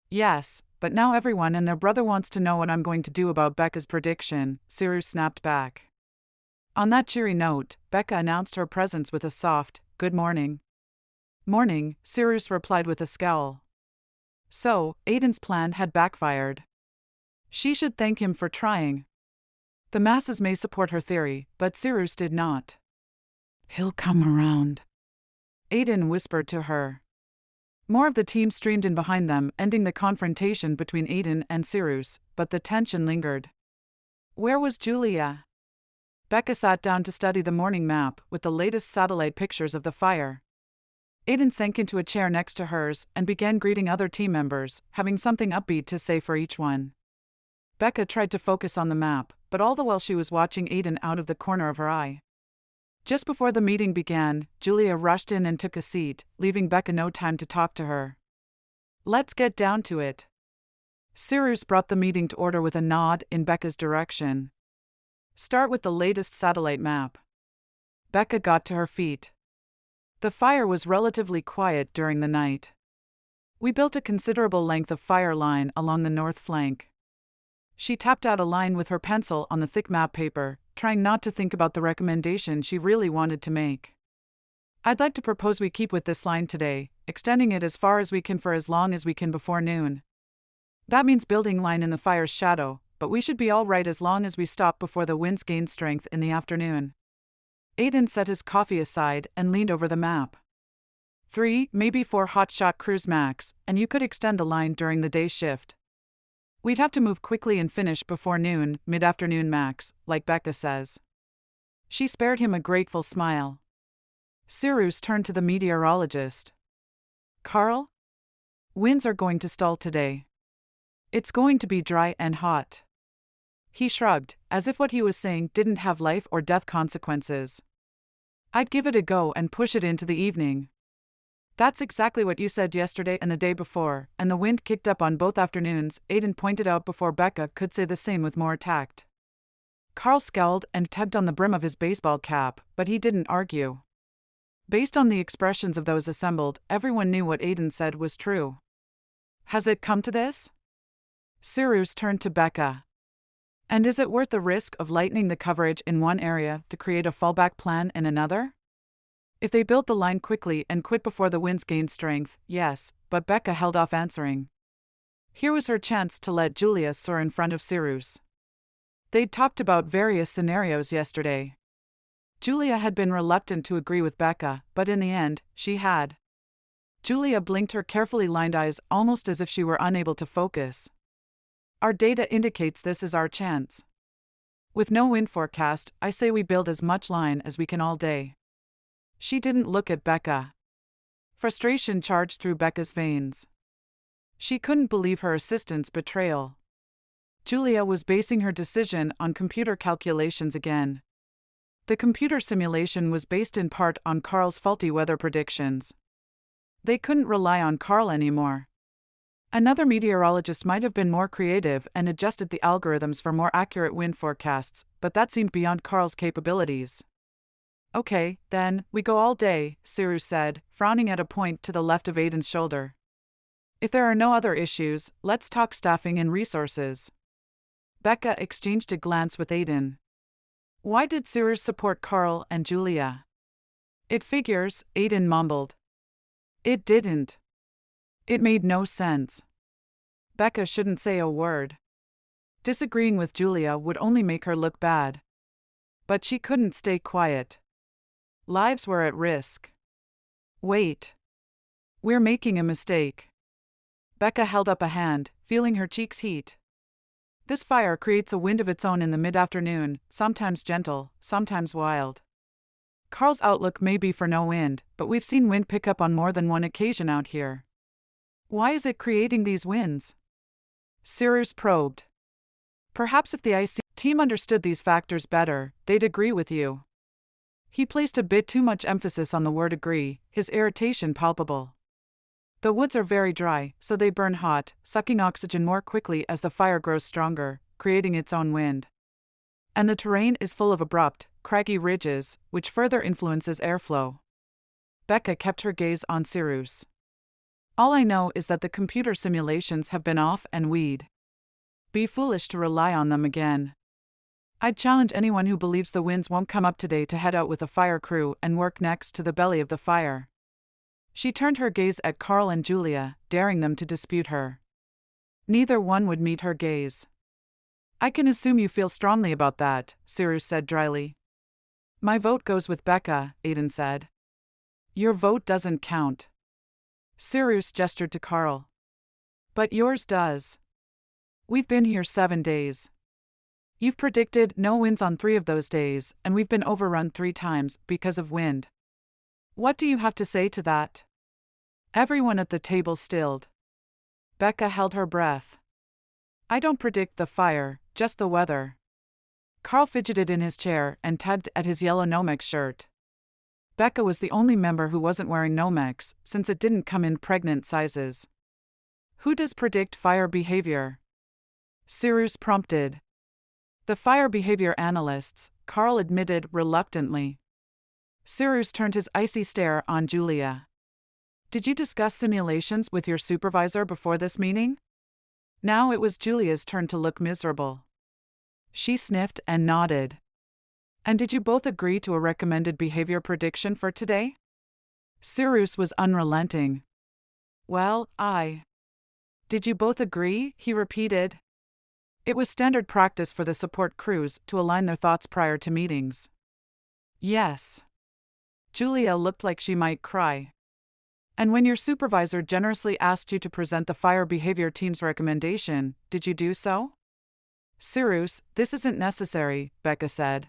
Yes, but now everyone and their brother wants to know what I'm going to do about Becca's prediction, Cyrus snapped back. On that cheery note, Becca announced her presence with a soft, "Good morning." Morning, Cyrus replied with a scowl. So, Aiden's plan had backfired. She should thank him for trying. The masses may support her theory, but Cyrus did not. He'll come around, Aiden whispered to her. More of the team streamed in behind them, ending the confrontation between Aiden and Cyrus, but the tension lingered. Where was Julia? Becca sat down to study the morning map with the latest satellite pictures of the fire. Aiden sank into a chair next to hers and began greeting other team members, having something upbeat to say for each one. Becca tried to focus on the map, but all the while she was watching Aiden out of the corner of her eye. Just before the meeting began, Julia rushed in and took a seat, leaving Becca no time to talk to her. Let's get down to it. Cyrus brought the meeting to order with a nod in Becca's direction. Start with the latest satellite map. Becca got to her feet. The fire was relatively quiet during the night. We built a considerable length of fire line along the north flank. She tapped out a line with her pencil on the thick map paper, trying not to think about the recommendation she really wanted to make. I'd like to propose we keep with this line today, extending it as far as we can for as long as we can before noon. That means building line in the fire's shadow, but we should be all right as long as we stop before the winds gain strength in the afternoon. Aiden set his coffee aside and leaned over the map. 3, maybe 4 hotshot crews max, and you could extend the line during the day shift. We'd have to move quickly and finish before noon, mid-afternoon max, like Becca says. She spared him a grateful smile. Cyrus turned to the meteorologist. Carl? Winds are going to stall today. It's going to be dry and hot. He shrugged, as if what he was saying didn't have life or death consequences. I'd give it a go and push it into the evening. That's exactly what you said yesterday and the day before, and the wind kicked up on both afternoons, Aiden pointed out before Becca could say the same with more tact. Carl scowled and tugged on the brim of his baseball cap, but he didn't argue. Based on the expressions of those assembled, everyone knew what Aiden said was true. Has it come to this? Cyrus turned to Becca. And is it worth the risk of lightening the coverage in one area to create a fallback plan in another? If they built the line quickly and quit before the winds gained strength, yes, but Becca held off answering. Here was her chance to let Julia soar in front of Cyrus. They'd talked about various scenarios yesterday. Julia had been reluctant to agree with Becca, but in the end, she had. Julia blinked her carefully lined eyes almost as if she were unable to focus. Our data indicates this is our chance. With no wind forecast, I say we build as much line as we can all day. She didn't look at Becca. Frustration charged through Becca's veins. She couldn't believe her assistant's betrayal. Julia was basing her decision on computer calculations again. The computer simulation was based in part on Carl's faulty weather predictions. They couldn't rely on Carl anymore. Another meteorologist might have been more creative and adjusted the algorithms for more accurate wind forecasts, but that seemed beyond Carl's capabilities. Okay, then, we go all day, Cyrus said, frowning at a point to the left of Aiden's shoulder. If there are no other issues, let's talk staffing and resources. Becca exchanged a glance with Aiden. Why did Cyrus support Carl and Julia? It figures, Aiden mumbled. It didn't. It made no sense. Becca shouldn't say a word. Disagreeing with Julia would only make her look bad. But she couldn't stay quiet. Lives were at risk. Wait. We're making a mistake. Becca held up a hand, feeling her cheeks heat. This fire creates a wind of its own in the mid-afternoon, sometimes gentle, sometimes wild. Carl's outlook may be for no wind, but we've seen wind pick up on more than one occasion out here. Why is it creating these winds? Cyrus probed. Perhaps if the IC team understood these factors better, they'd agree with you. He placed a bit too much emphasis on the word agree, his irritation palpable. The woods are very dry, so they burn hot, sucking oxygen more quickly as the fire grows stronger, creating its own wind. And the terrain is full of abrupt, craggy ridges, which further influences airflow. Becca kept her gaze on Cyrus. All I know is that the computer simulations have been off and we'd be foolish to rely on them again. I'd challenge anyone who believes the winds won't come up today to head out with a fire crew and work next to the belly of the fire. She turned her gaze at Carl and Julia, daring them to dispute her. Neither one would meet her gaze. I can assume you feel strongly about that, Cyrus said dryly. My vote goes with Becca, Aiden said. Your vote doesn't count. Cyrus gestured to Carl. But yours does. We've been here 7 days. You've predicted no winds on 3 of those days, and we've been overrun 3 times because of wind. What do you have to say to that? Everyone at the table stilled. Becca held her breath. I don't predict the fire, just the weather. Carl fidgeted in his chair and tugged at his yellow Nomex shirt. Becca was the only member who wasn't wearing Nomex, since it didn't come in pregnant sizes. Who does predict fire behavior? Cyrus prompted. The fire behavior analysts, Carl admitted reluctantly. Cyrus turned his icy stare on Julia. Did you discuss simulations with your supervisor before this meeting? Now it was Julia's turn to look miserable. She sniffed and nodded. And did you both agree to a recommended behavior prediction for today? Cyrus was unrelenting. Well, Did you both agree? He repeated. It was standard practice for the support crews to align their thoughts prior to meetings. Yes. Julia looked like she might cry. And when your supervisor generously asked you to present the fire behavior team's recommendation, did you do so? Cyrus, this isn't necessary, Becca said.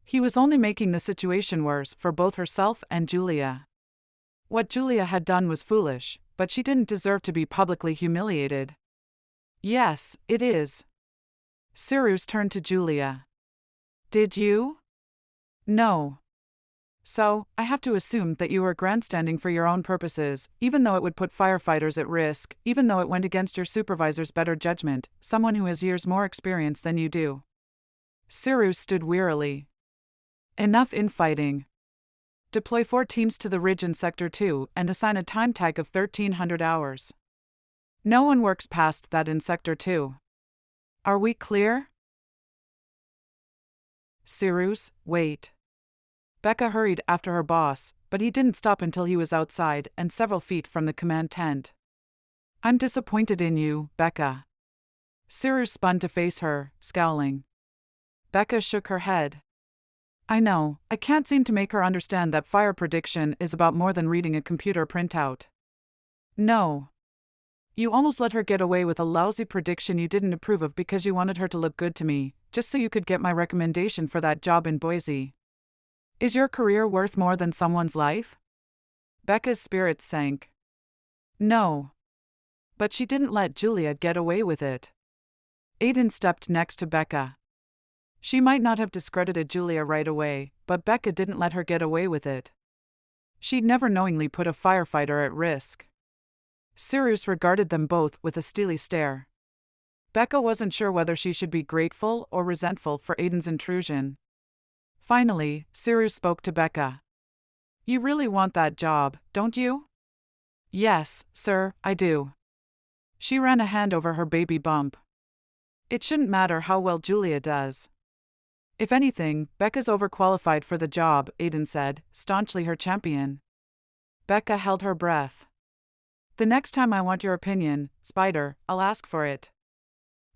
He was only making the situation worse for both herself and Julia. What Julia had done was foolish, but she didn't deserve to be publicly humiliated. Yes, it is. Cyrus turned to Julia. Did you? No. So, I have to assume that you were grandstanding for your own purposes, even though it would put firefighters at risk, even though it went against your supervisor's better judgment, someone who has years more experience than you do. Cyrus stood wearily. Enough infighting. Deploy 4 teams to the ridge in Sector 2 and assign a time tag of 1,300 hours. No one works past that in Sector 2. Are we clear? Cyrus, wait. Becca hurried after her boss, but he didn't stop until he was outside and several feet from the command tent. I'm disappointed in you, Becca. Cyrus spun to face her, scowling. Becca shook her head. I know, I can't seem to make her understand that fire prediction is about more than reading a computer printout. No. You almost let her get away with a lousy prediction you didn't approve of because you wanted her to look good to me, just so you could get my recommendation for that job in Boise. Is your career worth more than someone's life? Becca's spirits sank. No. But she didn't let Julia get away with it. Aiden stepped next to Becca. She might not have discredited Julia right away, but Becca didn't let her get away with it. She'd never knowingly put a firefighter at risk. Sirius regarded them both with a steely stare. Becca wasn't sure whether she should be grateful or resentful for Aiden's intrusion. Finally, Sirius spoke to Becca. You really want that job, don't you? Yes, sir, I do. She ran a hand over her baby bump. It shouldn't matter how well Julia does. If anything, Becca's overqualified for the job, Aiden said, staunchly her champion. Becca held her breath. The next time I want your opinion, Spider, I'll ask for it.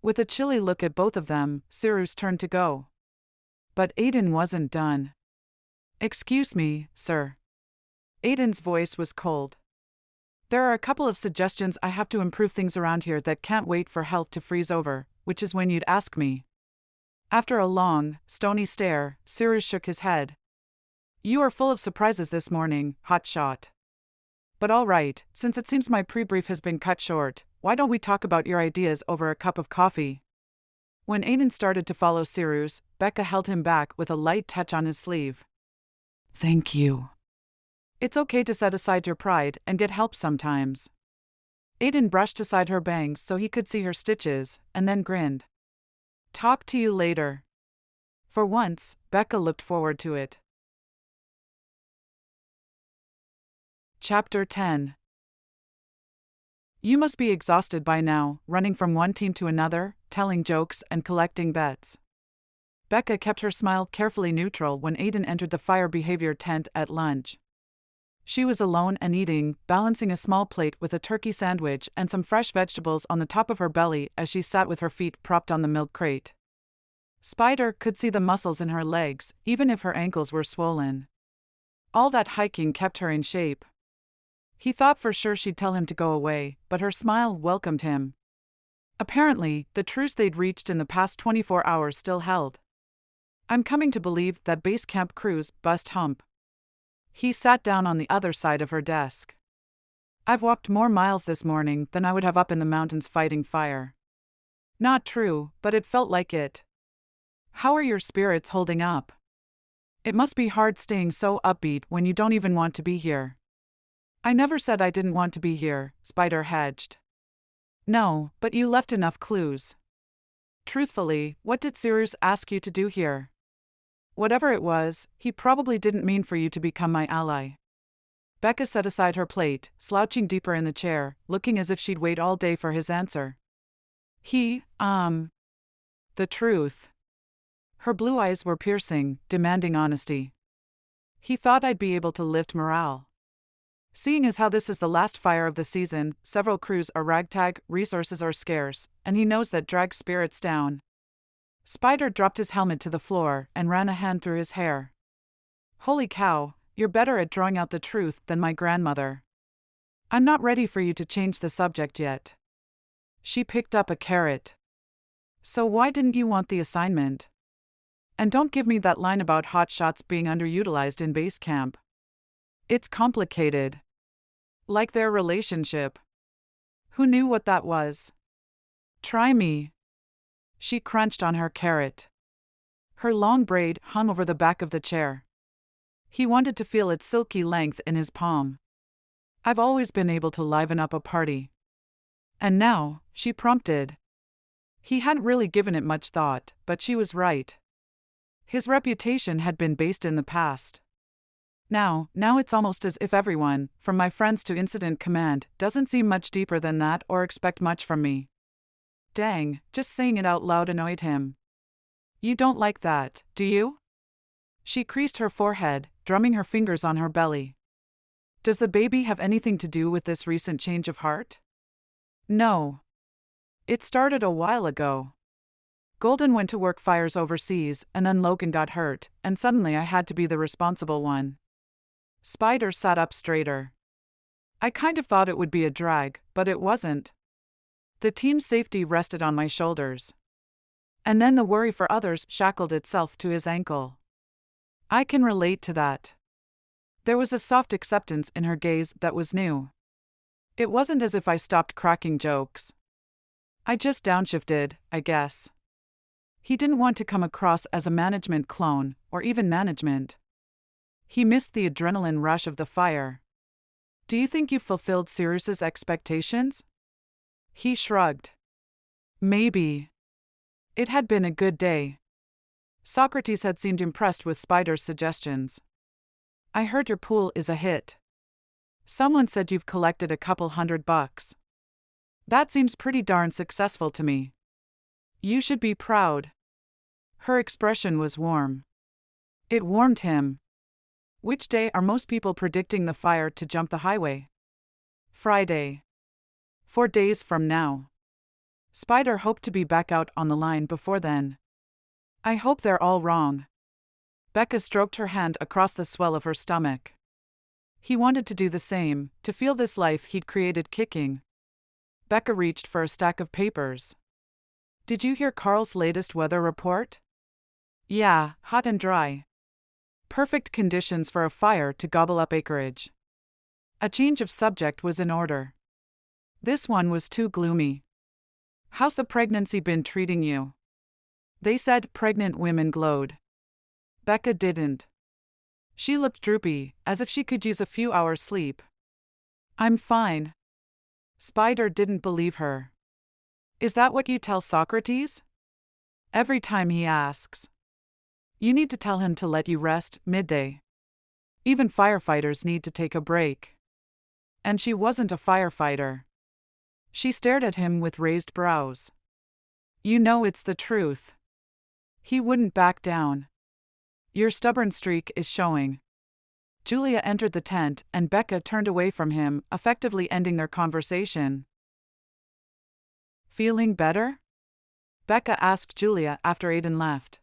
With a chilly look at both of them, Sirius turned to go. But Aiden wasn't done. Excuse me, sir. Aiden's voice was cold. There are a couple of suggestions. I have to improve things around here that can't wait for health to freeze over, which is when you'd ask me. After a long, stony stare, Sirius shook his head. You are full of surprises this morning, hotshot. But all right, since it seems my pre-brief has been cut short, why don't we talk about your ideas over a cup of coffee? When Aiden started to follow Sirius, Becca held him back with a light touch on his sleeve. Thank you. It's okay to set aside your pride and get help sometimes. Aiden brushed aside her bangs so he could see her stitches, and then grinned. Talk to you later. For once, Becca looked forward to it. Chapter 10. You must be exhausted by now, running from one team to another, telling jokes and collecting bets. Becca kept her smile carefully neutral when Aiden entered the fire behavior tent at lunch. She was alone and eating, balancing a small plate with a turkey sandwich and some fresh vegetables on the top of her belly as she sat with her feet propped on the milk crate. Spider could see the muscles in her legs, even if her ankles were swollen. All that hiking kept her in shape. He thought for sure she'd tell him to go away, but her smile welcomed him. Apparently, the truce they'd reached in the past 24 hours still held. I'm coming to believe that base camp crews bust hump. He sat down on the other side of her desk. I've walked more miles this morning than I would have up in the mountains fighting fire. Not true, but it felt like it. How are your spirits holding up? It must be hard staying so upbeat when you don't even want to be here. I never said I didn't want to be here, Spider hedged. No, but you left enough clues. Truthfully, what did Sirius ask you to do here? Whatever it was, he probably didn't mean for you to become my ally. Becca set aside her plate, slouching deeper in the chair, looking as if she'd wait all day for his answer. The truth. Her blue eyes were piercing, demanding honesty. He thought I'd be able to lift morale. Seeing as how this is the last fire of the season, several crews are ragtag, resources are scarce, and he knows that drags spirits down. Spider dropped his helmet to the floor and ran a hand through his hair. Holy cow, you're better at drawing out the truth than my grandmother. I'm not ready for you to change the subject yet. She picked up a carrot. So why didn't you want the assignment? And don't give me that line about hotshots being underutilized in base camp. It's complicated. Like their relationship. Who knew what that was? Try me. She crunched on her carrot. Her long braid hung over the back of the chair. He wanted to feel its silky length in his palm. I've always been able to liven up a party. And now, she prompted. He hadn't really given it much thought, but she was right. His reputation had been based in the past. Now it's almost as if everyone, from my friends to incident command, doesn't seem much deeper than that or expect much from me. Dang, just saying it out loud annoyed him. You don't like that, do you? She creased her forehead, drumming her fingers on her belly. Does the baby have anything to do with this recent change of heart? No. It started a while ago. Golden went to work fires overseas, and then Logan got hurt, and suddenly I had to be the responsible one. Spider sat up straighter. I kind of thought it would be a drag, but it wasn't. The team's safety rested on my shoulders. And then the worry for others shackled itself to his ankle. I can relate to that. There was a soft acceptance in her gaze that was new. It wasn't as if I stopped cracking jokes. I just downshifted, I guess. He didn't want to come across as a management clone, or even management. He missed the adrenaline rush of the fire. Do you think you fulfilled Sirius's expectations? He shrugged. Maybe. It had been a good day. Socrates had seemed impressed with Spider's suggestions. I heard your pool is a hit. Someone said you've collected a couple $100. That seems pretty darn successful to me. You should be proud. Her expression was warm. It warmed him. Which day are most people predicting the fire to jump the highway? Friday. 4 days from now. Spider hoped to be back out on the line before then. I hope they're all wrong. Becca stroked her hand across the swell of her stomach. He wanted to do the same, to feel this life he'd created kicking. Becca reached for a stack of papers. Did you hear Carl's latest weather report? Yeah, hot and dry. Perfect conditions for a fire to gobble up acreage. A change of subject was in order. This one was too gloomy. How's the pregnancy been treating you? They said pregnant women glowed. Becca didn't. She looked droopy, as if she could use a few hours' sleep. I'm fine. Spider didn't believe her. Is that what you tell Socrates? Every time he asks. You need to tell him to let you rest midday. Even firefighters need to take a break. And she wasn't a firefighter. She stared at him with raised brows. You know it's the truth. He wouldn't back down. Your stubborn streak is showing. Julia entered the tent and Becca turned away from him, effectively ending their conversation. Feeling better? Becca asked Julia after Aiden left.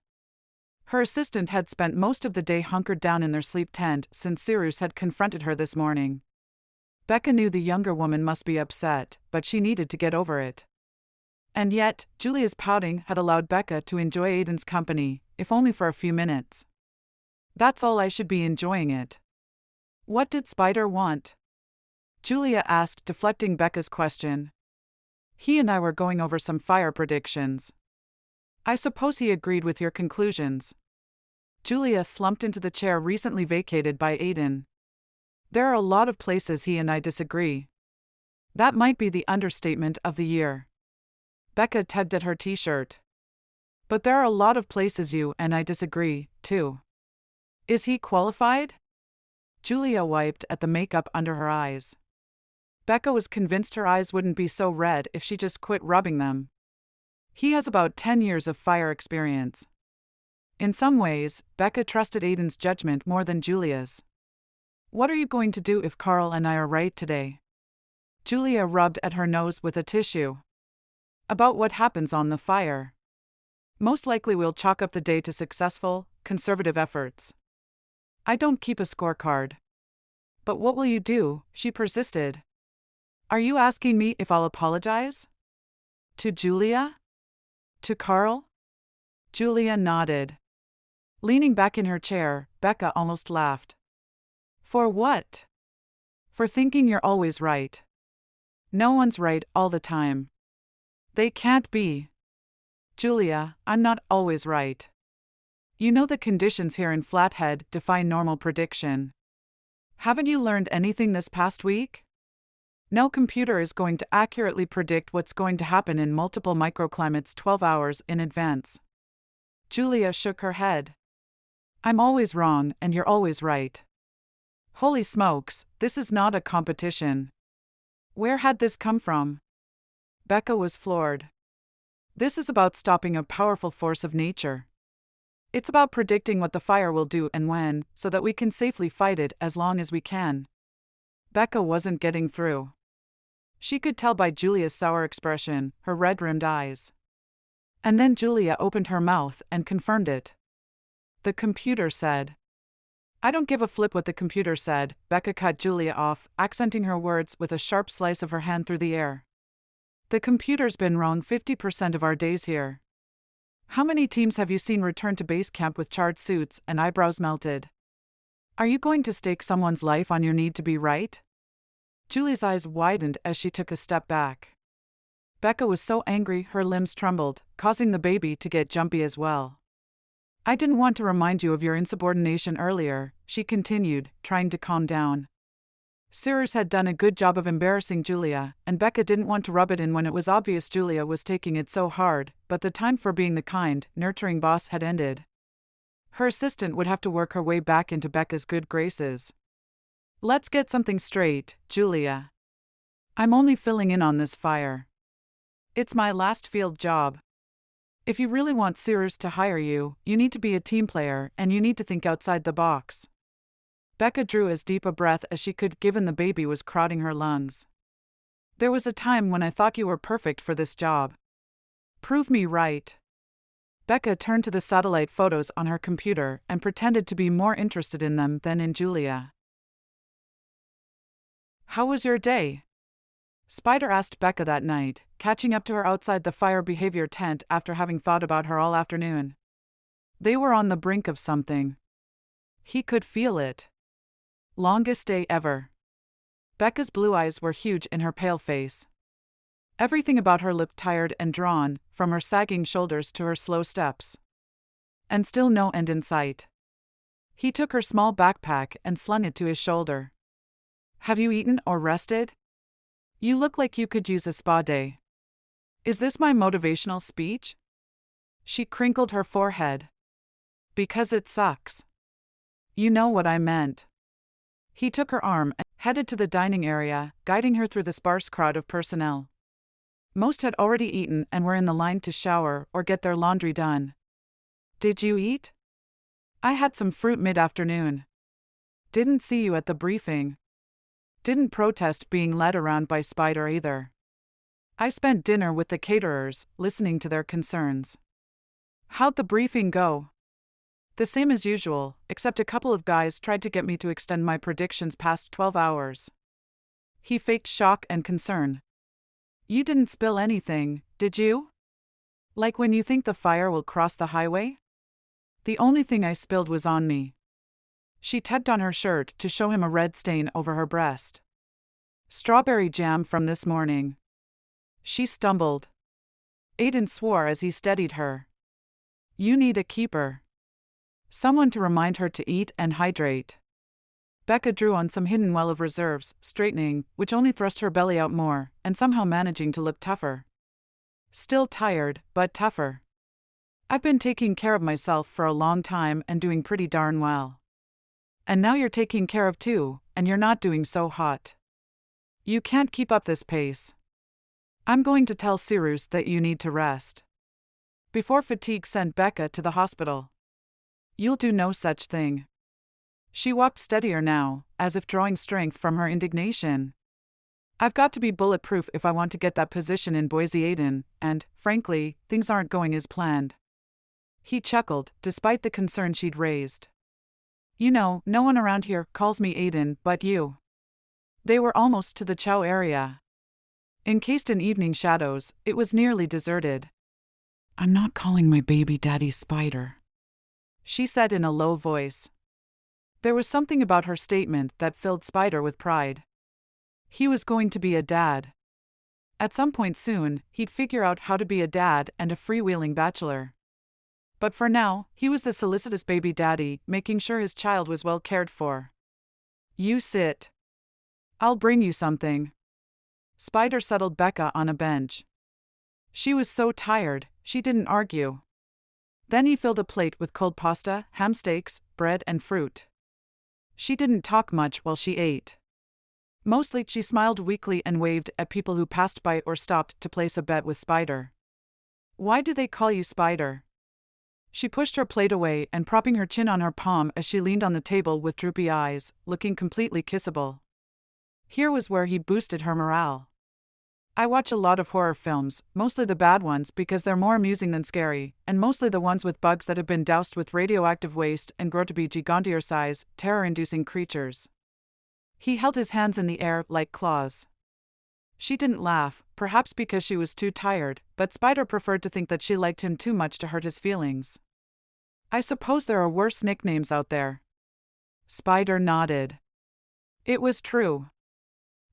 Her assistant had spent most of the day hunkered down in their sleep tent since Sirius had confronted her this morning. Becca knew the younger woman must be upset, but she needed to get over it. And yet, Julia's pouting had allowed Becca to enjoy Aiden's company, if only for a few minutes. That's all I should be enjoying it. What did Spider want? Julia asked, deflecting Becca's question. He and I were going over some fire predictions. I suppose he agreed with your conclusions. Julia slumped into the chair recently vacated by Aiden. There are a lot of places he and I disagree. That might be the understatement of the year. Becca tugged at her t-shirt. But there are a lot of places you and I disagree, too. Is he qualified? Julia wiped at the makeup under her eyes. Becca was convinced her eyes wouldn't be so red if she just quit rubbing them. He has about 10 years of fire experience. In some ways, Becca trusted Aiden's judgment more than Julia's. What are you going to do if Carl and I are right today? Julia rubbed at her nose with a tissue. About what happens on the fire. Most likely we'll chalk up the day to successful, conservative efforts. I don't keep a scorecard. But what will you do? She persisted. Are you asking me if I'll apologize? To Julia? To Carl? Julia nodded. Leaning back in her chair, Becca almost laughed. For what? For thinking you're always right. No one's right all the time. They can't be. Julia, I'm not always right. You know the conditions here in Flathead defy normal prediction. Haven't you learned anything this past week? No computer is going to accurately predict what's going to happen in multiple microclimates 12 hours in advance. Julia shook her head. I'm always wrong and you're always right. Holy smokes, this is not a competition. Where had this come from? Becca was floored. This is about stopping a powerful force of nature. It's about predicting what the fire will do and when, so that we can safely fight it as long as we can. Becca wasn't getting through. She could tell by Julia's sour expression, her red-rimmed eyes. And then Julia opened her mouth and confirmed it. The computer said. I don't give a flip what the computer said, Becca cut Julia off, accenting her words with a sharp slice of her hand through the air. The computer's been wrong 50% of our days here. How many teams have you seen return to base camp with charred suits and eyebrows melted? Are you going to stake someone's life on your need to be right? Julie's eyes widened as she took a step back. Becca was so angry her limbs trembled, causing the baby to get jumpy as well. I didn't want to remind you of your insubordination earlier, she continued, trying to calm down. Cyrus had done a good job of embarrassing Julia, and Becca didn't want to rub it in when it was obvious Julia was taking it so hard, but the time for being the kind, nurturing boss had ended. Her assistant would have to work her way back into Becca's good graces. Let's get something straight, Julia. I'm only filling in on this fire. It's my last field job. If you really want Cyrus to hire you, you need to be a team player and you need to think outside the box. Becca drew as deep a breath as she could given the baby was crowding her lungs. There was a time when I thought you were perfect for this job. Prove me right. Becca turned to the satellite photos on her computer and pretended to be more interested in them than in Julia. How was your day? Spider asked Becca that night, catching up to her outside the fire behavior tent after having thought about her all afternoon. They were on the brink of something. He could feel it. Longest day ever. Becca's blue eyes were huge in her pale face. Everything about her looked tired and drawn, from her sagging shoulders to her slow steps. And still no end in sight. He took her small backpack and slung it to his shoulder. Have you eaten or rested? You look like you could use a spa day. Is this my motivational speech? She crinkled her forehead. Because it sucks. You know what I meant. He took her arm and headed to the dining area, guiding her through the sparse crowd of personnel. Most had already eaten and were in the line to shower or get their laundry done. Did you eat? I had some fruit mid-afternoon. Didn't see you at the briefing. Didn't protest being led around by Spider either. I spent dinner with the caterers, listening to their concerns. How'd the briefing go? The same as usual, except a couple of guys tried to get me to extend my predictions past 12 hours. He faked shock and concern. You didn't spill anything, did you? Like when you think the fire will cross the highway? The only thing I spilled was on me. She tugged on her shirt to show him a red stain over her breast. Strawberry jam from this morning. She stumbled. Aiden swore as he steadied her. You need a keeper. Someone to remind her to eat and hydrate. Becca drew on some hidden well of reserves, straightening, which only thrust her belly out more, and somehow managing to look tougher. Still tired, but tougher. I've been taking care of myself for a long time and doing pretty darn well. And now you're taking care of too, and you're not doing so hot. You can't keep up this pace. I'm going to tell Cyrus that you need to rest. Before fatigue sent Becca to the hospital. You'll do no such thing. She walked steadier now, as if drawing strength from her indignation. I've got to be bulletproof if I want to get that position in Boise, Aiden, and, frankly, things aren't going as planned. He chuckled, despite the concern she'd raised. You know, no one around here calls me Aiden but you. They were almost to the chow area. Encased in evening shadows, it was nearly deserted. I'm not calling my baby daddy Spider, she said in a low voice. There was something about her statement that filled Spider with pride. He was going to be a dad. At some point soon, he'd figure out how to be a dad and a freewheeling bachelor. But for now, he was the solicitous baby daddy, making sure his child was well cared for. You sit. I'll bring you something. Spider settled Becca on a bench. She was so tired, she didn't argue. Then he filled a plate with cold pasta, ham steaks, bread and fruit. She didn't talk much while she ate. Mostly she smiled weakly and waved at people who passed by or stopped to place a bet with Spider. Why do they call you Spider? She pushed her plate away and propping her chin on her palm as she leaned on the table with droopy eyes, looking completely kissable. Here was where he boosted her morale. I watch a lot of horror films, mostly the bad ones because they're more amusing than scary, and mostly the ones with bugs that have been doused with radioactive waste and grow to be gigantier-size, terror-inducing creatures. He held his hands in the air like claws. She didn't laugh, perhaps because she was too tired, but Spider preferred to think that she liked him too much to hurt his feelings. I suppose there are worse nicknames out there. Spider nodded. It was true.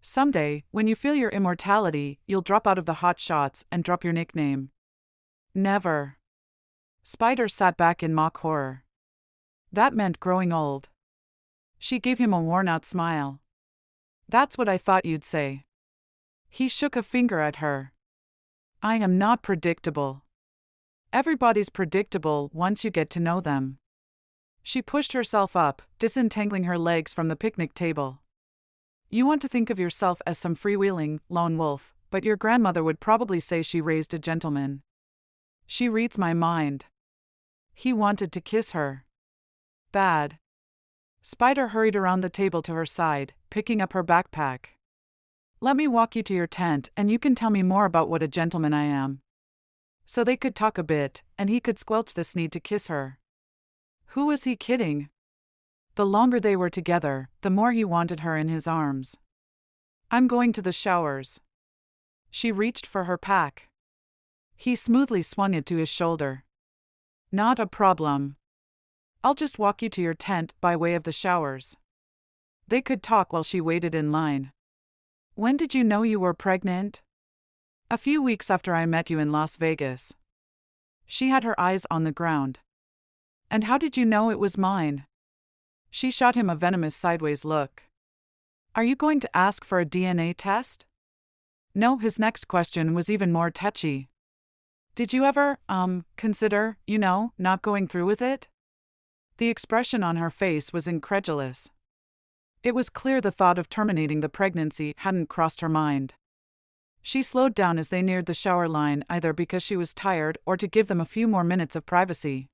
Someday, when you feel your immortality, you'll drop out of the hot shots and drop your nickname. Never. Spider sat back in mock horror. That meant growing old. She gave him a worn-out smile. That's what I thought you'd say. He shook a finger at her. I am not predictable. Everybody's predictable once you get to know them. She pushed herself up, disentangling her legs from the picnic table. You want to think of yourself as some freewheeling lone wolf, but your grandmother would probably say she raised a gentleman. She reads my mind. He wanted to kiss her. Bad. Spider hurried around the table to her side, picking up her backpack. Let me walk you to your tent and you can tell me more about what a gentleman I am. So they could talk a bit, and he could squelch this need to kiss her. Who was he kidding? The longer they were together, the more he wanted her in his arms. I'm going to the showers. She reached for her pack. He smoothly swung it to his shoulder. Not a problem. I'll just walk you to your tent by way of the showers. They could talk while she waited in line. When did you know you were pregnant? A few weeks after I met you in Las Vegas. She had her eyes on the ground. And how did you know it was mine? She shot him a venomous sideways look. Are you going to ask for a DNA test? No, his next question was even more touchy. Did you ever, consider, not going through with it? The expression on her face was incredulous. It was clear the thought of terminating the pregnancy hadn't crossed her mind. She slowed down as they neared the shower line, either because she was tired or to give them a few more minutes of privacy.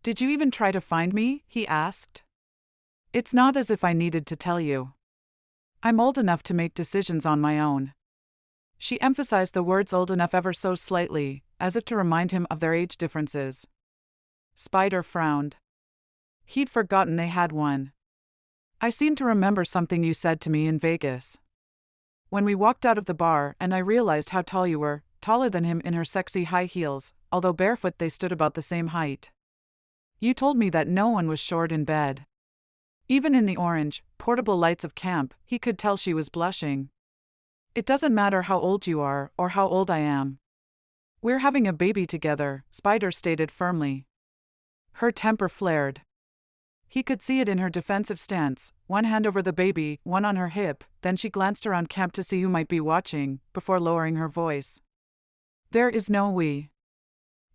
Did you even try to find me? He asked. It's not as if I needed to tell you. I'm old enough to make decisions on my own. She emphasized the words old enough ever so slightly, as if to remind him of their age differences. Spider frowned. He'd forgotten they had one. I seem to remember something you said to me in Vegas. When we walked out of the bar and I realized how tall you were, taller than him in her sexy high heels, although barefoot they stood about the same height. You told me that no one was short in bed. Even in the orange, portable lights of camp, he could tell she was blushing. It doesn't matter how old you are or how old I am. We're having a baby together, Spider stated firmly. Her temper flared. He could see it in her defensive stance, one hand over the baby, one on her hip, then she glanced around camp to see who might be watching, before lowering her voice. There is no we.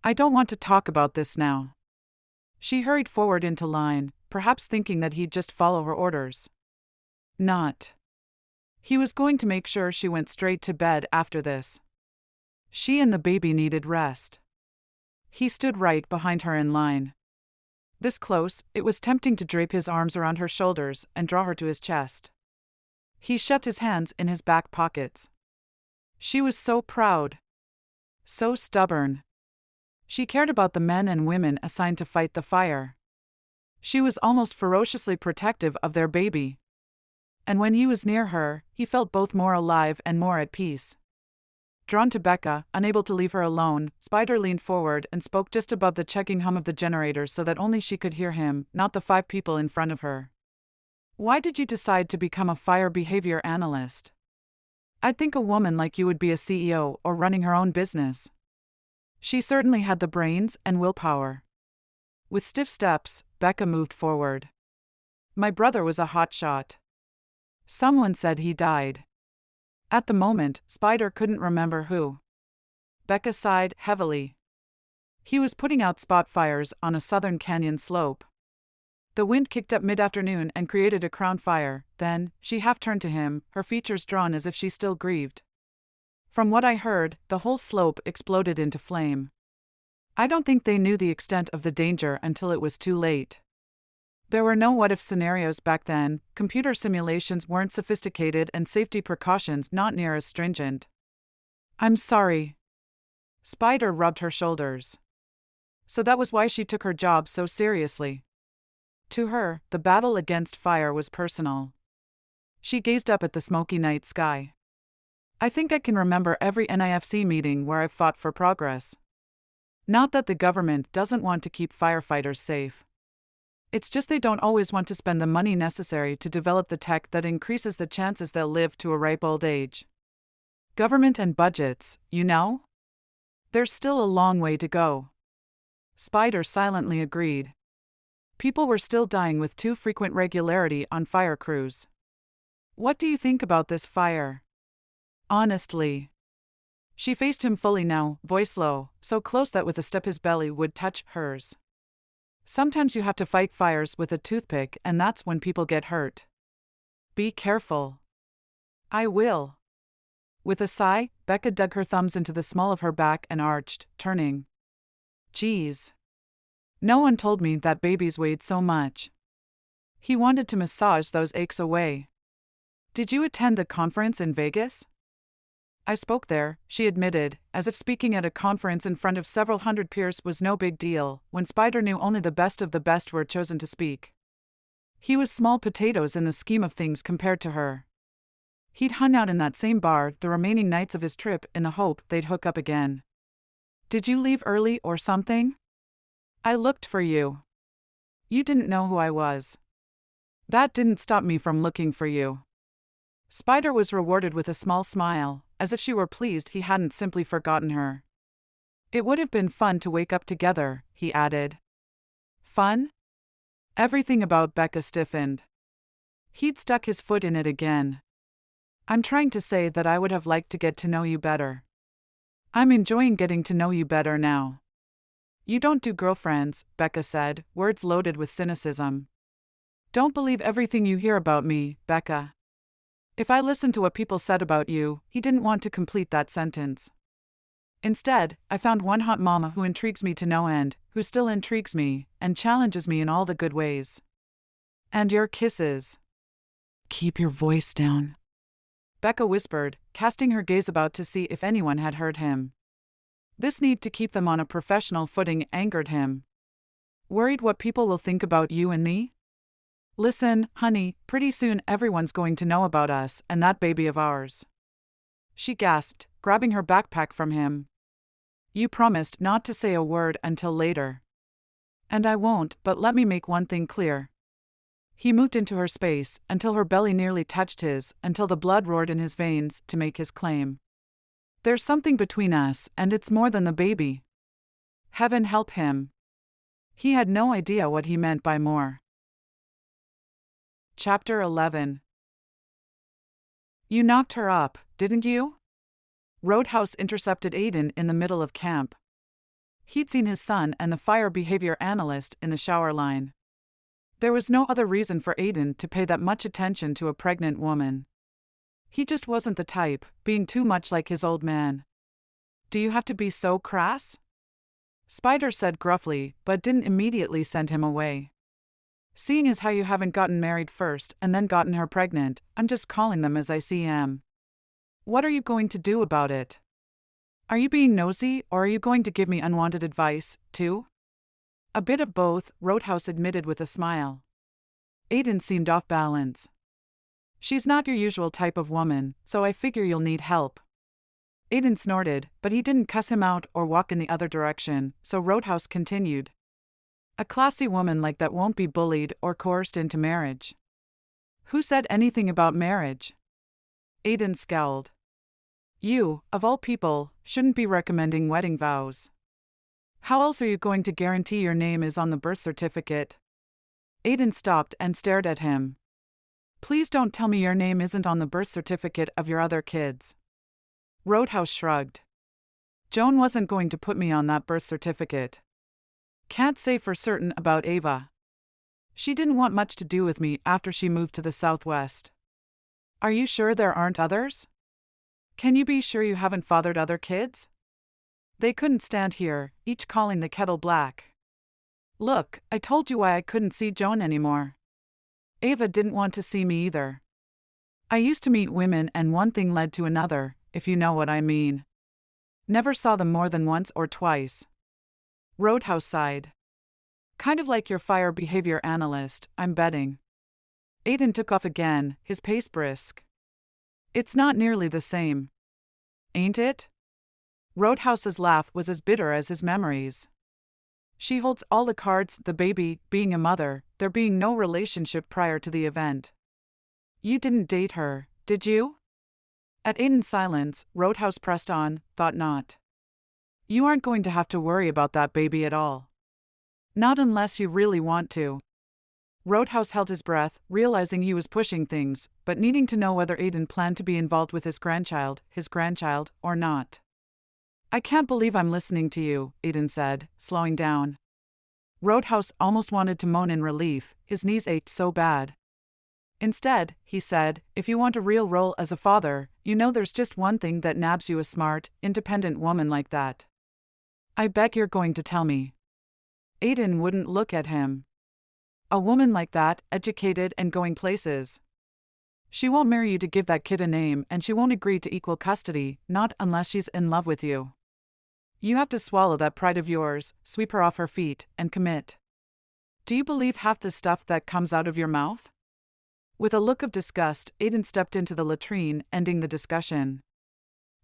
I don't want to talk about this now. She hurried forward into line, perhaps thinking that he'd just follow her orders. Not. He was going to make sure she went straight to bed after this. She and the baby needed rest. He stood right behind her in line. This close, it was tempting to drape his arms around her shoulders and draw her to his chest. He shoved his hands in his back pockets. She was so proud. So stubborn. She cared about the men and women assigned to fight the fire. She was almost ferociously protective of their baby. And when he was near her, he felt both more alive and more at peace. Drawn to Becca, unable to leave her alone, Spider leaned forward and spoke just above the checking hum of the generator so that only she could hear him, not the 5 people in front of her. Why did you decide to become a fire behavior analyst? I'd think a woman like you would be a CEO or running her own business. She certainly had the brains and willpower. With stiff steps, Becca moved forward. My brother was a hotshot. Someone said he died. At the moment, Spider couldn't remember who. Becca sighed heavily. He was putting out spot fires on a southern canyon slope. The wind kicked up mid-afternoon and created a crown fire. Then, she half turned to him, her features drawn as if she still grieved. From what I heard, the whole slope exploded into flame. I don't think they knew the extent of the danger until it was too late. There were no what-if scenarios back then, computer simulations weren't sophisticated and safety precautions not near as stringent. I'm sorry. Spider rubbed her shoulders. So that was why she took her job so seriously. To her, the battle against fire was personal. She gazed up at the smoky night sky. I think I can remember every NIFC meeting where I've fought for progress. Not that the government doesn't want to keep firefighters safe. It's just they don't always want to spend the money necessary to develop the tech that increases the chances they'll live to a ripe old age. Government and budgets, you know? There's still a long way to go. Spider silently agreed. People were still dying with too frequent regularity on fire crews. What do you think about this fire? Honestly. She faced him fully now, voice low, so close that with a step his belly would touch hers. Sometimes you have to fight fires with a toothpick, and that's when people get hurt. Be careful. I will. With a sigh, Becca dug her thumbs into the small of her back and arched, turning. Geez. No one told me that babies weighed so much. He wanted to massage those aches away. Did you attend the conference in Vegas? I spoke there, she admitted, as if speaking at a conference in front of several hundred peers was no big deal, when Spider knew only the best of the best were chosen to speak. He was small potatoes in the scheme of things compared to her. He'd hung out in that same bar the remaining nights of his trip in the hope they'd hook up again. Did you leave early or something? I looked for you. You didn't know who I was. That didn't stop me from looking for you. Spider was rewarded with a small smile, as if she were pleased he hadn't simply forgotten her. It would have been fun to wake up together, he added. Fun? Everything about Becca stiffened. He'd stuck his foot in it again. I'm trying to say that I would have liked to get to know you better. I'm enjoying getting to know you better now. You don't do girlfriends, Becca said, words loaded with cynicism. Don't believe everything you hear about me, Becca. If I listened to what people said about you, he didn't want to complete that sentence. Instead, I found one hot mama who intrigues me to no end, who still intrigues me, and challenges me in all the good ways. And your kisses. Keep your voice down, Becca whispered, casting her gaze about to see if anyone had heard him. This need to keep them on a professional footing angered him. Worried what people will think about you and me? Listen, honey, pretty soon everyone's going to know about us and that baby of ours. She gasped, grabbing her backpack from him. You promised not to say a word until later. And I won't, but let me make one thing clear. He moved into her space, until her belly nearly touched his, until the blood roared in his veins, to make his claim. There's something between us, and it's more than the baby. Heaven help him. He had no idea what he meant by more. Chapter 11. You knocked her up, didn't you? Roadhouse intercepted Aiden in the middle of camp. He'd seen his son and the fire behavior analyst in the shower line. There was no other reason for Aiden to pay that much attention to a pregnant woman. He just wasn't the type, being too much like his old man. Do you have to be so crass? Spider said gruffly, but didn't immediately send him away. Seeing as how you haven't gotten married first and then gotten her pregnant, I'm just calling them as I see 'em. What are you going to do about it? Are you being nosy, or are you going to give me unwanted advice, too? A bit of both, Roadhouse admitted with a smile. Aiden seemed off balance. She's not your usual type of woman, so I figure you'll need help. Aiden snorted, but he didn't cuss him out or walk in the other direction, so Roadhouse continued. A classy woman like that won't be bullied or coerced into marriage. Who said anything about marriage? Aiden scowled. You, of all people, shouldn't be recommending wedding vows. How else are you going to guarantee your name is on the birth certificate? Aiden stopped and stared at him. Please don't tell me your name isn't on the birth certificate of your other kids. Roadhouse shrugged. Joan wasn't going to put me on that birth certificate. Can't say for certain about Ava. She didn't want much to do with me after she moved to the Southwest. Are you sure there aren't others? Can you be sure you haven't fathered other kids? They couldn't stand here, each calling the kettle black. Look, I told you why I couldn't see Joan anymore. Ava didn't want to see me either. I used to meet women and one thing led to another, if you know what I mean. Never saw them more than once or twice. Roadhouse sighed. Kind of like your fire behavior analyst, I'm betting. Aiden took off again, his pace brisk. It's not nearly the same. ain't it? Roadhouse's laugh was as bitter as his memories. She holds all the cards, the baby, being a mother, there being no relationship prior to the event. You didn't date her, did you? At Aiden's silence, Roadhouse pressed on, thought not. You aren't going to have to worry about that baby at all. Not unless you really want to. Roadhouse held his breath, realizing he was pushing things, but needing to know whether Aiden planned to be involved with his grandchild, or not. I can't believe I'm listening to you, Aiden said, slowing down. Roadhouse almost wanted to moan in relief, his knees ached so bad. Instead, he said, if you want a real role as a father, you know there's just one thing that nabs you, a smart, independent woman like that. I bet you're going to tell me. Aiden wouldn't look at him. A woman like that, educated and going places. She won't marry you to give that kid a name, and she won't agree to equal custody, not unless she's in love with you. You have to swallow that pride of yours, sweep her off her feet, and commit. Do you believe half the stuff that comes out of your mouth? With a look of disgust, Aiden stepped into the latrine, ending the discussion.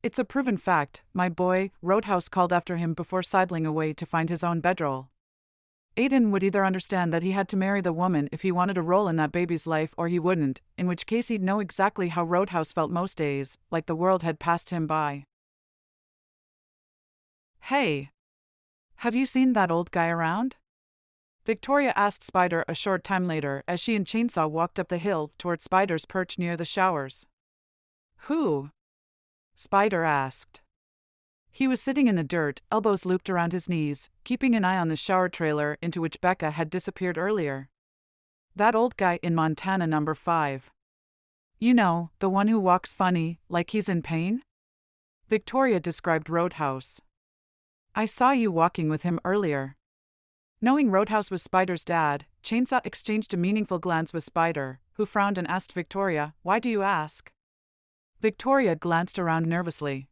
It's a proven fact, my boy, Roadhouse called after him before sidling away to find his own bedroll. Aiden would either understand that he had to marry the woman if he wanted a role in that baby's life, or he wouldn't, in which case he'd know exactly how Roadhouse felt most days, like the world had passed him by. Hey! Have you seen that old guy around? Victoria asked Spider a short time later as she and Chainsaw walked up the hill toward Spider's perch near the showers. Who? Spider asked. He was sitting in the dirt, elbows looped around his knees, keeping an eye on the shower trailer into which Becca had disappeared earlier. That old guy in Montana number 5. You know, the one who walks funny, like he's in pain? Victoria described Roadhouse. I saw you walking with him earlier. Knowing Roadhouse was Spider's dad, Chainsaw exchanged a meaningful glance with Spider, who frowned and asked Victoria, why do you ask? Victoria glanced around nervously.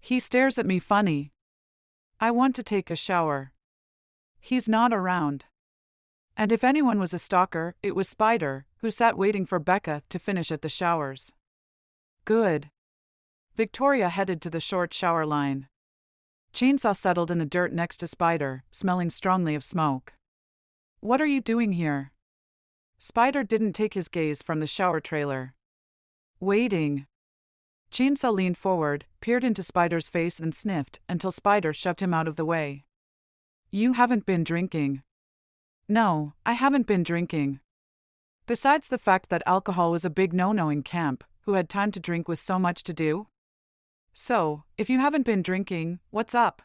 He stares at me funny. I want to take a shower. He's not around. And if anyone was a stalker, it was Spider, who sat waiting for Becca to finish at the showers. Good. Victoria headed to the short shower line. Chainsaw settled in the dirt next to Spider, smelling strongly of smoke. What are you doing here? Spider didn't take his gaze from the shower trailer. Waiting. Chainsaw leaned forward, peered into Spider's face and sniffed until Spider shoved him out of the way. You haven't been drinking. No, I haven't been drinking. Besides the fact that alcohol was a big no-no in camp, who had time to drink with so much to do? So, if you haven't been drinking, what's up?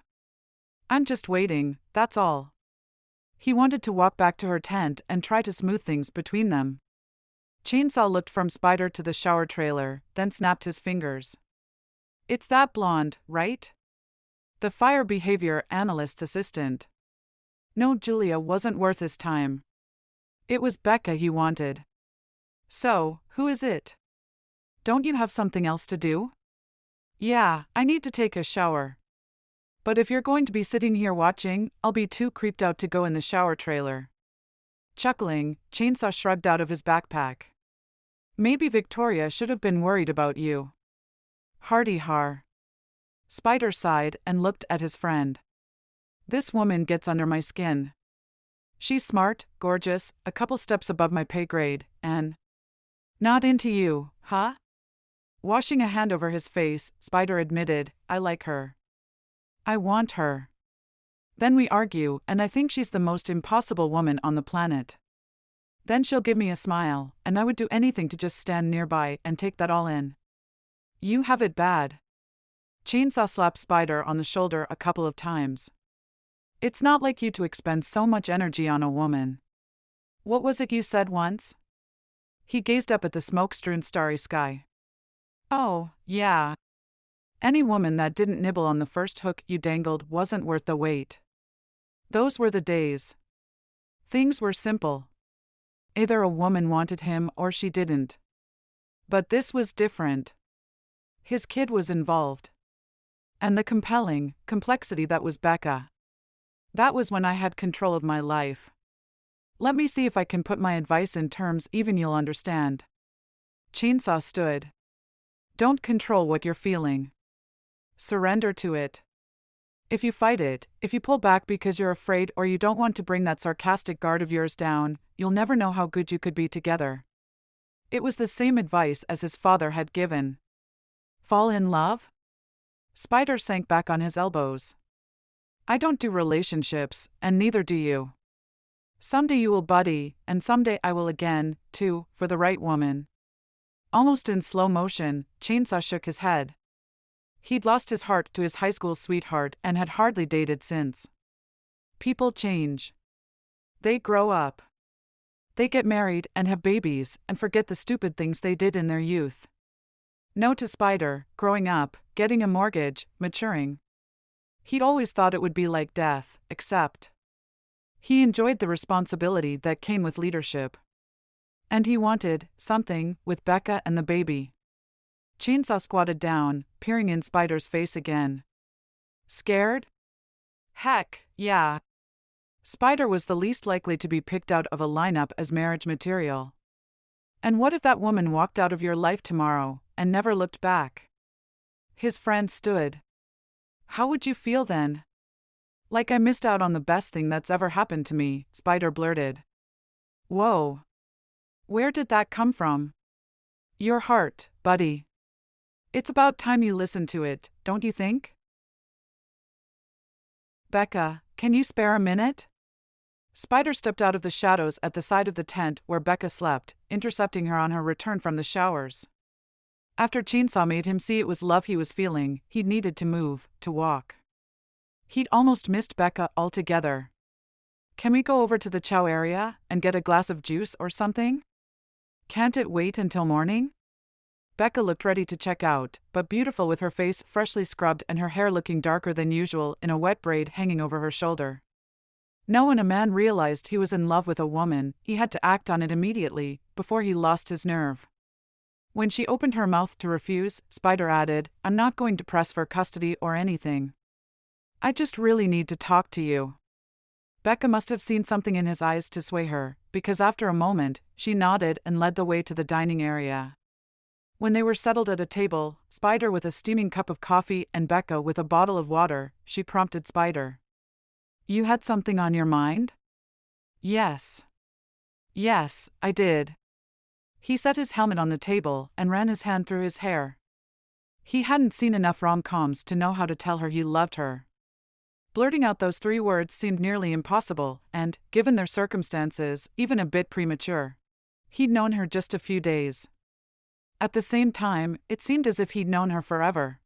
I'm just waiting, that's all. He wanted to walk back to her tent and try to smooth things between them. Chainsaw looked from Spider to the shower trailer, then snapped his fingers. It's that blonde, right? The fire behavior analyst's assistant. No, Julia wasn't worth his time. It was Becca he wanted. So, who is it? Don't you have something else to do? Yeah, I need to take a shower. But if you're going to be sitting here watching, I'll be too creeped out to go in the shower trailer. Chuckling, Chainsaw shrugged out of his backpack. Maybe Victoria should have been worried about you. Hardy har. Spider sighed and looked at his friend. This woman gets under my skin. She's smart, gorgeous, a couple steps above my pay grade, and not into you, huh? Washing a hand over his face, Spider admitted, I like her. I want her. Then we argue, and I think she's the most impossible woman on the planet. Then she'll give me a smile, and I would do anything to just stand nearby and take that all in. You have it bad. Chainsaw slapped Spider on the shoulder a couple of times. It's not like you to expend so much energy on a woman. What was it you said once? He gazed up at the smoke-strewn starry sky. Oh, yeah. Any woman that didn't nibble on the first hook you dangled wasn't worth the wait. Those were the days. Things were simple. Either a woman wanted him or she didn't. But this was different. His kid was involved. And the compelling complexity that was Becca. That was when I had control of my life. Let me see if I can put my advice in terms even you'll understand. Chainsaw stood. Don't control what you're feeling. Surrender to it. If you fight it, if you pull back because you're afraid or you don't want to bring that sarcastic guard of yours down, you'll never know how good you could be together. It was the same advice as his father had given. Fall in love? Spider sank back on his elbows. I don't do relationships, and neither do you. Someday you will, buddy, and someday I will again, too, for the right woman. Almost in slow motion, Chainsaw shook his head. He'd lost his heart to his high school sweetheart and had hardly dated since. People change. They grow up. They get married and have babies and forget the stupid things they did in their youth. No to Spider, growing up, getting a mortgage, maturing. He'd always thought it would be like death, except he enjoyed the responsibility that came with leadership. And he wanted something with Becca and the baby. Chainsaw squatted down, peering in Spider's face again. Scared? Heck, yeah. Spider was the least likely to be picked out of a lineup as marriage material. And what if that woman walked out of your life tomorrow and never looked back? His friend stood. How would you feel then? Like I missed out on the best thing that's ever happened to me, Spider blurted. Whoa. Where did that come from? Your heart, buddy. It's about time you listened to it, don't you think? Becca, can you spare a minute? Spider stepped out of the shadows at the side of the tent where Becca slept, intercepting her on her return from the showers. After Chainsaw made him see it was love he was feeling, he needed to move, to walk. He'd almost missed Becca altogether. Can we go over to the chow area and get a glass of juice or something? Can't it wait until morning? Becca looked ready to check out, but beautiful with her face freshly scrubbed and her hair looking darker than usual in a wet braid hanging over her shoulder. Now when a man realized he was in love with a woman, he had to act on it immediately, before he lost his nerve. When she opened her mouth to refuse, Spider added, I'm not going to press for custody or anything. I just really need to talk to you. Becca must have seen something in his eyes to sway her, because after a moment, she nodded and led the way to the dining area. When they were settled at a table, Spider with a steaming cup of coffee and Becca with a bottle of water, she prompted Spider. You had something on your mind? Yes. Yes, I did. He set his helmet on the table and ran his hand through his hair. He hadn't seen enough rom-coms to know how to tell her he loved her. Blurting out those 3 words seemed nearly impossible and, given their circumstances, even a bit premature. He'd known her just a few days. At the same time, it seemed as if he'd known her forever.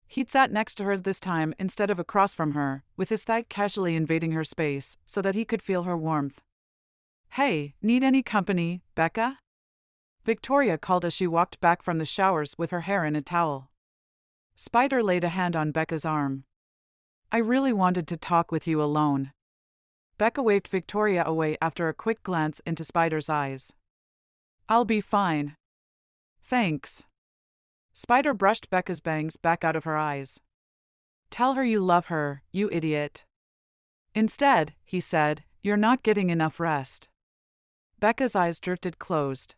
He'd sat next to her this time instead of across from her, with his thigh casually invading her space, so that he could feel her warmth. Hey, need any company, Becca? Victoria called as she walked back from the showers with her hair in a towel. Spider laid a hand on Becca's arm. I really wanted to talk with you alone. Becca waved Victoria away after a quick glance into Spider's eyes. I'll be fine. Thanks. Spider brushed Becca's bangs back out of her eyes. Tell her you love her, you idiot. Instead, he said, you're not getting enough rest. Becca's eyes drifted closed.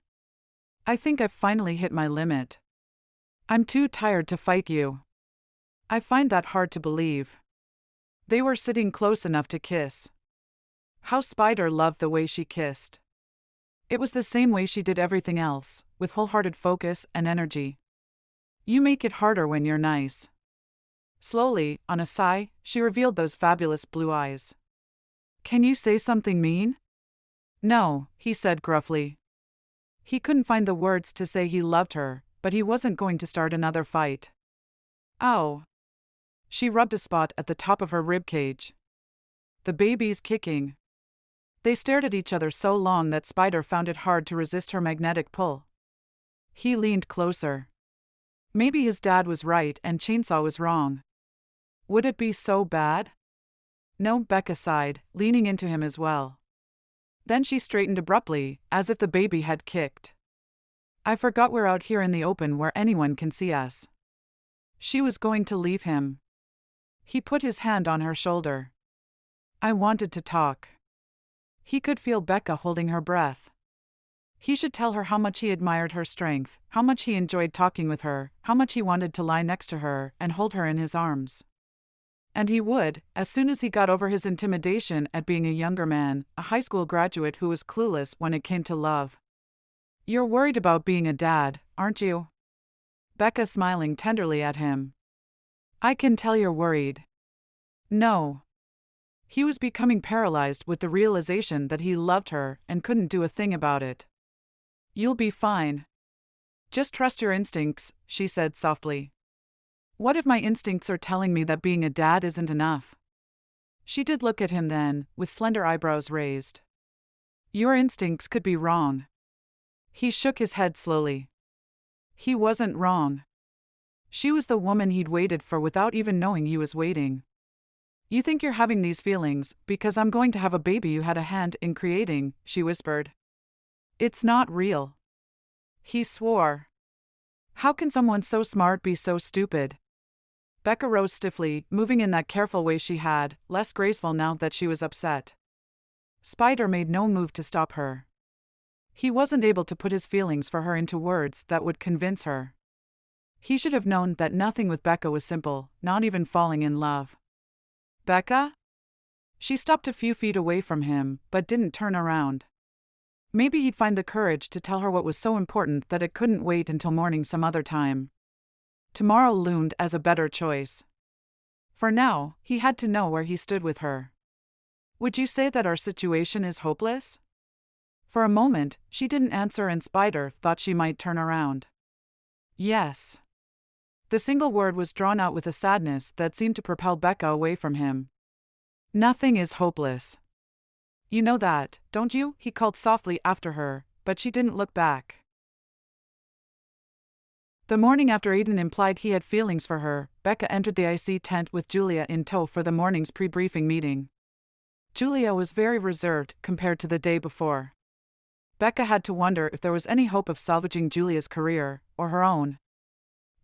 I think I've finally hit my limit. I'm too tired to fight you. I find that hard to believe. They were sitting close enough to kiss. How Spider loved the way she kissed. It was the same way she did everything else, with wholehearted focus and energy. You make it harder when you're nice. Slowly, on a sigh, she revealed those fabulous blue eyes. Can you say something mean? No, he said gruffly. He couldn't find the words to say he loved her, but he wasn't going to start another fight. Ow. She rubbed a spot at the top of her ribcage. The baby's kicking. They stared at each other so long that Spider found it hard to resist her magnetic pull. He leaned closer. Maybe his dad was right and Chainsaw was wrong. Would it be so bad? No, Becca sighed, leaning into him as well. Then she straightened abruptly, as if the baby had kicked. I forgot we're out here in the open where anyone can see us. She was going to leave him. He put his hand on her shoulder. I wanted to talk. He could feel Becca holding her breath. He should tell her how much he admired her strength, how much he enjoyed talking with her, how much he wanted to lie next to her and hold her in his arms. And he would, as soon as he got over his intimidation at being a younger man, a high school graduate who was clueless when it came to love. "You're worried about being a dad, aren't you?" Becca smiling tenderly at him. "I can tell you're worried." No. He was becoming paralyzed with the realization that he loved her and couldn't do a thing about it. "You'll be fine. Just trust your instincts," she said softly. "What if my instincts are telling me that being a dad isn't enough?" She did look at him then, with slender eyebrows raised. "Your instincts could be wrong." He shook his head slowly. He wasn't wrong. She was the woman he'd waited for without even knowing he was waiting. "You think you're having these feelings because I'm going to have a baby you had a hand in creating," she whispered. "It's not real." He swore. How can someone so smart be so stupid? Becca rose stiffly, moving in that careful way she had, less graceful now that she was upset. Spider made no move to stop her. He wasn't able to put his feelings for her into words that would convince her. He should have known that nothing with Becca was simple, not even falling in love. "Becca?" She stopped a few feet away from him, but didn't turn around. Maybe he'd find the courage to tell her what was so important that it couldn't wait until morning some other time. Tomorrow loomed as a better choice. For now, he had to know where he stood with her. "Would you say that our situation is hopeless?" For a moment, she didn't answer and Spider thought she might turn around. "Yes." The single word was drawn out with a sadness that seemed to propel Becca away from him. "Nothing is hopeless. You know that, don't you?" he called softly after her, but she didn't look back. The morning after Aiden implied he had feelings for her, Becca entered the IC tent with Julia in tow for the morning's pre-briefing meeting. Julia was very reserved compared to the day before. Becca had to wonder if there was any hope of salvaging Julia's career, or her own.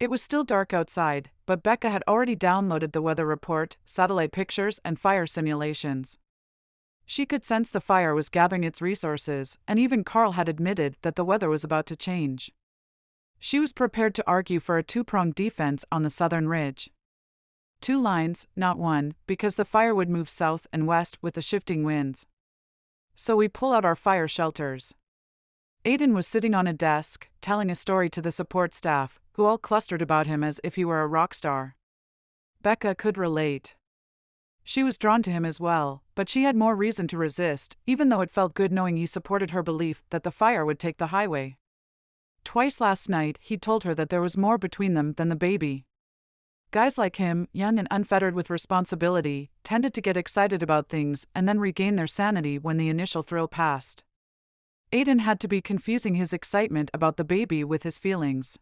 It was still dark outside, but Becca had already downloaded the weather report, satellite pictures, and fire simulations. She could sense the fire was gathering its resources, and even Carl had admitted that the weather was about to change. She was prepared to argue for a two-pronged defense on the southern ridge. 2 lines, not one, because the fire would move south and west with the shifting winds. "So we pull out our fire shelters." Aiden was sitting on a desk, telling a story to the support staff, who all clustered about him as if he were a rock star. Becca could relate. She was drawn to him as well, but she had more reason to resist, even though it felt good knowing he supported her belief that the fire would take the highway. Twice last night, he told her that there was more between them than the baby. Guys like him, young and unfettered with responsibility, tended to get excited about things and then regain their sanity when the initial thrill passed. Aiden had to be confusing his excitement about the baby with his feelings.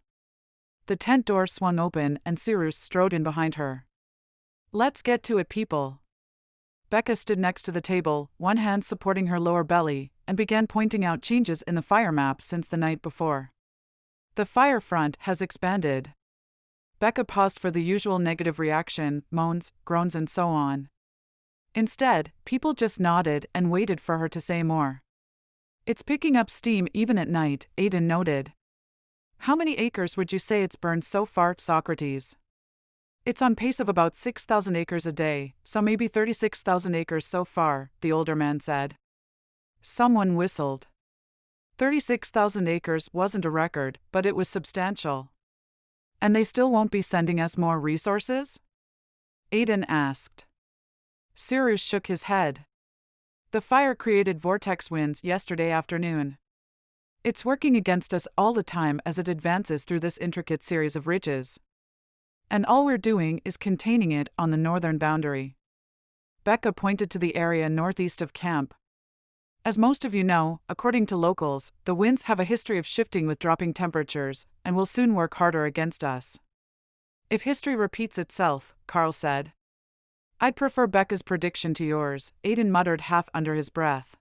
The tent door swung open and Cyrus strode in behind her. "Let's get to it, people." Becca stood next to the table, one hand supporting her lower belly, and began pointing out changes in the fire map since the night before. "The fire front has expanded." Becca paused for the usual negative reaction, moans, groans and so on. Instead, people just nodded and waited for her to say more. "It's picking up steam even at night," Aiden noted. "How many acres would you say it's burned so far, Socrates?" "It's on pace of about 6,000 acres a day, so maybe 36,000 acres so far," the older man said. Someone whistled. 36,000 acres wasn't a record, but it was substantial. "And they still won't be sending us more resources?" Aiden asked. Cyrus shook his head. "The fire created vortex winds yesterday afternoon. It's working against us all the time as it advances through this intricate series of ridges. And all we're doing is containing it on the northern boundary." Becca pointed to the area northeast of camp. "As most of you know, according to locals, the winds have a history of shifting with dropping temperatures, and will soon work harder against us." "If history repeats itself," Carl said. "I'd prefer Becca's prediction to yours," Aiden muttered half under his breath.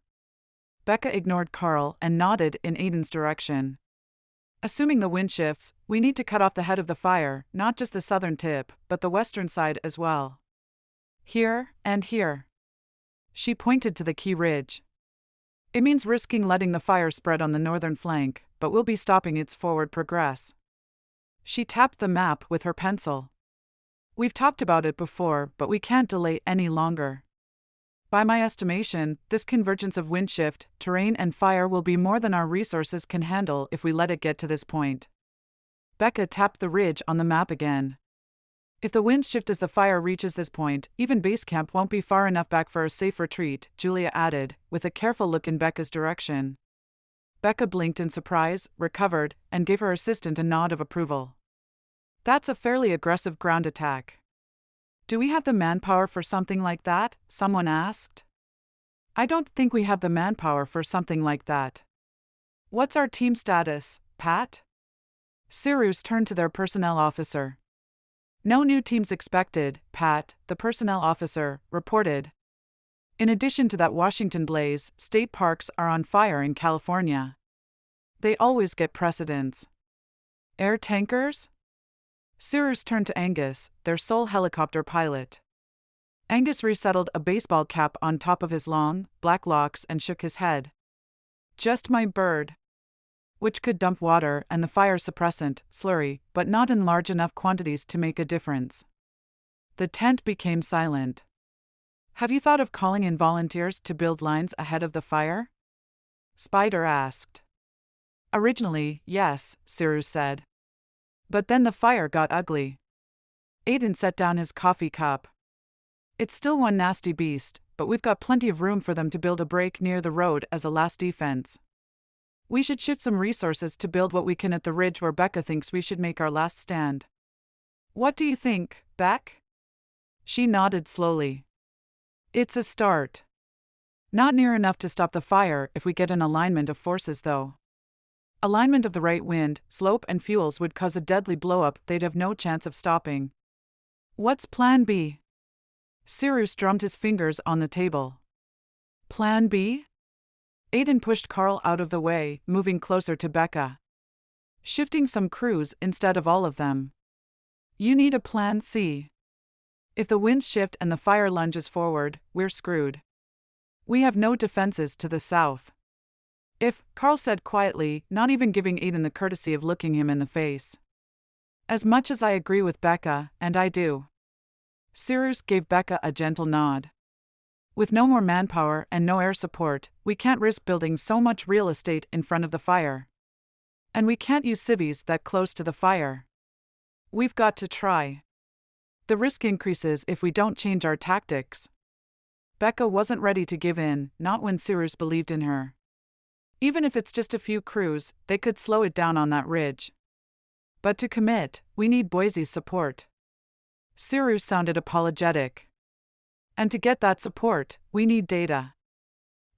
Becca ignored Carl and nodded in Aiden's direction. "Assuming the wind shifts, we need to cut off the head of the fire, not just the southern tip, but the western side as well. Here, and here." She pointed to the key ridge. It means risking letting the fire spread on the northern flank, but we'll be stopping its forward progress. She tapped the map with her pencil. We've talked about it before, but we can't delay any longer. By my estimation, this convergence of wind shift, terrain and fire will be more than our resources can handle if we let it get to this point. Becca tapped the ridge on the map again. If the winds shift as the fire reaches this point, even base camp won't be far enough back for a safe retreat, Julia added, with a careful look in Becca's direction. Becca blinked in surprise, recovered, and gave her assistant a nod of approval. That's a fairly aggressive ground attack. Do we have the manpower for something like that? Someone asked. I don't think we have the manpower for something like that. What's our team status, Pat? Cyrus turned to their personnel officer. No new teams expected, Pat, the personnel officer reported. In addition to that Washington blaze, state parks are on fire in California. They always get precedence. Air tankers? Cyrus turned to Angus, their sole helicopter pilot. Angus resettled a baseball cap on top of his long, black locks and shook his head. Just my bird. Which could dump water and the fire suppressant, slurry, but not in large enough quantities to make a difference. The tent became silent. Have you thought of calling in volunteers to build lines ahead of the fire? Spider asked. Originally, yes, Cyrus said. But then the fire got ugly. Aiden set down his coffee cup. It's still one nasty beast, but we've got plenty of room for them to build a break near the road as a last defense. We should shift some resources to build what we can at the ridge where Becca thinks we should make our last stand. What do you think, Beck? She nodded slowly. It's a start. Not near enough to stop the fire if we get an alignment of forces, though. Alignment of the right wind, slope and fuels would cause a deadly blow-up they'd have no chance of stopping. What's Plan B? Cyrus drummed his fingers on the table. Plan B? Aiden pushed Carl out of the way, moving closer to Becca. Shifting some crews instead of all of them. You need a Plan C. If the winds shift and the fire lunges forward, we're screwed. We have no defenses to the south. If, Carl said quietly, not even giving Aiden the courtesy of looking him in the face. As much as I agree with Becca, and I do. Cyrus gave Becca a gentle nod. With no more manpower and no air support, we can't risk building so much real estate in front of the fire. And we can't use civvies that close to the fire. We've got to try. The risk increases if we don't change our tactics. Becca wasn't ready to give in, not when Cyrus believed in her. Even if it's just a few crews, they could slow it down on that ridge. But to commit, we need Boise's support. Cyrus sounded apologetic. And to get that support, we need data.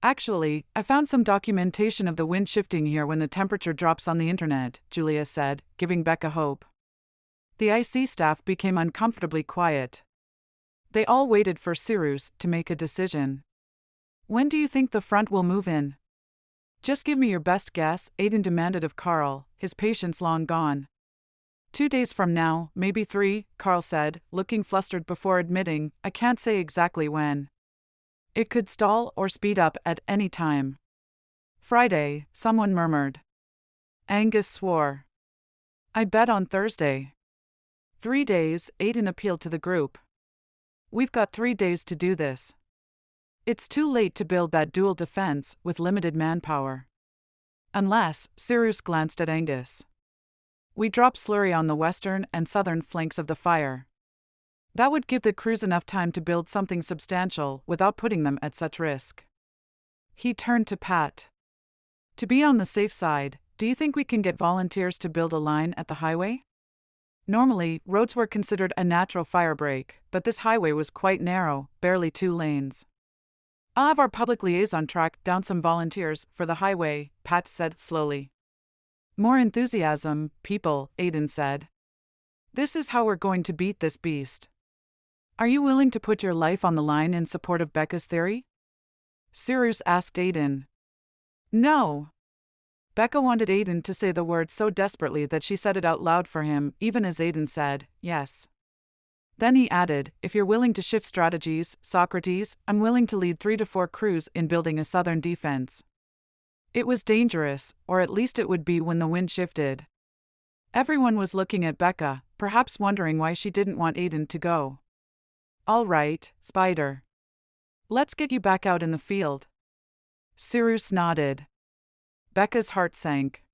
Actually, I found some documentation of the wind shifting here when the temperature drops on the internet, Julia said, giving Becca hope. The IC staff became uncomfortably quiet. They all waited for Cyrus to make a decision. When do you think the front will move in? Just give me your best guess, Aiden demanded of Carl, his patience long gone. 2 days from now, maybe 3, Carl said, looking flustered before admitting, I can't say exactly when. It could stall or speed up at any time. Friday, someone murmured. Angus swore. I bet on Thursday. 3 days, Aiden appealed to the group. We've got 3 days to do this. It's too late to build that dual defense with limited manpower. Unless, Cyrus glanced at Angus. We drop slurry on the western and southern flanks of the fire. That would give the crews enough time to build something substantial without putting them at such risk. He turned to Pat. To be on the safe side, do you think we can get volunteers to build a line at the highway? Normally, roads were considered a natural fire break, but this highway was quite narrow, barely 2 lanes. I'll have our public liaison track down some volunteers for the highway, Pat said slowly. More enthusiasm, people, Aiden said. This is how we're going to beat this beast. Are you willing to put your life on the line in support of Becca's theory? Cyrus asked Aiden. No. Becca wanted Aiden to say the word so desperately that she said it out loud for him, even as Aiden said, yes. Then he added, if you're willing to shift strategies, Socrates, I'm willing to lead 3 to 4 crews in building a southern defense. It was dangerous, or at least it would be when the wind shifted. Everyone was looking at Becca, perhaps wondering why she didn't want Aiden to go. All right, Spider. Let's get you back out in the field. Cyrus nodded. Becca's heart sank.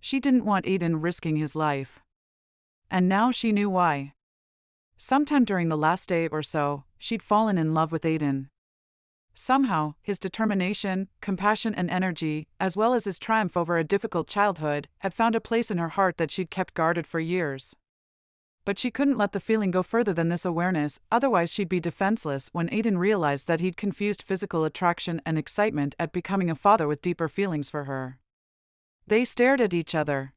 She didn't want Aiden risking his life. And now she knew why. Sometime during the last day or so, she'd fallen in love with Aiden. Somehow, his determination, compassion and energy, as well as his triumph over a difficult childhood, had found a place in her heart that she'd kept guarded for years. But she couldn't let the feeling go further than this awareness, otherwise she'd be defenseless when Aiden realized that he'd confused physical attraction and excitement at becoming a father with deeper feelings for her. They stared at each other.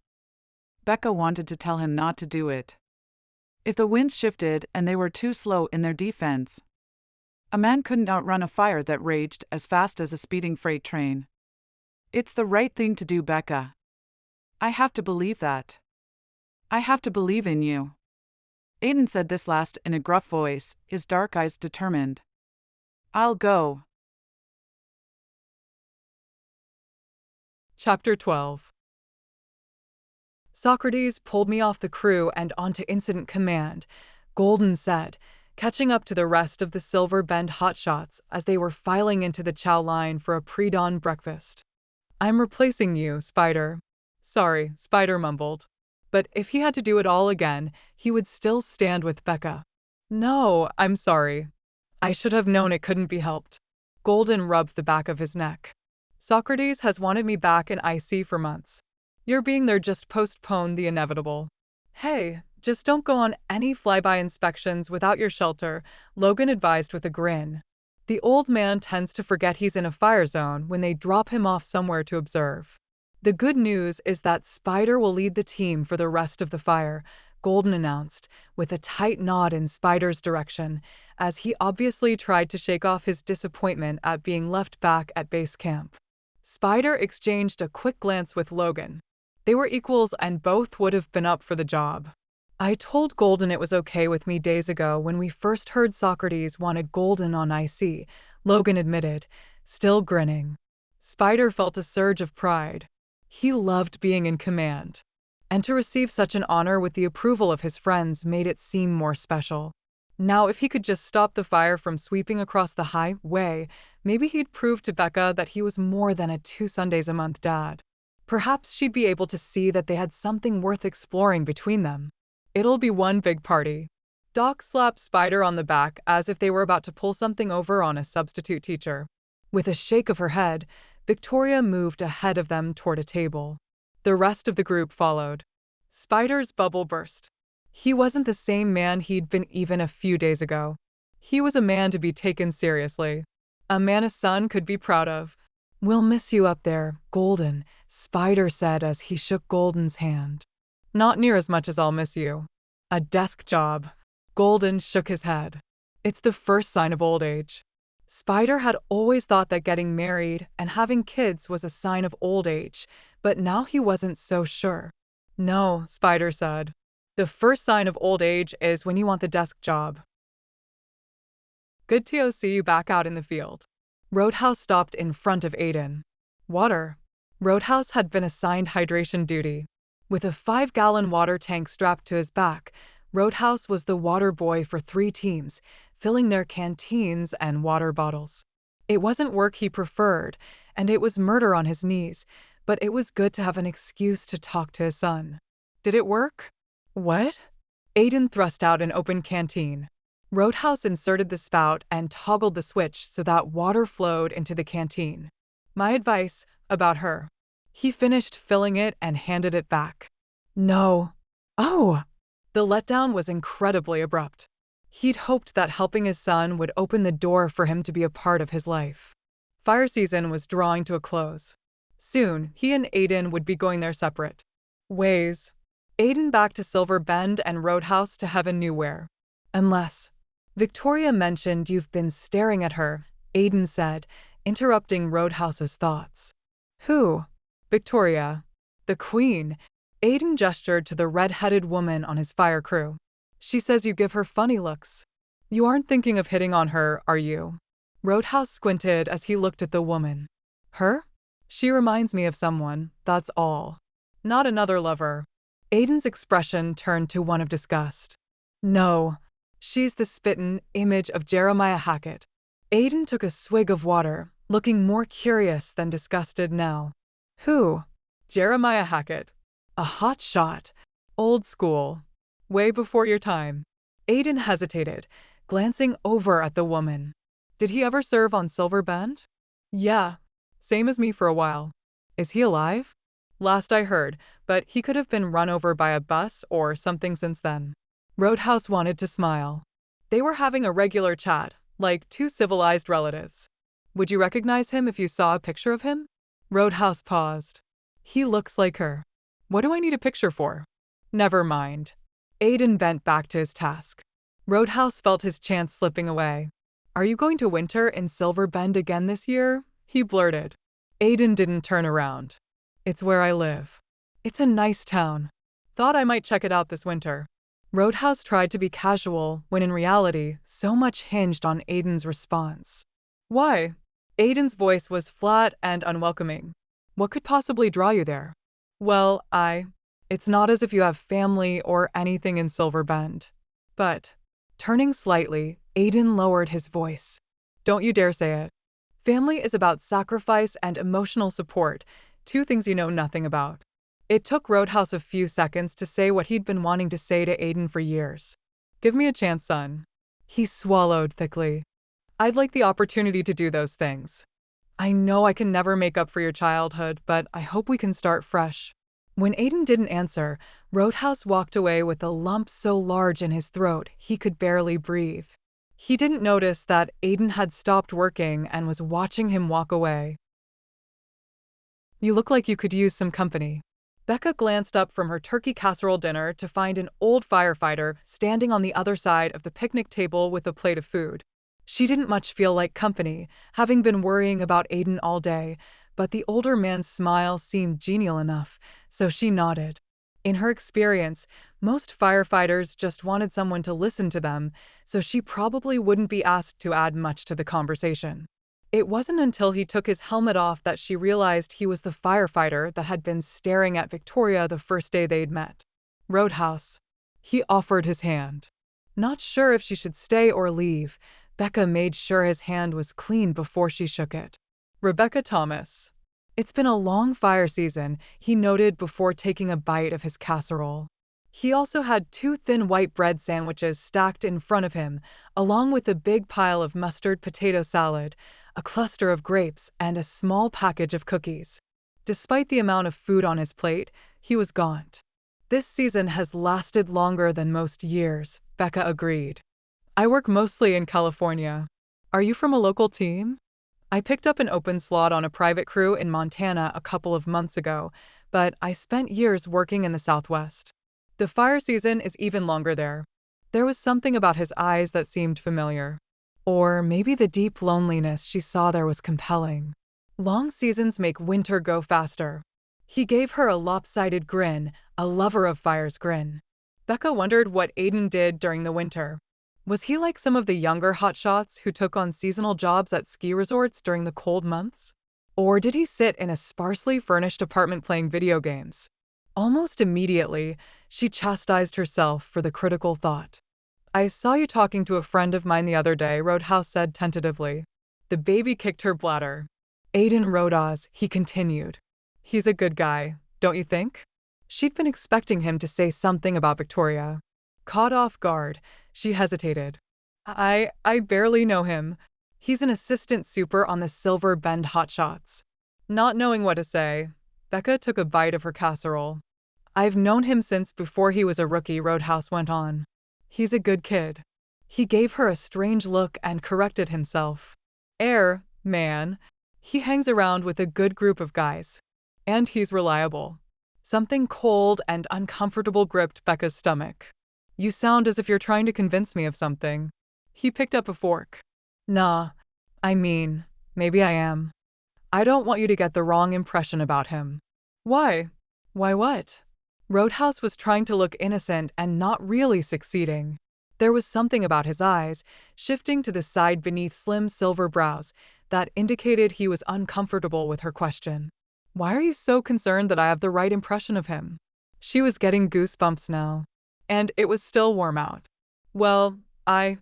Becca wanted to tell him not to do it. If the winds shifted and they were too slow in their defense, a man couldn't outrun a fire that raged as fast as a speeding freight train. It's the right thing to do, Becca. I have to believe that. I have to believe in you. Aiden said this last in a gruff voice, his dark eyes determined. I'll go. Chapter 12. Socrates pulled me off the crew and onto incident command, Golden said, catching up to the rest of the Silver Bend hotshots as they were filing into the chow line for a pre-dawn breakfast. I'm replacing you, Spider. Sorry, Spider mumbled. But if he had to do it all again, he would still stand with Becca. No, I'm sorry. I should have known it couldn't be helped. Golden rubbed the back of his neck. Socrates has wanted me back in IC for months. Your being there just postponed the inevitable. Hey, just don't go on any flyby inspections without your shelter, Logan advised with a grin. The old man tends to forget he's in a fire zone when they drop him off somewhere to observe. The good news is that Spider will lead the team for the rest of the fire, Golden announced, with a tight nod in Spider's direction, as he obviously tried to shake off his disappointment at being left back at base camp. Spider exchanged a quick glance with Logan. They were equals and both would have been up for the job. I told Golden it was okay with me days ago when we first heard Socrates wanted Golden on IC, Logan admitted, still grinning. Spider felt a surge of pride. He loved being in command. And to receive such an honor with the approval of his friends made it seem more special. Now if he could just stop the fire from sweeping across the highway, maybe he'd prove to Becca that he was more than a 2 Sundays a month dad. Perhaps she'd be able to see that they had something worth exploring between them. It'll be one big party. Doc slapped Spider on the back as if they were about to pull something over on a substitute teacher. With a shake of her head, Victoria moved ahead of them toward a table. The rest of the group followed. Spider's bubble burst. He wasn't the same man he'd been even a few days ago. He was a man to be taken seriously. A man a son could be proud of. We'll miss you up there, Golden, Spider said as he shook Golden's hand. Not near as much as I'll miss you. A desk job. Golden shook his head. It's the first sign of old age. Spider had always thought that getting married and having kids was a sign of old age, but now he wasn't so sure. No, Spider said. The first sign of old age is when you want the desk job. Good to see you back out in the field. Roadhouse stopped in front of Aiden. Water. Roadhouse had been assigned hydration duty. With a 5-gallon water tank strapped to his back, Roadhouse was the water boy for 3 teams, filling their canteens and water bottles. It wasn't work he preferred, and it was murder on his knees, but it was good to have an excuse to talk to his son. Did it work? What? Aiden thrust out an open canteen. Roadhouse inserted the spout and toggled the switch so that water flowed into the canteen. My advice about her. He finished filling it and handed it back. No. Oh! The letdown was incredibly abrupt. He'd hoped that helping his son would open the door for him to be a part of his life. Fire season was drawing to a close. Soon, he and Aiden would be going their separate ways. Aiden back to Silver Bend and Roadhouse to heaven knew where. Unless. Victoria mentioned you've been staring at her, Aiden said, interrupting Roadhouse's thoughts. Who? Victoria. The Queen. Aiden gestured to the red-headed woman on his fire crew. She says you give her funny looks. You aren't thinking of hitting on her, are you? Roadhouse squinted as he looked at the woman. Her? She reminds me of someone, that's all. Not another lover. Aiden's expression turned to one of disgust. No, she's the spitten image of Jeremiah Hackett. Aiden took a swig of water, looking more curious than disgusted now. Who? Jeremiah Hackett. A hot shot. Old school. Way before your time. Aiden hesitated, glancing over at the woman. Did he ever serve on Silver Bend? Yeah. Same as me for a while. Is he alive? Last I heard, but he could have been run over by a bus or something since then. Roadhouse wanted to smile. They were having a regular chat, like two civilized relatives. Would you recognize him if you saw a picture of him? Roadhouse paused. He looks like her. What do I need a picture for? Never mind. Aiden bent back to his task. Roadhouse felt his chance slipping away. Are you going to winter in Silver Bend again this year? He blurted. Aiden didn't turn around. It's where I live. It's a nice town. Thought I might check it out this winter. Roadhouse tried to be casual when in reality, so much hinged on Aiden's response. Why? Aiden's voice was flat and unwelcoming. What could possibly draw you there? Well, It's not as if you have family or anything in Silver Bend. But, turning slightly, Aiden lowered his voice. Don't you dare say it. Family is about sacrifice and emotional support, two things you know nothing about. It took Roadhouse a few seconds to say what he'd been wanting to say to Aiden for years. Give me a chance, son. He swallowed thickly. I'd like the opportunity to do those things. I know I can never make up for your childhood, but I hope we can start fresh. When Aiden didn't answer, Roadhouse walked away with a lump so large in his throat he could barely breathe. He didn't notice that Aiden had stopped working and was watching him walk away. You look like you could use some company. Becca glanced up from her turkey casserole dinner to find an old firefighter standing on the other side of the picnic table with a plate of food. She didn't much feel like company, having been worrying about Aiden all day, but the older man's smile seemed genial enough, so she nodded. In her experience, most firefighters just wanted someone to listen to them, so she probably wouldn't be asked to add much to the conversation. It wasn't until he took his helmet off that she realized he was the firefighter that had been staring at Victoria the first day they'd met. Roadhouse. He offered his hand. Not sure if she should stay or leave, Becca made sure his hand was clean before she shook it. Becca Thomas. It's been a long fire season, he noted before taking a bite of his casserole. He also had two thin white bread sandwiches stacked in front of him, along with a big pile of mustard potato salad, a cluster of grapes, and a small package of cookies. Despite the amount of food on his plate, he was gaunt. This season has lasted longer than most years, Becca agreed. I work mostly in California. Are you from a local team? I picked up an open slot on a private crew in Montana a couple of months ago, but I spent years working in the Southwest. The fire season is even longer there. There was something about his eyes that seemed familiar. Or maybe the deep loneliness she saw there was compelling. Long seasons make winter go faster. He gave her a lopsided grin, a lover of fire's grin. Becca wondered what Aiden did during the winter. Was he like some of the younger hotshots who took on seasonal jobs at ski resorts during the cold months? Or did he sit in a sparsely furnished apartment playing video games? Almost immediately, she chastised herself for the critical thought. I saw you talking to a friend of mine the other day, Roadhouse said tentatively. The baby kicked her bladder. Aiden Rodas, he continued. He's a good guy, don't you think? She'd been expecting him to say something about Victoria. Caught off guard, she hesitated. I barely know him. He's an assistant super on the Silver Bend Hotshots. Not knowing what to say, Becca took a bite of her casserole. I've known him since before he was a rookie, Roadhouse went on. He's a good kid. He gave her a strange look and corrected himself. Man. He hangs around with a good group of guys. And he's reliable. Something cold and uncomfortable gripped Becca's stomach. You sound as if you're trying to convince me of something. He picked up a fork. Nah, maybe I am. I don't want you to get the wrong impression about him. Why? Why what? Roadhouse was trying to look innocent and not really succeeding. There was something about his eyes, shifting to the side beneath slim silver brows, that indicated he was uncomfortable with her question. Why are you so concerned that I have the right impression of him? She was getting goosebumps now. And it was still warm out. Well, I'd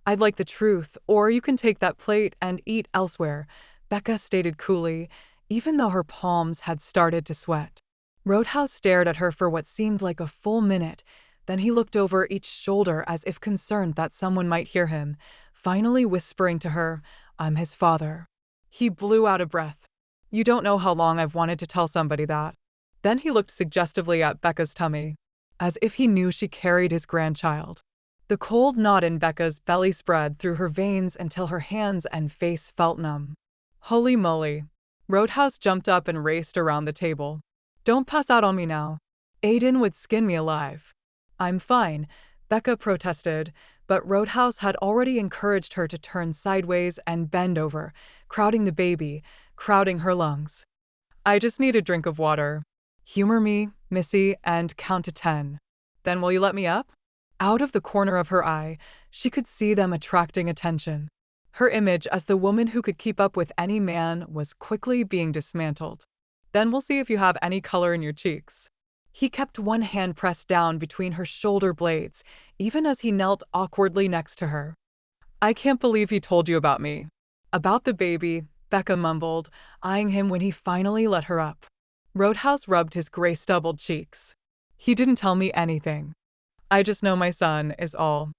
like the truth, or you can take that plate and eat elsewhere, Becca stated coolly, even though her palms had started to sweat. Roadhouse stared at her for what seemed like a full minute, then he looked over each shoulder as if concerned that someone might hear him, finally whispering to her, "I'm his father." He blew out a breath. "You don't know how long I've wanted to tell somebody that." Then he looked suggestively at Becca's tummy, as if he knew she carried his grandchild. The cold knot in Becca's belly spread through her veins until her hands and face felt numb. Holy moly. Roadhouse jumped up and raced around the table. "Don't pass out on me now. Aiden would skin me alive." "I'm fine," Becca protested, but Roadhouse had already encouraged her to turn sideways and bend over, crowding the baby, crowding her lungs. "I just need a drink of water. Humor me, Missy, and count to 10. Then will you let me up?" Out of the corner of her eye, she could see them attracting attention. Her image as the woman who could keep up with any man was quickly being dismantled. "Then we'll see if you have any color in your cheeks." He kept one hand pressed down between her shoulder blades, even as he knelt awkwardly next to her. "I can't believe he told you about me." "About the baby," Becca mumbled, eyeing him when he finally let her up. Roadhouse rubbed his gray-stubbled cheeks. "He didn't tell me anything. I just know my son is all."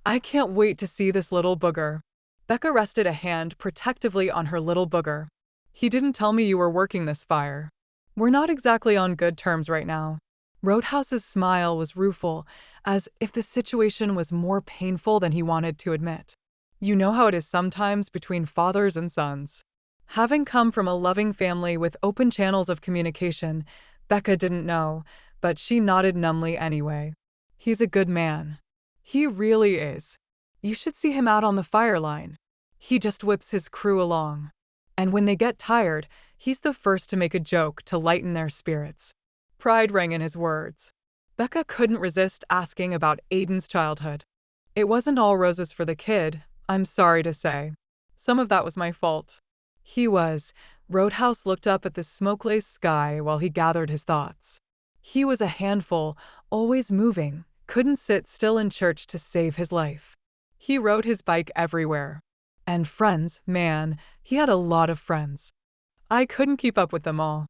"I can't wait to see this little booger." Becca rested a hand protectively on her little booger. "He didn't tell me you were working this fire. We're not exactly on good terms right now." Roadhouse's smile was rueful, as if the situation was more painful than he wanted to admit. "You know how it is sometimes between fathers and sons." Having come from a loving family with open channels of communication, Becca didn't know, but she nodded numbly anyway. "He's a good man. He really is. You should see him out on the fire line. He just whips his crew along. And when they get tired, he's the first to make a joke to lighten their spirits." Pride rang in his words. Becca couldn't resist asking about Aiden's childhood. "It wasn't all roses for the kid, I'm sorry to say. Some of that was my fault." He was. Roadhouse looked up at the smoke-laced sky while he gathered his thoughts. He was a handful, always moving, couldn't sit still in church to save his life. He rode his bike everywhere. And friends, man, he had a lot of friends. I couldn't keep up with them all.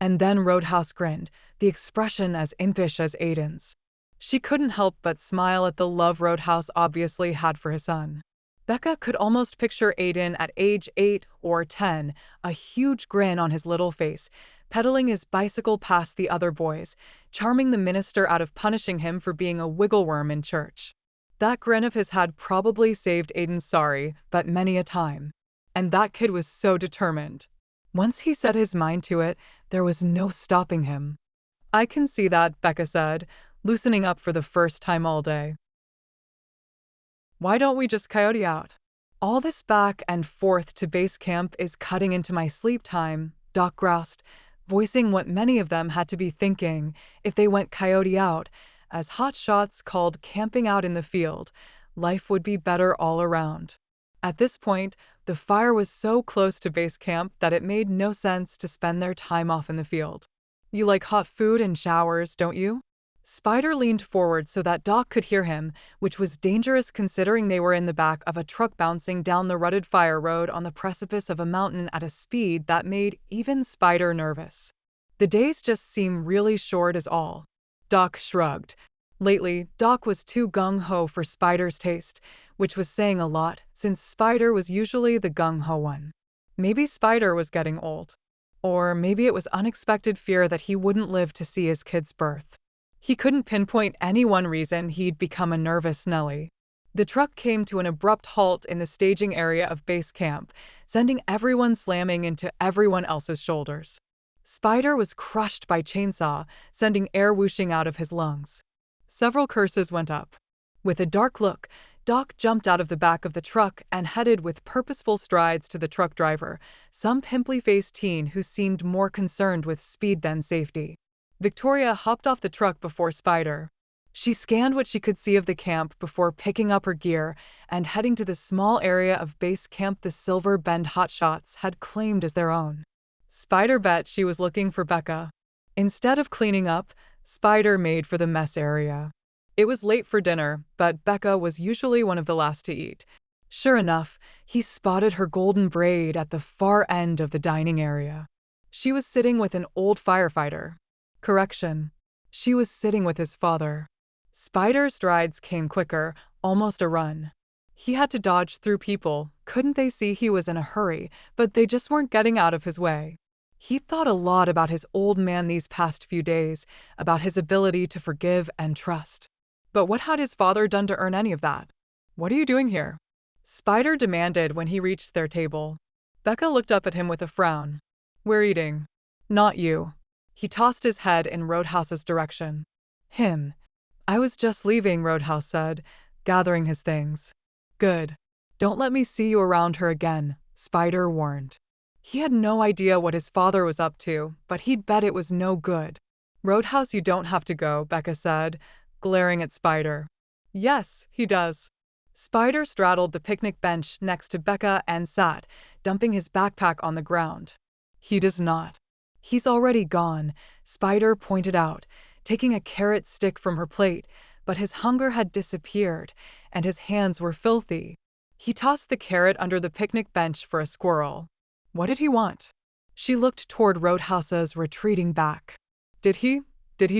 And then Roadhouse grinned, the expression as impish as Aiden's. She couldn't help but smile at the love Roadhouse obviously had for his son. Becca could almost picture Aiden at age 8 or 10, a huge grin on his little face, pedaling his bicycle past the other boys, charming the minister out of punishing him for being a wiggle worm in church. That grin of his had probably saved Aiden's sorry, but many a time. And that kid was so determined. Once he set his mind to it, there was no stopping him. "I can see that," Becca said, loosening up for the first time all day. "Why don't we just coyote out?" "All this back and forth to base camp is cutting into my sleep time," Doc groused, voicing what many of them had to be thinking if they went coyote out, as hotshots called camping out in the field. Life would be better all around. At this point, the fire was so close to base camp that it made no sense to spend their time off in the field. "You like hot food and showers, don't you?" Spider leaned forward so that Doc could hear him, which was dangerous considering they were in the back of a truck bouncing down the rutted fire road on the precipice of a mountain at a speed that made even Spider nervous. "The days just seem really short is all." Doc shrugged. Lately, Doc was too gung-ho for Spider's taste, which was saying a lot, since Spider was usually the gung-ho one. Maybe Spider was getting old. Or maybe it was unexpected fear that he wouldn't live to see his kid's birth. He couldn't pinpoint any one reason he'd become a nervous Nelly. The truck came to an abrupt halt in the staging area of base camp, sending everyone slamming into everyone else's shoulders. Spider was crushed by chainsaw, sending air whooshing out of his lungs. Several curses went up. With a dark look, Doc jumped out of the back of the truck and headed with purposeful strides to the truck driver, some pimply-faced teen who seemed more concerned with speed than safety. Victoria hopped off the truck before Spider. She scanned what she could see of the camp before picking up her gear and heading to the small area of base camp the Silver Bend hotshots had claimed as their own. Spider bet she was looking for Becca. Instead of cleaning up, Spider made for the mess area. It was late for dinner, but Becca was usually one of the last to eat. Sure enough, he spotted her golden braid at the far end of the dining area. She was sitting with an old firefighter. Correction. She was sitting with his father. Spider's strides came quicker, almost a run. He had to dodge through people. Couldn't they see he was in a hurry, but they just weren't getting out of his way. He thought a lot about his old man these past few days, about his ability to forgive and trust. But what had his father done to earn any of that? "What are you doing here?" Spider demanded when he reached their table. Becca looked up at him with a frown. "We're eating." "Not you." He tossed his head in Roadhouse's direction. "Him." "I was just leaving," Roadhouse said, gathering his things. "Good. Don't let me see you around her again," Spider warned. He had no idea what his father was up to, but he'd bet it was no good. "Roadhouse, you don't have to go," Becca said, glaring at Spider. "Yes, he does." Spider straddled the picnic bench next to Becca and sat, dumping his backpack on the ground. "He does not." "He's already gone," Spider pointed out, taking a carrot stick from her plate, but his hunger had disappeared, and his hands were filthy. He tossed the carrot under the picnic bench for a squirrel. What did he want? She looked toward Roadhouse's retreating back. Did he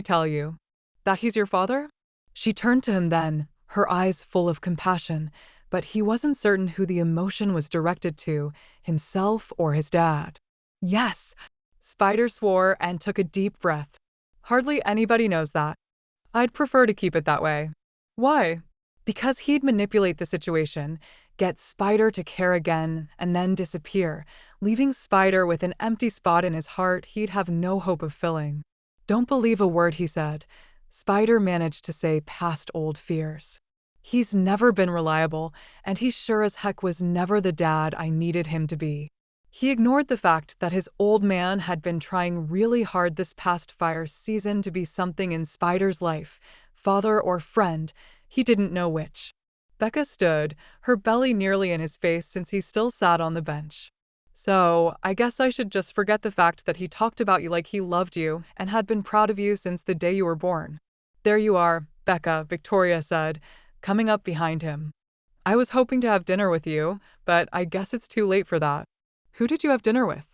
tell you that he's your father?" She turned to him then, her eyes full of compassion, but he wasn't certain who the emotion was directed to, himself or his dad. "Yes," Spider swore and took a deep breath. "Hardly anybody knows that. I'd prefer to keep it that way." "Why?" "Because he'd manipulate the situation, get Spider to care again, and then disappear, leaving Spider with an empty spot in his heart he'd have no hope of filling." "Don't believe a word he said," Spider managed to say past old fears. "He's never been reliable, and he sure as heck was never the dad I needed him to be." He ignored the fact that his old man had been trying really hard this past fire season to be something in Spider's life, father or friend, he didn't know which. Becca stood, her belly nearly in his face since he still sat on the bench. "So, I guess I should just forget the fact that he talked about you like he loved you and had been proud of you since the day you were born." "There you are, Becca," Victoria said, coming up behind him. "I was hoping to have dinner with you, but I guess it's too late for that." "Who did you have dinner with?"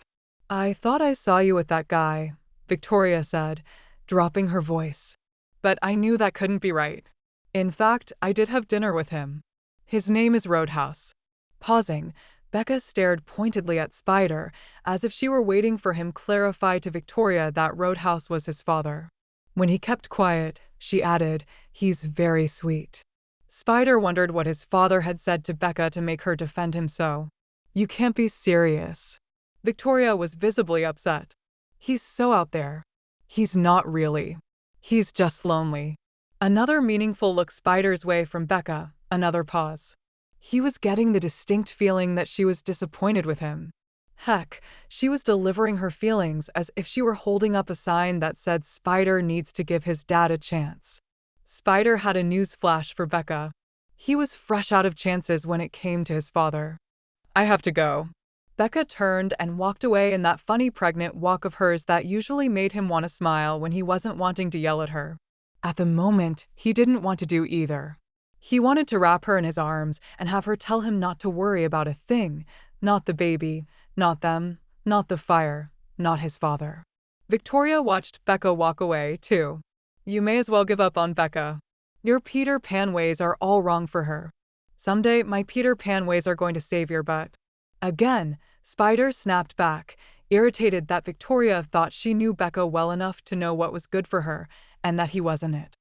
"I thought I saw you with that guy," Victoria said, dropping her voice. "But I knew that couldn't be right. In fact, I did have dinner with him. His name is Roadhouse." Pausing, Becca stared pointedly at Spider, as if she were waiting for him to clarify to Victoria that Roadhouse was his father. When he kept quiet, she added, "He's very sweet." Spider wondered what his father had said to Becca to make her defend him so. "You can't be serious." Victoria was visibly upset. "He's so out there." "He's not really. He's just lonely." Another meaningful look Spider's way from Becca, another pause. He was getting the distinct feeling that she was disappointed with him. Heck, she was delivering her feelings as if she were holding up a sign that said Spider needs to give his dad a chance. Spider had a news flash for Becca. He was fresh out of chances when it came to his father. "I have to go." Becca turned and walked away in that funny pregnant walk of hers that usually made him want to smile when he wasn't wanting to yell at her. At the moment, he didn't want to do either. He wanted to wrap her in his arms and have her tell him not to worry about a thing, not the baby, not them, not the fire, not his father. Victoria watched Becca walk away, too. "You may as well give up on Becca. Your Peter Pan ways are all wrong for her. Someday, my Peter Pan ways are going to save your butt." Again, Spider snapped back, irritated that Victoria thought she knew Becca well enough to know what was good for her, and that he wasn't it.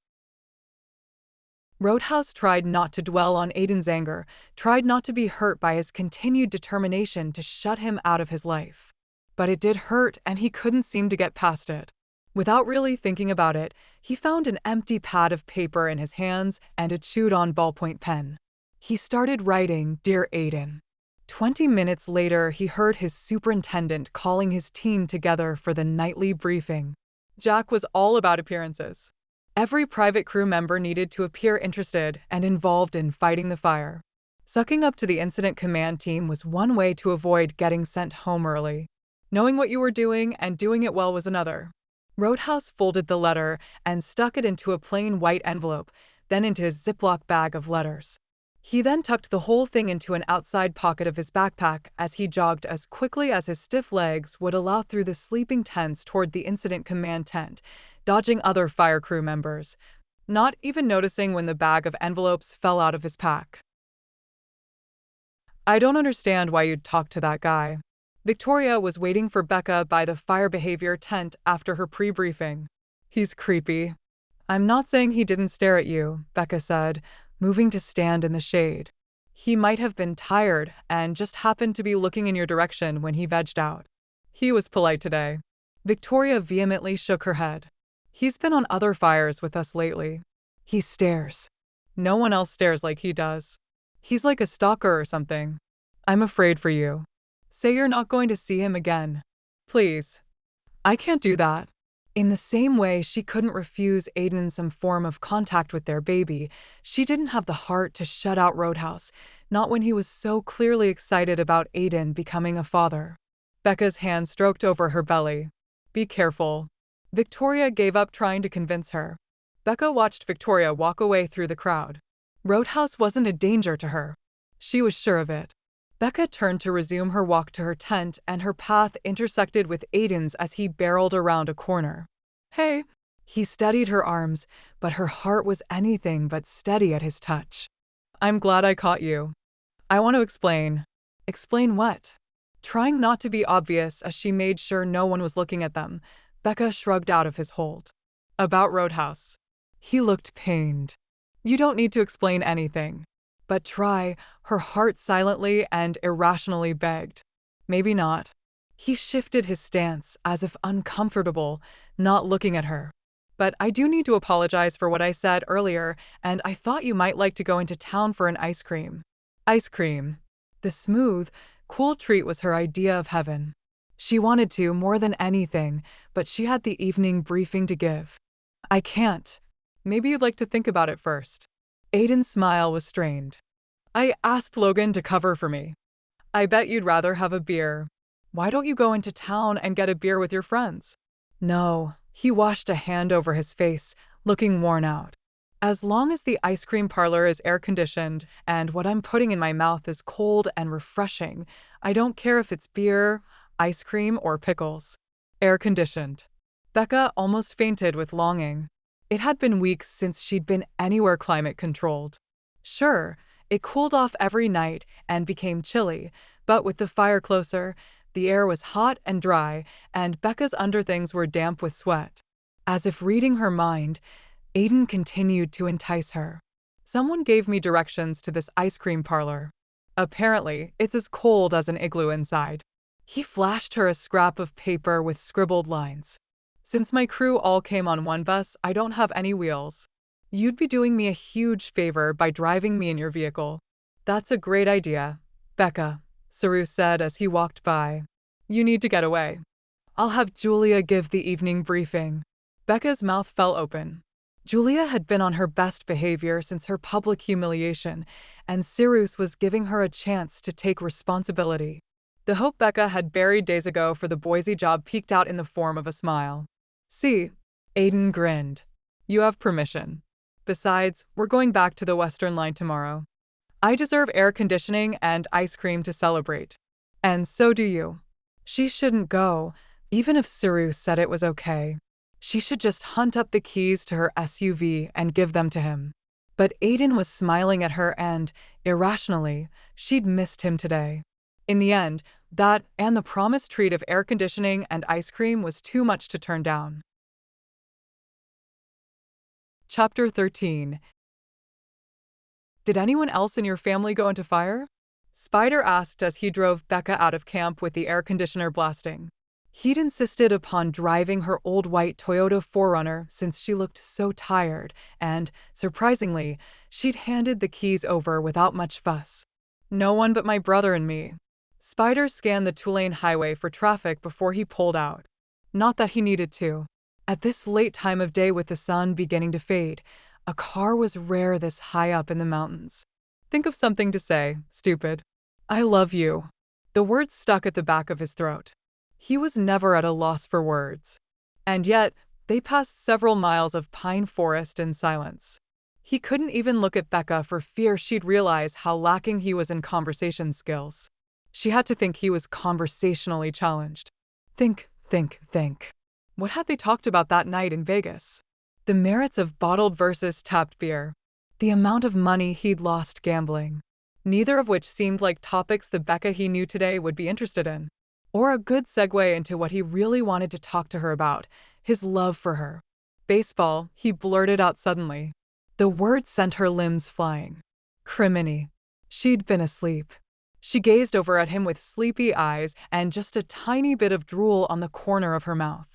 Roadhouse tried not to dwell on Aiden's anger, tried not to be hurt by his continued determination to shut him out of his life. But it did hurt, and he couldn't seem to get past it. Without really thinking about it, he found an empty pad of paper in his hands and a chewed-on ballpoint pen. He started writing, "Dear Aiden." 20 minutes later, he heard his superintendent calling his team together for the nightly briefing. Jack was all about appearances. Every private crew member needed to appear interested and involved in fighting the fire. Sucking up to the incident command team was one way to avoid getting sent home early. Knowing what you were doing and doing it well was another. Roadhouse folded the letter and stuck it into a plain white envelope, then into his Ziploc bag of letters. He then tucked the whole thing into an outside pocket of his backpack as he jogged as quickly as his stiff legs would allow through the sleeping tents toward the incident command tent, dodging other fire crew members, not even noticing when the bag of envelopes fell out of his pack. I don't understand why you'd talk to that guy. Victoria was waiting for Becca by the fire behavior tent after her pre-briefing. He's creepy. I'm not saying he didn't stare at you, Becca said, moving to stand in the shade. He might have been tired and just happened to be looking in your direction when he vegged out. He was polite today. Victoria vehemently shook her head. He's been on other fires with us lately. He stares. No one else stares like he does. He's like a stalker or something. I'm afraid for you. Say you're not going to see him again. Please. I can't do that. In the same way she couldn't refuse Aiden some form of contact with their baby, she didn't have the heart to shut out Roadhouse, not when he was so clearly excited about Aiden becoming a father. Becca's hand stroked over her belly. Be careful. Victoria gave up trying to convince her. Becca watched Victoria walk away through the crowd. Roadhouse wasn't a danger to her. She was sure of it. Becca turned to resume her walk to her tent, and her path intersected with Aiden's as he barreled around a corner. Hey! He steadied her arms, but her heart was anything but steady at his touch. I'm glad I caught you. I want to explain. Explain what? Trying not to be obvious as she made sure no one was looking at them, Becca shrugged out of his hold. About Roadhouse. He looked pained. You don't need to explain anything. But try, her heart silently and irrationally begged. Maybe not. He shifted his stance, as if uncomfortable, not looking at her. But I do need to apologize for what I said earlier, and I thought you might like to go into town for an ice cream. Ice cream. The smooth, cool treat was her idea of heaven. She wanted to more than anything, but she had the evening briefing to give. I can't. Maybe you'd like to think about it first. Aiden's smile was strained. I asked Logan to cover for me. I bet you'd rather have a beer. Why don't you go into town and get a beer with your friends? No, he washed a hand over his face, looking worn out. As long as the ice cream parlor is air-conditioned and what I'm putting in my mouth is cold and refreshing, I don't care if it's beer, ice cream, or pickles. Air-conditioned. Becca almost fainted with longing. It had been weeks since she'd been anywhere climate-controlled. Sure, it cooled off every night and became chilly, but with the fire closer, the air was hot and dry, and Becca's underthings were damp with sweat. As if reading her mind, Aiden continued to entice her. Someone gave me directions to this ice cream parlor. Apparently, it's as cold as an igloo inside. He flashed her a scrap of paper with scribbled lines. Since my crew all came on one bus, I don't have any wheels. You'd be doing me a huge favor by driving me in your vehicle. That's a great idea, Becca, Saru said as he walked by. You need to get away. I'll have Julia give the evening briefing. Becca's mouth fell open. Julia had been on her best behavior since her public humiliation, and Cyrus was giving her a chance to take responsibility. The hope Becca had buried days ago for the Boise job peeked out in the form of a smile. See, Aiden grinned. You have permission. Besides, we're going back to the Western Line tomorrow. I deserve air conditioning and ice cream to celebrate. And so do you. She shouldn't go, even if Cyrus said it was okay. She should just hunt up the keys to her SUV and give them to him. But Aiden was smiling at her and, irrationally, she'd missed him today. In the end, that and the promised treat of air conditioning and ice cream was too much to turn down. Chapter 13. Did anyone else in your family go into fire? Spider asked as he drove Becca out of camp with the air conditioner blasting. He'd insisted upon driving her old white Toyota 4Runner since she looked so tired, and, surprisingly, she'd handed the keys over without much fuss. No one but my brother and me. Spider scanned the two-lane highway for traffic before he pulled out. Not that he needed to. At this late time of day with the sun beginning to fade, a car was rare this high up in the mountains. Think of something to say, stupid. I love you. The words stuck at the back of his throat. He was never at a loss for words. And yet, they passed several miles of pine forest in silence. He couldn't even look at Becca for fear she'd realize how lacking he was in conversation skills. She had to think he was conversationally challenged. Think. What had they talked about that night in Vegas? The merits of bottled versus tapped beer. The amount of money he'd lost gambling. Neither of which seemed like topics the Becca he knew today would be interested in. Or a good segue into what he really wanted to talk to her about, his love for her. Baseball, he blurted out suddenly. The word sent her limbs flying. Criminy. She'd been asleep. She gazed over at him with sleepy eyes and just a tiny bit of drool on the corner of her mouth.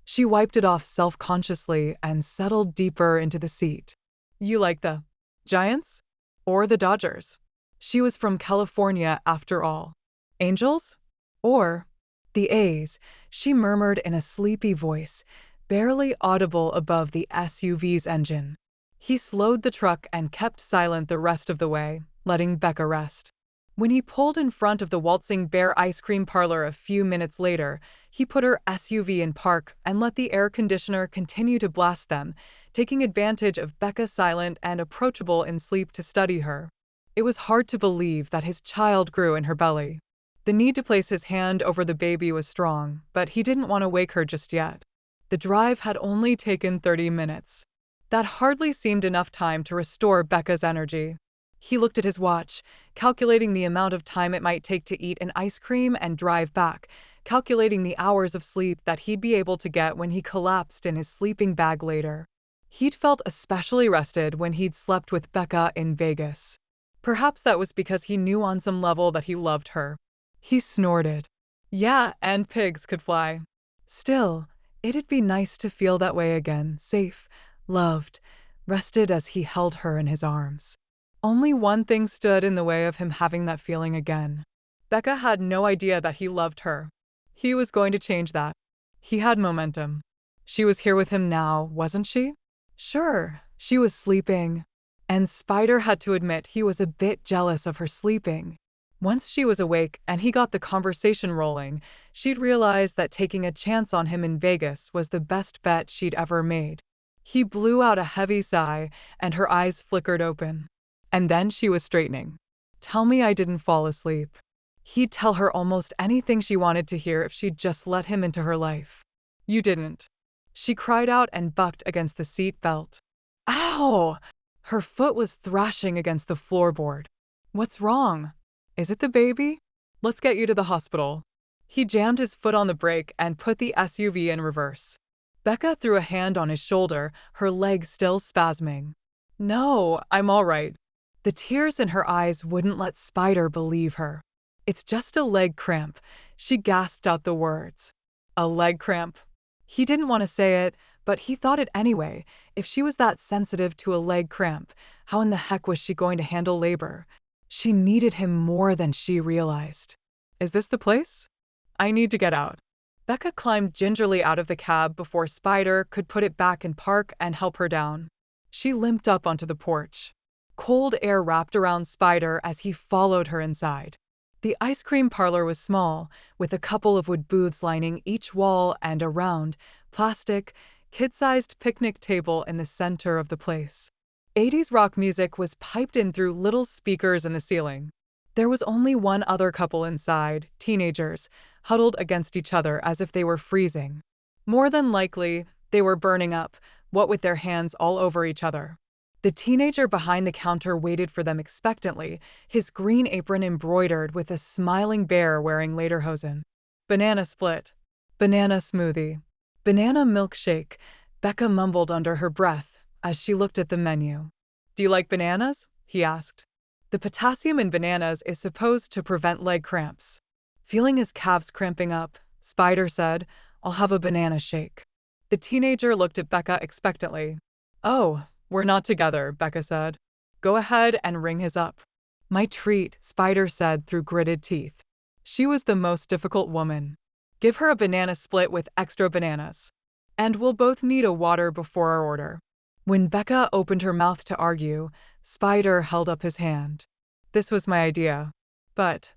She wiped it off self-consciously and settled deeper into the seat. You like the Giants? Or the Dodgers? She was from California after all. Angels? Or the A's, she murmured in a sleepy voice, barely audible above the SUV's engine. He slowed the truck and kept silent the rest of the way, letting Becca rest. When he pulled in front of the Waltzing Bear ice cream parlor a few minutes later, he put her SUV in park and let the air conditioner continue to blast them, taking advantage of Becca's silent and approachable in sleep to study her. It was hard to believe that his child grew in her belly. The need to place his hand over the baby was strong, but he didn't want to wake her just yet. The drive had only taken 30 minutes. That hardly seemed enough time to restore Becca's energy. He looked at his watch, calculating the amount of time it might take to eat an ice cream and drive back, calculating the hours of sleep that he'd be able to get when he collapsed in his sleeping bag later. He'd felt especially rested when he'd slept with Becca in Vegas. Perhaps that was because he knew on some level that he loved her. He snorted. Yeah, and pigs could fly. Still, it'd be nice to feel that way again, safe, loved, rested as he held her in his arms. Only one thing stood in the way of him having that feeling again. Becca had no idea that he loved her. He was going to change that. He had momentum. She was here with him now, wasn't she? Sure, she was sleeping. And Spider had to admit he was a bit jealous of her sleeping. Once she was awake and he got the conversation rolling, she'd realized that taking a chance on him in Vegas was the best bet she'd ever made. He blew out a heavy sigh, and her eyes flickered open. And then she was straightening. Tell me I didn't fall asleep. He'd tell her almost anything she wanted to hear if she'd just let him into her life. You didn't. She cried out and bucked against the seat belt. Ow! Her foot was thrashing against the floorboard. What's wrong? Is it the baby? Let's get you to the hospital. He jammed his foot on the brake and put the SUV in reverse. Becca threw a hand on his shoulder, her leg still spasming. No, I'm all right. The tears in her eyes wouldn't let Spider believe her. It's just a leg cramp. She gasped out the words. A leg cramp. He didn't want to say it, but he thought it anyway. If she was that sensitive to a leg cramp, how in the heck was she going to handle labor? She needed him more than she realized. Is this the place? I need to get out. Becca climbed gingerly out of the cab before Spider could put it back in park and help her down. She limped up onto the porch. Cold air wrapped around Spider as he followed her inside. The ice cream parlor was small, with a couple of wood booths lining each wall and a round, plastic, kid-sized picnic table in the center of the place. 80s rock music was piped in through little speakers in the ceiling. There was only one other couple inside, teenagers, huddled against each other as if they were freezing. More than likely, they were burning up, what with their hands all over each other. The teenager behind the counter waited for them expectantly, his green apron embroidered with a smiling bear wearing lederhosen. Banana split. Banana smoothie. Banana milkshake, Becca mumbled under her breath as she looked at the menu. Do you like bananas? He asked. The potassium in bananas is supposed to prevent leg cramps. Feeling his calves cramping up, Spider said, I'll have a banana shake. The teenager looked at Becca expectantly. Oh, we're not together, Becca said. Go ahead and ring his up. My treat, Spider said through gritted teeth. She was the most difficult woman. Give her a banana split with extra bananas. And we'll both need a water before our order. When Becca opened her mouth to argue, Spider held up his hand. This was my idea. But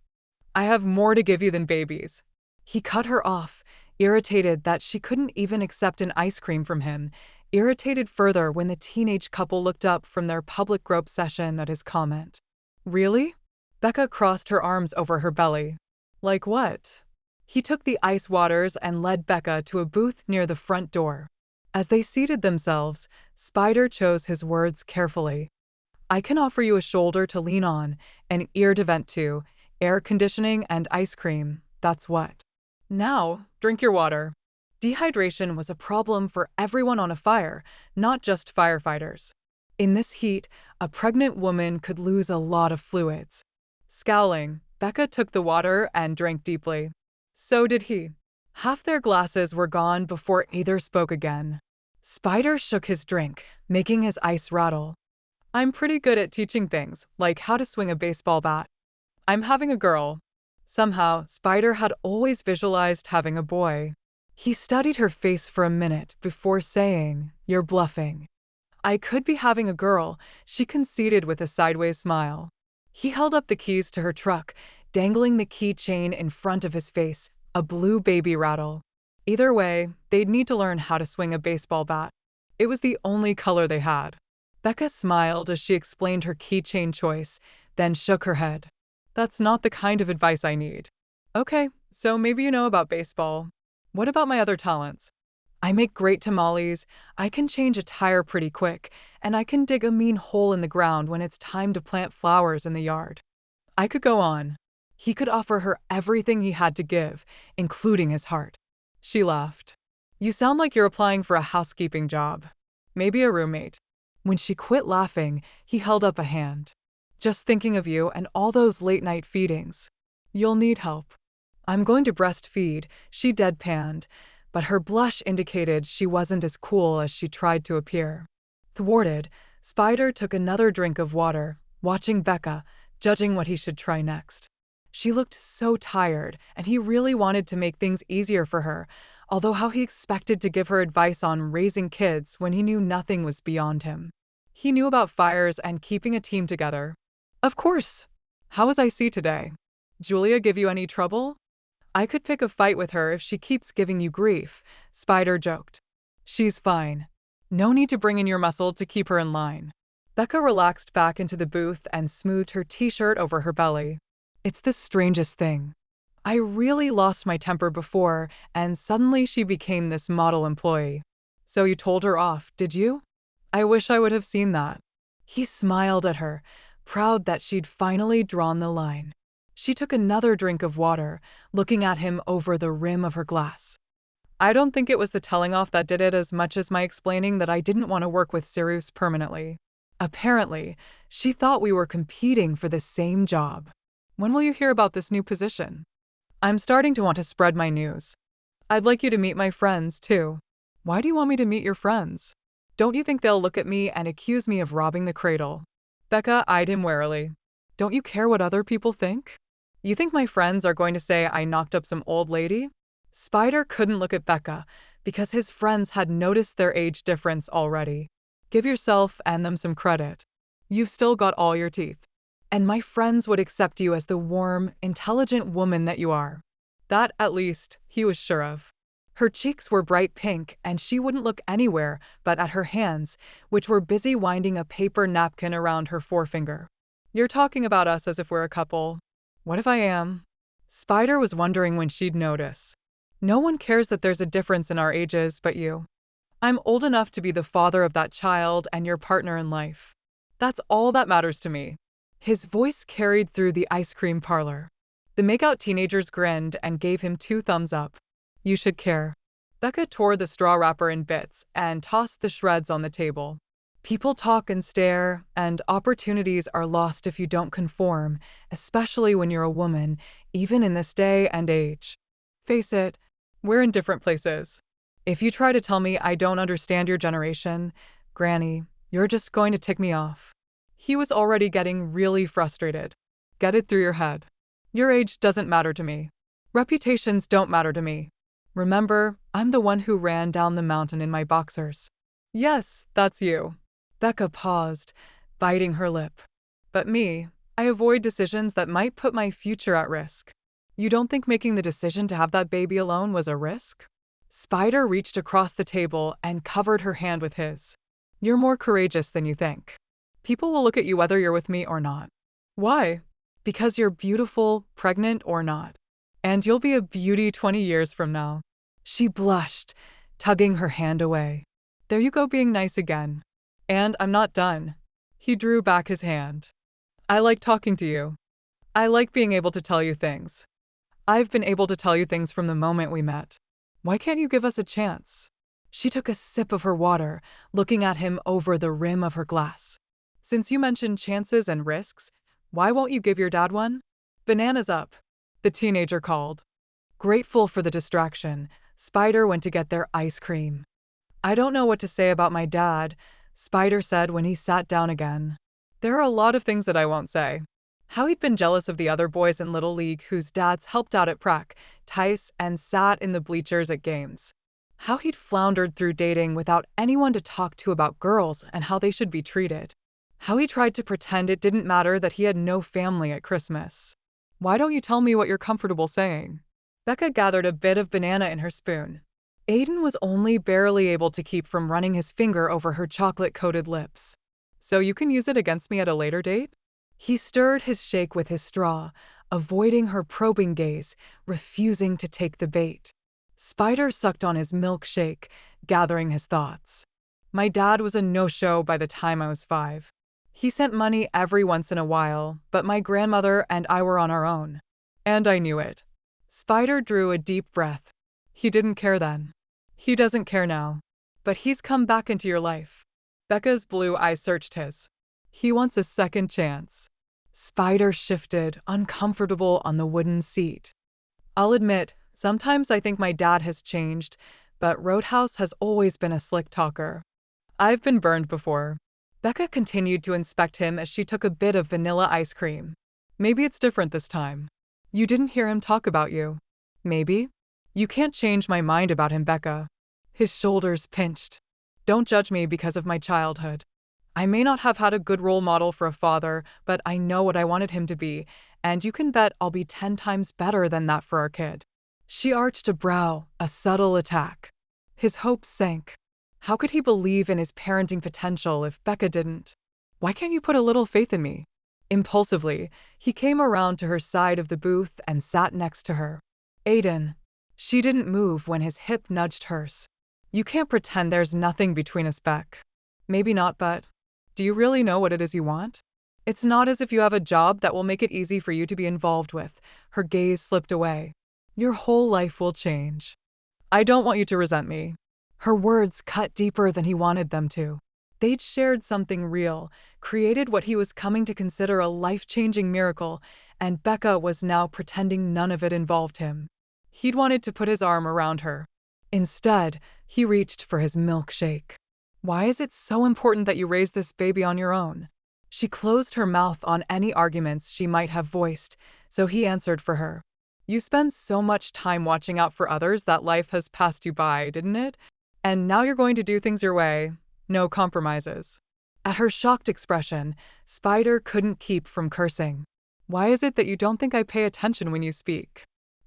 I have more to give you than babies. He cut her off, irritated that she couldn't even accept an ice cream from him, irritated further when the teenage couple looked up from their public grope session at his comment. Really? Becca crossed her arms over her belly. Like what? He took the ice waters and led Becca to a booth near the front door. As they seated themselves, Spider chose his words carefully. I can offer you a shoulder to lean on, an ear to vent to, air conditioning and ice cream, that's what. Now, drink your water. Dehydration was a problem for everyone on a fire, not just firefighters. In this heat, a pregnant woman could lose a lot of fluids. Scowling, Becca took the water and drank deeply. So did he. Half their glasses were gone before either spoke again. Spider shook his drink, making his ice rattle. I'm pretty good at teaching things, like how to swing a baseball bat. I'm having a girl. Somehow, Spider had always visualized having a boy. He studied her face for a minute before saying, You're bluffing. I could be having a girl, she conceded with a sideways smile. He held up the keys to her truck, dangling the keychain in front of his face, a blue baby rattle. Either way, they'd need to learn how to swing a baseball bat. It was the only color they had. Becca smiled as she explained her keychain choice, then shook her head. That's not the kind of advice I need. Okay, so maybe you know about baseball. What about my other talents? I make great tamales, I can change a tire pretty quick, and I can dig a mean hole in the ground when it's time to plant flowers in the yard. I could go on. He could offer her everything he had to give, including his heart. She laughed. You sound like you're applying for a housekeeping job. Maybe a roommate. When she quit laughing, he held up a hand. Just thinking of you and all those late-night feedings. You'll need help. I'm going to breastfeed, she deadpanned, but her blush indicated she wasn't as cool as she tried to appear. Thwarted, Spider took another drink of water, watching Becca, judging what he should try next. She looked so tired, and he really wanted to make things easier for her, although how he expected to give her advice on raising kids when he knew nothing was beyond him. He knew about fires and keeping a team together. Of course. How was IC today? Julia give you any trouble? I could pick a fight with her if she keeps giving you grief, Spider joked. She's fine. No need to bring in your muscle to keep her in line. Becca relaxed back into the booth and smoothed her t-shirt over her belly. It's the strangest thing. I really lost my temper before, and suddenly she became this model employee. So you told her off, did you? I wish I would have seen that. He smiled at her, proud that she'd finally drawn the line. She took another drink of water, looking at him over the rim of her glass. I don't think it was the telling off that did it as much as my explaining that I didn't want to work with Sirius permanently. Apparently, she thought we were competing for the same job. When will you hear about this new position? I'm starting to want to spread my news. I'd like you to meet my friends, too. Why do you want me to meet your friends? Don't you think they'll look at me and accuse me of robbing the cradle? Becca eyed him warily. Don't you care what other people think? You think my friends are going to say I knocked up some old lady? Spider couldn't look at Becca because his friends had noticed their age difference already. Give yourself and them some credit. You've still got all your teeth. And my friends would accept you as the warm, intelligent woman that you are. That, at least, he was sure of. Her cheeks were bright pink, and she wouldn't look anywhere but at her hands, which were busy winding a paper napkin around her forefinger. You're talking about us as if we're a couple. What if I am? Spider was wondering when she'd notice. No one cares that there's a difference in our ages but you. I'm old enough to be the father of that child and your partner in life. That's all that matters to me. His voice carried through the ice cream parlor. The make-out teenagers grinned and gave him 2 thumbs up. You should care. Becca tore the straw wrapper in bits and tossed the shreds on the table. People talk and stare, and opportunities are lost if you don't conform, especially when you're a woman, even in this day and age. Face it, we're in different places. If you try to tell me I don't understand your generation, Granny, you're just going to tick me off. He was already getting really frustrated. Get it through your head. Your age doesn't matter to me. Reputations don't matter to me. Remember, I'm the one who ran down the mountain in my boxers. Yes, that's you. Becca paused, biting her lip. But me, I avoid decisions that might put my future at risk. You don't think making the decision to have that baby alone was a risk? Spider reached across the table and covered her hand with his. You're more courageous than you think. People will look at you whether you're with me or not. Why? Because you're beautiful, pregnant or not. And you'll be a beauty 20 years from now. She blushed, tugging her hand away. There you go being nice again. And I'm not done. He drew back his hand. I like talking to you. I like being able to tell you things. I've been able to tell you things from the moment we met. Why can't you give us a chance? She took a sip of her water, looking at him over the rim of her glass. Since you mentioned chances and risks, why won't you give your dad one? Bananas up, the teenager called. Grateful for the distraction, Spider went to get their ice cream. I don't know what to say about my dad, Spider said when he sat down again. There are a lot of things that I won't say. How he'd been jealous of the other boys in Little League whose dads helped out at prac, Tice, and sat in the bleachers at games. How he'd floundered through dating without anyone to talk to about girls and how they should be treated. How he tried to pretend it didn't matter that he had no family at Christmas. Why don't you tell me what you're comfortable saying? Becca gathered a bit of banana in her spoon. Aiden was only barely able to keep from running his finger over her chocolate-coated lips. So you can use it against me at a later date? He stirred his shake with his straw, avoiding her probing gaze, refusing to take the bait. Spider sucked on his milkshake, gathering his thoughts. My dad was a no-show by the time I was 5. He sent money every once in a while, but my grandmother and I were on our own. And I knew it. Spider drew a deep breath. He didn't care then. He doesn't care now. But he's come back into your life. Becca's blue eyes searched his. He wants a second chance. Spider shifted, uncomfortable on the wooden seat. I'll admit, sometimes I think my dad has changed, but Roadhouse has always been a slick talker. I've been burned before. Becca continued to inspect him as she took a bit of vanilla ice cream. Maybe it's different this time. You didn't hear him talk about you. Maybe? You can't change my mind about him, Becca. His shoulders pinched. Don't judge me because of my childhood. I may not have had a good role model for a father, but I know what I wanted him to be, and you can bet I'll be 10 times better than that for our kid. She arched a brow, a subtle attack. His hopes sank. How could he believe in his parenting potential if Becca didn't? Why can't you put a little faith in me? Impulsively, he came around to her side of the booth and sat next to her. Aiden. She didn't move when his hip nudged hers. You can't pretend there's nothing between us, Beck. Maybe not, but do you really know what it is you want? It's not as if you have a job that will make it easy for you to be involved with. Her gaze slipped away. Your whole life will change. I don't want you to resent me. Her words cut deeper than he wanted them to. They'd shared something real, created what he was coming to consider a life-changing miracle, and Becca was now pretending none of it involved him. He'd wanted to put his arm around her. Instead, he reached for his milkshake. Why is it so important that you raise this baby on your own? She closed her mouth on any arguments she might have voiced, so he answered for her. You spend so much time watching out for others that life has passed you by, didn't it? And now you're going to do things your way. No compromises. At her shocked expression, Spider couldn't keep from cursing. Why is it that you don't think I pay attention when you speak?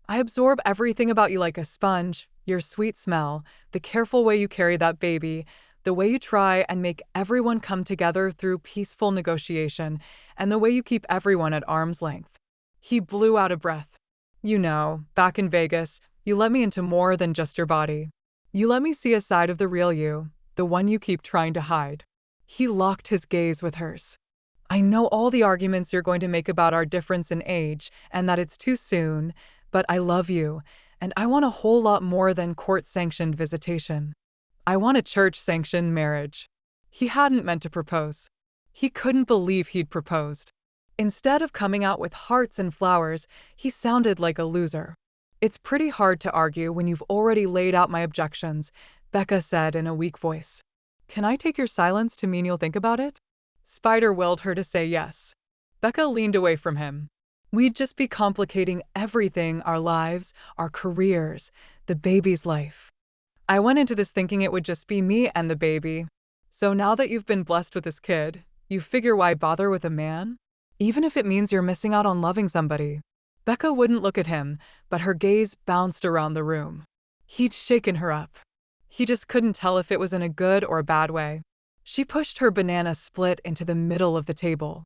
I absorb everything about you like a sponge, your sweet smell, the careful way you carry that baby, the way you try and make everyone come together through peaceful negotiation, and the way you keep everyone at arm's length. He blew out a breath. You know, back in Vegas, you let me into more than just your body. You let me see a side of the real you, the one you keep trying to hide. He locked his gaze with hers. I know all the arguments you're going to make about our difference in age and that it's too soon, but I love you, and I want a whole lot more than court-sanctioned visitation. I want a church-sanctioned marriage. He hadn't meant to propose. He couldn't believe he'd proposed. Instead of coming out with hearts and flowers, he sounded like a loser. It's pretty hard to argue when you've already laid out my objections, Becca said in a weak voice. Can I take your silence to mean you'll think about it? Spider willed her to say yes. Becca leaned away from him. We'd just be complicating everything, our lives, our careers, the baby's life. I went into this thinking it would just be me and the baby. So now that you've been blessed with this kid, you figure why bother with a man? Even if it means you're missing out on loving somebody. Becca wouldn't look at him, but her gaze bounced around the room. He'd shaken her up. He just couldn't tell if it was in a good or a bad way. She pushed her banana split into the middle of the table.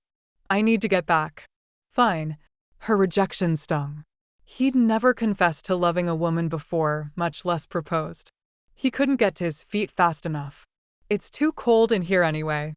I need to get back. Fine. Her rejection stung. He'd never confessed to loving a woman before, much less proposed. He couldn't get to his feet fast enough. It's too cold in here anyway.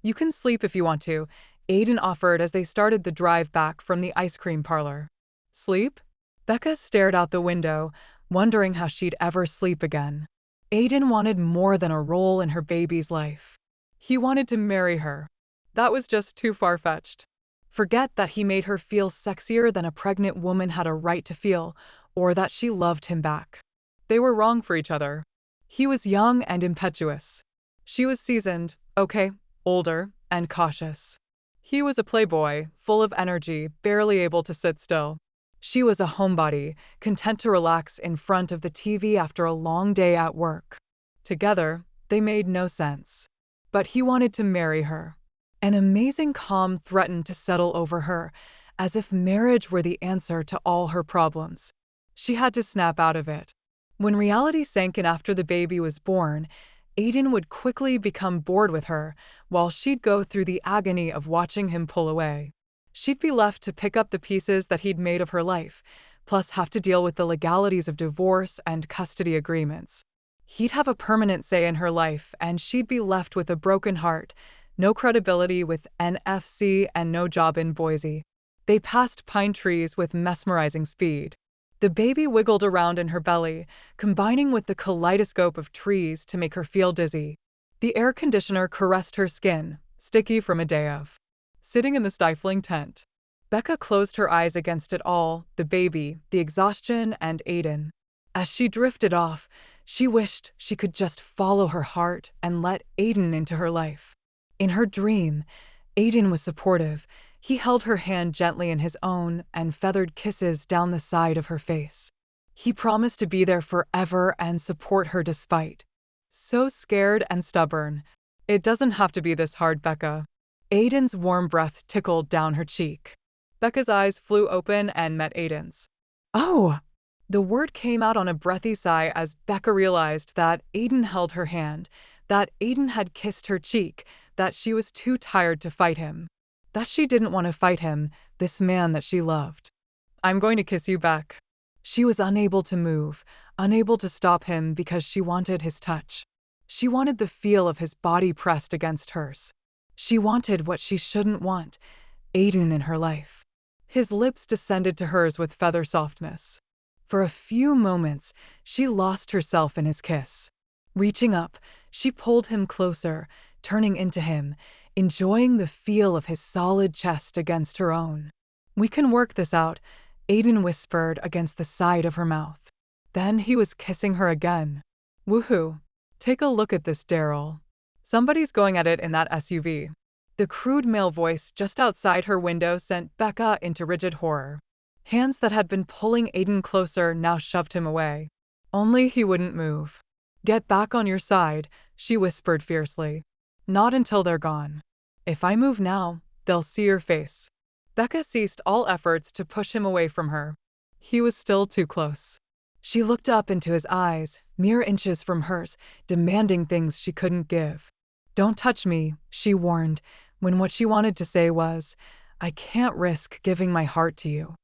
You can sleep if you want to, Aiden offered as they started the drive back from the ice cream parlor. Sleep? Becca stared out the window, wondering how she'd ever sleep again. Aiden wanted more than a role in her baby's life. He wanted to marry her. That was just too far-fetched. Forget that he made her feel sexier than a pregnant woman had a right to feel, or that she loved him back. They were wrong for each other. He was young and impetuous. She was seasoned, okay, older, and cautious. He was a playboy, full of energy, barely able to sit still. She was a homebody, content to relax in front of the TV after a long day at work. Together, they made no sense. But he wanted to marry her. An amazing calm threatened to settle over her, as if marriage were the answer to all her problems. She had to snap out of it. When reality sank in after the baby was born, Aiden would quickly become bored with her, while she'd go through the agony of watching him pull away. She'd be left to pick up the pieces that he'd made of her life, plus have to deal with the legalities of divorce and custody agreements. He'd have a permanent say in her life, and she'd be left with a broken heart, no credibility with NFC, and no job in Boise. They passed pine trees with mesmerizing speed. The baby wiggled around in her belly, combining with the kaleidoscope of trees to make her feel dizzy. The air conditioner caressed her skin, sticky from a day of sitting in the stifling tent. Becca closed her eyes against it all, the baby, the exhaustion, and Aiden. As she drifted off, she wished she could just follow her heart and let Aiden into her life. In her dream, Aiden was supportive. He held her hand gently in his own and feathered kisses down the side of her face. He promised to be there forever and support her despite. So scared and stubborn. It doesn't have to be this hard, Becca. Aiden's warm breath tickled down her cheek. Becca's eyes flew open and met Aiden's. Oh! The word came out on a breathy sigh as Becca realized that Aiden held her hand, that Aiden had kissed her cheek, that she was too tired to fight him. That she didn't want to fight him, this man that she loved. I'm going to kiss you back. She was unable to move, unable to stop him because she wanted his touch. She wanted the feel of his body pressed against hers. She wanted what she shouldn't want, Aiden in her life. His lips descended to hers with feather softness. For a few moments, she lost herself in his kiss. Reaching up, she pulled him closer, turning into him, enjoying the feel of his solid chest against her own. We can work this out, Aiden whispered against the side of her mouth. Then he was kissing her again. Woohoo! Take a look at this, Daryl. Somebody's going at it in that SUV. The crude male voice just outside her window sent Becca into rigid horror. Hands that had been pulling Aiden closer now shoved him away. Only he wouldn't move. Get back on your side, she whispered fiercely. Not until they're gone. If I move now, they'll see your face. Becca ceased all efforts to push him away from her. He was still too close. She looked up into his eyes, mere inches from hers, demanding things she couldn't give. Don't touch me, she warned, when what she wanted to say was, I can't risk giving my heart to you.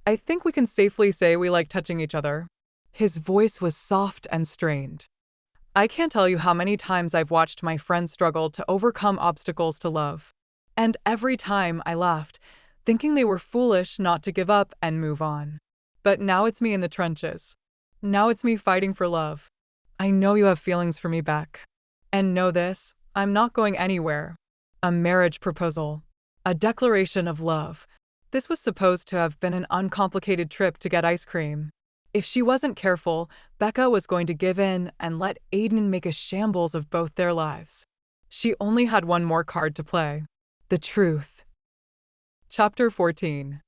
I think we can safely say we like touching each other. His voice was soft and strained. I can't tell you how many times I've watched my friends struggle to overcome obstacles to love. And every time I laughed, thinking they were foolish not to give up and move on. But now it's me in the trenches. Now it's me fighting for love. I know you have feelings for me, Beck. And know this, I'm not going anywhere. A marriage proposal. A declaration of love. This was supposed to have been an uncomplicated trip to get ice cream. If she wasn't careful, Becca was going to give in and let Aiden make a shambles of both their lives. She only had one more card to play. The truth. Chapter 14.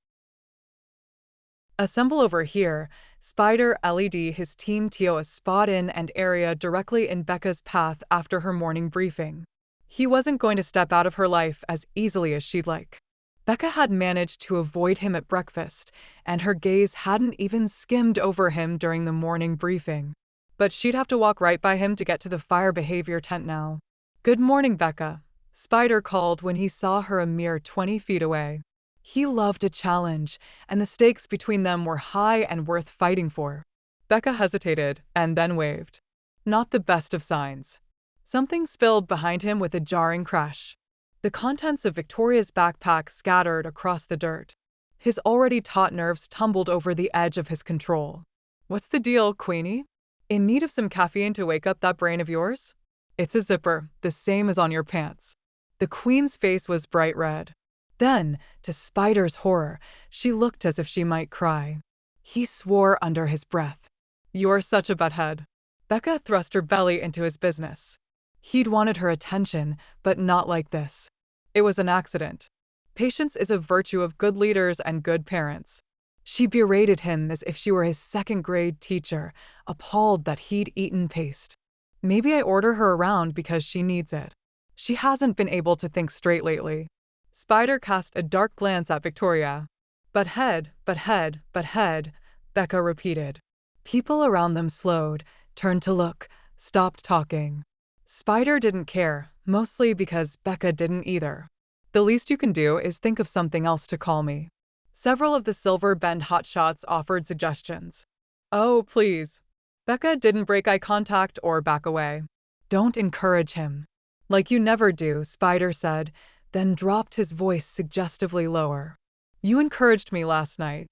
Assemble over here. Spider LED his team Tio a spot in and area directly in Becca's path after her morning briefing. He wasn't going to step out of her life as easily as she'd like. Becca had managed to avoid him at breakfast, and her gaze hadn't even skimmed over him during the morning briefing. But she'd have to walk right by him to get to the fire behavior tent now. "Good morning, Becca," Spider called when he saw her a mere 20 feet away. He loved a challenge, and the stakes between them were high and worth fighting for. Becca hesitated and then waved. Not the best of signs. Something spilled behind him with a jarring crash. The contents of Victoria's backpack scattered across the dirt. His already taut nerves tumbled over the edge of his control. "What's the deal, Queenie? In need of some caffeine to wake up that brain of yours?" "It's a zipper, the same as on your pants." The Queen's face was bright red. Then, to Spider's horror, she looked as if she might cry. He swore under his breath. "You're such a butthead." Becca thrust her belly into his business. He'd wanted her attention, but not like this. It was an accident. Patience is a virtue of good leaders and good parents. She berated him as if she were his second-grade teacher, appalled that he'd eaten paste. Maybe I order her around because she needs it. She hasn't been able to think straight lately. Spider cast a dark glance at Victoria. But head, Becca repeated. People around them slowed, turned to look, stopped talking. Spider didn't care, mostly because Becca didn't either. "The least you can do is think of something else to call me." Several of the Silver Bend hotshots offered suggestions. "Oh, please." Becca didn't break eye contact or back away. "Don't encourage him." "Like you never do," Spider said, then dropped his voice suggestively lower. "You encouraged me last night."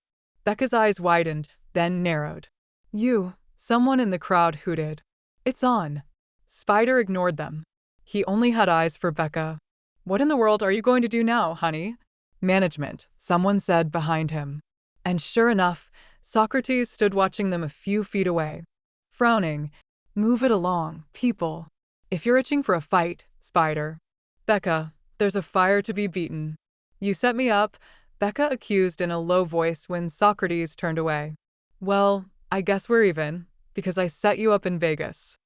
Becca's eyes widened, then narrowed. "You," someone in the crowd hooted. "It's on." Spider ignored them. He only had eyes for Becca. "What in the world are you going to do now, honey?" "Management," someone said behind him. And sure enough, Socrates stood watching them a few feet away. Frowning. "Move it along, people. If you're itching for a fight, Spider." "Becca, there's a fire to be beaten." "You set me up," Becca accused in a low voice when Socrates turned away. "Well, I guess we're even, because I set you up in Vegas.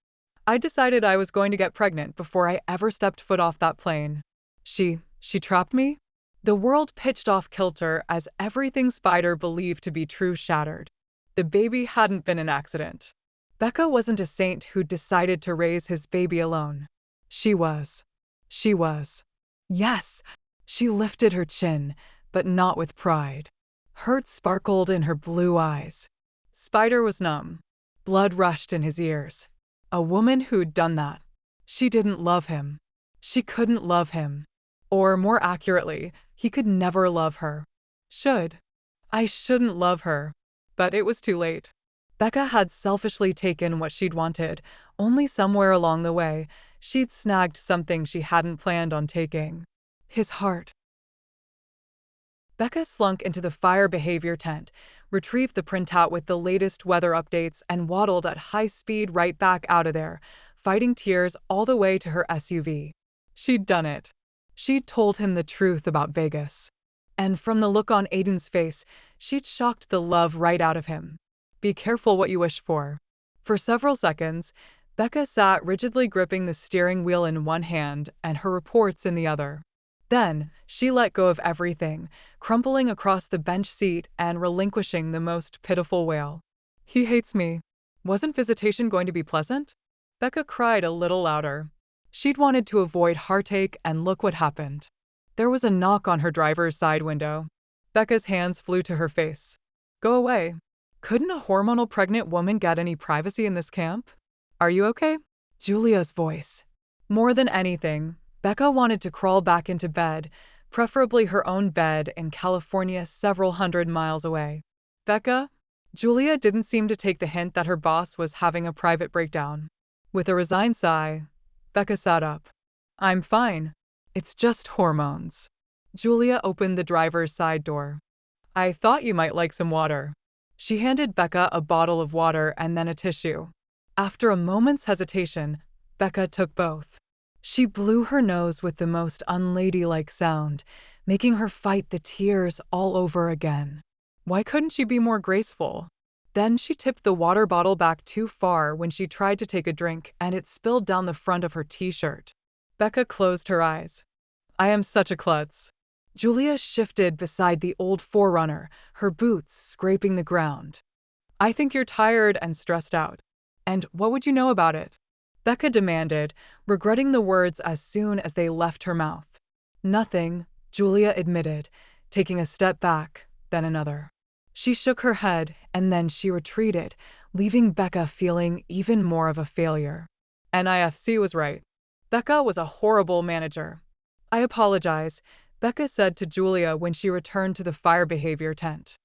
I decided I was going to get pregnant before I ever stepped foot off that plane." She trapped me?" The world pitched off kilter as everything Spider believed to be true shattered. The baby hadn't been an accident. Becca wasn't a saint who decided to raise his baby alone. She was. Yes, she lifted her chin, but not with pride. Hurt sparkled in her blue eyes. Spider was numb. Blood rushed in his ears. A woman who'd done that. She didn't love him. She couldn't love him. Or, more accurately, he could never love her. I shouldn't love her. But it was too late. Becca had selfishly taken what she'd wanted, only somewhere along the way, she'd snagged something she hadn't planned on taking. His heart. Becca slunk into the fire behavior tent, retrieved the printout with the latest weather updates, and waddled at high speed right back out of there, fighting tears all the way to her SUV. She'd done it. She'd told him the truth about Vegas. And from the look on Aiden's face, she'd shocked the love right out of him. Be careful what you wish for. For several seconds, Becca sat rigidly gripping the steering wheel in one hand and her reports in the other. Then, she let go of everything, crumpling across the bench seat and relinquishing the most pitiful wail. "He hates me. Wasn't visitation going to be pleasant?" Becca cried a little louder. She'd wanted to avoid heartache, and look what happened. There was a knock on her driver's side window. Becca's hands flew to her face. "Go away. Couldn't a hormonal pregnant woman get any privacy in this camp? Are you okay?" Julia's voice. More than anything, Becca wanted to crawl back into bed, preferably her own bed in California several hundred miles away. "Becca?" Julia didn't seem to take the hint that her boss was having a private breakdown. With a resigned sigh, Becca sat up. "I'm fine. It's just hormones." Julia opened the driver's side door. "I thought you might like some water." She handed Becca a bottle of water and then a tissue. After a moment's hesitation, Becca took both. She blew her nose with the most unladylike sound, making her fight the tears all over again. Why couldn't she be more graceful? Then she tipped the water bottle back too far when she tried to take a drink, and it spilled down the front of her t-shirt. Becca closed her eyes. "I am such a klutz." Julia shifted beside the old forerunner, her boots scraping the ground. I think you're tired and stressed out. And what would you know about it? Becca demanded, regretting the words as soon as they left her mouth. Nothing, Julia admitted, taking a step back, then another. She shook her head, and then she retreated, leaving Becca feeling even more of a failure. NIFC was right. Becca was a horrible manager. I apologize, Becca said to Julia when she returned to the fire behavior tent.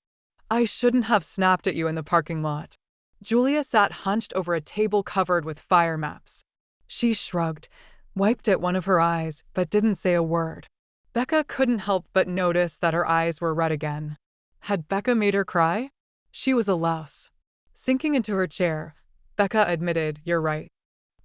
I shouldn't have snapped at you in the parking lot. Julia sat hunched over a table covered with fire maps. She shrugged, wiped at one of her eyes, but didn't say a word. Becca couldn't help but notice that her eyes were red again. Had Becca made her cry? She was a louse. Sinking into her chair, Becca admitted, "You're right.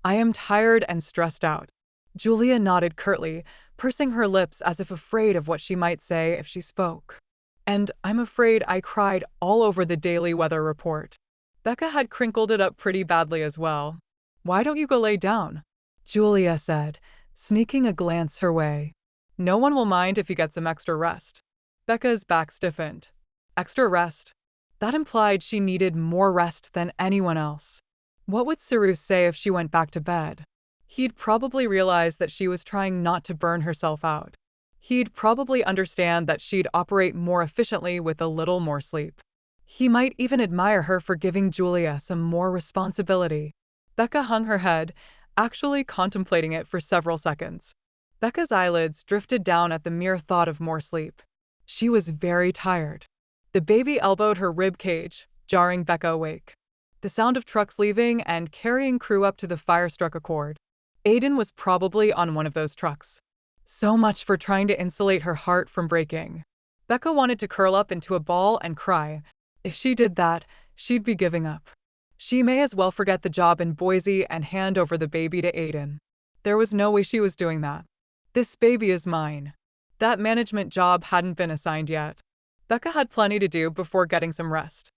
I am tired and stressed out." Julia nodded curtly, pursing her lips as if afraid of what she might say if she spoke. And I'm afraid I cried all over the daily weather report. Becca had crinkled it up pretty badly as well. Why don't you go lay down? Julia said, sneaking a glance her way. No one will mind if you get some extra rest. Becca's back stiffened. Extra rest? That implied she needed more rest than anyone else. What would Cyrus say if she went back to bed? He'd probably realize that she was trying not to burn herself out. He'd probably understand that she'd operate more efficiently with a little more sleep. He might even admire her for giving Julia some more responsibility. Becca hung her head, actually contemplating it for several seconds. Becca's eyelids drifted down at the mere thought of more sleep. She was very tired. The baby elbowed her rib cage, jarring Becca awake. The sound of trucks leaving and carrying crew up to the fire struck a chord. Aiden was probably on one of those trucks. So much for trying to insulate her heart from breaking. Becca wanted to curl up into a ball and cry. If she did that, she'd be giving up. She may as well forget the job in Boise and hand over the baby to Aiden. There was no way she was doing that. This baby is mine. That management job hadn't been assigned yet. Becca had plenty to do before getting some rest.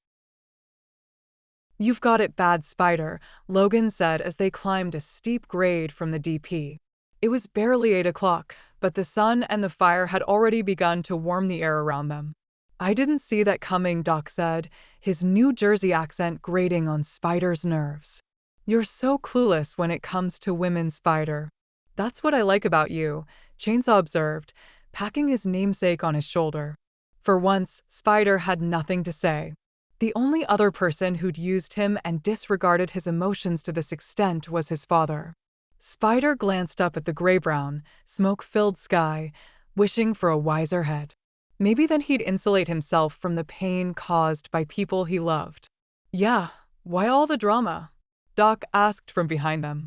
You've got it bad, Spider, Logan said as they climbed a steep grade from the DP. It was barely 8 o'clock, but the sun and the fire had already begun to warm the air around them. I didn't see that coming, Doc said, his New Jersey accent grating on Spider's nerves. You're so clueless when it comes to women, Spider. That's what I like about you, Chainsaw observed, packing his namesake on his shoulder. For once, Spider had nothing to say. The only other person who'd used him and disregarded his emotions to this extent was his father. Spider glanced up at the gray-brown, smoke-filled sky, wishing for a wiser head. Maybe then he'd insulate himself from the pain caused by people he loved. Yeah, why all the drama? Doc asked from behind them.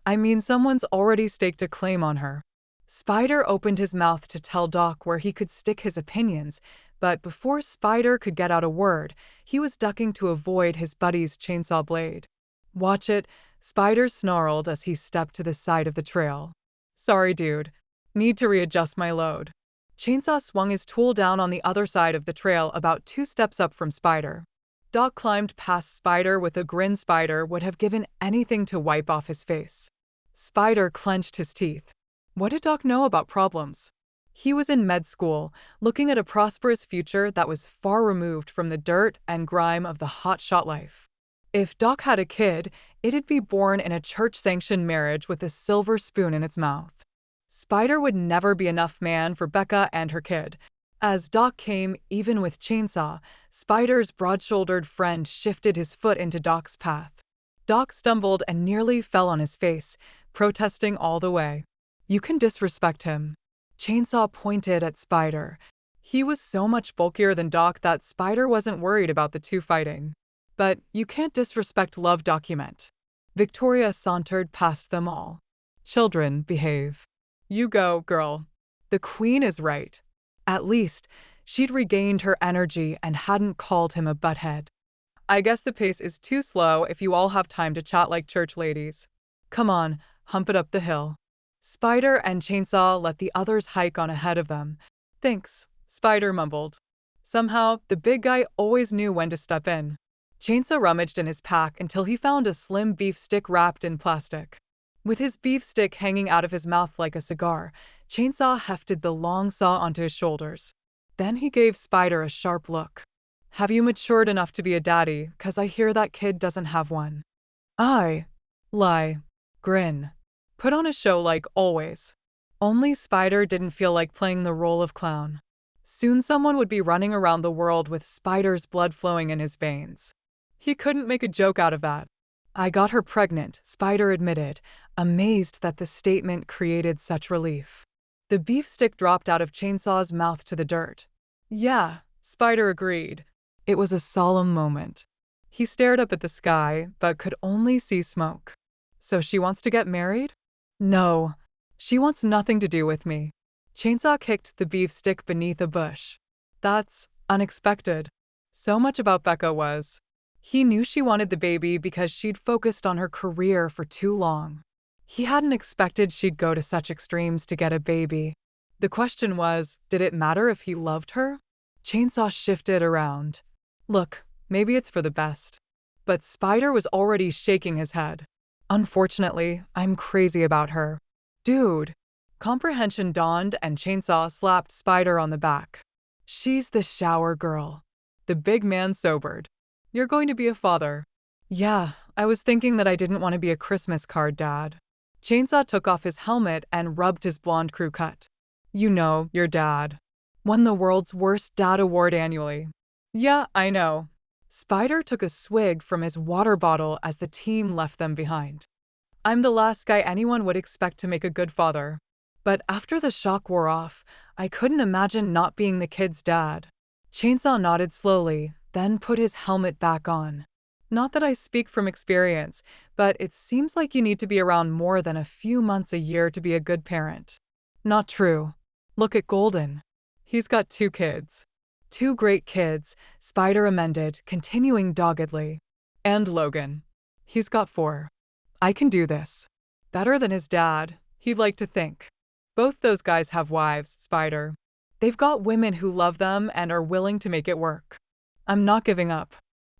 I mean, someone's already staked a claim on her. Spider opened his mouth to tell Doc where he could stick his opinions, but before Spider could get out a word, he was ducking to avoid his buddy's chainsaw blade. Watch it, Spider snarled as he stepped to the side of the trail. Sorry, dude. Need to readjust my load. Chainsaw swung his tool down on the other side of the trail about 2 steps up from Spider. Doc climbed past Spider with a grin Spider would have given anything to wipe off his face. Spider clenched his teeth. What did Doc know about problems? He was in med school, looking at a prosperous future that was far removed from the dirt and grime of the hotshot life. If Doc had a kid, it'd be born in a church-sanctioned marriage with a silver spoon in its mouth. Spider would never be enough man for Becca and her kid. As Doc came, even with Chainsaw, Spider's broad-shouldered friend shifted his foot into Doc's path. Doc stumbled and nearly fell on his face, protesting all the way. You can disrespect him. Chainsaw pointed at Spider. He was so much bulkier than Doc that Spider wasn't worried about the two fighting. But you can't disrespect Love Document. Victoria sauntered past them all. Children, behave. You go, girl. The queen is right. At least, she'd regained her energy and hadn't called him a butthead. I guess the pace is too slow if you all have time to chat like church ladies. Come on, hump it up the hill. Spider and Chainsaw let the others hike on ahead of them. Thanks, Spider mumbled. Somehow, the big guy always knew when to step in. Chainsaw rummaged in his pack until he found a slim beef stick wrapped in plastic. With his beef stick hanging out of his mouth like a cigar, Chainsaw hefted the long saw onto his shoulders. Then he gave Spider a sharp look. Have you matured enough to be a daddy? 'Cause I hear that kid doesn't have one. I lie, grin, put on a show like always. Only Spider didn't feel like playing the role of clown. Soon someone would be running around the world with Spider's blood flowing in his veins. He couldn't make a joke out of that. I got her pregnant, Spider admitted, amazed that the statement created such relief. The beef stick dropped out of Chainsaw's mouth to the dirt. Yeah, Spider agreed. It was a solemn moment. He stared up at the sky, but could only see smoke. So she wants to get married? No, she wants nothing to do with me. Chainsaw kicked the beef stick beneath a bush. That's unexpected. So much about Becca was. He knew she wanted the baby because she'd focused on her career for too long. He hadn't expected she'd go to such extremes to get a baby. The question was, did it matter if he loved her? Chainsaw shifted around. Look, maybe it's for the best. But Spider was already shaking his head. Unfortunately, I'm crazy about her. Dude. Comprehension dawned and Chainsaw slapped Spider on the back. She's the shower girl. The big man sobered. You're going to be a father. Yeah, I was thinking that I didn't want to be a Christmas card dad. Chainsaw took off his helmet and rubbed his blonde crew cut. You know, your dad. Won the world's worst dad award annually. Yeah, I know. Spider took a swig from his water bottle as the team left them behind. I'm the last guy anyone would expect to make a good father. But after the shock wore off, I couldn't imagine not being the kid's dad. Chainsaw nodded slowly, then put his helmet back on. Not that I speak from experience, but it seems like you need to be around more than a few months a year to be a good parent. Not true. Look at Golden. He's got 2 kids. 2 great kids, Spider amended, continuing doggedly. And Logan. He's got 4. I can do this. Better than his dad, he'd like to think. Both those guys have wives, Spider. They've got women who love them and are willing to make it work. I'm not giving up.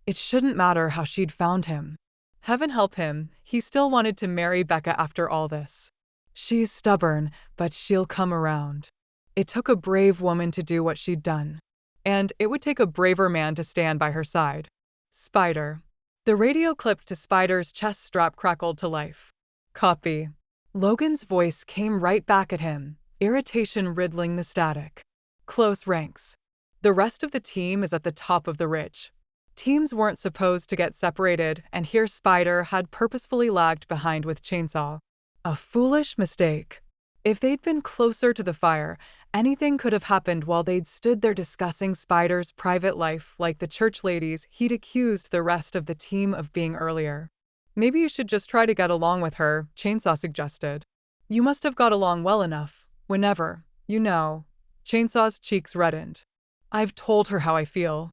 It shouldn't matter how she'd found him. Heaven help him, he still wanted to marry Becca after all this. She's stubborn, but she'll come around. It took a brave woman to do what she'd done. And it would take a braver man to stand by her side. Spider. The radio clip to Spider's chest strap crackled to life. Copy. Logan's voice came right back at him, irritation riddling the static. Close ranks. The rest of the team is at the top of the ridge. Teams weren't supposed to get separated, and here Spider had purposefully lagged behind with Chainsaw. A foolish mistake. If they'd been closer to the fire, anything could have happened while they'd stood there discussing Spider's private life like the church ladies he'd accused the rest of the team of being earlier. Maybe you should just try to get along with her, Chainsaw suggested. You must have got along well enough, whenever, you know. Chainsaw's cheeks reddened. I've told her how I feel.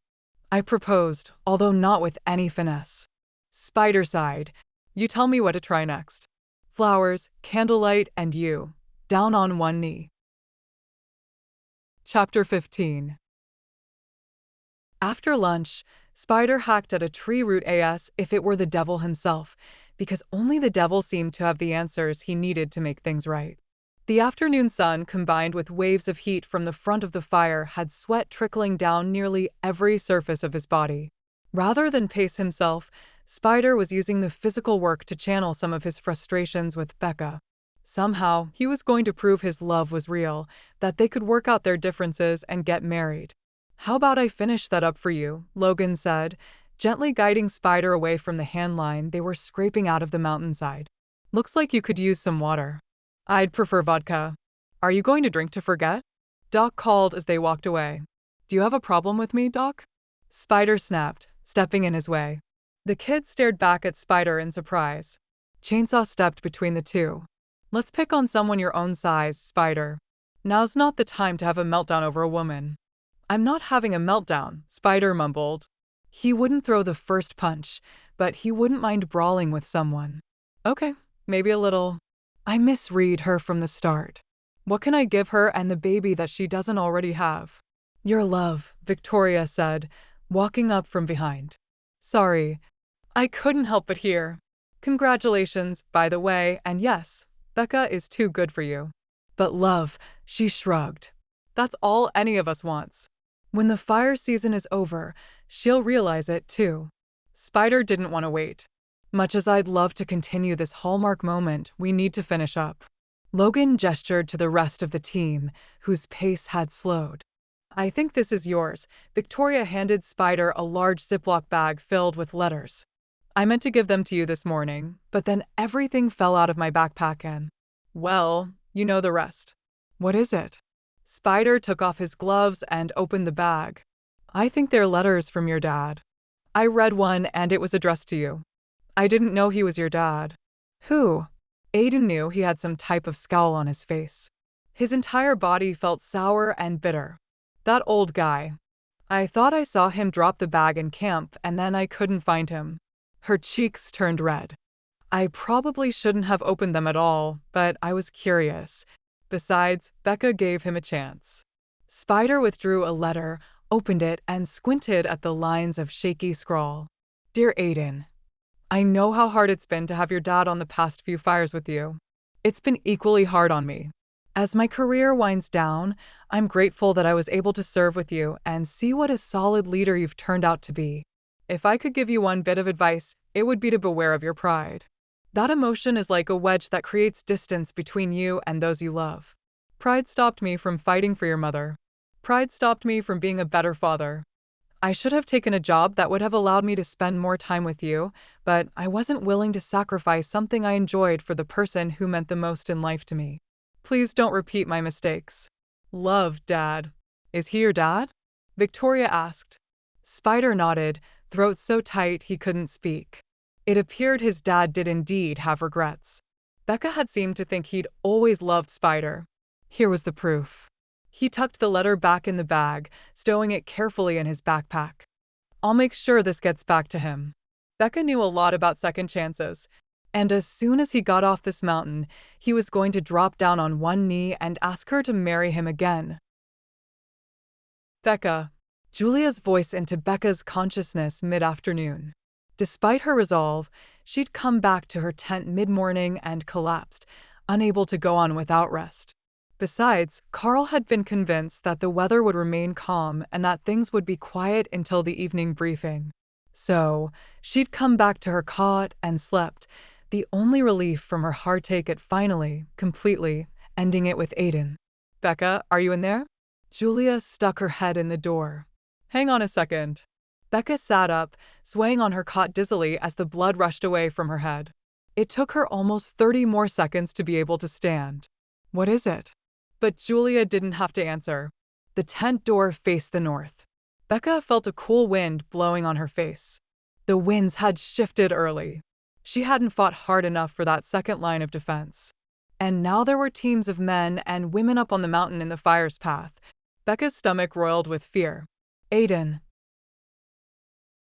I proposed, although not with any finesse. Spider sighed. You tell me what to try next. Flowers, candlelight, and you. Down on one knee. Chapter 15. After lunch, Spider hacked at a tree root as if it were the devil himself, because only the devil seemed to have the answers he needed to make things right. The afternoon sun, combined with waves of heat from the front of the fire, had sweat trickling down nearly every surface of his body. Rather than pace himself, Spider was using the physical work to channel some of his frustrations with Becca. Somehow, he was going to prove his love was real, that they could work out their differences and get married. How about I finish that up for you, Logan said, gently guiding Spider away from the hand line they were scraping out of the mountainside. Looks like you could use some water. I'd prefer vodka. Are you going to drink to forget? Doc called as they walked away. Do you have a problem with me, Doc? Spider snapped, stepping in his way. The kid stared back at Spider in surprise. Chainsaw stepped between the two. Let's pick on someone your own size, Spider. Now's not the time to have a meltdown over a woman. I'm not having a meltdown, Spider mumbled. He wouldn't throw the first punch, but he wouldn't mind brawling with someone. Okay, maybe a little. I misread her from the start. What can I give her and the baby that she doesn't already have? Your love, Victoria said, walking up from behind. Sorry. I couldn't help but hear. Congratulations, by the way, and yes, Becca is too good for you. But love, she shrugged. That's all any of us wants. When the fire season is over, she'll realize it too. Spider didn't want to wait. Much as I'd love to continue this hallmark moment, we need to finish up. Logan gestured to the rest of the team, whose pace had slowed. I think this is yours. Victoria handed Spider a large Ziploc bag filled with letters. I meant to give them to you this morning, but then everything fell out of my backpack and, well, you know the rest. What is it? Spider took off his gloves and opened the bag. I think they're letters from your dad. I read one and it was addressed to you. I didn't know he was your dad. Who? Aiden knew he had some type of scowl on his face. His entire body felt sour and bitter. That old guy. I thought I saw him drop the bag in camp and then I couldn't find him. Her cheeks turned red. I probably shouldn't have opened them at all, but I was curious. Besides, Becca gave him a chance. Spider withdrew a letter, opened it, and squinted at the lines of shaky scrawl. Dear Aiden, I know how hard it's been to have your dad on the past few fires with you. It's been equally hard on me. As my career winds down, I'm grateful that I was able to serve with you and see what a solid leader you've turned out to be. If I could give you one bit of advice, it would be to beware of your pride. That emotion is like a wedge that creates distance between you and those you love. Pride stopped me from fighting for your mother. Pride stopped me from being a better father. I should have taken a job that would have allowed me to spend more time with you, but I wasn't willing to sacrifice something I enjoyed for the person who meant the most in life to me. Please don't repeat my mistakes. Love, Dad. Is he your dad? Victoria asked. Spider nodded, throat so tight he couldn't speak. It appeared his dad did indeed have regrets. Becca had seemed to think he'd always loved Spider. Here was the proof. He tucked the letter back in the bag, stowing it carefully in his backpack. I'll make sure this gets back to him. Becca knew a lot about second chances, and as soon as he got off this mountain, he was going to drop down on one knee and ask her to marry him again. Becca. Julia's voice into Becca's consciousness mid-afternoon. Despite her resolve, she'd come back to her tent mid-morning and collapsed, unable to go on without rest. Besides, Carl had been convinced that the weather would remain calm and that things would be quiet until the evening briefing. So, she'd come back to her cot and slept, the only relief from her heartache at finally, completely, ending it with Aiden. Becca, are you in there? Julia stuck her head in the door. Hang on a second. Becca sat up, swaying on her cot dizzily as the blood rushed away from her head. It took her almost 30 more seconds to be able to stand. What is it? But Julia didn't have to answer. The tent door faced the north. Becca felt a cool wind blowing on her face. The winds had shifted early. She hadn't fought hard enough for that second line of defense. And now there were teams of men and women up on the mountain in the fire's path. Becca's stomach roiled with fear. Aiden.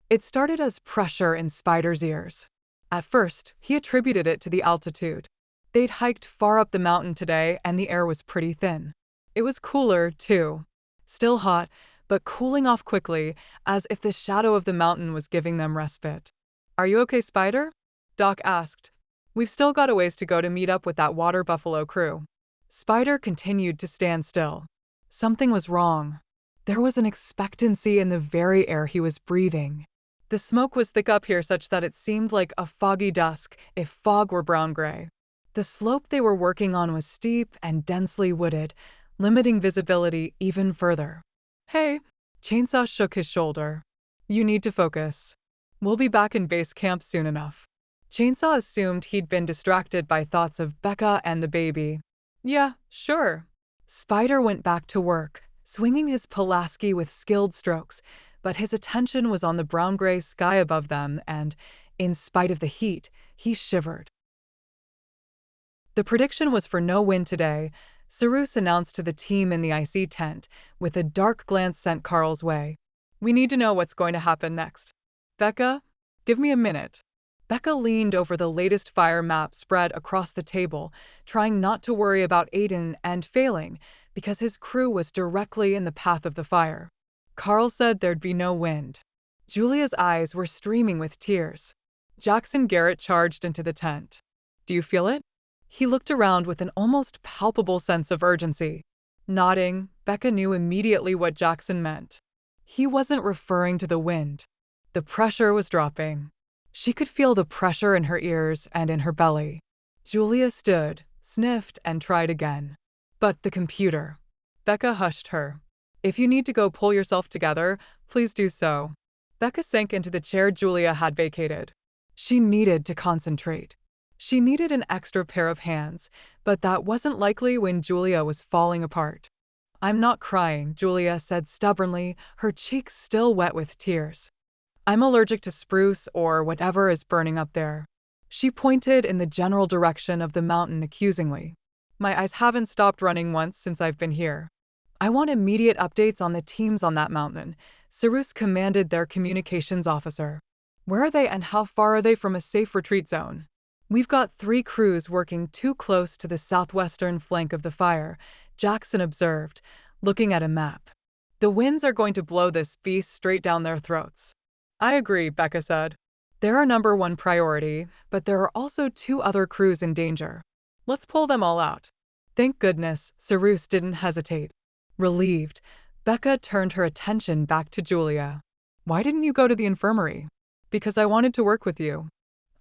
It started as pressure in Spider's ears. At first, he attributed it to the altitude. They'd hiked far up the mountain today and the air was pretty thin. It was cooler, too. Still hot, but cooling off quickly, as if the shadow of the mountain was giving them respite. Are you okay, Spider? Doc asked. We've still got a ways to go to meet up with that water buffalo crew. Spider continued to stand still. Something was wrong. There was an expectancy in the very air he was breathing. The smoke was thick up here such that it seemed like a foggy dusk if fog were brown-gray. The slope they were working on was steep and densely wooded, limiting visibility even further. Hey, Chainsaw shook his shoulder. You need to focus. We'll be back in base camp soon enough. Chainsaw assumed he'd been distracted by thoughts of Becca and the baby. Yeah, sure. Spider went back to work, swinging his Pulaski with skilled strokes, but his attention was on the brown-gray sky above them and, in spite of the heat, he shivered. The prediction was for no wind today, Cyrus announced to the team in the IC tent, with a dark glance sent Carl's way. We need to know what's going to happen next. Becca, give me a minute. Becca leaned over the latest fire map spread across the table, trying not to worry about Aiden and failing, because his crew was directly in the path of the fire. Carl said there'd be no wind. Julia's eyes were streaming with tears. Jackson Garrett charged into the tent. Do you feel it? He looked around with an almost palpable sense of urgency. Nodding, Becca knew immediately what Jackson meant. He wasn't referring to the wind. The pressure was dropping. She could feel the pressure in her ears and in her belly. Julia stood, sniffed, and tried again. But the computer. Becca hushed her. If you need to go pull yourself together, please do so. Becca sank into the chair Julia had vacated. She needed to concentrate. She needed an extra pair of hands, but that wasn't likely when Julia was falling apart. I'm not crying, Julia said stubbornly, her cheeks still wet with tears. I'm allergic to spruce or whatever is burning up there. She pointed in the general direction of the mountain accusingly. My eyes haven't stopped running once since I've been here. I want immediate updates on the teams on that mountain, Cyrus commanded their communications officer. Where are they and how far are they from a safe retreat zone? We've got 3 crews working too close to the southwestern flank of the fire, Jackson observed, looking at a map. The winds are going to blow this beast straight down their throats. I agree, Becca said. They're our number 1 priority, but there are also 2 other crews in danger. Let's pull them all out. Thank goodness, Cyrus didn't hesitate. Relieved, Becca turned her attention back to Julia. Why didn't you go to the infirmary? Because I wanted to work with you.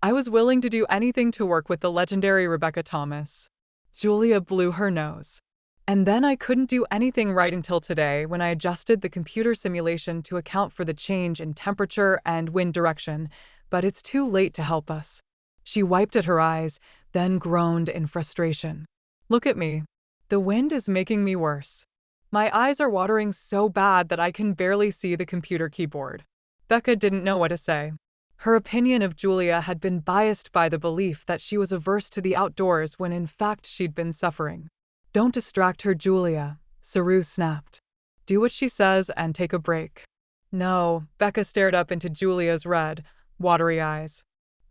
I was willing to do anything to work with the legendary Becca Thomas. Julia blew her nose. And then I couldn't do anything right until today when I adjusted the computer simulation to account for the change in temperature and wind direction, but it's too late to help us. She wiped at her eyes, then groaned in frustration. Look at me. The wind is making me worse. My eyes are watering so bad that I can barely see the computer keyboard. Becca didn't know what to say. Her opinion of Julia had been biased by the belief that she was averse to the outdoors when in fact she'd been suffering. Don't distract her, Julia, Cyrus snapped. Do what she says and take a break. No, Becca stared up into Julia's red, watery eyes.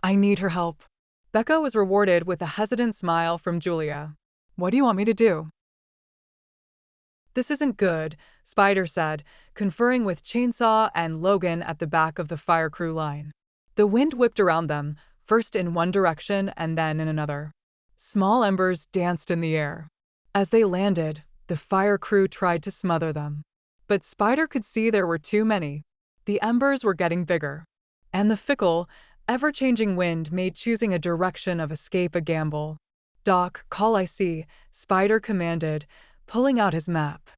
I need her help. Becca was rewarded with a hesitant smile from Julia. What do you want me to do? This isn't good, Spider said, conferring with Chainsaw and Logan at the back of the fire crew line. The wind whipped around them, first in one direction and then in another. Small embers danced in the air. As they landed, the fire crew tried to smother them. But Spider could see there were too many. The embers were getting bigger. And the fickle, ever-changing wind made choosing a direction of escape a gamble. Doc, call I see, Spider commanded, pulling out his map.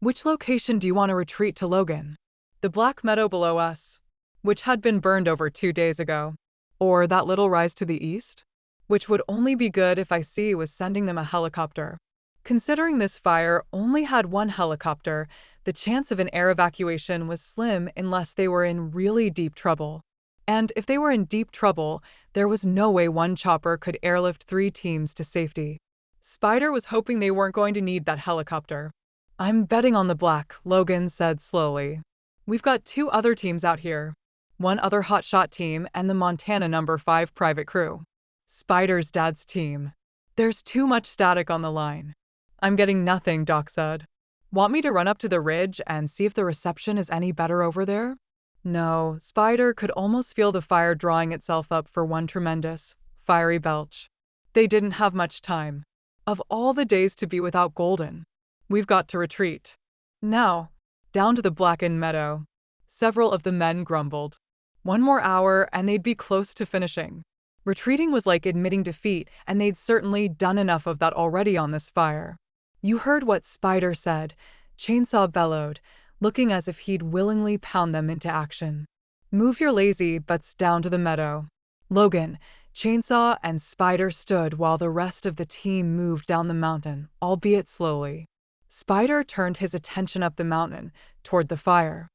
Which location do you want to retreat to, Logan? The black meadow below us, which had been burned over 2 days ago. Or that little rise to the east? Which would only be good if I see was sending them a helicopter. Considering this fire only had 1 helicopter, the chance of an air evacuation was slim unless they were in really deep trouble. And if they were in deep trouble, there was no way 1 chopper could airlift 3 teams to safety. Spider was hoping they weren't going to need that helicopter. I'm betting on the black, Logan said slowly. We've got 2 other teams out here. 1 other hotshot team and the Montana number 5 private crew. Spider's dad's team. There's too much static on the line. I'm getting nothing, Doc said. Want me to run up to the ridge and see if the reception is any better over there? No, Spider could almost feel the fire drawing itself up for one tremendous, fiery belch. They didn't have much time. Of all the days to be without Golden, we've got to retreat. Now, down to the blackened meadow. Several of the men grumbled. 1 more hour and they'd be close to finishing. Retreating was like admitting defeat, and they'd certainly done enough of that already on this fire. You heard what Spider said, Chainsaw bellowed, looking as if he'd willingly pound them into action. Move your lazy butts down to the meadow. Logan, Chainsaw, and Spider stood while the rest of the team moved down the mountain, albeit slowly. Spider turned his attention up the mountain, toward the fire.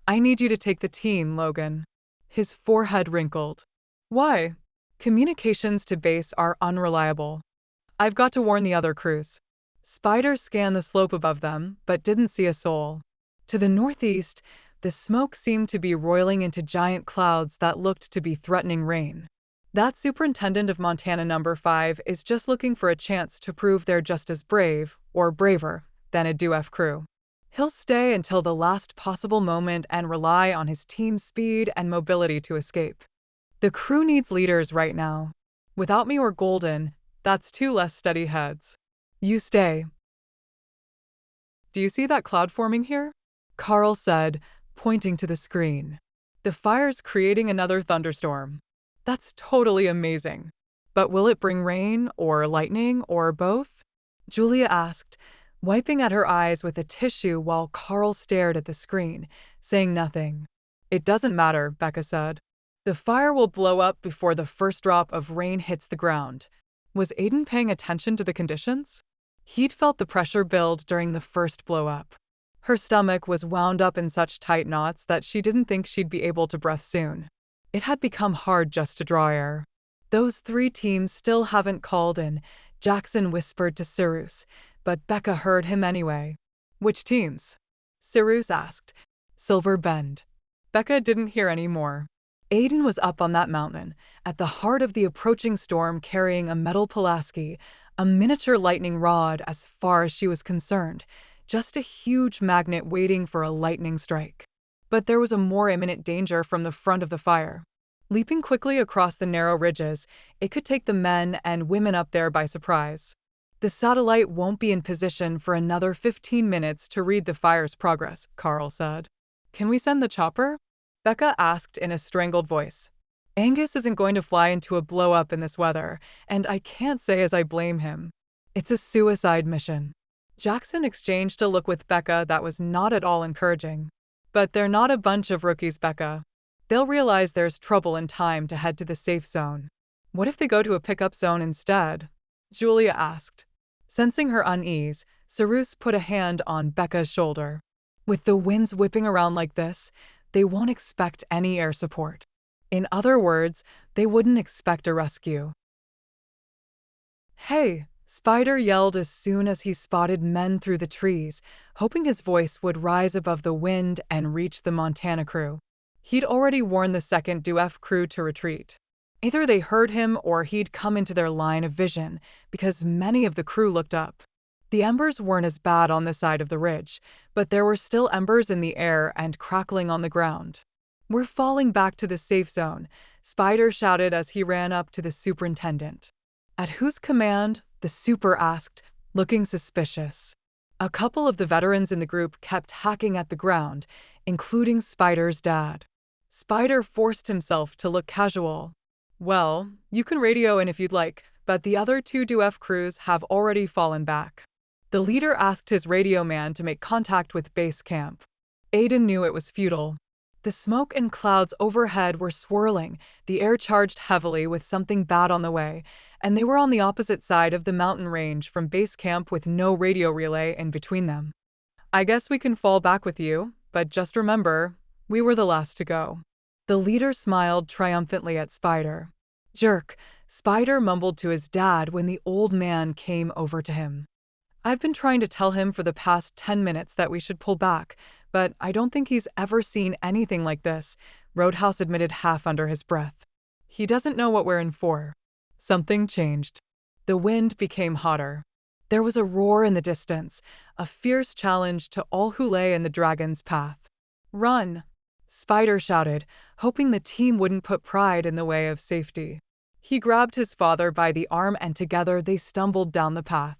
I need you to take the team, Logan. His forehead wrinkled. Why? Communications to base are unreliable. I've got to warn the other crews. Spider scanned the slope above them, but didn't see a soul. To the northeast, the smoke seemed to be roiling into giant clouds that looked to be threatening rain. That superintendent of Montana number 5 is just looking for a chance to prove they're just as brave, or braver, than a DUF crew. He'll stay until the last possible moment and rely on his team's speed and mobility to escape. The crew needs leaders right now. Without me or Golden, That's 2 less steady heads. You stay. Do you see that cloud forming here? Carl said, pointing to the screen. The fire's creating another thunderstorm. That's totally amazing. But will it bring rain or lightning or both? Julia asked, wiping at her eyes with a tissue while Carl stared at the screen, saying nothing. It doesn't matter, Becca said. The fire will blow up before the first drop of rain hits the ground. Was Aiden paying attention to the conditions? He'd felt the pressure build during the first blow-up. Her stomach was wound up in such tight knots that she didn't think she'd be able to breathe soon. It had become hard just to draw air. Those 3 teams still haven't called in, Jackson whispered to Cyrus, but Becca heard him anyway. Which teams? Cyrus asked. Silver Bend. Becca didn't hear any more. Aiden was up on that mountain, at the heart of the approaching storm, carrying a metal Pulaski, a miniature lightning rod as far as she was concerned, just a huge magnet waiting for a lightning strike. But there was a more imminent danger from the front of the fire. Leaping quickly across the narrow ridges, it could take the men and women up there by surprise. The satellite won't be in position for another 15 minutes to read the fire's progress, Carl said. Can we send the chopper? Becca asked in a strangled voice. Angus isn't going to fly into a blow-up in this weather, and I can't say as I blame him. It's a suicide mission. Jackson exchanged a look with Becca that was not at all encouraging. But they're not a bunch of rookies, Becca. They'll realize there's trouble in time to head to the safe zone. What if they go to a pickup zone instead? Julia asked. Sensing her unease, Cyrus put a hand on Becca's shoulder. With the winds whipping around like this, they won't expect any air support. In other words, they wouldn't expect a rescue. Hey, Spider yelled as soon as he spotted men through the trees, hoping his voice would rise above the wind and reach the Montana crew. He'd already warned the 2nd DUF crew to retreat. Either they heard him or he'd come into their line of vision, because many of the crew looked up. The embers weren't as bad on the side of the ridge, but there were still embers in the air and crackling on the ground. We're falling back to the safe zone, Spider shouted as he ran up to the superintendent. At whose command? The super asked, looking suspicious. A couple of the veterans in the group kept hacking at the ground, including Spider's dad. Spider forced himself to look casual. Well, you can radio in if you'd like, but the other 2 DUF crews have already fallen back. The leader asked his radio man to make contact with base camp. Aiden knew it was futile. The smoke and clouds overhead were swirling, the air charged heavily with something bad on the way, and they were on the opposite side of the mountain range from base camp with no radio relay in between them. I guess we can fall back with you, but just remember, we were the last to go. The leader smiled triumphantly at Spider. Jerk, Spider mumbled to his dad when the old man came over to him. I've been trying to tell him for the past 10 minutes that we should pull back, but I don't think he's ever seen anything like this, Roadhouse admitted half under his breath. He doesn't know what we're in for. Something changed. The wind became hotter. There was a roar in the distance, a fierce challenge to all who lay in the dragon's path. Run! Spider shouted, hoping the team wouldn't put pride in the way of safety. He grabbed his father by the arm and together they stumbled down the path.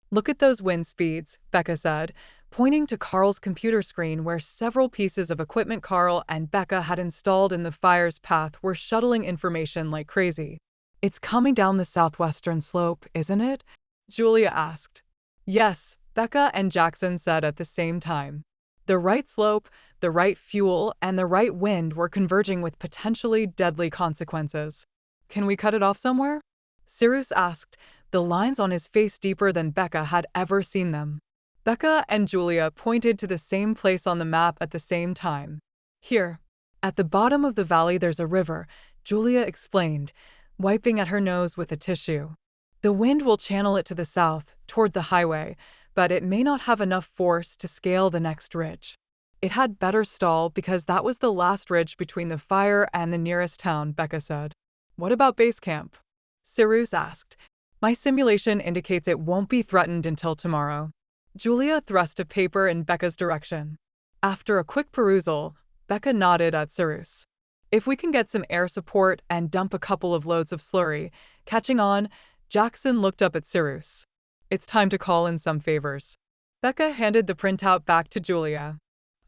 Look at those wind speeds, Becca said, pointing to Carl's computer screen where several pieces of equipment Carl and Becca had installed in the fire's path were shuttling information like crazy. It's coming down the southwestern slope, isn't it? Julia asked. Yes, Becca and Jackson said at the same time. The right slope, the right fuel, and the right wind were converging with potentially deadly consequences. Can we cut it off somewhere? Cyrus asked, the lines on his face deeper than Becca had ever seen them. Becca and Julia pointed to the same place on the map at the same time. Here. At the bottom of the valley there's a river, Julia explained, wiping at her nose with a tissue. The wind will channel it to the south, toward the highway, but it may not have enough force to scale the next ridge. It had better stall because that was the last ridge between the fire and the nearest town, Becca said. What about base camp? Cyrus asked. My simulation indicates it won't be threatened until tomorrow. Julia thrust a paper in Becca's direction. After a quick perusal, Becca nodded at Cyrus. If we can get some air support and dump a couple of loads of slurry. Catching on, Jackson looked up at Cyrus. It's time to call in some favors. Becca handed the printout back to Julia.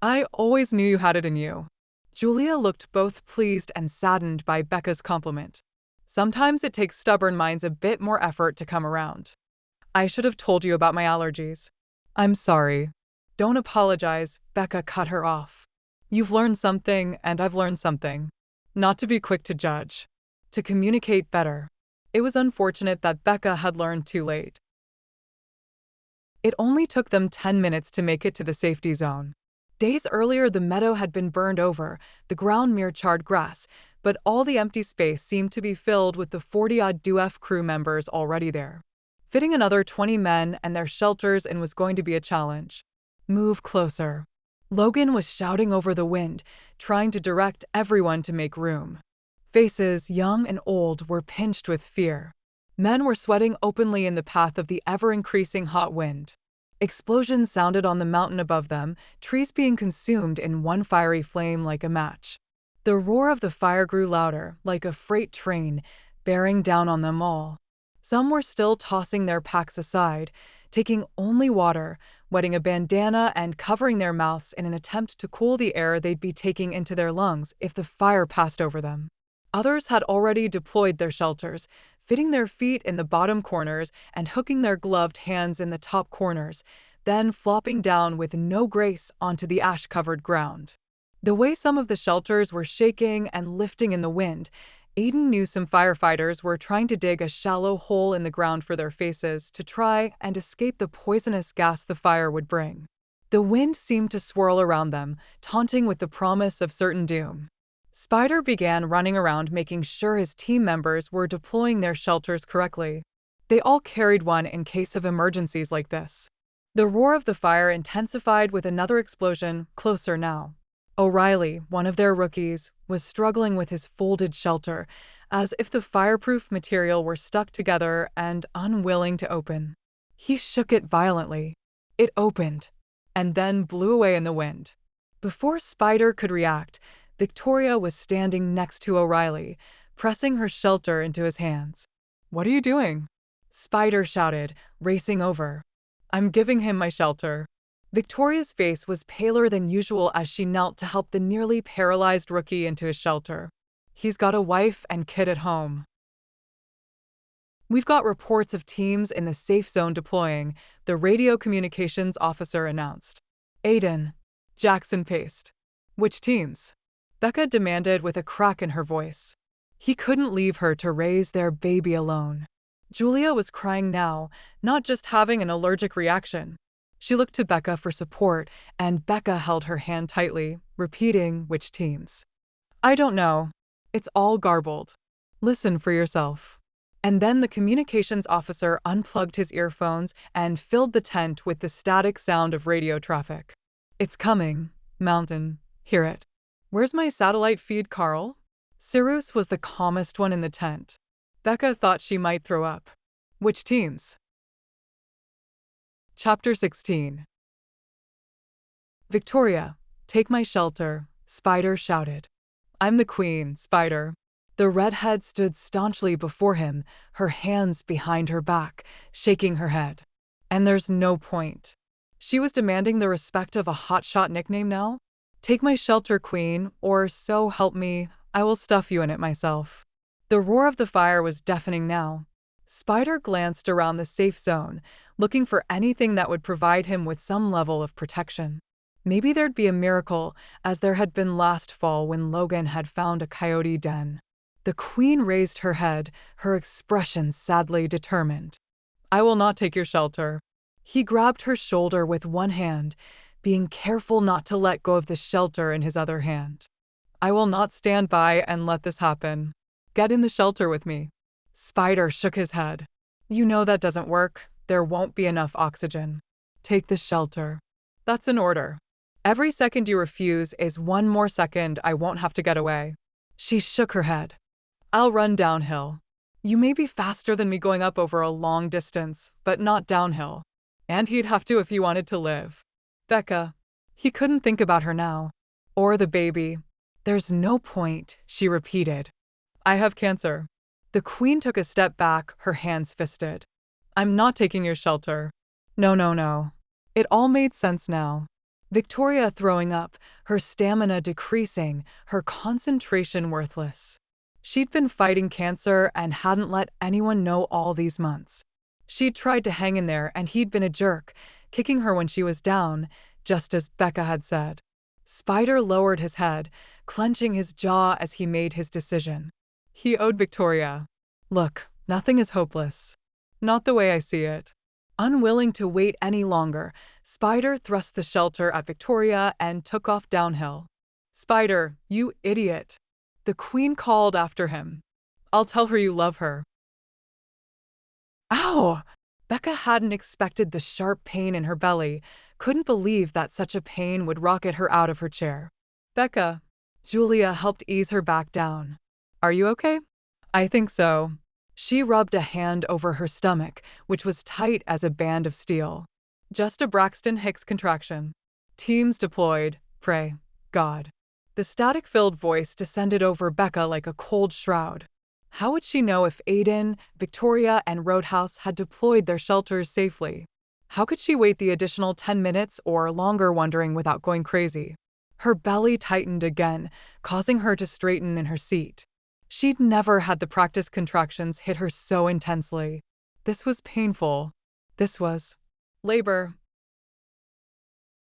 I always knew you had it in you. Julia looked both pleased and saddened by Becca's compliment. Sometimes it takes stubborn minds a bit more effort to come around. I should have told you about my allergies. I'm sorry. Don't apologize, Becca cut her off. You've learned something, and I've learned something. Not to be quick to judge. To communicate better. It was unfortunate that Becca had learned too late. It only took them 10 minutes to make it to the safety zone. Days earlier, the meadow had been burned over, the ground mere charred grass, but all the empty space seemed to be filled with the 40-odd DUF crew members already there. Fitting another 20 men and their shelters in was going to be a challenge. Move closer. Logan was shouting over the wind, trying to direct everyone to make room. Faces, young and old, were pinched with fear. Men were sweating openly in the path of the ever-increasing hot wind. Explosions sounded on the mountain above them, trees being consumed in one fiery flame like a match. The roar of the fire grew louder, like a freight train, bearing down on them all. Some were still tossing their packs aside, taking only water, wetting a bandana and covering their mouths in an attempt to cool the air they'd be taking into their lungs if the fire passed over them. Others had already deployed their shelters, fitting their feet in the bottom corners and hooking their gloved hands in the top corners, then flopping down with no grace onto the ash-covered ground. The way some of the shelters were shaking and lifting in the wind, Aiden knew some firefighters were trying to dig a shallow hole in the ground for their faces to try and escape the poisonous gas the fire would bring. The wind seemed to swirl around them, taunting with the promise of certain doom. Spider began running around making sure his team members were deploying their shelters correctly. They all carried one in case of emergencies like this. The roar of the fire intensified with another explosion, closer now. O'Reilly, one of their rookies, was struggling with his folded shelter, as if the fireproof material were stuck together and unwilling to open. He shook it violently. It opened, and then blew away in the wind. Before Spider could react, Victoria was standing next to O'Reilly, pressing her shelter into his hands. "What are you doing?" Spider shouted, racing over. "I'm giving him my shelter." Victoria's face was paler than usual as she knelt to help the nearly paralyzed rookie into his shelter. "He's got a wife and kid at home." "We've got reports of teams in the safe zone deploying," the radio communications officer announced. "Aiden." Jackson paced. "Which teams?" Becca demanded with a crack in her voice. He couldn't leave her to raise their baby alone. Julia was crying now, not just having an allergic reaction. She looked to Becca for support, and Becca held her hand tightly, repeating which teams. "I don't know. It's all garbled. Listen for yourself." And then the communications officer unplugged his earphones and filled the tent with the static sound of radio traffic. "It's coming. Mountain. Hear it. Where's my satellite feed, Carl?" Cyrus was the calmest one in the tent. Becca thought she might throw up. "Which teams?" Chapter 16. "Victoria, take my shelter," Spider shouted. "I'm the queen, Spider." The redhead stood staunchly before him, her hands behind her back, shaking her head. "And there's no point." She was demanding the respect of a hotshot nickname now. "Take my shelter, queen, or so help me, I will stuff you in it myself." The roar of the fire was deafening now. Spider glanced around the safe zone, looking for anything that would provide him with some level of protection. Maybe there'd be a miracle, as there had been last fall when Logan had found a coyote den. The queen raised her head, her expression sadly determined. "I will not take your shelter." He grabbed her shoulder with one hand, being careful not to let go of the shelter in his other hand. "I will not stand by and let this happen. Get in the shelter with me." Spider shook his head. "You know that doesn't work. There won't be enough oxygen. Take the shelter." "That's an order. Every second you refuse is one more second I won't have to get away." She shook her head. "I'll run downhill. You may be faster than me going up over a long distance, but not downhill. And he'd have to if he wanted to live." Becca. He couldn't think about her now. Or the baby. "There's no point," she repeated. "I have cancer." The queen took a step back, her hands fisted. "I'm not taking your shelter." No, no, no. It all made sense now. Victoria throwing up, her stamina decreasing, her concentration worthless. She'd been fighting cancer and hadn't let anyone know all these months. She'd tried to hang in there and he'd been a jerk, kicking her when she was down, just as Becca had said. Spider lowered his head, clenching his jaw as he made his decision. He owed Victoria. "Look, nothing is hopeless. Not the way I see it." Unwilling to wait any longer, Spider thrust the shelter at Victoria and took off downhill. "Spider, you idiot!" The queen called after him. "I'll tell her you love her." Ow! Becca hadn't expected the sharp pain in her belly, couldn't believe that such a pain would rocket her out of her chair. "Becca." Julia helped ease her back down. "Are you okay?" "I think so." She rubbed a hand over her stomach, which was tight as a band of steel. "Just a Braxton Hicks contraction. Teams deployed. Pray, God." The static-filled voice descended over Becca like a cold shroud. How would she know if Aiden, Victoria, and Roadhouse had deployed their shelters safely? How could she wait the additional 10 minutes or longer wondering without going crazy? Her belly tightened again, causing her to straighten in her seat. She'd never had the practice contractions hit her so intensely. This was painful. This was labor.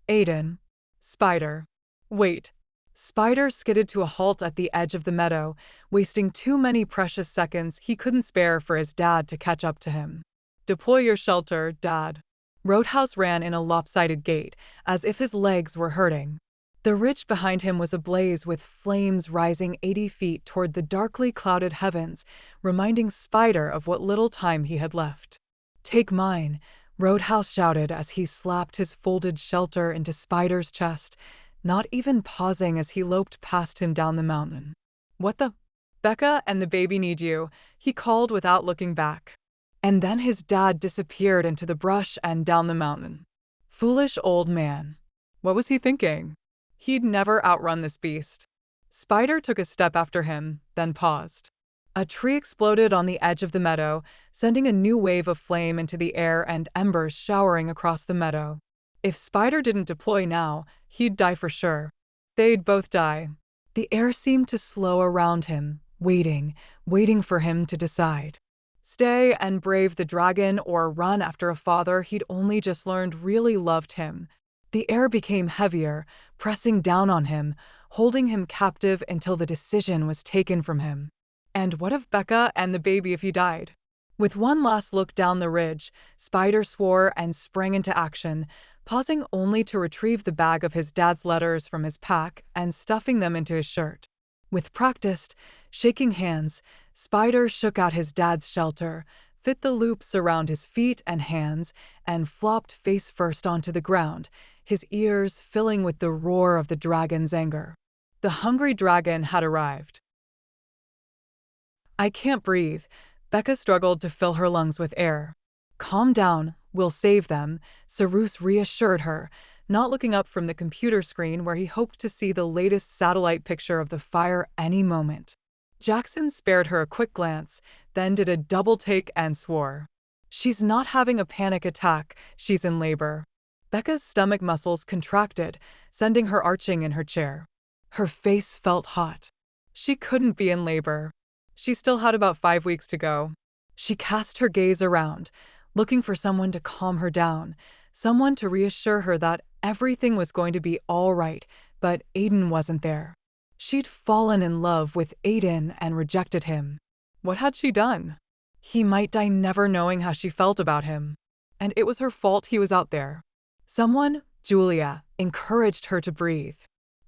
Aiden. Spider. Wait. Spider skidded to a halt at the edge of the meadow, wasting too many precious seconds he couldn't spare for his dad to catch up to him. "Deploy your shelter, Dad." Roadhouse ran in a lopsided gait, as if his legs were hurting. The ridge behind him was ablaze with flames rising 80 feet toward the darkly clouded heavens, reminding Spider of what little time he had left. "Take mine," Roadhouse shouted as he slapped his folded shelter into Spider's chest, not even pausing as he loped past him down the mountain. "What the?" "Becca and the baby need you," he called without looking back. And then his dad disappeared into the brush and down the mountain. Foolish old man. What was he thinking? He'd never outrun this beast. Spider took a step after him, then paused. A tree exploded on the edge of the meadow, sending a new wave of flame into the air and embers showering across the meadow. If Spider didn't deploy now, he'd die for sure. They'd both die. The air seemed to slow around him, waiting for him to decide. Stay and brave the dragon or run after a father he'd only just learned really loved him. The air became heavier, pressing down on him, holding him captive until the decision was taken from him. And what of Becca and the baby if he died? With one last look down the ridge, Spider swore and sprang into action, pausing only to retrieve the bag of his dad's letters from his pack and stuffing them into his shirt. With practiced, shaking hands, Spider shook out his dad's shelter, fit the loops around his feet and hands, and flopped face first onto the ground, his ears filling with the roar of the dragon's anger. The hungry dragon had arrived. "I can't breathe." Becca struggled to fill her lungs with air. "Calm down, we'll save them," Cyrus reassured her, not looking up from the computer screen where he hoped to see the latest satellite picture of the fire any moment. Jackson spared her a quick glance, then did a double take and swore. "She's not having a panic attack, she's in labor." Becca's stomach muscles contracted, sending her arching in her chair. Her face felt hot. She couldn't be in labor. She still had about 5 weeks to go. She cast her gaze around, looking for someone to calm her down, someone to reassure her that everything was going to be all right, but Aiden wasn't there. She'd fallen in love with Aiden and rejected him. What had she done? He might die never knowing how she felt about him. And it was her fault he was out there. Someone, Julia, encouraged her to breathe.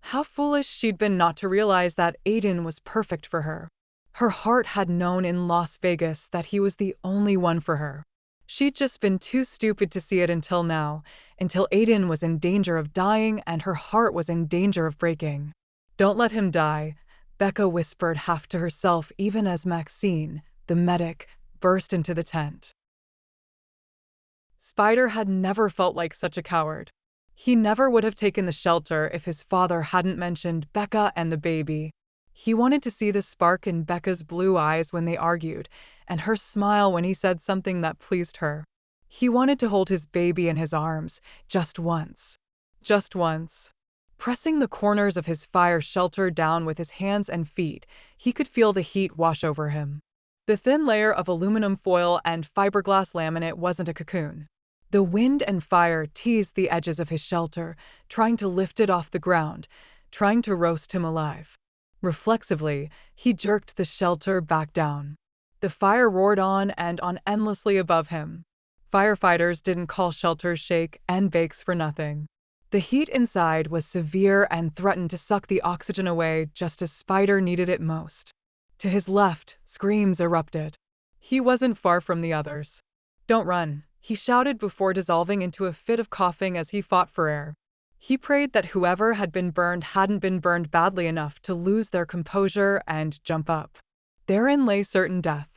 How foolish she'd been not to realize that Aiden was perfect for her. Her heart had known in Las Vegas that he was the only one for her. She'd just been too stupid to see it until now, until Aiden was in danger of dying and her heart was in danger of breaking. "Don't let him die," Becca whispered half to herself even as Maxine, the medic, burst into the tent. Spider had never felt like such a coward. He never would have taken the shelter if his father hadn't mentioned Becca and the baby. He wanted to see the spark in Becca's blue eyes when they argued, and her smile when he said something that pleased her. He wanted to hold his baby in his arms, just once. Just once. Pressing the corners of his fire shelter down with his hands and feet, he could feel the heat wash over him. The thin layer of aluminum foil and fiberglass laminate wasn't a cocoon. The wind and fire teased the edges of his shelter, trying to lift it off the ground, trying to roast him alive. Reflexively, he jerked the shelter back down. The fire roared on and on endlessly above him. Firefighters didn't call shelters shake and bakes for nothing. The heat inside was severe and threatened to suck the oxygen away just as Spider needed it most. To his left, screams erupted. He wasn't far from the others. "Don't run," he shouted before dissolving into a fit of coughing as he fought for air. He prayed that whoever had been burned hadn't been burned badly enough to lose their composure and jump up. Therein lay certain death.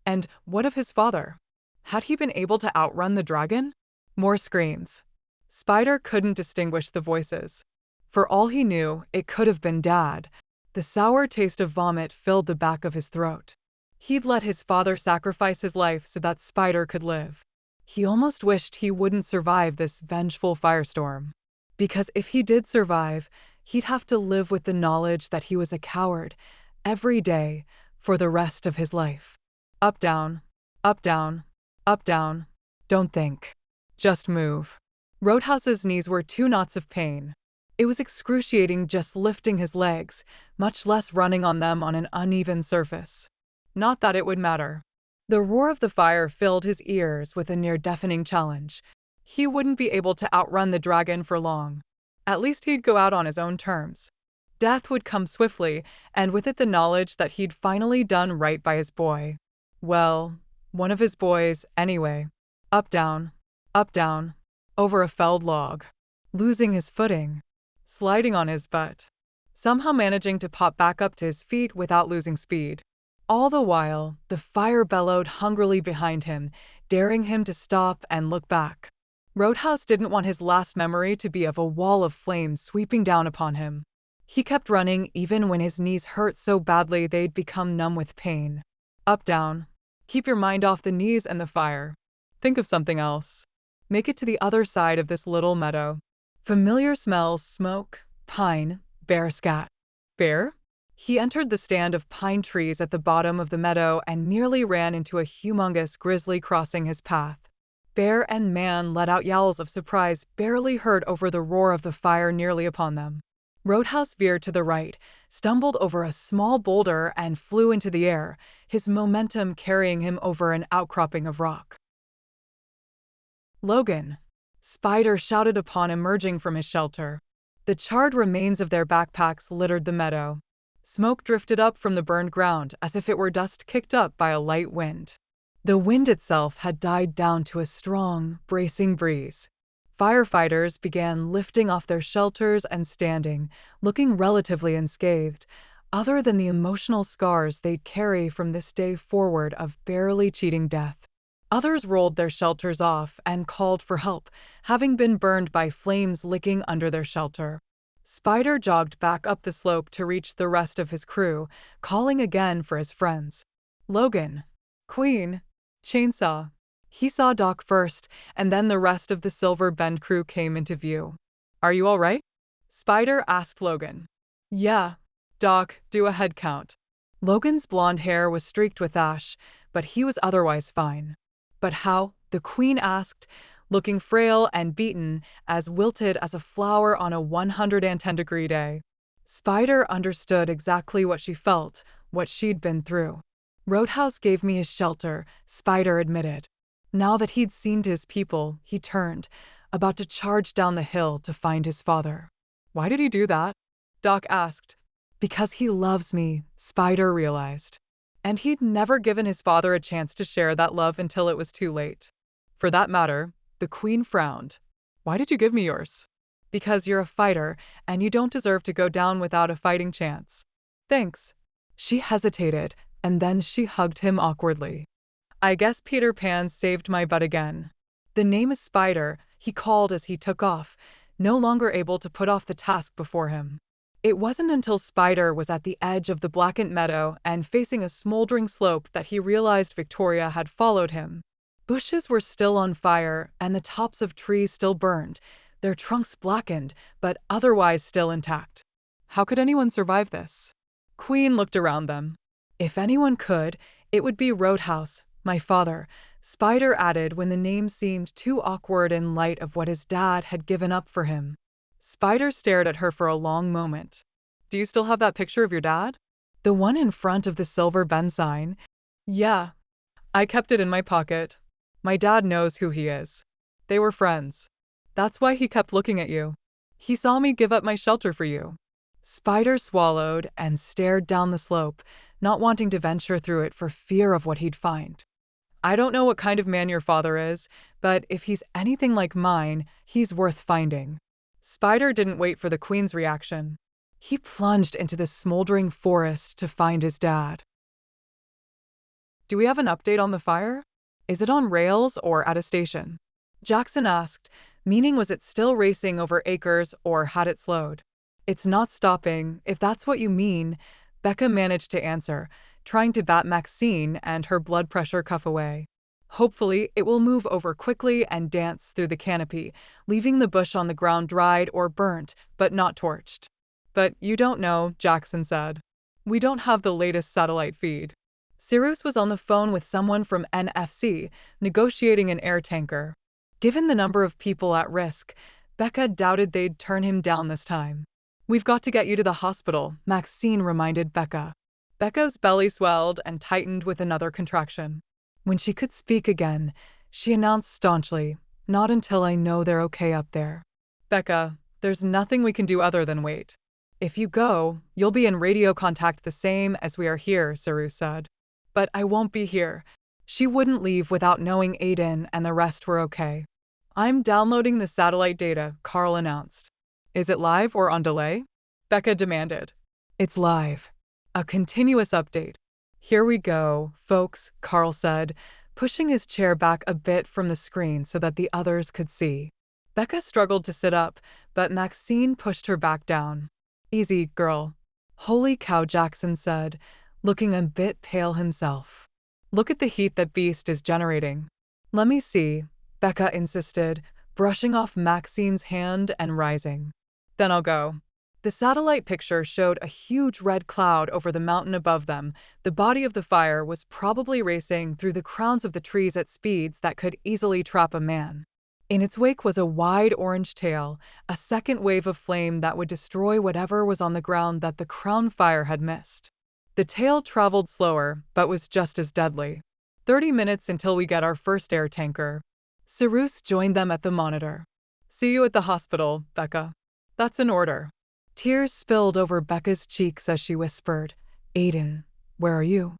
And what of his father? Had he been able to outrun the dragon? More screams. Spider couldn't distinguish the voices. For all he knew, it could have been Dad. The sour taste of vomit filled the back of his throat. He'd let his father sacrifice his life so that Spider could live. He almost wished he wouldn't survive this vengeful firestorm. Because if he did survive, he'd have to live with the knowledge that he was a coward every day for the rest of his life. Up, down, up, down, up, down. Don't think. Just move. Roadhouse's knees were 2 knots of pain. It was excruciating just lifting his legs, much less running on them on an uneven surface. Not that it would matter. The roar of the fire filled his ears with a near-deafening challenge. He wouldn't be able to outrun the dragon for long. At least he'd go out on his own terms. Death would come swiftly, and with it the knowledge that he'd finally done right by his boy. Well, one of his boys, anyway. Up, down, over a felled log. Losing his footing. Sliding on his butt. Somehow managing to pop back up to his feet without losing speed. All the while, the fire bellowed hungrily behind him, daring him to stop and look back. Roadhouse didn't want his last memory to be of a wall of flames sweeping down upon him. He kept running even when his knees hurt so badly they'd become numb with pain. Up, down. Keep your mind off the knees and the fire. Think of something else. Make it to the other side of this little meadow. Familiar smells: smoke, pine, bear scat. Bear? He entered the stand of pine trees at the bottom of the meadow and nearly ran into a humongous grizzly crossing his path. Bear and man let out yowls of surprise barely heard over the roar of the fire nearly upon them. Roadhouse veered to the right, stumbled over a small boulder and flew into the air, his momentum carrying him over an outcropping of rock. "Logan!" Spider shouted upon emerging from his shelter. The charred remains of their backpacks littered the meadow. Smoke drifted up from the burned ground as if it were dust kicked up by a light wind. The wind itself had died down to a strong, bracing breeze. Firefighters began lifting off their shelters and standing, looking relatively unscathed, other than the emotional scars they'd carry from this day forward of barely cheating death. Others rolled their shelters off and called for help, having been burned by flames licking under their shelter. Spider jogged back up the slope to reach the rest of his crew, calling again for his friends. "Logan, Queen, Chainsaw." He saw Doc first, and then the rest of the Silver Bend crew came into view. "Are you all right?" Spider asked Logan. "Yeah." "Doc, do a head count." Logan's blonde hair was streaked with ash, but he was otherwise fine. "But how?" the Queen asked, looking frail and beaten, as wilted as a flower on a 110-degree day. Spider understood exactly what she felt, what she'd been through. "Roadhouse gave me his shelter," Spider admitted. Now that he'd seen to his people, he turned, about to charge down the hill to find his father. "Why did he do that?" Doc asked. "Because he loves me," Spider realized. And he'd never given his father a chance to share that love until it was too late. For that matter, the Queen frowned. "Why did you give me yours?" "Because you're a fighter, and you don't deserve to go down without a fighting chance." "Thanks." She hesitated, and then she hugged him awkwardly. "I guess Peter Pan saved my butt again." "The name is Spider," he called as he took off, no longer able to put off the task before him. It wasn't until Spider was at the edge of the blackened meadow and facing a smoldering slope that he realized Victoria had followed him. Bushes were still on fire, and the tops of trees still burned, their trunks blackened, but otherwise still intact. How could anyone survive this? Queen looked around them. If anyone could, it would be Roadhouse, my father, Spider added when the name seemed too awkward in light of what his dad had given up for him. Spider stared at her for a long moment. Do you still have that picture of your dad? The one in front of the silver Bend sign? Yeah. I kept it in my pocket. My dad knows who he is. They were friends. That's why he kept looking at you. He saw me give up my shelter for you. Spider swallowed and stared down the slope, not wanting to venture through it for fear of what he'd find. I don't know what kind of man your father is, but if he's anything like mine, he's worth finding. Spider didn't wait for the Queen's reaction. He plunged into the smoldering forest to find his dad. Do we have an update on the fire? Is it on rails or at a station? Jackson asked, meaning was it still racing over acres or had it slowed? It's not stopping, if that's what you mean, Becca managed to answer, trying to bat Maxine and her blood pressure cuff away. Hopefully, it will move over quickly and dance through the canopy, leaving the bush on the ground dried or burnt, but not torched. But you don't know, Jackson said. We don't have the latest satellite feed. Cyrus was on the phone with someone from NFC, negotiating an air tanker. Given the number of people at risk, Becca doubted they'd turn him down this time. We've got to get you to the hospital, Maxine reminded Becca. Becca's belly swelled and tightened with another contraction. When she could speak again, she announced staunchly, "Not until I know they're okay up there." Becca, there's nothing we can do other than wait. If you go, you'll be in radio contact the same as we are here, Cyrus said. But I won't be here. She wouldn't leave without knowing Aiden and the rest were okay. I'm downloading the satellite data, Carl announced. Is it live or on delay? Becca demanded. It's live. A continuous update. Here we go, folks, Carl said, pushing his chair back a bit from the screen so that the others could see. Becca struggled to sit up, but Maxine pushed her back down. Easy, girl. Holy cow, Jackson said, looking a bit pale himself. Look at the heat that beast is generating. Let me see, Becca insisted, brushing off Maxine's hand and rising. Then I'll go. The satellite picture showed a huge red cloud over the mountain above them. The body of the fire was probably racing through the crowns of the trees at speeds that could easily trap a man. In its wake was a wide orange tail, a second wave of flame that would destroy whatever was on the ground that the crown fire had missed. The tail traveled slower, but was just as deadly. 30 minutes until we get our first air tanker. Cyrus joined them at the monitor. See you at the hospital, Becca. That's an order. Tears spilled over Becca's cheeks as she whispered, Aiden, where are you?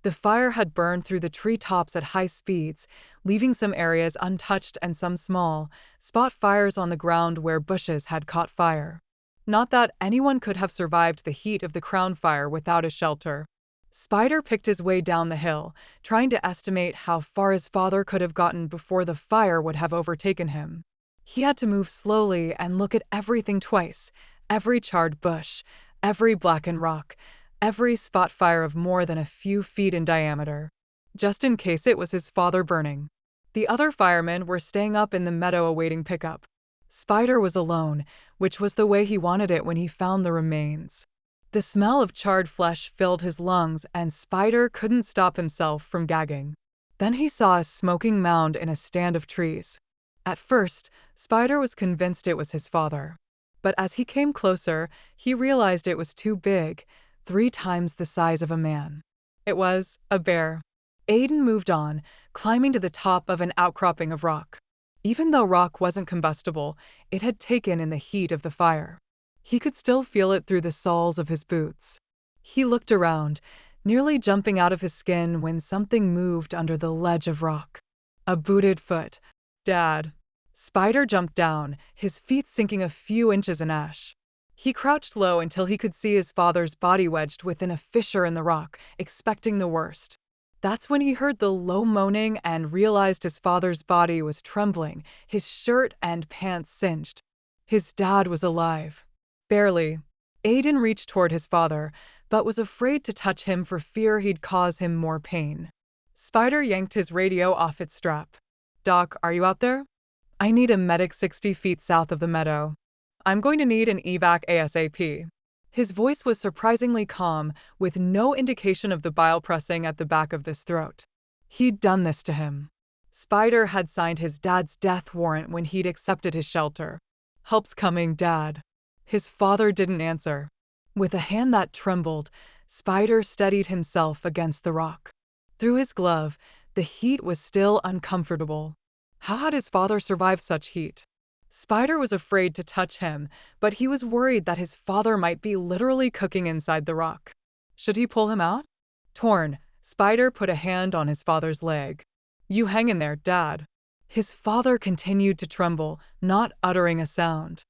The fire had burned through the treetops at high speeds, leaving some areas untouched and some small, spot fires on the ground where bushes had caught fire. Not that anyone could have survived the heat of the crown fire without a shelter. Spider picked his way down the hill, trying to estimate how far his father could have gotten before the fire would have overtaken him. He had to move slowly and look at everything twice, every charred bush, every blackened rock, every spot fire of more than a few feet in diameter, just in case it was his father burning. The other firemen were staying up in the meadow awaiting pickup. Spider was alone, which was the way he wanted it when he found the remains. The smell of charred flesh filled his lungs, and Spider couldn't stop himself from gagging. Then he saw a smoking mound in a stand of trees. At first, Spider was convinced it was his father. But as he came closer, he realized it was too big, 3 times the size of a man. It was a bear. Aiden moved on, climbing to the top of an outcropping of rock. Even though rock wasn't combustible, it had taken in the heat of the fire. He could still feel it through the soles of his boots. He looked around, nearly jumping out of his skin when something moved under the ledge of rock. A booted foot. Dad. Spider jumped down, his feet sinking a few inches in ash. He crouched low until he could see his father's body wedged within a fissure in the rock, expecting the worst. That's when he heard the low moaning and realized his father's body was trembling, his shirt and pants singed. His dad was alive. Barely. Aiden reached toward his father, but was afraid to touch him for fear he'd cause him more pain. Spider yanked his radio off its strap. "Doc, are you out there? I need a medic 60 feet south of the meadow. I'm going to need an evac ASAP." His voice was surprisingly calm, with no indication of the bile pressing at the back of his throat. He'd done this to him. Spider had signed his dad's death warrant when he'd accepted his shelter. "Help's coming, Dad." His father didn't answer. With a hand that trembled, Spider steadied himself against the rock. Through his glove, the heat was still uncomfortable. How had his father survived such heat? Spider was afraid to touch him, but he was worried that his father might be literally cooking inside the rock. Should he pull him out? Torn, Spider put a hand on his father's leg. "You hang in there, Dad." His father continued to tremble, not uttering a sound.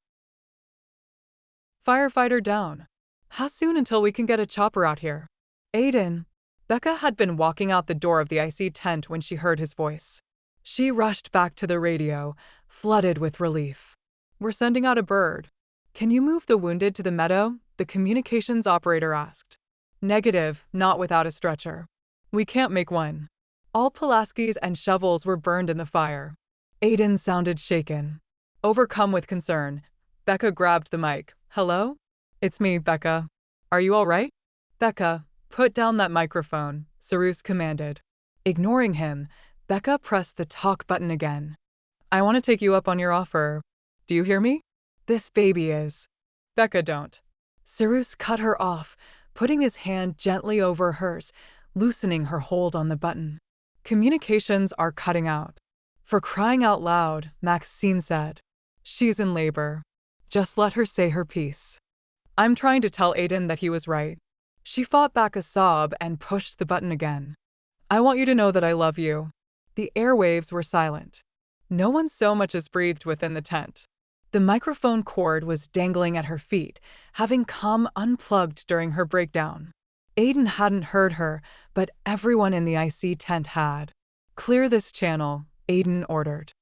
"Firefighter down. How soon until we can get a chopper out here?" "Aiden." Becca had been walking out the door of the IC tent when she heard his voice. She rushed back to the radio, flooded with relief. "We're sending out a bird. Can you move the wounded to the meadow?" the communications operator asked. "Negative, not without a stretcher. We can't make one." All Pulaskis and shovels were burned in the fire. Aiden sounded shaken. Overcome with concern, Becca grabbed the mic. "Hello? It's me, Becca. Are you all right?" "Becca, put down that microphone," Cyrus commanded. Ignoring him, Becca pressed the talk button again. "I want to take you up on your offer. Do you hear me? This baby is—" "Becca, don't." Cyrus cut her off, putting his hand gently over hers, loosening her hold on the button. "Communications are cutting out." "For crying out loud," Maxine said. "She's in labor. Just let her say her piece." "I'm trying to tell Aiden that he was right." She fought back a sob and pushed the button again. "I want you to know that I love you." The airwaves were silent. No one so much as breathed within the tent. The microphone cord was dangling at her feet, having come unplugged during her breakdown. Aiden hadn't heard her, but everyone in the IC tent had. "Clear this channel," Aiden ordered.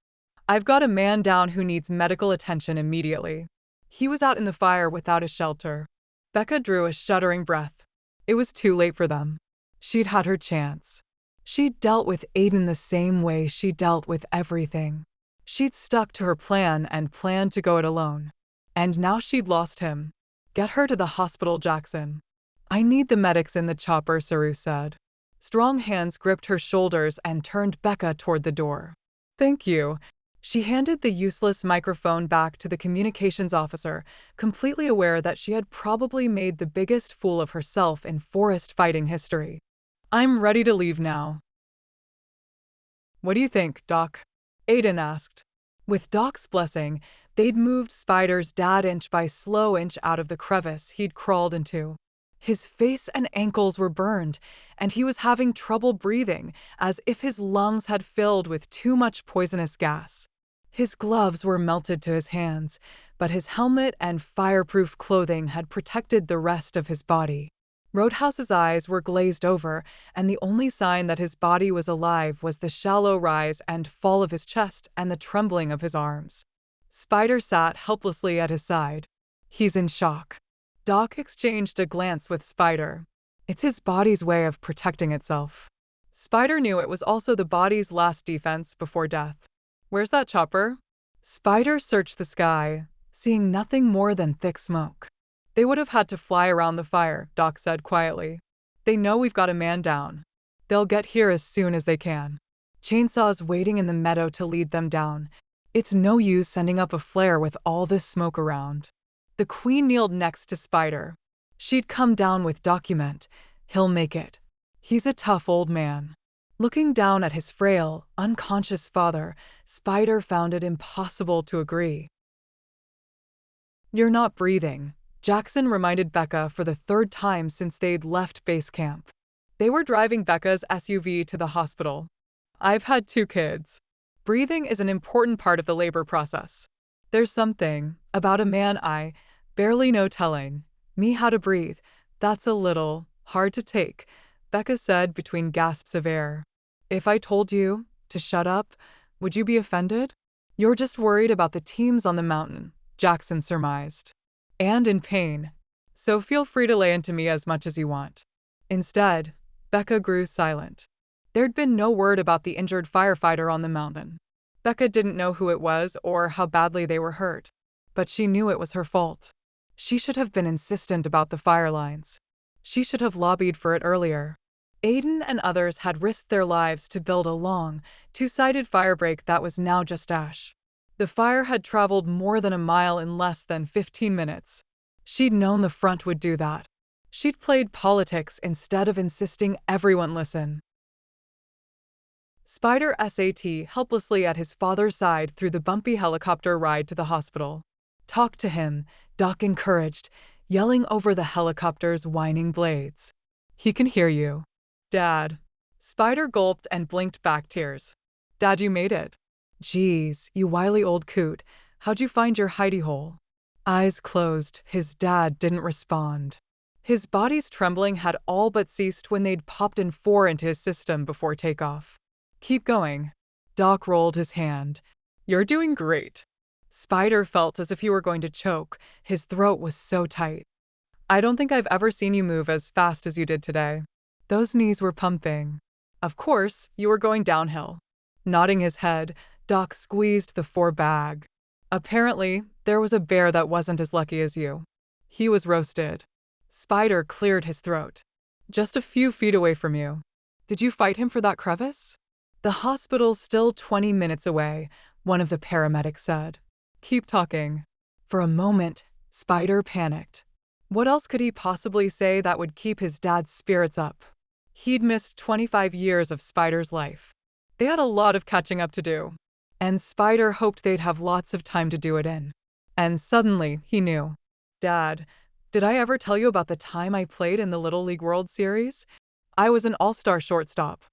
"I've got a man down who needs medical attention immediately. He was out in the fire without a shelter." Becca drew a shuddering breath. It was too late for them. She'd had her chance. She'd dealt with Aiden the same way she dealt with everything. She'd stuck to her plan and planned to go it alone. And now she'd lost him. "Get her to the hospital, Jackson." "I need the medics in the chopper," Cyrus said. Strong hands gripped her shoulders and turned Becca toward the door. "Thank you." She handed the useless microphone back to the communications officer, completely aware that she had probably made the biggest fool of herself in forest fighting history. "I'm ready to leave now." "What do you think, Doc?" Aiden asked. With Doc's blessing, they'd moved Spider's dad inch by slow inch out of the crevice he'd crawled into. His face and ankles were burned, and he was having trouble breathing, as if his lungs had filled with too much poisonous gas. His gloves were melted to his hands, but his helmet and fireproof clothing had protected the rest of his body. Roadhouse's eyes were glazed over, and the only sign that his body was alive was the shallow rise and fall of his chest and the trembling of his arms. Spider sat helplessly at his side. "He's in shock." Doc exchanged a glance with Spider. "It's his body's way of protecting itself." Spider knew it was also the body's last defense before death. "Where's that chopper?" Spider searched the sky, seeing nothing more than thick smoke. "They would have had to fly around the fire," Doc said quietly. "They know we've got a man down. They'll get here as soon as they can. Chainsaws waiting in the meadow to lead them down. It's no use sending up a flare with all this smoke around." The Queen kneeled next to Spider. She'd come down with document. "He'll make it. He's a tough old man." Looking down at his frail, unconscious father, Spider found it impossible to agree. "You're not breathing," Jackson reminded Becca for the third time since they'd left base camp. They were driving Becca's SUV to the hospital. "I've had 2 kids. Breathing is an important part of the labor process. There's something about a man I barely know telling me how to breathe. That's a little hard to take, Becca said between gasps of air. If I told you to shut up, would you be offended? You're just worried about the teams on the mountain, Jackson surmised. And in pain. So feel free to lay into me as much as you want. Instead, Becca grew silent. There'd been no word about the injured firefighter on the mountain. Becca didn't know who it was or how badly they were hurt, but she knew it was her fault. She should have been insistent about the fire lines. She should have lobbied for it earlier. Aiden and others had risked their lives to build a long, two-sided firebreak that was now just ash. The fire had traveled more than a mile in less than 15 minutes. She'd known the front would do that. She'd played politics instead of insisting everyone listen. Spider sat helplessly at his father's side through the bumpy helicopter ride to the hospital. Talk to him, Doc encouraged, yelling over the helicopter's whining blades. He can hear you. Dad. Spider gulped and blinked back tears. Dad, you made it. Geez, you wily old coot. How'd you find your hidey hole? Eyes closed, his dad didn't respond. His body's trembling had all but ceased when they'd popped in 4 into his system before takeoff. Keep going. Doc rolled his hand. You're doing great. Spider felt as if he were going to choke. His throat was so tight. I don't think I've ever seen you move as fast as you did today. Those knees were pumping. Of course, you were going downhill. Nodding his head, Doc squeezed the 4 bag. Apparently, there was a bear that wasn't as lucky as you. He was roasted. Spider cleared his throat. Just a few feet away from you. Did you fight him for that crevice? The hospital's still 20 minutes away, one of the paramedics said. Keep talking. For a moment, Spider panicked. What else could he possibly say that would keep his dad's spirits up? He'd missed 25 years of Spider's life. They had a lot of catching up to do. And Spider hoped they'd have lots of time to do it in. And suddenly, he knew. Dad, did I ever tell you about the time I played in the Little League World Series? I was an all-star shortstop.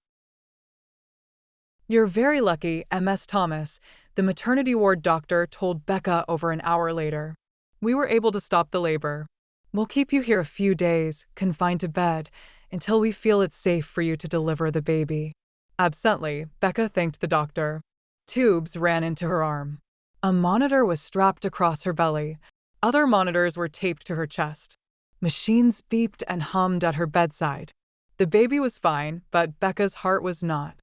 You're very lucky, Ms. Thomas, the maternity ward doctor told Becca over an hour later. We were able to stop the labor. We'll keep you here a few days, confined to bed, until we feel it's safe for you to deliver the baby. Absently, Becca thanked the doctor. Tubes ran into her arm. A monitor was strapped across her belly. Other monitors were taped to her chest. Machines beeped and hummed at her bedside. The baby was fine, but Becca's heart was not.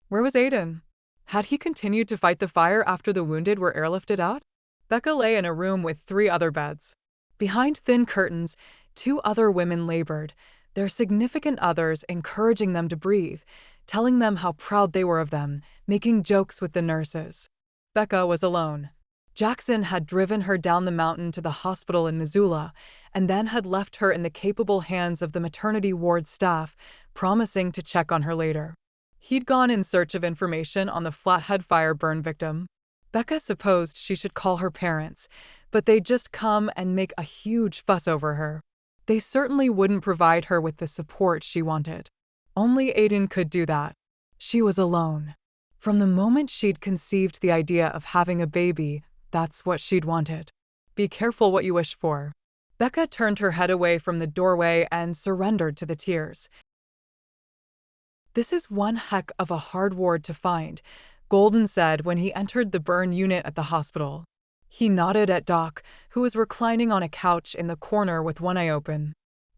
Where was Aiden? Had he continued to fight the fire after the wounded were airlifted out? Becca lay in a room with 3 other beds. Behind thin curtains, 2 other women labored, their significant others encouraging them to breathe, telling them how proud they were of them, making jokes with the nurses. Becca was alone. Jackson had driven her down the mountain to the hospital in Missoula, and then had left her in the capable hands of the maternity ward staff, promising to check on her later. He'd gone in search of information on the Flathead fire burn victim. Becca supposed she should call her parents, but they'd just come and make a huge fuss over her. They certainly wouldn't provide her with the support she wanted. Only Aiden could do that. She was alone. From the moment she'd conceived the idea of having a baby, that's what she'd wanted. Be careful what you wish for. Becca turned her head away from the doorway and surrendered to the tears. This is one heck of a hard ward to find, Golden said when he entered the burn unit at the hospital. He nodded at Doc, who was reclining on a couch in the corner with one eye open.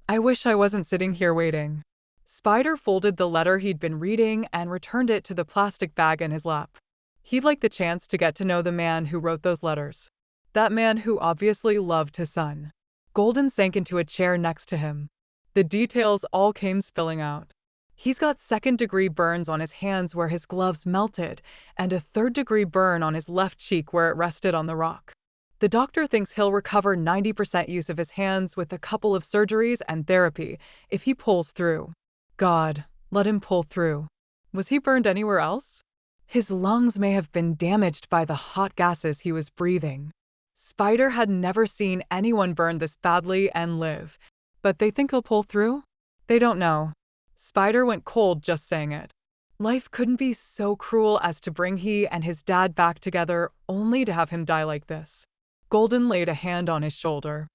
I wish I wasn't sitting here waiting. Spider folded the letter he'd been reading and returned it to the plastic bag in his lap. He'd like the chance to get to know the man who wrote those letters. That man who obviously loved his son. Golden sank into a chair next to him. The details all came spilling out. He's got 2nd-degree burns on his hands where his gloves melted, and a 3rd-degree burn on his left cheek where it rested on the rock. The doctor thinks he'll recover 90% use of his hands with a couple of surgeries and therapy if he pulls through. God, let him pull through. Was he burned anywhere else? His lungs may have been damaged by the hot gases he was breathing. Spider had never seen anyone burn this badly and live. But they think he'll pull through? They don't know. Spider went cold just saying it. Life couldn't be so cruel as to bring he and his dad back together only to have him die like this. Golden laid a hand on his shoulder.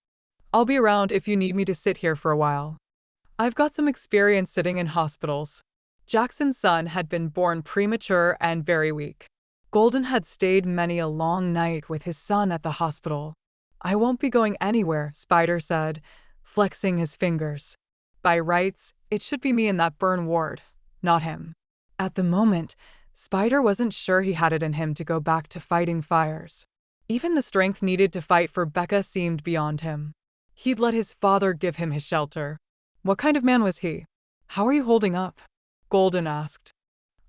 I'll be around if you need me to sit here for a while. I've got some experience sitting in hospitals. Jackson's son had been born premature and very weak. Golden had stayed many a long night with his son at the hospital. I won't be going anywhere, Spider said, flexing his fingers. By rights, it should be me in that burn ward, not him. At the moment, Spider wasn't sure he had it in him to go back to fighting fires. Even the strength needed to fight for Becca seemed beyond him. He'd let his father give him his shelter. What kind of man was he? How are you holding up? Golden asked.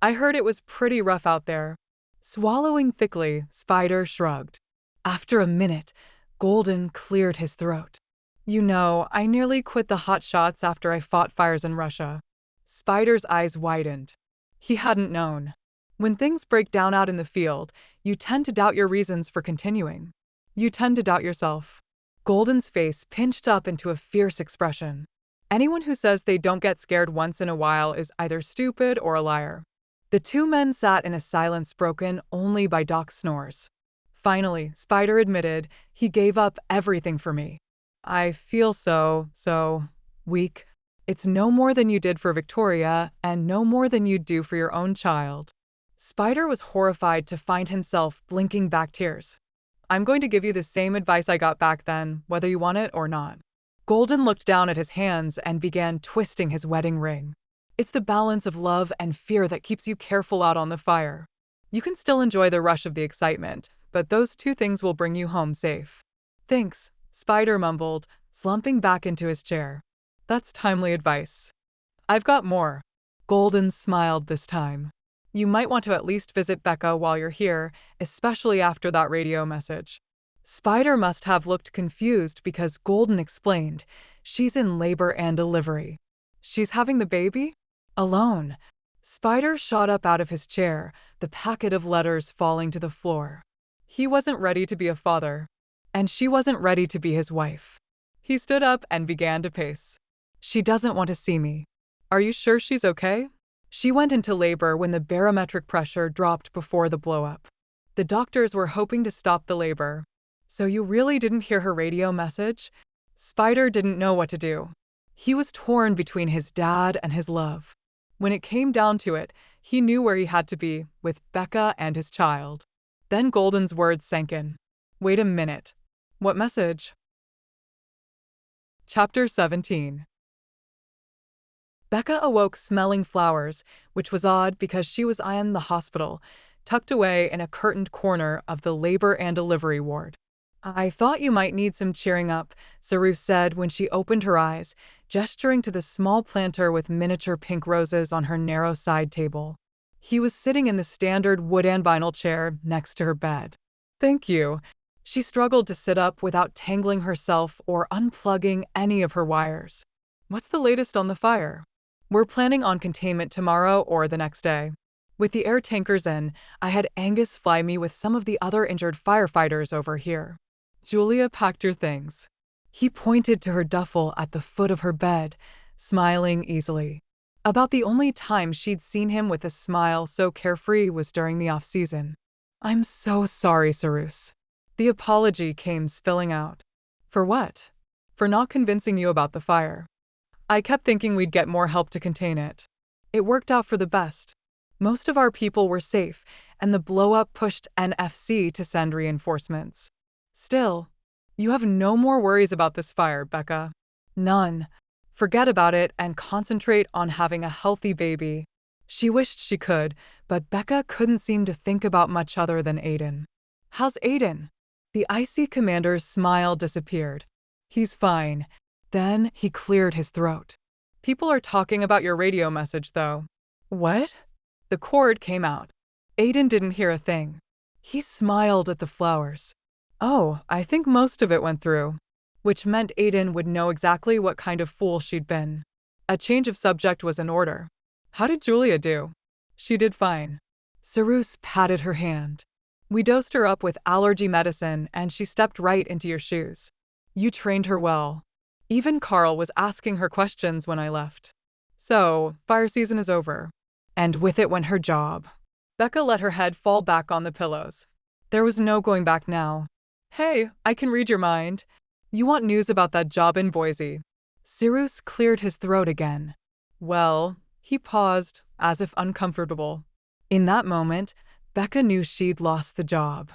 I heard it was pretty rough out there. Swallowing thickly, Spider shrugged. After a minute, Golden cleared his throat. You know, I nearly quit the hot shots after I fought fires in Russia. Spider's eyes widened. He hadn't known. When things break down out in the field, you tend to doubt your reasons for continuing. You tend to doubt yourself. Golden's face pinched up into a fierce expression. Anyone who says they don't get scared once in a while is either stupid or a liar. The two men sat in a silence broken only by Doc's snores. Finally, Spider admitted, he gave up everything for me. I feel so weak. It's no more than you did for Victoria, and no more than you'd do for your own child. Spider was horrified to find himself blinking back tears. I'm going to give you the same advice I got back then, whether you want it or not. Golden looked down at his hands and began twisting his wedding ring. It's the balance of love and fear that keeps you careful out on the fire. You can still enjoy the rush of the excitement, but those two things will bring you home safe. Thanks, Spider mumbled, slumping back into his chair. That's timely advice. I've got more. Golden smiled this time. You might want to at least visit Becca while you're here, especially after that radio message. Spider must have looked confused because Golden explained, she's in labor and delivery. She's having the baby? Alone. Spider shot up out of his chair, the packet of letters falling to the floor. He wasn't ready to be a father, and she wasn't ready to be his wife. He stood up and began to pace. She doesn't want to see me. Are you sure she's okay? She went into labor when the barometric pressure dropped before the blow-up. The doctors were hoping to stop the labor. So you really didn't hear her radio message? Spider didn't know what to do. He was torn between his dad and his love. When it came down to it, he knew where he had to be, with Becca and his child. Then Golden's words sank in. Wait a minute. What message? Chapter 17. Becca awoke smelling flowers, which was odd because she was in the hospital, tucked away in a curtained corner of the labor and delivery ward. I thought you might need some cheering up, Saru said when she opened her eyes, gesturing to the small planter with miniature pink roses on her narrow side table. He was sitting in the standard wood and vinyl chair next to her bed. Thank you. She struggled to sit up without tangling herself or unplugging any of her wires. What's the latest on the fire? We're planning on containment tomorrow or the next day. With the air tankers in, I had Angus fly me with some of the other injured firefighters over here. Julia packed your things. He pointed to her duffel at the foot of her bed, smiling easily. About the only time she'd seen him with a smile so carefree was during the off-season. I'm so sorry, Sarus. The apology came spilling out. For what? For not convincing you about the fire. I kept thinking we'd get more help to contain it. It worked out for the best. Most of our people were safe, and the blow-up pushed NFC to send reinforcements. Still, you have no more worries about this fire, Becca. None. Forget about it and concentrate on having a healthy baby. She wished she could, but Becca couldn't seem to think about much other than Aiden. How's Aiden? The icy commander's smile disappeared. He's fine. Then he cleared his throat. People are talking about your radio message, though. What? The cord came out. Aiden didn't hear a thing. He smiled at the flowers. Oh, I think most of it went through. Which meant Aiden would know exactly what kind of fool she'd been. A change of subject was in order. How did Julia do? She did fine. Sarus patted her hand. We dosed her up with allergy medicine and she stepped right into your shoes. You trained her well. Even Carl was asking her questions when I left. So, fire season is over. And with it went her job. Becca let her head fall back on the pillows. There was no going back now. Hey, I can read your mind. You want news about that job in Boise. Cyrus cleared his throat again. Well, he paused, as if uncomfortable. In that moment, Becca knew she'd lost the job.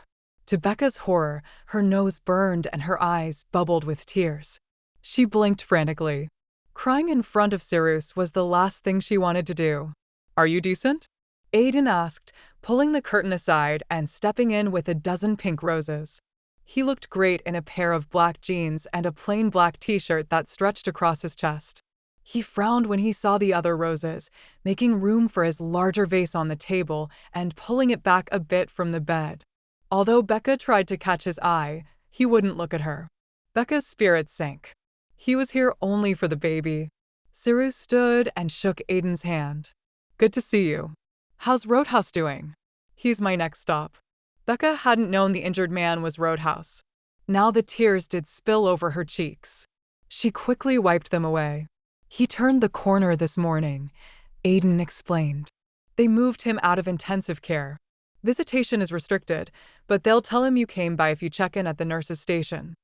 To Becca's horror, her nose burned and her eyes bubbled with tears. She blinked frantically. Crying in front of Cyrus was the last thing she wanted to do. "Are you decent?" Aiden asked, pulling the curtain aside and stepping in with a dozen pink roses. He looked great in a pair of black jeans and a plain black t-shirt that stretched across his chest. He frowned when he saw the other roses, making room for his larger vase on the table and pulling it back a bit from the bed. Although Becca tried to catch his eye, he wouldn't look at her. Becca's spirits sank. He was here only for the baby. Cyrus stood and shook Aiden's hand. "Good to see you. How's Roadhouse doing?" "He's my next stop." Becca hadn't known the injured man was Roadhouse. Now the tears did spill over her cheeks. She quickly wiped them away. "He turned the corner this morning," Aiden explained. "They moved him out of intensive care. Visitation is restricted, but they'll tell him you came by if you check in at the nurse's station."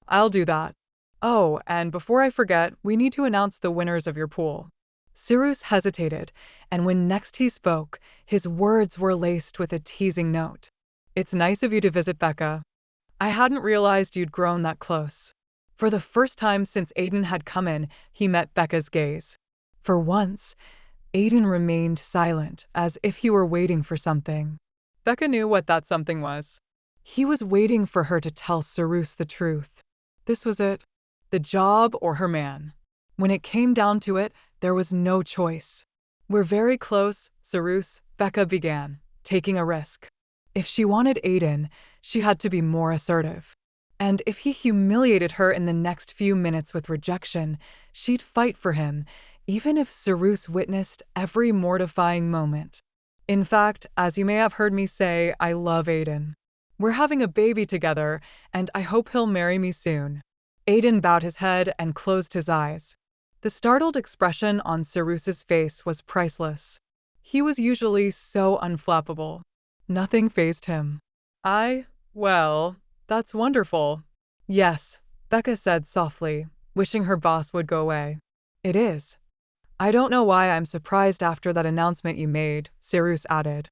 "I'll do that. Oh, and before I forget, we need to announce the winners of your pool." Cyrus hesitated, and when next he spoke, his words were laced with a teasing note. "It's nice of you to visit Becca. I hadn't realized you'd grown that close." For the first time since Aiden had come in, he met Becca's gaze. For once, Aiden remained silent, as if he were waiting for something. Becca knew what that something was. He was waiting for her to tell Cyrus the truth. This was it. The job or her man. When it came down to it, there was no choice. "We're very close, Cyrus," Becca began, taking a risk. If she wanted Aiden, she had to be more assertive. And if he humiliated her in the next few minutes with rejection, she'd fight for him, even if Cyrus witnessed every mortifying moment. "In fact, as you may have heard me say, I love Aiden. We're having a baby together, and I hope he'll marry me soon." Aiden bowed his head and closed his eyes. The startled expression on Cyrus's face was priceless. He was usually so unflappable. Nothing fazed him. Well, that's wonderful." "Yes," Becca said softly, wishing her boss would go away. "It is. I don't know why I'm surprised after that announcement you made," Cyrus added.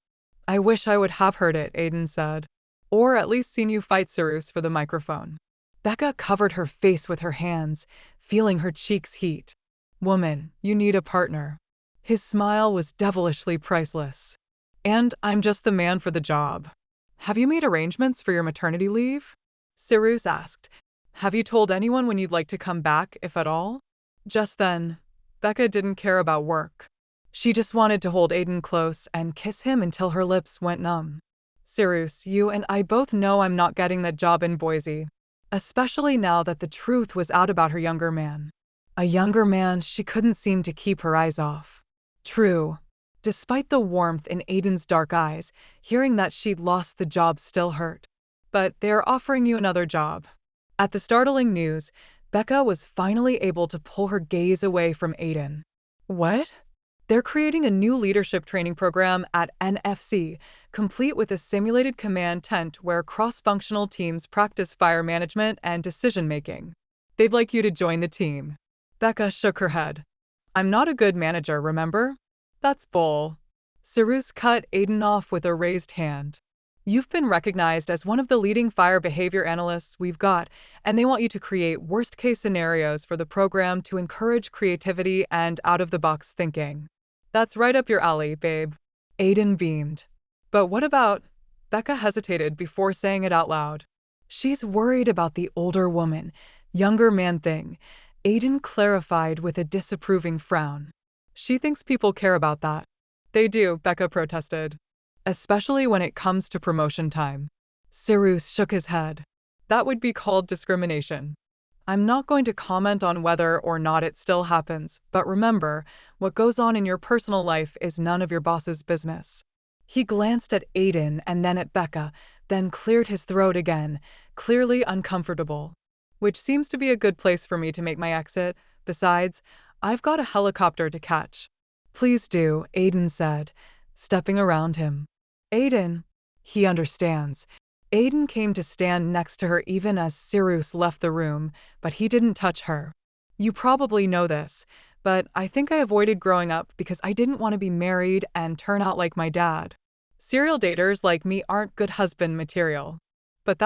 "I wish I would have heard it," Aiden said. "Or at least seen you fight Cyrus for the microphone." Becca covered her face with her hands, feeling her cheeks heat. "Woman, you need a partner." His smile was devilishly priceless. "And I'm just the man for the job." "Have you made arrangements for your maternity leave?" Cyrus asked. "Have you told anyone when you'd like to come back, if at all?" Just then, Becca didn't care about work. She just wanted to hold Aiden close and kiss him until her lips went numb. "Cyrus, you and I both know I'm not getting that job in Boise. Especially now that the truth was out about her younger man." A younger man she couldn't seem to keep her eyes off. True. Despite the warmth in Aiden's dark eyes, hearing that she'd lost the job still hurt. "But they're offering you another job." At the startling news, Becca was finally able to pull her gaze away from Aiden. "What?" "They're creating a new leadership training program at NFC, complete with a simulated command tent where cross-functional teams practice fire management and decision-making. They'd like you to join the team." Becca shook her head. "I'm not a good manager, remember?" "That's bull." Cyrus cut Aiden off with a raised hand. "You've been recognized as one of the leading fire behavior analysts we've got, and they want you to create worst-case scenarios for the program to encourage creativity and out-of-the-box thinking." "That's right up your alley, babe." Aiden beamed. "But what about—" Becca hesitated before saying it out loud. "She's worried about the older woman, younger man thing," Aiden clarified with a disapproving frown. "She thinks people care about that." "They do," Becca protested. "Especially when it comes to promotion time." Cyrus shook his head. "That would be called discrimination." "I'm not going to comment on whether or not it still happens, but remember, what goes on in your personal life is none of your boss's business." He glanced at Aiden and then at Becca, then cleared his throat again, clearly uncomfortable. "Which seems to be a good place for me to make my exit. Besides, I've got a helicopter to catch." "Please do," Aiden said, stepping around him. "Aiden." "He understands." Aiden came to stand next to her even as Cyrus left the room, but he didn't touch her. You probably know this, but I think I avoided growing up because I didn't want to be married and turn out like my dad. Serial daters like me aren't good husband material. But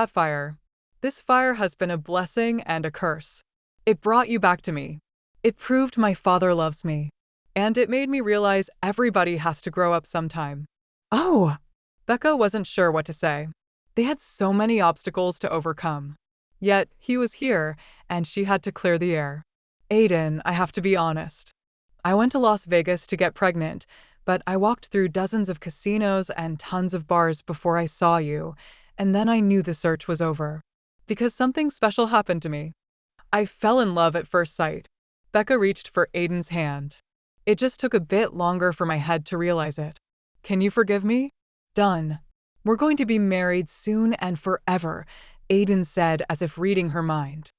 this fire has been a blessing and a curse. It brought you back to me. It proved my father loves me. And it made me realize everybody has to grow up sometime. Oh! Becca wasn't sure what to say. They had so many obstacles to overcome. Yet, he was here, and she had to clear the air. Aiden, I have to be honest. I went to Las Vegas to get pregnant, but I walked through dozens of casinos and tons of bars before I saw you, and then I knew the search was over. Because something special happened to me. I fell in love at first sight. Becca reached for Aiden's hand. It just took a bit longer for my head to realize it. Can you forgive me? Done. We're going to be married soon and forever, Aiden said as if reading her mind.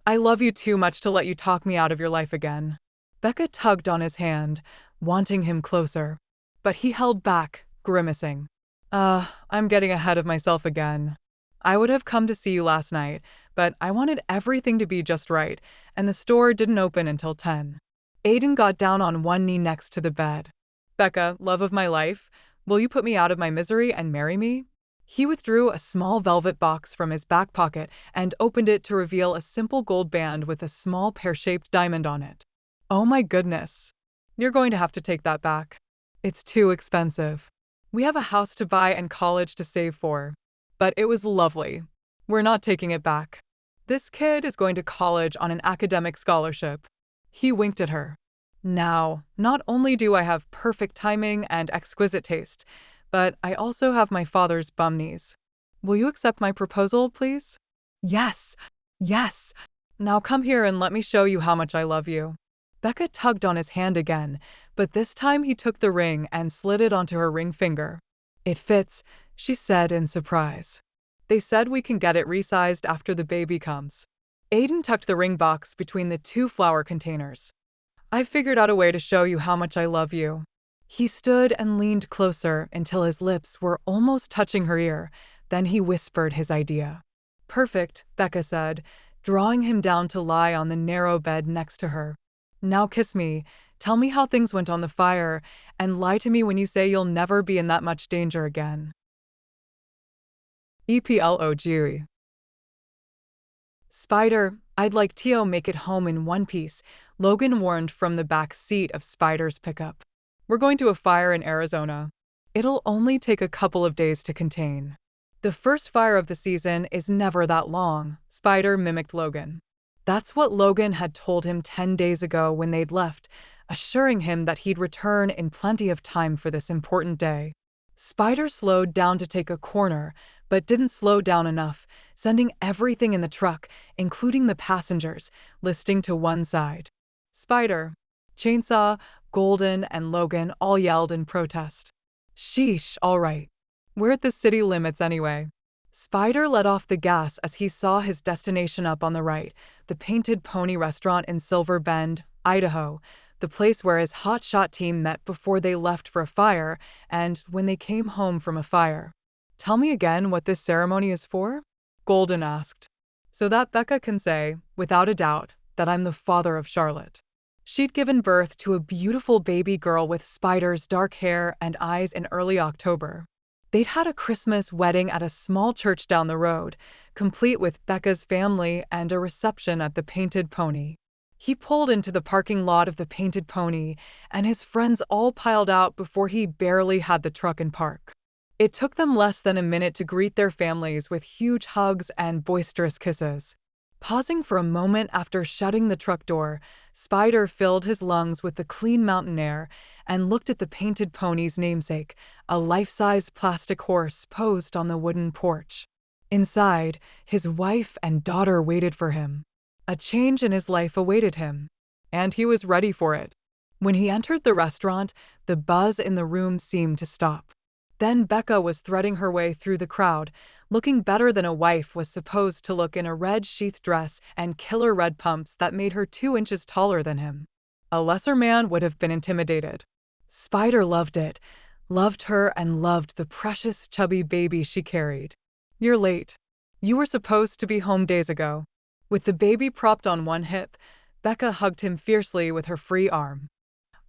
I love you too much to let you talk me out of your life again. Becca tugged on his hand, wanting him closer. But he held back, grimacing. I'm getting ahead of myself again. I would have come to see you last night, but I wanted everything to be just right, and the store didn't open until 10. Aiden got down on one knee next to the bed. Becca, love of my life, will you put me out of my misery and marry me? He withdrew a small velvet box from his back pocket and opened it to reveal a simple gold band with a small pear-shaped diamond on it. Oh my goodness. You're going to have to take that back. It's too expensive. We have a house to buy and college to save for. But it was lovely. We're not taking it back. This kid is going to college on an academic scholarship. He winked at her. Now, not only do I have perfect timing and exquisite taste, but I also have my father's bum knees. Will you accept my proposal, please? Yes, yes. Now come here and let me show you how much I love you. Becca tugged on his hand again, but this time he took the ring and slid it onto her ring finger. It fits, she said in surprise. They said we can get it resized after the baby comes. Aiden tucked the ring box between the two flower containers. I've figured out a way to show you how much I love you. He stood and leaned closer until his lips were almost touching her ear. Then he whispered his idea. Perfect, Becca said, drawing him down to lie on the narrow bed next to her. Now kiss me, tell me how things went on the fire, and lie to me when you say you'll never be in that much danger again. EPLOG. Spider, I'd like Tio make it home in one piece, Logan warned from the back seat of Spider's pickup. We're going to a fire in Arizona. It'll only take a couple of days to contain. The first fire of the season is never that long, Spider mimicked Logan. That's what Logan had told him 10 days ago when they'd left, assuring him that he'd return in plenty of time for this important day. Spider slowed down to take a corner, but didn't slow down enough, sending everything in the truck, including the passengers, listing to one side. Spider, Chainsaw, Golden, and Logan all yelled in protest. Sheesh, all right. We're at the city limits anyway. Spider let off the gas as he saw his destination up on the right, the Painted Pony restaurant in Silver Bend, Idaho, the place where his hotshot team met before they left for a fire and when they came home from a fire. Tell me again what this ceremony is for? Golden asked. So that Becca can say, without a doubt, that I'm the father of Charlotte. She'd given birth to a beautiful baby girl with Spider's dark hair and eyes in early October. They'd had a Christmas wedding at a small church down the road, complete with Becca's family and a reception at the Painted Pony. He pulled into the parking lot of the Painted Pony, and his friends all piled out before he barely had the truck in park. It took them less than a minute to greet their families with huge hugs and boisterous kisses. Pausing for a moment after shutting the truck door, Spider filled his lungs with the clean mountain air and looked at the Painted Pony's namesake, a life-size plastic horse posed on the wooden porch. Inside, his wife and daughter waited for him. A change in his life awaited him, and he was ready for it. When he entered the restaurant, the buzz in the room seemed to stop. Then Becca was threading her way through the crowd, looking better than a wife was supposed to look in a red sheath dress and killer red pumps that made her 2 inches taller than him. A lesser man would have been intimidated. Spider loved it, loved her, and loved the precious chubby baby she carried. You're late. You were supposed to be home days ago. With the baby propped on one hip, Becca hugged him fiercely with her free arm.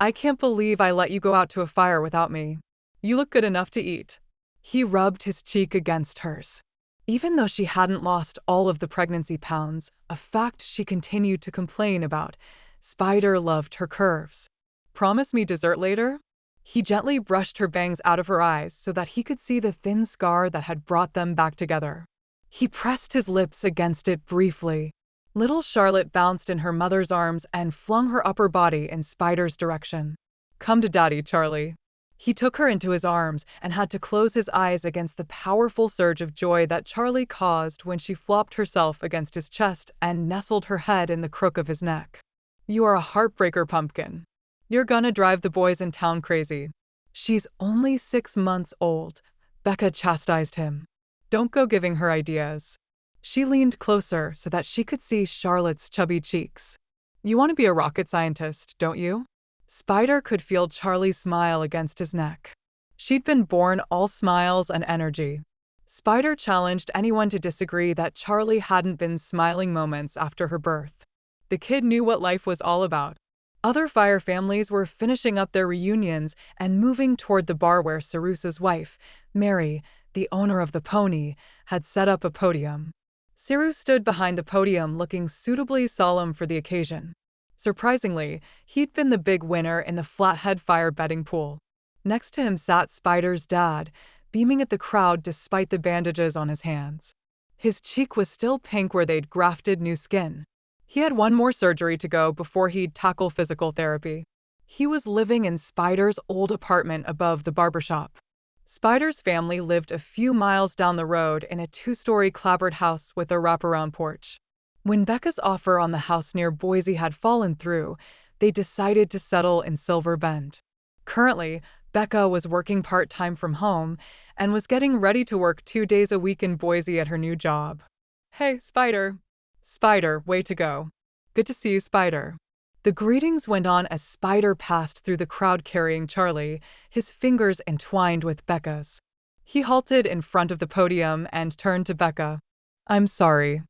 I can't believe I let you go out to a fire without me. You look good enough to eat. He rubbed his cheek against hers. Even though she hadn't lost all of the pregnancy pounds, a fact she continued to complain about, Spider loved her curves. Promise me dessert later? He gently brushed her bangs out of her eyes so that he could see the thin scar that had brought them back together. He pressed his lips against it briefly. Little Charlotte bounced in her mother's arms and flung her upper body in Spider's direction. Come to Daddy, Charlie. He took her into his arms and had to close his eyes against the powerful surge of joy that Charlie caused when she flopped herself against his chest and nestled her head in the crook of his neck. You are a heartbreaker, pumpkin. You're gonna drive the boys in town crazy. She's only 6 months old, Becca chastised him. Don't go giving her ideas. She leaned closer so that she could see Charlotte's chubby cheeks. You want to be a rocket scientist, don't you? Spider could feel Charlie's smile against his neck. She'd been born all smiles and energy. Spider challenged anyone to disagree that Charlie hadn't been smiling moments after her birth. The kid knew what life was all about. Other fire families were finishing up their reunions and moving toward the bar where Cyrus's wife, Mary, the owner of the pony, had set up a podium. Cyrus stood behind the podium looking suitably solemn for the occasion. Surprisingly, he'd been the big winner in the flathead fire betting pool. Next to him sat Spider's dad, beaming at the crowd despite the bandages on his hands. His cheek was still pink where they'd grafted new skin. He had one more surgery to go before he'd tackle physical therapy. He was living in Spider's old apartment above the barbershop. Spider's family lived a few miles down the road in a 2-story clapboard house with a wraparound porch. When Becca's offer on the house near Boise had fallen through, they decided to settle in Silver Bend. Currently, Becca was working part-time from home and was getting ready to work 2 days a week in Boise at her new job. Hey, Spider. Spider, way to go. Good to see you, Spider. The greetings went on as Spider passed through the crowd carrying Charlie, his fingers entwined with Becca's. He halted in front of the podium and turned to Becca. I'm sorry.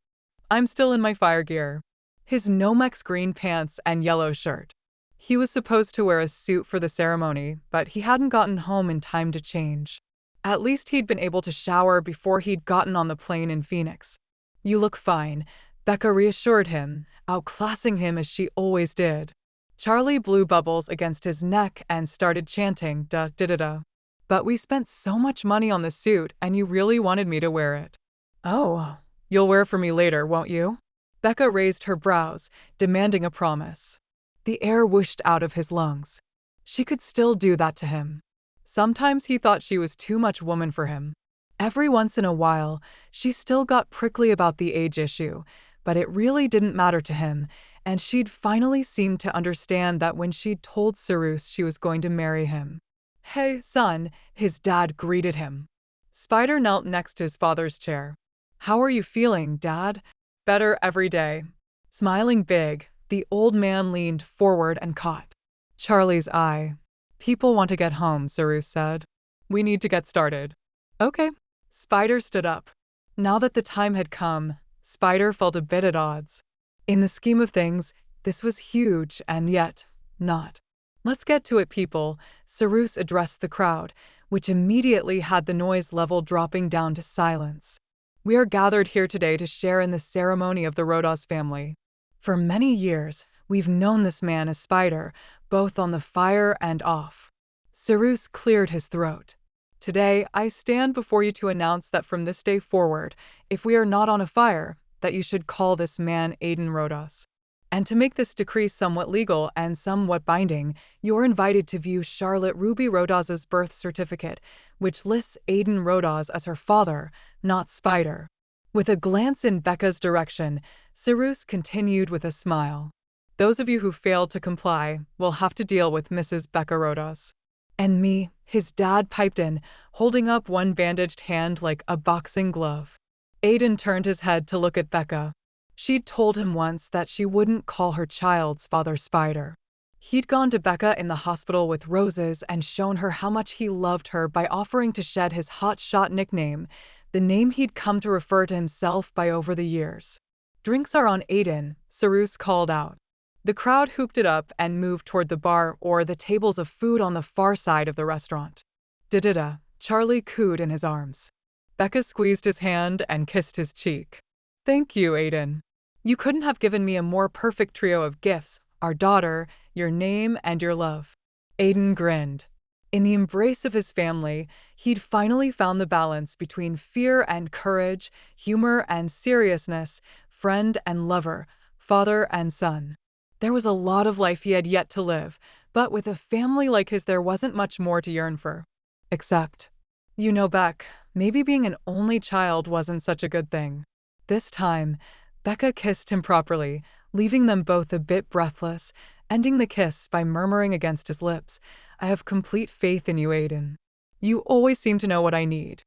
I'm still in my fire gear. His Nomex green pants and yellow shirt. He was supposed to wear a suit for the ceremony, but he hadn't gotten home in time to change. At least he'd been able to shower before he'd gotten on the plane in Phoenix. You look fine, Becca reassured him, outclassing him as she always did. Charlie blew bubbles against his neck and started chanting da-da-da-da. But we spent so much money on the suit and you really wanted me to wear it. Oh, you'll wear it for me later, won't you? Becca raised her brows, demanding a promise. The air whooshed out of his lungs. She could still do that to him. Sometimes he thought she was too much woman for him. Every once in a while, she still got prickly about the age issue, but it really didn't matter to him, and she'd finally seemed to understand that when she'd told Cyrus she was going to marry him. Hey, son, his dad greeted him. Spider knelt next to his father's chair. How are you feeling, Dad? Better every day. Smiling big, the old man leaned forward and caught Charlie's eye. People want to get home, Cyrus said. We need to get started. Okay. Spider stood up. Now that the time had come, Spider felt a bit at odds. In the scheme of things, this was huge and yet not. Let's get to it, people, Cyrus addressed the crowd, which immediately had the noise level dropping down to silence. We are gathered here today to share in the ceremony of the Rodas family. For many years, we've known this man as Spider, both on the fire and off. Cyrus cleared his throat. Today, I stand before you to announce that from this day forward, if we are not on a fire, that you should call this man Aiden Rodas. And to make this decree somewhat legal and somewhat binding, you're invited to view Charlotte Ruby Rodas's birth certificate, which lists Aiden Rodas as her father, not Spider. With a glance in Becca's direction, Cyrus continued with a smile. Those of you who failed to comply will have to deal with Mrs. Becca Rodas. And me, his dad piped in, holding up one bandaged hand like a boxing glove. Aiden turned his head to look at Becca. She'd told him once that she wouldn't call her child's father Spider. He'd gone to Becca in the hospital with roses and shown her how much he loved her by offering to shed his hotshot nickname, the name he'd come to refer to himself by over the years. Drinks are on Aiden, Cyrus called out. The crowd hooped it up and moved toward the bar or the tables of food on the far side of the restaurant. Da-da-da, Charlie cooed in his arms. Becca squeezed his hand and kissed his cheek. Thank you, Aiden. You couldn't have given me a more perfect trio of gifts, our daughter, your name, and your love. Aiden grinned. In the embrace of his family, he'd finally found the balance between fear and courage, humor and seriousness, friend and lover, father and son. There was a lot of life he had yet to live, but with a family like his there wasn't much more to yearn for. Except, Beck, maybe being an only child wasn't such a good thing. This time, Becca kissed him properly, leaving them both a bit breathless, ending the kiss by murmuring against his lips, I have complete faith in you, Aiden. You always seem to know what I need.